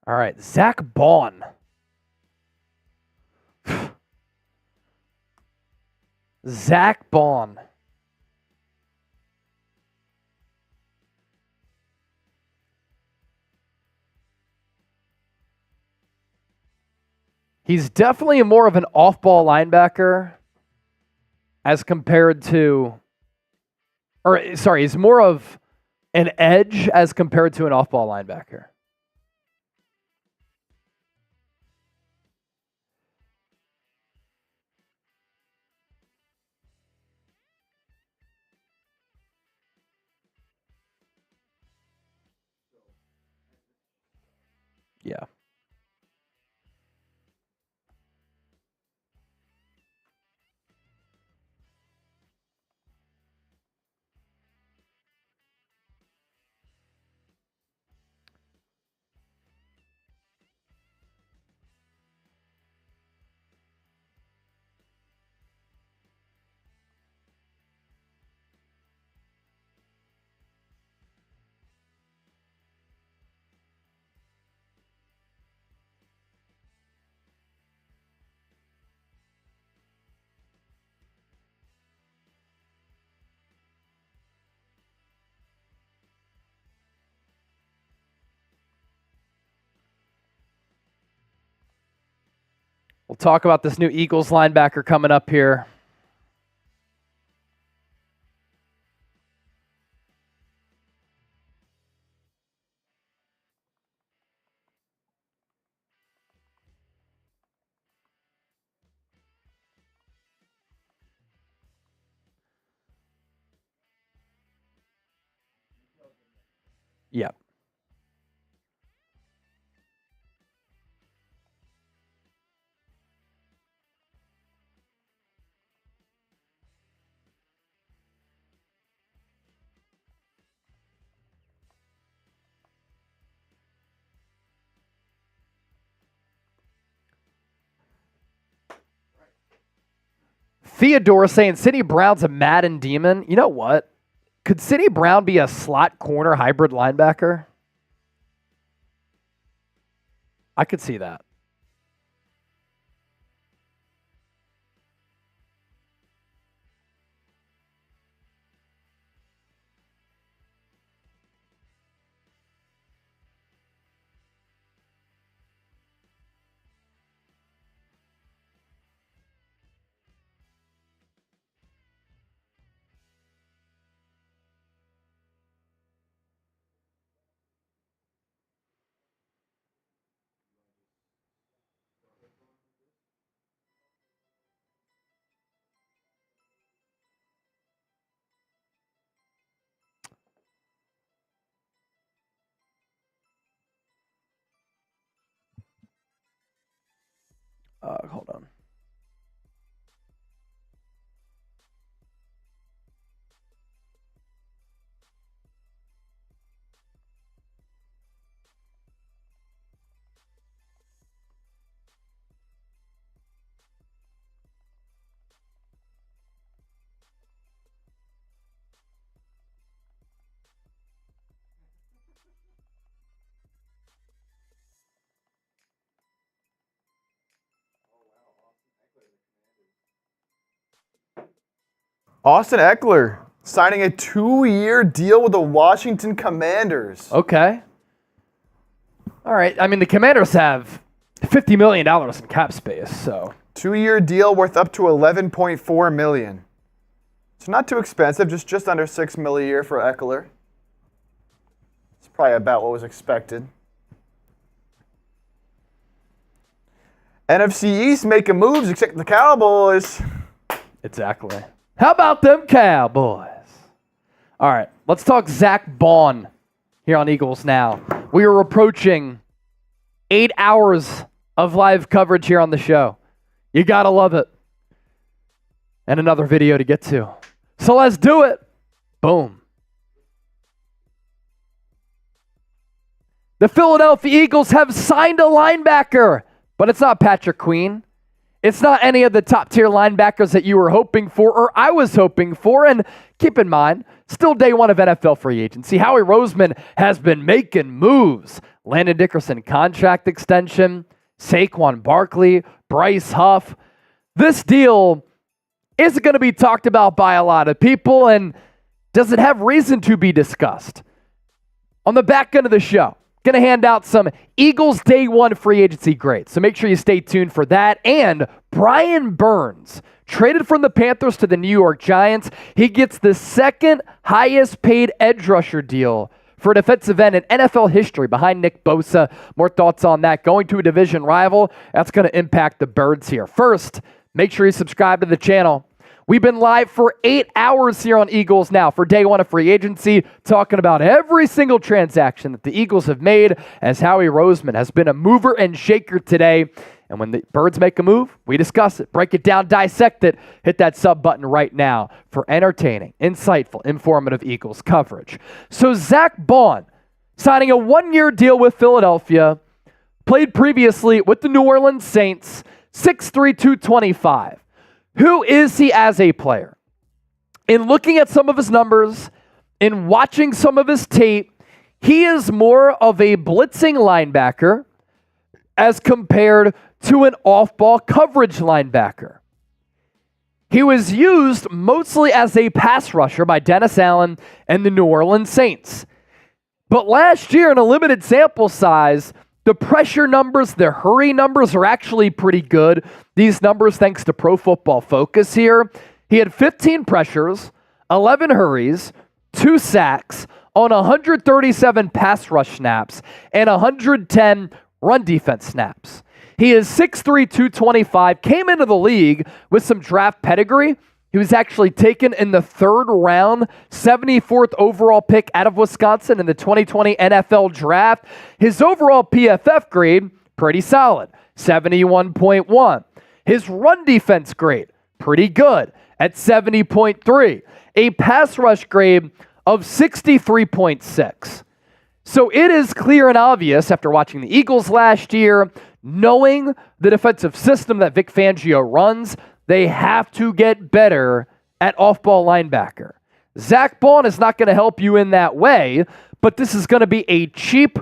All right, Zach Bond. Zach Bond. He's definitely more of an off-ball linebacker as compared to, or sorry, he's more of an edge as compared to an off-ball linebacker. Yeah. We'll talk about this new Eagles linebacker coming up here. Yeah. Theodore saying Sidney Brown's a Madden demon. You know what? Could Sidney Brown be a slot corner hybrid linebacker? I could see that. Hold on. Austin Eckler signing a 2-year deal with the Washington Commanders. Okay. All right. I mean, the Commanders have $50 million in cap space, so. 2-year deal worth up to $11.4 million. It's not too expensive, just under $6 million a year for Eckler. It's probably about what was expected. NFC East making moves, except the Cowboys. Exactly. How about them Cowboys? All right, let's talk Zach Bond here on Eagles Now. We are approaching 8 hours of live coverage here on the show. You gotta love it. And another video to get to. So let's do it. Boom. The Philadelphia Eagles have signed a linebacker, but it's not Patrick Queen. It's not any of the top-tier linebackers that you were hoping for or I was hoping for. And keep in mind, still day one of NFL free agency. Howie Roseman has been making moves. Landon Dickerson contract extension, Saquon Barkley, Bryce Huff. This deal isn't going to be talked about by a lot of people and doesn't have reason to be discussed. On the back end of the show, going to hand out some Eagles Day 1 free agency grades. So make sure you stay tuned for that. And Brian Burns, traded from the Panthers to the New York Giants. He gets the second highest paid edge rusher deal for a defensive end in NFL history behind Nick Bosa. More thoughts on that. Going to a division rival, that's going to impact the Birds here. First, make sure you subscribe to the channel. We've been live for 8 hours here on Eagles Now for day one of free agency, talking about every single transaction that the Eagles have made, as Howie Roseman has been a mover and shaker today. And when the Birds make a move, we discuss it, break it down, dissect it. Hit that sub button right now for entertaining, insightful, informative Eagles coverage. So Zach Bond signing a 1-year deal with Philadelphia, played previously with the New Orleans Saints, 6'3", 225. Who is he as a player? In looking at some of his numbers, in watching some of his tape, he is more of a blitzing linebacker as compared to an off-ball coverage linebacker. He was used mostly as a pass rusher by Dennis Allen and the New Orleans Saints. But last year, in a limited sample size, the pressure numbers, the hurry numbers are actually pretty good. These numbers, thanks to Pro Football Focus here. He had 15 pressures, 11 hurries, 2 sacks on 137 pass rush snaps and 110 run defense snaps. He is 6'3", 225, came into the league with some draft pedigree. He was actually taken in the 3rd round, 74th overall pick out of Wisconsin in the 2020 NFL Draft. His overall PFF grade, pretty solid, 71.1. His run defense grade, pretty good, at 70.3. A pass rush grade of 63.6. So it is clear and obvious after watching the Eagles last year, knowing the defensive system that Vic Fangio runs, they have to get better at off-ball linebacker. Zach Bond is not going to help you in that way, but this is going to be a cheap,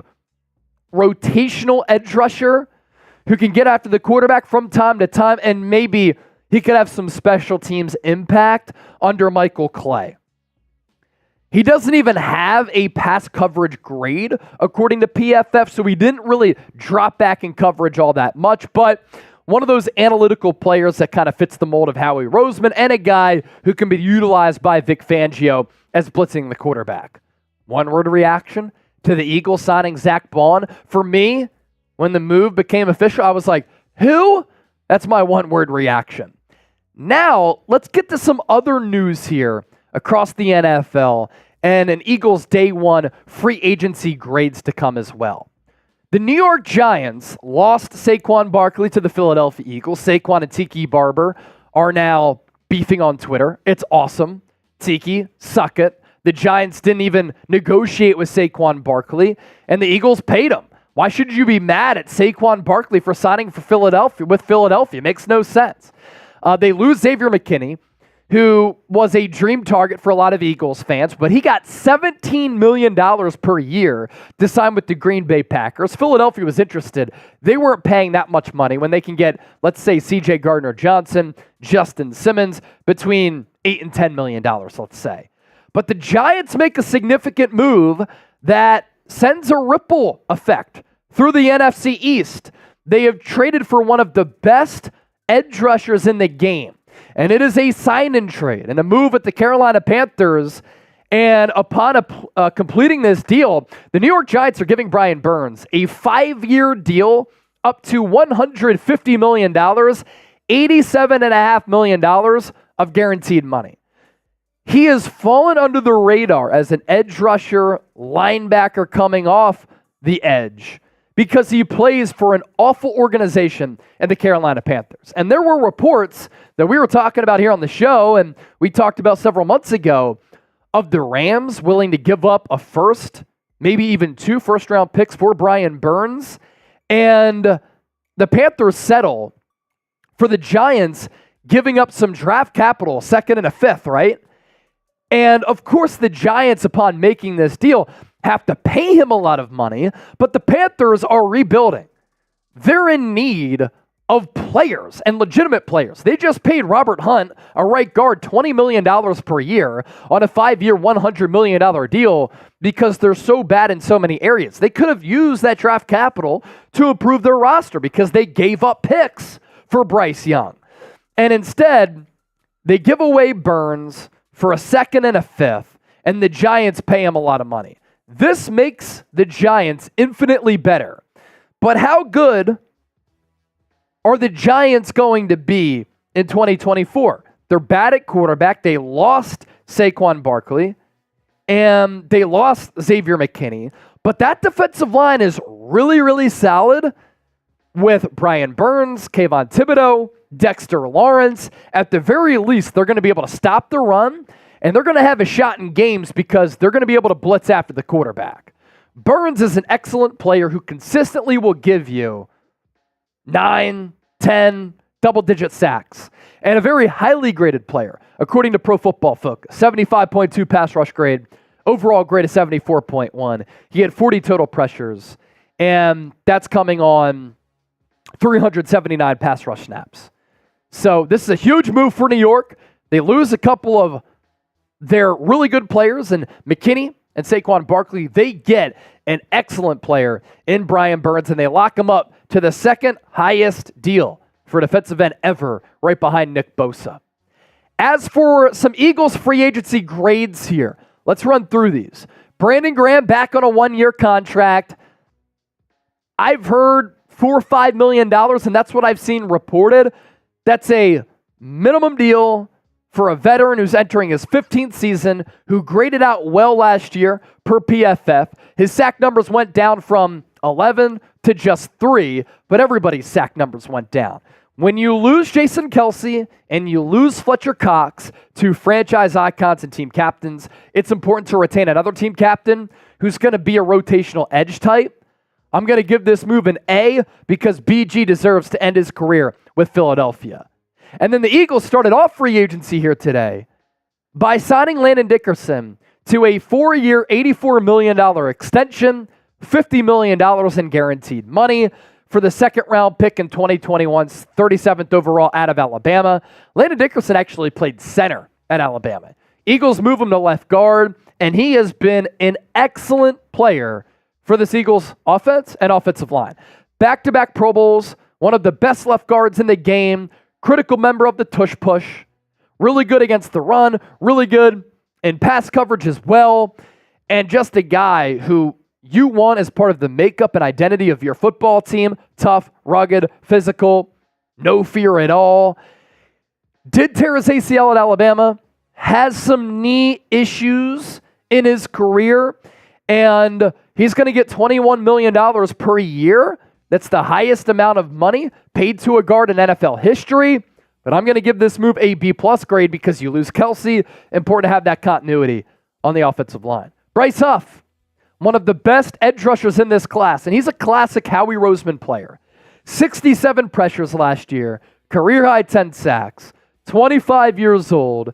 rotational edge rusher who can get after the quarterback from time to time, and maybe he could have some special teams impact under Michael Clay. He doesn't even have a pass coverage grade, according to PFF, so he didn't really drop back in coverage all that much, but one of those analytical players that kind of fits the mold of Howie Roseman and a guy who can be utilized by Vic Fangio as blitzing the quarterback. One-word reaction to the Eagles signing Zach Bond. For me, when the move became official, I was like, who? That's my one-word reaction. Now, let's get to some other news here across the NFL and an Eagles Day 1 free agency grades to come as well. The New York Giants lost Saquon Barkley to the Philadelphia Eagles. Saquon and Tiki Barber are now beefing on Twitter. It's awesome. Tiki, suck it. The Giants didn't even negotiate with Saquon Barkley, and the Eagles paid him. Why should you be mad at Saquon Barkley for signing for Philadelphia with Philadelphia? It makes no sense. They lose Xavier McKinney, who was a dream target for a lot of Eagles fans, but he got $17 million per year to sign with the Green Bay Packers. Philadelphia was interested. They weren't paying that much money when they can get, let's say, C.J. Gardner-Johnson, Justin Simmons, between $8 and $10 million, let's say. But the Giants make a significant move that sends a ripple effect through the NFC East. They have traded for one of the best edge rushers in the game. And it is a sign-in trade and a move with the Carolina Panthers. And upon completing this deal, the New York Giants are giving Brian Burns a 5-year deal up to $150 million, $87.5 million of guaranteed money. He has fallen under the radar as an edge rusher, linebacker coming off the edge because he plays for an awful organization in the Carolina Panthers. And there were reports that we were talking about here on the show, and we talked about several months ago, of the Rams willing to give up a first, maybe even 2 first-round picks for Brian Burns. And the Panthers settle for the Giants giving up some draft capital, 2nd and a 5th, right? And of course, the Giants, upon making this deal, have to pay him a lot of money, but the Panthers are rebuilding. They're in need of players and legitimate players. They just paid Robert Hunt, a right guard, $20 million per year on a 5-year, $100 million deal because they're so bad in so many areas. They could have used that draft capital to improve their roster because they gave up picks for Bryce Young. And instead, they give away Burns for a 2nd and a 5th, and the Giants pay him a lot of money. This makes the Giants infinitely better. But how good are the Giants going to be in 2024? They're bad at quarterback. They lost Saquon Barkley, and they lost Xavier McKinney. But that defensive line is really, really solid with Brian Burns, Kayvon Thibodeau, Dexter Lawrence. At the very least, they're going to be able to stop the run, and they're going to have a shot in games because they're going to be able to blitz after the quarterback. Burns is an excellent player who consistently will give you 9, 10, double-digit sacks, and a very highly graded player, according to Pro Football Focus. 75.2 pass rush grade, overall grade of 74.1. He had 40 total pressures, and that's coming on 379 pass rush snaps. So this is a huge move for New York. They lose a couple of their really good players, and McKinney and Saquon Barkley, they get an excellent player in Brian Burns, and they lock him up to the 2nd highest deal for a defensive end ever, right behind Nick Bosa. As for some Eagles free agency grades here, let's run through these. Brandon Graham back on a 1-year contract. I've heard $4 or $5 million, and that's what I've seen reported. That's a minimum deal for a veteran who's entering his 15th season, who graded out well last year per PFF. His sack numbers went down from 11 to just 3, but everybody's sack numbers went down. When you lose Jason Kelce and you lose Fletcher Cox, 2 franchise icons and team captains, it's important to retain another team captain who's going to be a rotational edge type. I'm going to give this move an A because BG deserves to end his career with Philadelphia. And then the Eagles started off free agency here today by signing Landon Dickerson to a 4-year, $84 million extension, $50 million in guaranteed money for the 2nd-round pick in 2021's 37th overall out of Alabama. Landon Dickerson actually played center at Alabama. Eagles move him to left guard, and he has been an excellent player for this Eagles offense and offensive line. Back-to-back Pro Bowls, one of the best left guards in the game, critical member of the tush push, really good against the run, really good in pass coverage as well, and just a guy who you want as part of the makeup and identity of your football team. Tough, rugged, physical, no fear at all. Did tear his ACL at Alabama, has some knee issues in his career, And he's going to get $21 million per year. That's the highest amount of money paid to a guard in NFL history. But I'm going to give this move a B-plus grade because you lose Kelsey. Important to have that continuity on the offensive line. Bryce Huff, one of the best edge rushers in this class, and he's a classic Howie Roseman player. 67 pressures last year, career-high 10 sacks, 25 years old,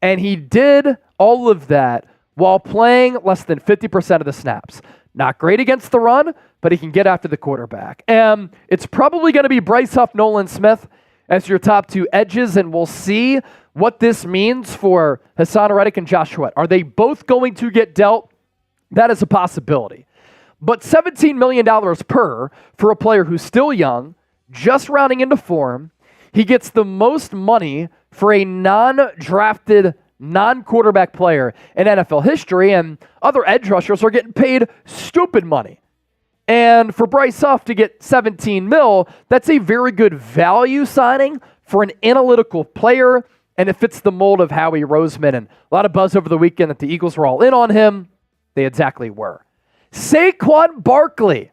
and he did all of that while playing less than 50% of the snaps. Not great against the run, but he can get after the quarterback. And it's probably going to be Bryce Huff, Nolan Smith as your top two edges, and we'll see what this means for Hassan Reddick and Josh Sweat. Are they both going to get dealt? That is a possibility. But $17 million per for a player who's still young, just rounding into form. He gets the most money for a non-drafted, non-quarterback player in NFL history, and other edge rushers are getting paid stupid money. And for Bryce Huff to get 17 mil, that's a very good value signing for an analytical player, and it fits the mold of Howie Roseman. And a lot of buzz over the weekend that the Eagles were all in on him. They exactly were. Saquon Barkley,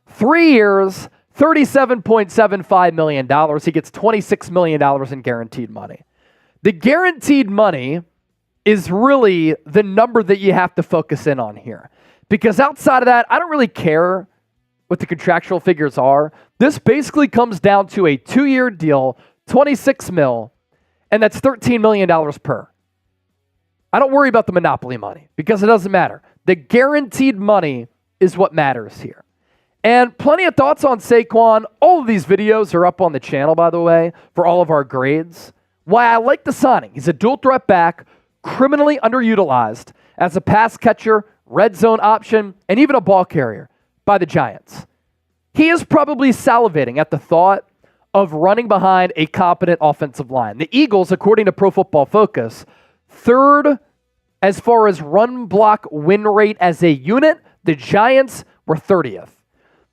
3 years, $37.75 million. He gets $26 million in guaranteed money. The guaranteed money is really the number that you have to focus in on here. Because outside of that, I don't really care what the contractual figures are. This basically comes down to a 2-year deal, 26 mil, and that's $13 million per. I don't worry about the monopoly money because it doesn't matter. The guaranteed money is what matters here. And plenty of thoughts on Saquon. All of these videos are up on the channel, by the way, for all of our grades. Why I like the signing. He's a dual threat back, criminally underutilized as a pass catcher, red zone option, and even a ball carrier by the Giants. He is probably salivating at the thought of running behind a competent offensive line. The Eagles, according to Pro Football Focus, third as far as run block win rate as a unit. The Giants were 30th.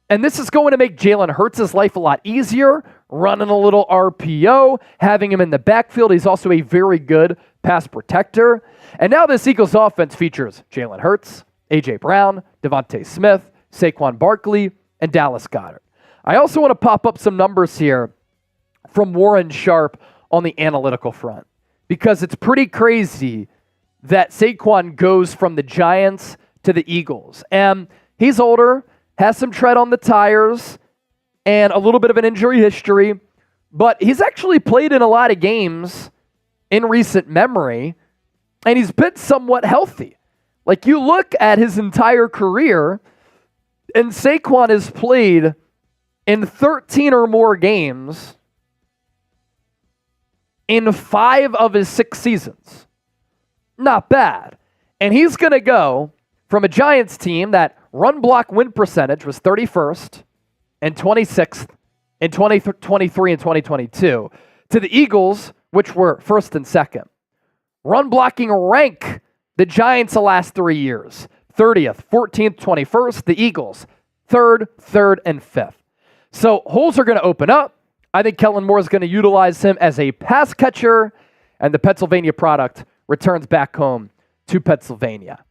And this is going to make Jalen Hurts' life a lot easier, running a little RPO, having him in the backfield. He's also a very good pass protector. And now this Eagles offense features Jalen Hurts, A.J. Brown, Devontae Smith, Saquon Barkley, and Dallas Goedert. I also want to pop up some numbers here from Warren Sharp on the analytical front, because it's pretty crazy that Saquon goes from the Giants to the Eagles. And he's older, has some tread on the tires, and a little bit of an injury history, but he's actually played in a lot of games in recent memory, and he's been somewhat healthy. Like, you look at his entire career, and Saquon has played in 13 or more games in 5 of his 6 seasons. Not bad. And he's going to go from a Giants team that run block win percentage was 31st and 26th in 2023 and 2022 to the Eagles, which were 1st and 2nd. Run blocking rank, the Giants the last 3 years, 30th, 14th, 21st. The Eagles, 3rd, and 5th. So holes are going to open up. I think Kellen Moore is going to utilize him as a pass catcher, and the Pennsylvania product returns back home to Pennsylvania.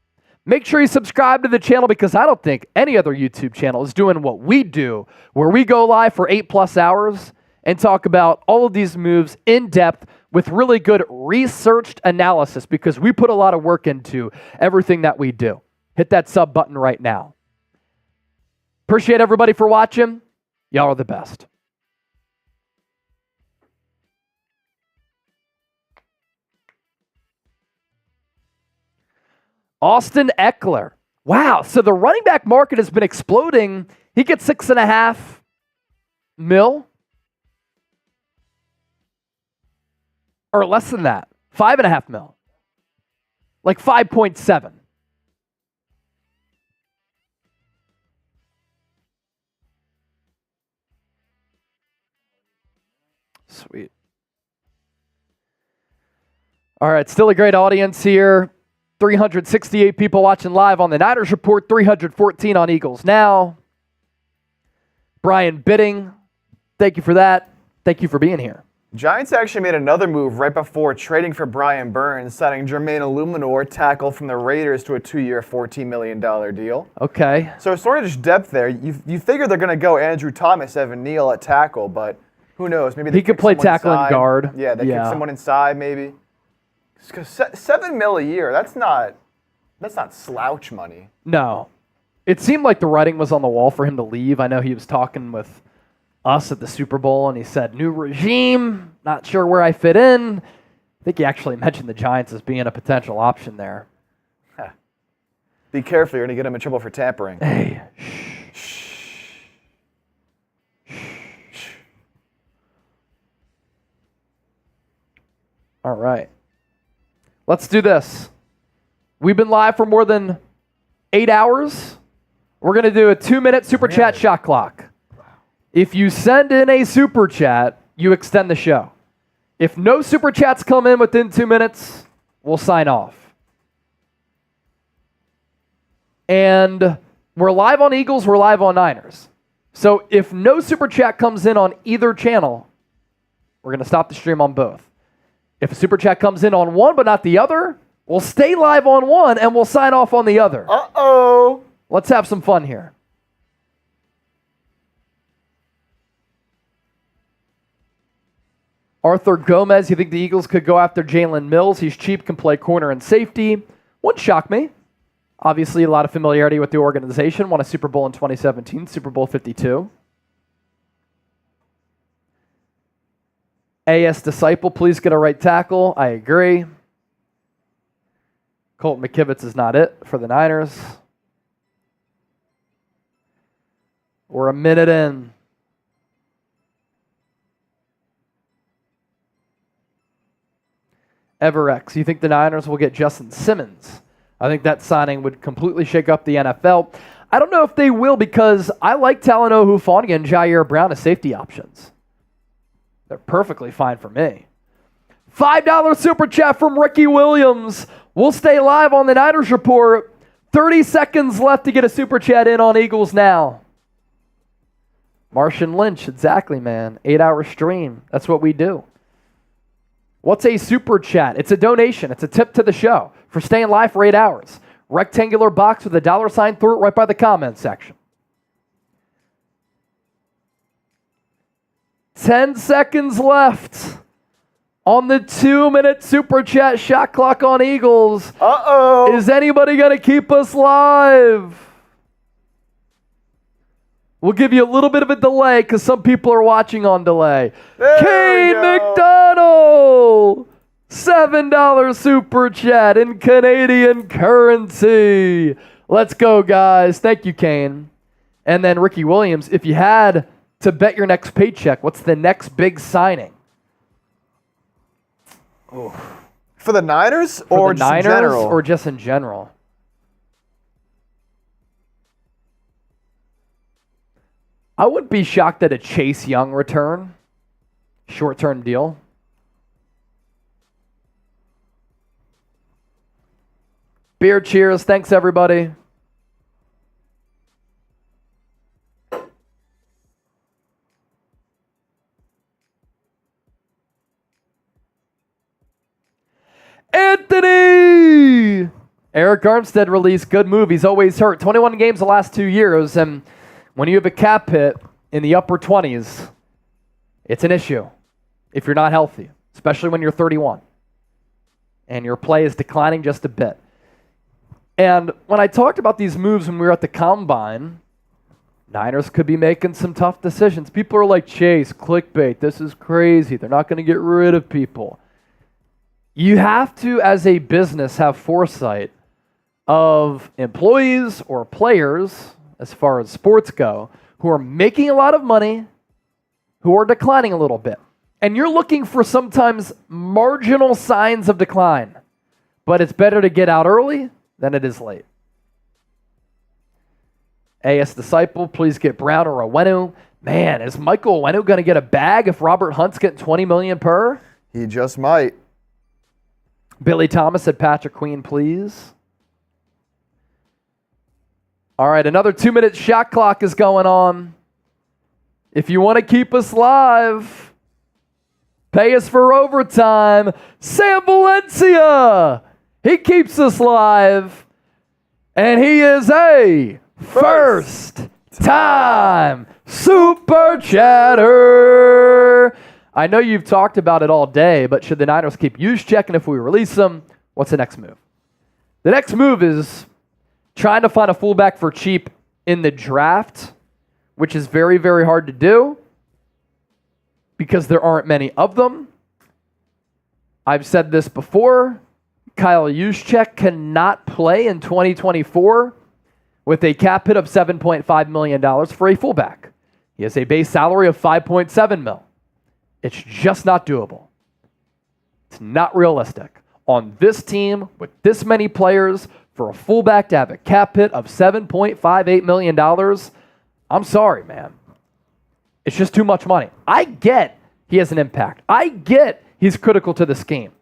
Make sure you subscribe to the channel, because I don't think any other YouTube channel is doing what we do, where we go live for 8+ hours and talk about all of these moves in depth with really good researched analysis, because we put a lot of work into everything that we do. Hit that sub button right now. Appreciate everybody for watching. Y'all are the best. Austin Eckler. Wow, so the running back market has been exploding. He gets $6.5 mil. Or less than that. $5.5 mil. Like 5.7. Sweet. All right, still a great audience here. 368 people watching live on the Niners Report, 314 on Eagles Now. Brian Bidding, thank you for that. Thank you for being here. Giants actually made another move right before trading for Brian Burns, signing Jermaine Illuminor, tackle from the Raiders, to a 2-year, $14 million deal. Okay. So sort of just depth there. You figure they're going to go Andrew Thomas, Evan Neal at tackle, but who knows? Maybe they He could kick play someone tackle and inside. guard. Yeah, they kick someone inside maybe. Because $7 million a year, that's not slouch money. No. It seemed like the writing was on the wall for him to leave. I know he was talking with us at the Super Bowl, and he said, new regime, not sure where I fit in. I think he actually mentioned the Giants as being a potential option there. Be careful, you're going to get him in trouble for tampering. Hey, all right. Let's do this. We've been live for more than 8 hours. We're going to do a 2-minute super chat shot clock. If you send in a super chat, you extend the show. If no super chats come in within 2 minutes, we'll sign off. And we're live on Eagles, we're live on Niners. So if no super chat comes in on either channel, we're going to stop the stream on both. If a super chat comes in on one but not the other, we'll stay live on one and we'll sign off on the other. Uh-oh. Let's have some fun here. Arthur Gomez, you think the Eagles could go after Jalen Mills? He's cheap, can play corner and safety. Wouldn't shock me. Obviously, a lot of familiarity with the organization. Won a Super Bowl in 2017, Super Bowl 52. AS Disciple, please get a right tackle. I agree. Colton McKivitz is not it for the Niners. We're a minute in. Everex, you think the Niners will get Justin Simmons? I think that signing would completely shake up the NFL. I don't know if they will because I like Talanoa Hufanga and Jair Brown as safety options. They're perfectly fine for me. $5 super chat from Ricky Williams. We'll stay live on the Niners Report. 30 seconds left to get a super chat in on Eagles Now. Martian Lynch, exactly, man. 8-hour stream. That's what we do. What's a super chat? It's a donation. It's a tip to the show for staying live for 8 hours. Rectangular box with a $sign through it right by the comment section. 10 seconds left on the 2-minute super chat shot clock on Eagles. Uh-oh. Is anybody going to keep us live? We'll give you a little bit of a delay because some people are watching on delay. Kane McDonald, $7 super chat in Canadian currency. Let's go, guys. Thank you, Kane. And then Ricky Williams, if you had to bet your next paycheck, what's the next big signing? For the Niners For or the just Niners in general? or just in general? I wouldn't be shocked at a Chase Young return. Short-term deal. Beer cheers. Thanks, everybody. Anthony! Eric Armstead released good move. He's always hurt. 21 games the last 2 years, and when you have a cap hit in the upper 20s, it's an issue if you're not healthy, especially when you're 31 and your play is declining just a bit. And when I talked about these moves when we were at the Combine, Niners could be making some tough decisions. People are like, Chase, clickbait, this is crazy. They're not going to get rid of people. You have to, as a business, have foresight of employees or players, as far as sports go, who are making a lot of money, who are declining a little bit. And you're looking for sometimes marginal signs of decline. But it's better to get out early than it is late. AS Disciple, please get Brown or Owenu. Man, is Michael Owenu going to get a bag if Robert Hunt's getting $20 million per? He just might. Billy Thomas said Patrick Queen, please. All right, another 2-minute shot clock is going on. If you want to keep us live, pay us for overtime. Sam Valencia, he keeps us live. And he is a first-time Super Chatter. I know you've talked about it all day, but should the Niners keep Juszczyk, and if we release him, what's the next move? The next move is trying to find a fullback for cheap in the draft, which is very, very hard to do because there aren't many of them. I've said this before. Kyle Juszczyk cannot play in 2024 with a cap hit of $7.5 million for a fullback. He has a base salary of $5.7 million. It's just not doable. It's not realistic. On this team, with this many players, for a fullback to have a cap hit of $7.58 million, I'm sorry, man. It's just too much money. I get he has an impact. I get he's critical to the scheme.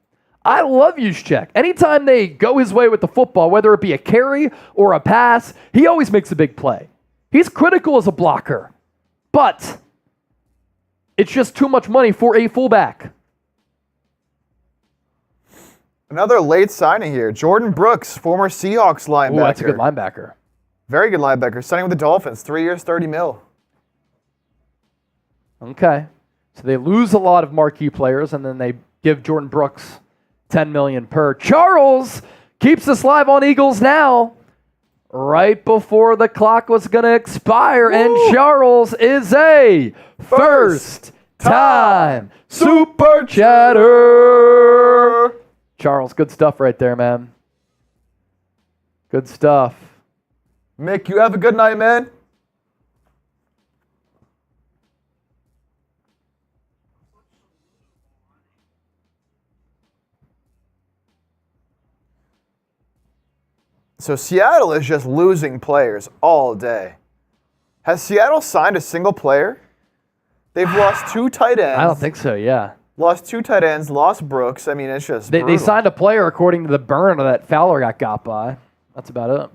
I love Juszczyk. Anytime they go his way with the football, whether it be a carry or a pass, he always makes a big play. He's critical as a blocker. But it's just too much money for a fullback. Another late signing here. Jordan Brooks, former Seahawks linebacker. Ooh, that's a good linebacker. Very good linebacker. Signing with the Dolphins. 3 years, $30 million. Okay. So they lose a lot of marquee players, and then they give Jordan Brooks $10 million per. Charles keeps us live on Eagles Now right before the clock was going to expire, and Charles is a first-time Super Chatter. Charles, good stuff right there, man. Good stuff. Mick, you have a good night, man. So Seattle is just losing players all day. Has Seattle signed a single player? They've lost 2 tight ends. I don't think so, yeah. Lost 2 tight ends, lost Brooks. I mean, it's just They signed a player according to the burn that Fowler got by. That's about it.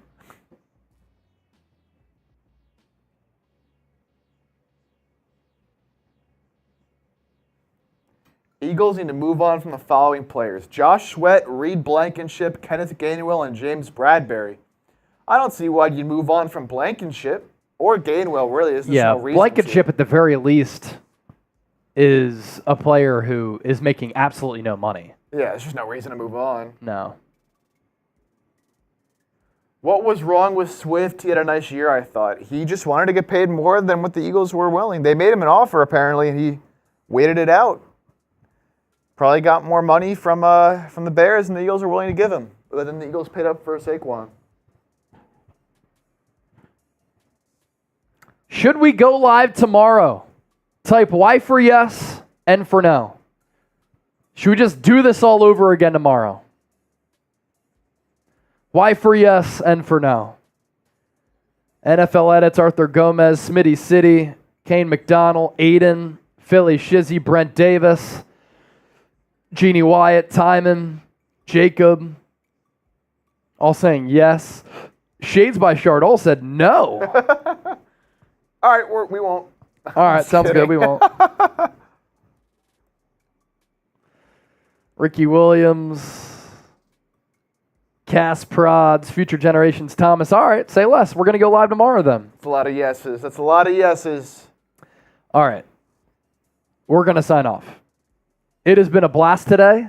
Eagles need to move on from the following players: Josh Sweat, Reed Blankenship, Kenneth Gainwell, and James Bradbury. I don't see why you'd move on from Blankenship or Gainwell, really. There's no reason Blankenship to. at the very least is a player who is making absolutely no money. Yeah, there's just no reason to move on. No. What was wrong with Swift? He had a nice year, I thought. He just wanted to get paid more than what the Eagles were willing. They made him an offer, apparently, and he waited it out. Probably got more money from the Bears than the Eagles were willing to give him. But then the Eagles paid up for Saquon. Should we go live tomorrow? Type Y for yes, N for no. Should we just do this all over again tomorrow? Y for yes, N for no. NFL edits: Arthur Gomez, Smitty City, Kane McDonald, Aiden, Philly Shizzy, Brent Davis, Jeannie Wyatt, Timon, Jacob, all saying yes. Shades by Shard all said no. All right, we won't. All right, sounds good. We won't. Ricky Williams, Cass Prods, Future Generations, Thomas. All right, say less. We're going to go live tomorrow then. That's a lot of yeses. That's a lot of yeses. All right. We're going to sign off. It has been a blast today.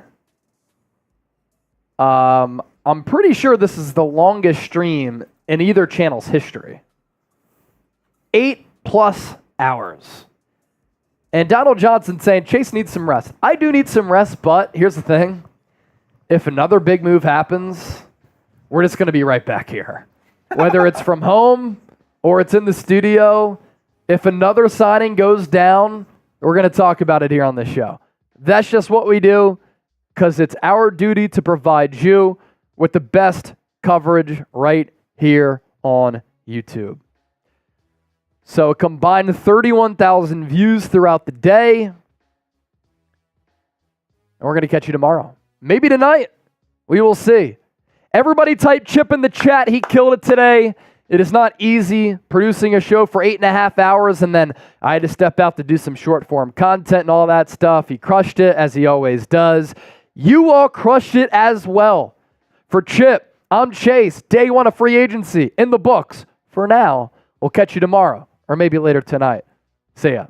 I'm pretty sure this is the longest stream in either channel's history. 8+ hours. And Donald Johnson saying Chase needs some rest. I do need some rest, but here's the thing. If another big move happens, we're just going to be right back here. Whether it's from home or it's in the studio, if another signing goes down, we're going to talk about it here on the show. That's just what we do because it's our duty to provide you with the best coverage right here on YouTube. So a combined 31,000 views throughout the day. And we're going to catch you tomorrow. Maybe tonight. We will see. Everybody type Chip in the chat. He killed it today. It is not easy producing a show for 8.5 hours, and then I had to step out to do some short form content and all that stuff. He crushed it, as he always does. You all crushed it as well. For Chip, I'm Chase. Day one of free agency in the books. For now, we'll catch you tomorrow, or maybe later tonight. See ya.